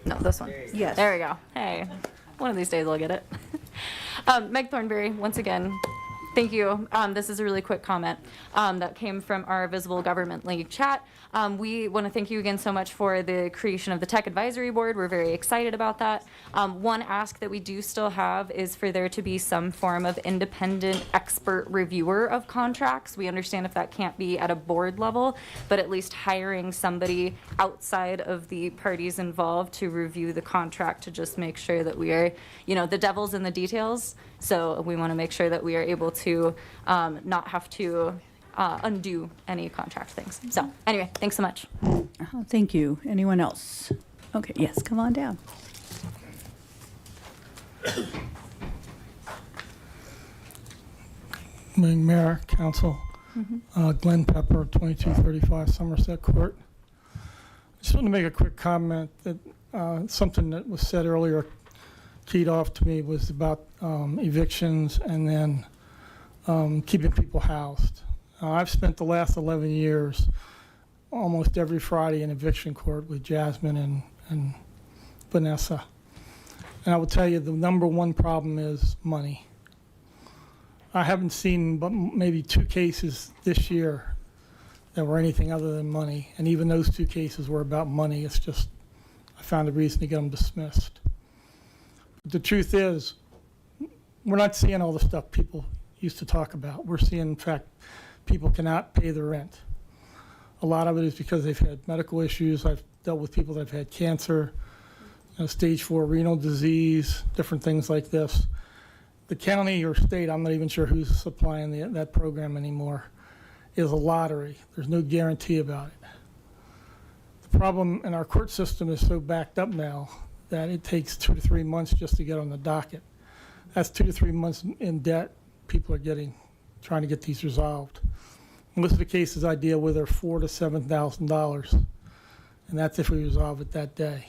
No, this one. Yes. There we go. Hey, one of these days I'll get it. Meg Thornberry, once again, thank you. This is a really quick comment that came from our Visible Government League chat. We want to thank you again so much for the creation of the Tech Advisory Board. We're very excited about that. One ask that we do still have is for there to be some form of independent expert reviewer of contracts. We understand if that can't be at a board level, but at least hiring somebody outside of the parties involved to review the contract to just make sure that we are, the devil's in the details. So we want to make sure that we are able to not have to undo any contract things. So anyway, thanks so much. Thank you. Anyone else? Okay, yes, come on down. Mayor, Council, Glenn Pepper, 2235 Somerset Court. I just want to make a quick comment that something that was said earlier keyed off to me was about evictions and then keeping people housed. I've spent the last 11 years almost every Friday in eviction court with Jasmine and Vanessa. And I will tell you the number one problem is money. I haven't seen but maybe 2 cases this year that were anything other than money. And even those 2 cases were about money. It's just, I found a reason to get them dismissed. But the truth is, we're not seeing all the stuff people used to talk about. We're seeing, in fact, people cannot pay their rent. A lot of it is because they've had medical issues. I've dealt with people that have had cancer. stage 4 renal disease, different things like this. The county or state, I'm not even sure who's supplying that program anymore, is a lottery. There's no guarantee about it. The problem in our court system is so backed up now that it takes 2 to 3 months just to get on the docket. That's 2 to 3 months in debt people are getting, trying to get these resolved. Most of the cases I deal with are $4,000 to $7,000, and that's if we resolve it that day.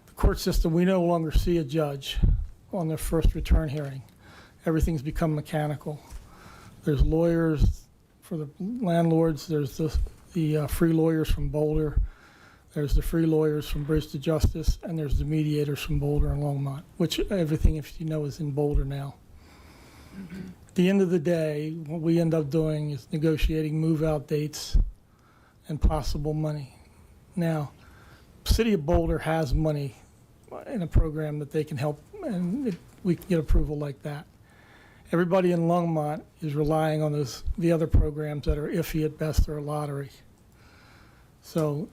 The court system, we no longer see a judge on their first return hearing. Everything's become mechanical. There's lawyers for the landlords, there's the free lawyers from Boulder, there's the free lawyers from Bridge to Justice, and there's the mediators from Boulder and Longmont, which everything, if you know, is in Boulder now. At the end of the day, what we end up doing is negotiating move-out dates and possible money. Now, City of Boulder has money in a program that they can help, and we can get approval like that. Everybody in Longmont is relying on the other programs that are iffy at best or a lottery. So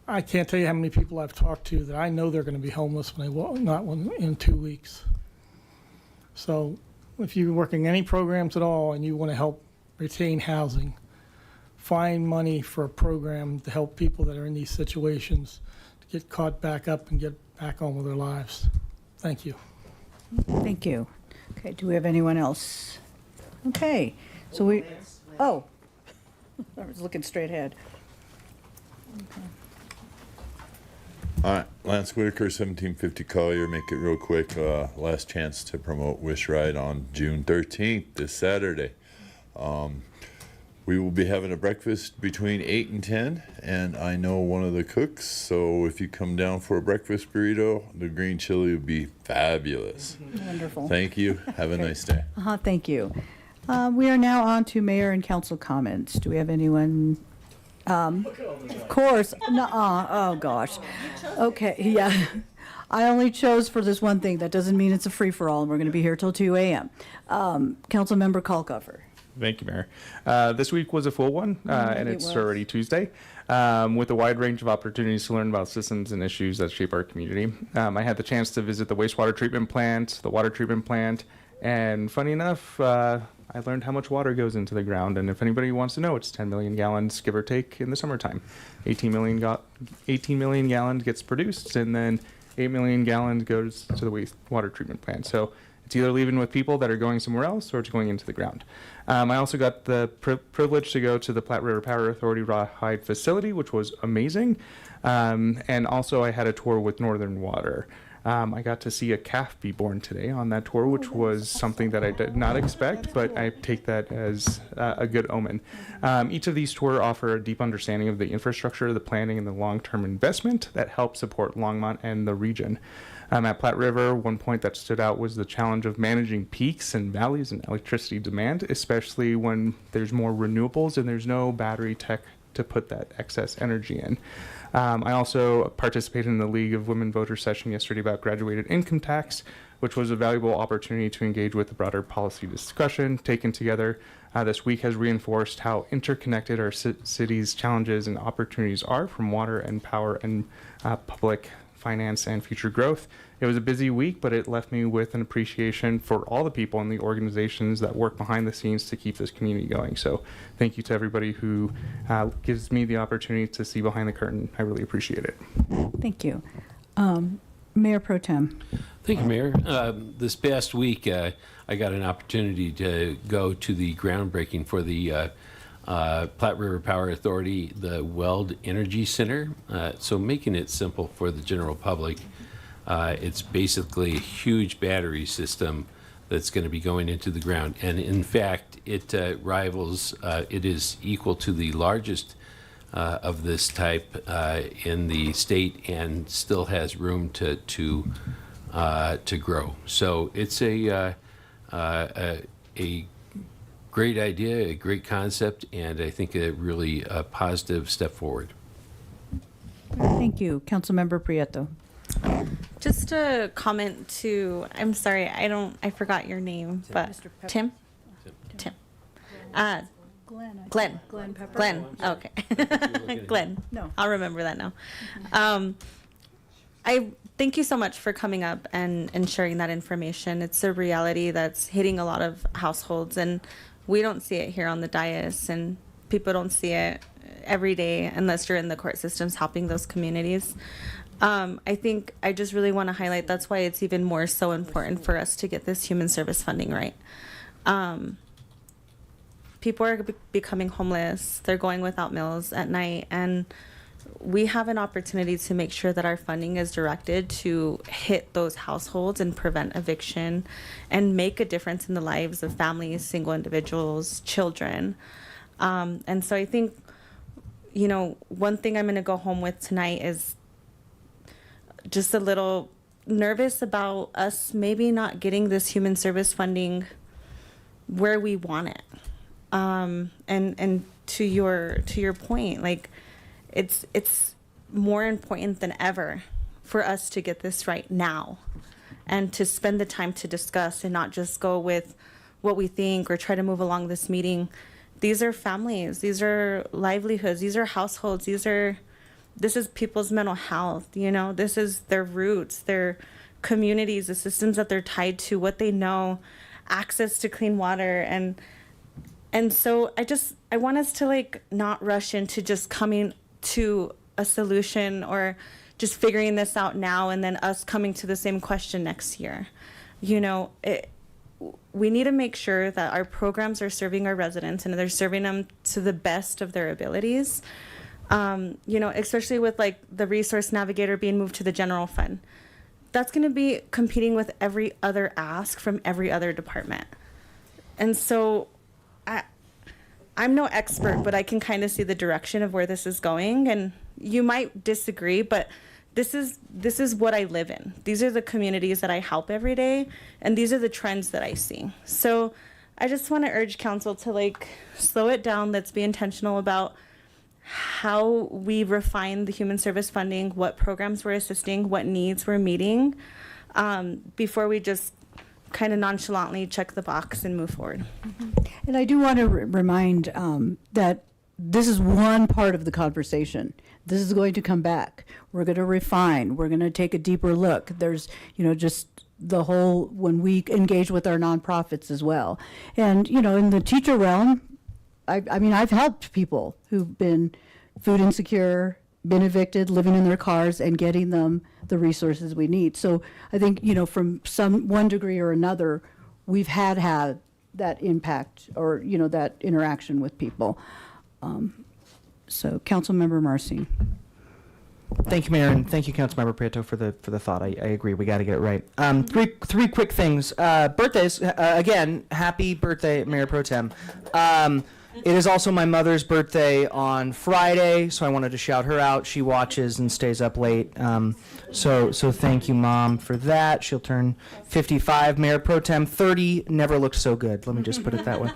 I can't tell you how many people I've talked to that I know they're going to be homeless in 2 weeks. So if you're working any programs at all and you want to help retain housing, find money for a program to help people that are in these situations to get caught back up and get back on with their lives. Thank you. Thank you. Okay, do we have anyone else? Okay, so I was looking straight ahead. All right, Lance Whitaker, 1750 Collier. Make it real quick. Last chance to promote Wish Ride on June 13th, this Saturday. We will be having a breakfast between 8 and 10, and I know one of the cooks, so if you come down for a breakfast burrito, the green chili will be fabulous. Wonderful. Thank you. Have a nice day. Thank you. We are now on to mayor and council comments. Do we have anyone? Of course. Oh, gosh. Okay, yeah. I only chose for this one thing. That doesn't mean it's a free-for-all, and we're going to be here till 2 a.m. Councilmember Kalkofer. Thank you, Mayor. This week was a full one, and it's already Tuesday, with a wide range of opportunities to learn about systems and issues that shape our community. I had the chance to visit the wastewater treatment plant, the water treatment plant, and funny enough, I learned how much water goes into the ground, and if anybody wants to know, it's 10 million gallons, give or take, in the summertime. 18 million gallons gets produced, and then 8 million gallons goes to the wastewater treatment plant. So it's either leaving with people that are going somewhere else or it's going into the ground. I also got the privilege to go to the Platte River Power Authority Rawhide facility, which was amazing. And also I had a tour with Northern Water. I got to see a calf be born today on that tour, which was something that I did not expect, but I take that as a good omen. Each of these tours offer a deep understanding of the infrastructure, the planning, and the long-term investment that help support Longmont and the region. At Platte River, one point that stood out was the challenge of managing peaks and valleys in electricity demand, especially when there's more renewables and there's no battery tech to put that excess energy in. I also participated in the League of Women Voters session yesterday about graduated income tax, which was a valuable opportunity to engage with the broader policy discussion taken together. This week has reinforced how interconnected our city's challenges and opportunities are, from water and power and public finance and future growth. It was a busy week, but it left me with an appreciation for all the people and the organizations that work behind the scenes to keep this community going. So thank you to everybody who gives me the opportunity to see behind the curtain. I really appreciate it. Thank you. Mayor Pro Tem. Thank you, Mayor. This past week, I got an opportunity to go to the groundbreaking for the Platte River Power Authority, the Weld Energy Center. So making it simple for the general public, it's basically a huge battery system that's going to be going into the ground. And in fact, it rivals, it is equal to the largest of this type in the state, and still has room to grow. So it's a great idea, a great concept, and I think a really positive step forward. Thank you. Councilmember Prieto. Just a comment to, I'm sorry, I forgot your name, but Mr. Pepper. Tim? Tim. Glenn. Glenn Pepper. Glenn, okay. Glenn. No. I'll remember that now. I thank you so much for coming up and sharing that information. It's a reality that's hitting a lot of households, and we don't see it here on the dais, and people don't see it every day unless you're in the court systems helping those communities. I think I just really want to highlight that's why it's even more so important for us to get this human service funding right. People are becoming homeless. They're going without meals at night, and we have an opportunity to make sure that our funding is directed to hit those households and prevent eviction and make a difference in the lives of families, single individuals, children. And so I think, you know, one thing I'm going to go home with tonight is just a little nervous about us maybe not getting this human service funding where we want it. And to your point, like, it's more important than ever for us to get this right now and to spend the time to discuss and not just go with what we think or try to move along this meeting. These are families, these are livelihoods, these are households, this is people's mental health, you know, this is their roots, their communities, the systems that they're tied to, what they know, access to clean water. And so I want us to like not rush into just coming to a solution or just figuring this out now and then us coming to the same question next year. You know, we need to make sure that our programs are serving our residents and they're serving them to the best of their abilities. You know, especially with like the resource navigator being moved to the general fund. That's going to be competing with every other ask from every other department. And so I'm no expert, but I can kind of see the direction of where this is going. And you might disagree, but this is what I live in. These are the communities that I help every day, and these are the trends that I see. So I just want to urge council to like slow it down. Let's be intentional about how we refine the human service funding, what programs we're assisting, what needs we're meeting, before we just kind of nonchalantly check the box and move forward. And I do want to remind that this is one part of the conversation. This is going to come back. We're going to refine. We're going to take a deeper look. There's, you know, just the whole, when we engage with our nonprofits as well. And, you know, in the teacher realm, I mean, I've helped people who've been food insecure, been evicted, living in their cars, and getting them the resources we need. So I think, you know, from one degree or another, we've had that impact or, you know, that interaction with people. So Councilmember Marcy. Thank you, Mayor, and thank you, Councilmember Prieto, for the thought. I agree. We got to get it right. Three quick things. Birthdays. Again, happy birthday, Mayor Pro Tem. It is also my mother's birthday on Friday, so I wanted to shout her out. She watches and stays up late. So thank you, Mom, for that. She'll turn 55. Mayor Pro Tem, 30. Never looked so good. Let me just put it that way.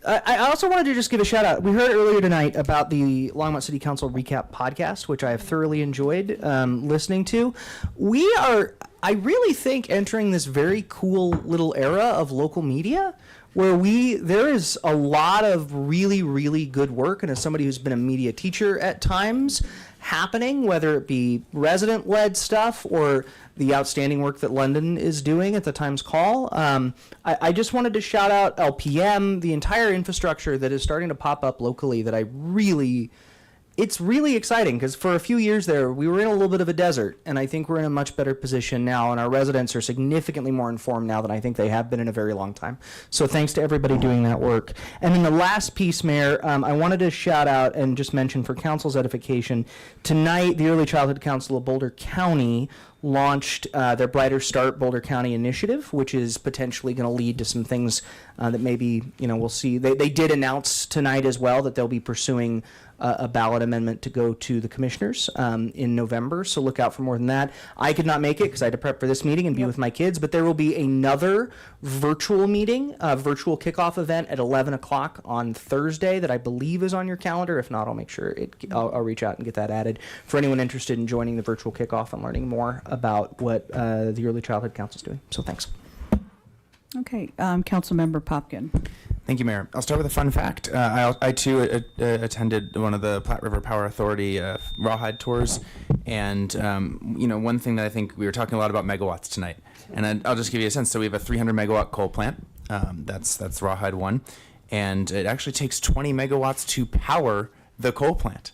I also wanted to just give a shout out. We heard earlier tonight about the Longmont City Council Recap podcast, which I have thoroughly enjoyed listening to. We are, I really think, entering this very cool little era of local media where there is a lot of really, really good work, and as somebody who's been a media teacher at times, happening, whether it be resident-led stuff or the outstanding work that London is doing at the Times Call. I just wanted to shout out LPM, the entire infrastructure that is starting to pop up locally that it's really exciting because for a few years there, we were in a little bit of a desert, and I think we're in a much better position now, and our residents are significantly more informed now than I think they have been in a very long time. So thanks to everybody doing that work. And then the last piece, Mayor, I wanted to shout out and just mention for council's edification, tonight the Early Childhood Council of Boulder County launched their Brighter Start Boulder County initiative, which is potentially going to lead to some things that maybe, you know, we'll see. They did announce tonight as well that they'll be pursuing a ballot amendment to go to the commissioners in November, so look out for more than that. I could not make it because I had to prep for this meeting and be with my kids, but there will be another virtual meeting, a virtual kickoff event at 11 o'clock on Thursday that I believe is on your calendar. If not, I'll make sure I'll reach out and get that added for anyone interested in joining the virtual kickoff and learning more about what the Early Childhood Council is doing. So thanks. Okay, Councilmember Popkin. Thank you, Mayor. I'll start with a fun fact. I too attended one of the Platte River Power Authority Rawhide tours, and one thing that I think we were talking a lot about megawatts tonight, and I'll just give you a sense. So we have a 300 megawatt coal plant. That's Rawhide 1, and it actually takes 20 megawatts to power the coal plant.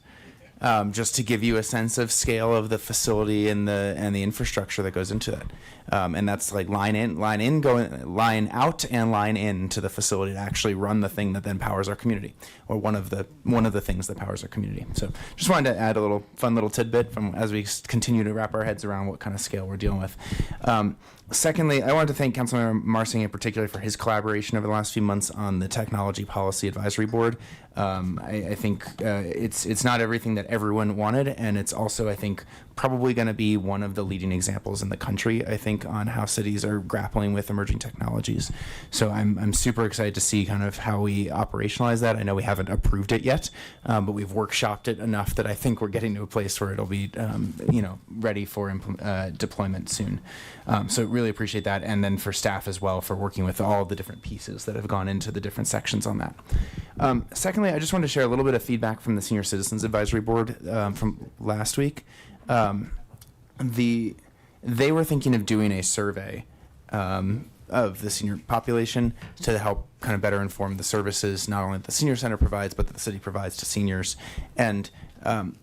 Just to give you a sense of scale of the facility and the infrastructure that goes into that. And that's like line out and line in to the facility to actually run the thing that then powers our community, or one of the things that powers our community. So just wanted to add a fun little tidbit from as we continue to wrap our heads around what kind of scale we're dealing with. Secondly, I wanted to thank Councilmember Marsing in particular for his collaboration over the last few months on the Technology Policy Advisory Board. I think it's not everything that everyone wanted, and it's also, I think, probably going to be one of the leading examples in the country, I think, on how cities are grappling with emerging technologies. So I'm super excited to see kind of how we operationalize that. I know we haven't approved it yet, but we've workshopped it enough that I think we're getting to a place where it'll be, ready for deployment soon. So really appreciate that, and then for staff as well for working with all the different pieces that have gone into the different sections on that. Secondly, I just wanted to share a little bit of feedback from the Senior Citizens Advisory Board from last week. They were thinking of doing a survey of the senior population to help kind of better inform the services not only that the senior center provides, but that the city provides to seniors. And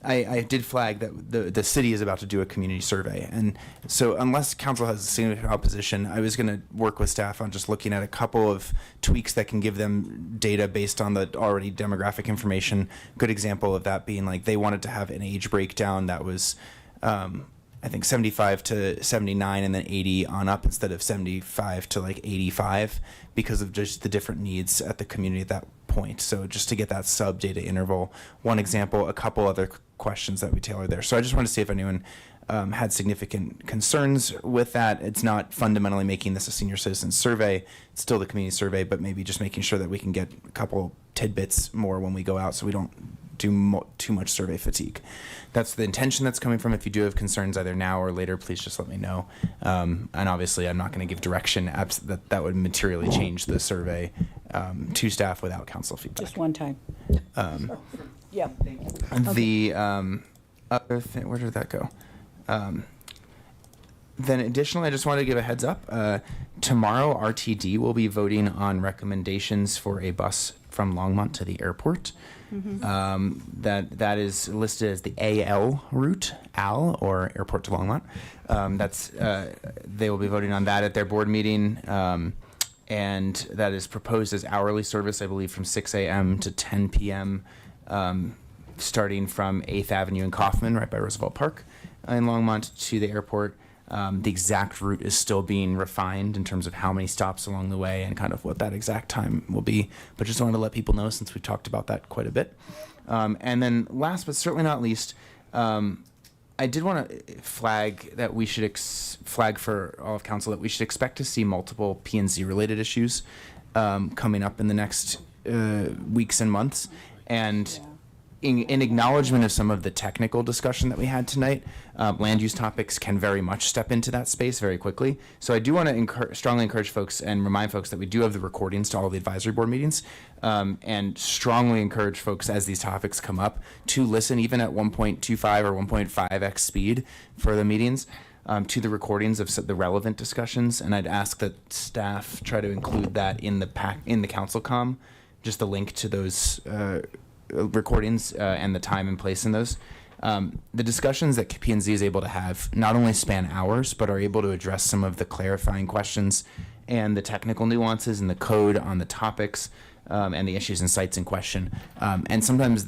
I did flag that the city is about to do a community survey. And so unless council has a significant opposition, I was going to work with staff on just looking at a couple of tweaks that can give them data based on the already demographic information. Good example of that being like they wanted to have an age breakdown that was I think 75 to 79 and then 80 on up instead of 75 to like 85 because of just the different needs at the community at that point. So just to get that sub data interval, one example, a couple other questions that we tailored there. So I just wanted to see if anyone had significant concerns with that. It's not fundamentally making this a senior citizen survey. It's still the community survey, but maybe just making sure that we can get a couple tidbits more when we go out so we don't do too much survey fatigue. That's the intention that's coming from. If you do have concerns either now or later, please just let me know. And obviously I'm not going to give direction that would materially change the survey to staff without council feedback. Just one time. Yeah. The other thing, where did that go? Then additionally, I just wanted to give a heads up. Tomorrow, RTD will be voting on recommendations for a bus from Longmont to the airport. That is listed as the AL route, AL, or Airport to Longmont. They will be voting on that at their board meeting, and that is proposed as hourly service, I believe, from 6 a.m. to 10 p.m., starting from 8th Avenue in Kaufman, right by Roosevelt Park in Longmont, to the airport. The exact route is still being refined in terms of how many stops along the way and kind of what that exact time will be. But just wanted to let people know since we've talked about that quite a bit. And then last but certainly not least, I did want to flag that we should flag for all of council that we should expect to see multiple P&Z related issues coming up in the next weeks and months. And in acknowledgement of some of the technical discussion that we had tonight, land use topics can very much step into that space very quickly. So I do want to strongly encourage folks and remind folks that we do have the recordings to all the advisory board meetings, and strongly encourage folks as these topics come up to listen even at 1.25 or 1.5x speed for the meetings. To the recordings of the relevant discussions, and I'd ask that staff try to include that in the council comm, just the link to those recordings and the time and place in those. The discussions that P&Z is able to have not only span hours, but are able to address some of the clarifying questions and the technical nuances in the code on the topics and the issues and sites in question. And sometimes,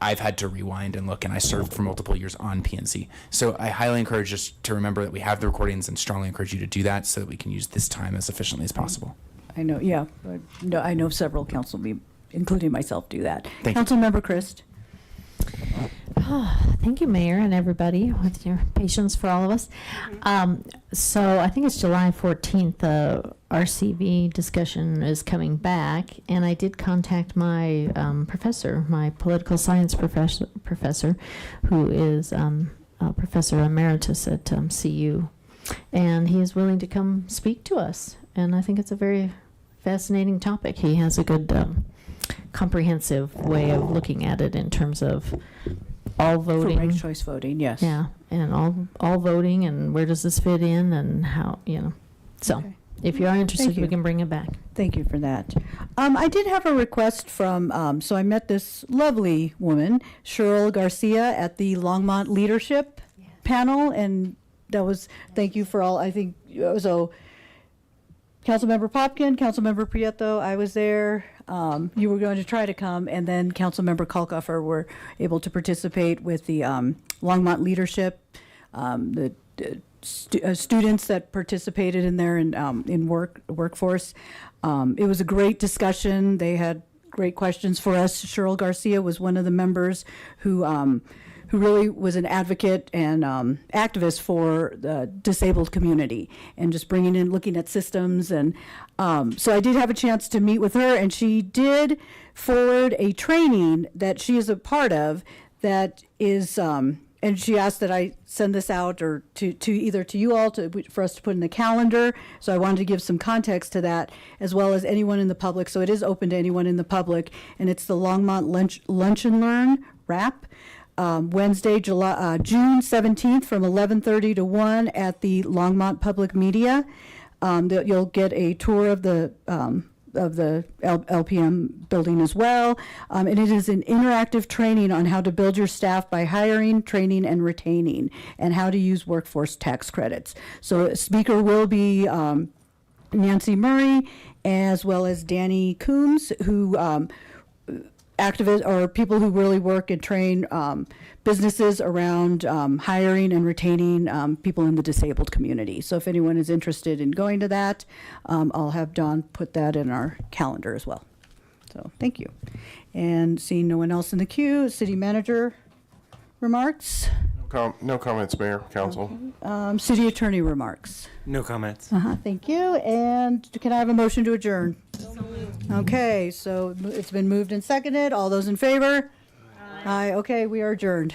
I've had to rewind and look, and I served for multiple years on P&Z. So I highly encourage us to remember that we have the recordings and strongly encourage you to do that so that we can use this time as efficiently as possible. I know, yeah. But no, I know several council including myself, do that. Thank you. Councilmember Christ. Thank you, Mayor, and everybody, with your patience for all of us. So I think it's July 14th, the RCV discussion is coming back, and I did contact my professor, my political science professor, who is Professor Emeritus at CU, and he is willing to come speak to us, and I think it's a very fascinating topic. He has a good comprehensive way of looking at it in terms of all For voting. ranked choice voting, yes. Yeah, and all voting, and where does this fit in, and how, So, Okay. if you are interested, Thank we you. can bring it back. Thank you for that. I did have a request from, so I met this lovely woman, Cheryl Garcia, at the Longmont Leadership panel, and that was, thank you for all, I think, so Councilmember Popkin, Councilmember Prieto, I was there. You were going to try to come, and then Councilmember Kalkofer were able to participate with the Longmont Leadership, the students that participated in there in workforce. It was a great discussion. They had great questions for us. Cheryl Garcia was one of the members who really was an advocate and activist for the disabled community and just bringing in, looking at systems. And so I did have a chance to meet with her, and she did forward a training that she is a part of that is, and she asked that I send this out or to either to you all for us to put in the calendar. So I wanted to give some context to that, as well as anyone in the public. So it is open to anyone in the public, and it's the Longmont Lunch and Learn WRAP. Wednesday, June 17th from 11:30 to 1 at the Longmont Public Media. You'll get a tour of the LPM building as well. And it is an interactive training on how to build your staff by hiring, training, and retaining, and how to use workforce tax credits. So a speaker will be Nancy Murray, as well as Danny Coombs, who activists or people who really work and train businesses around hiring and retaining people in the disabled community. So if anyone is interested in going to that, I'll have Dawn put that in our calendar as well. So thank you. And seeing no one else in the queue, city manager remarks, No comments, Mayor, Council. city attorney remarks. No comments. Thank you. And can I have a motion to adjourn? Okay, so it's been moved and seconded. All those in favor? Aye. Okay, we are adjourned.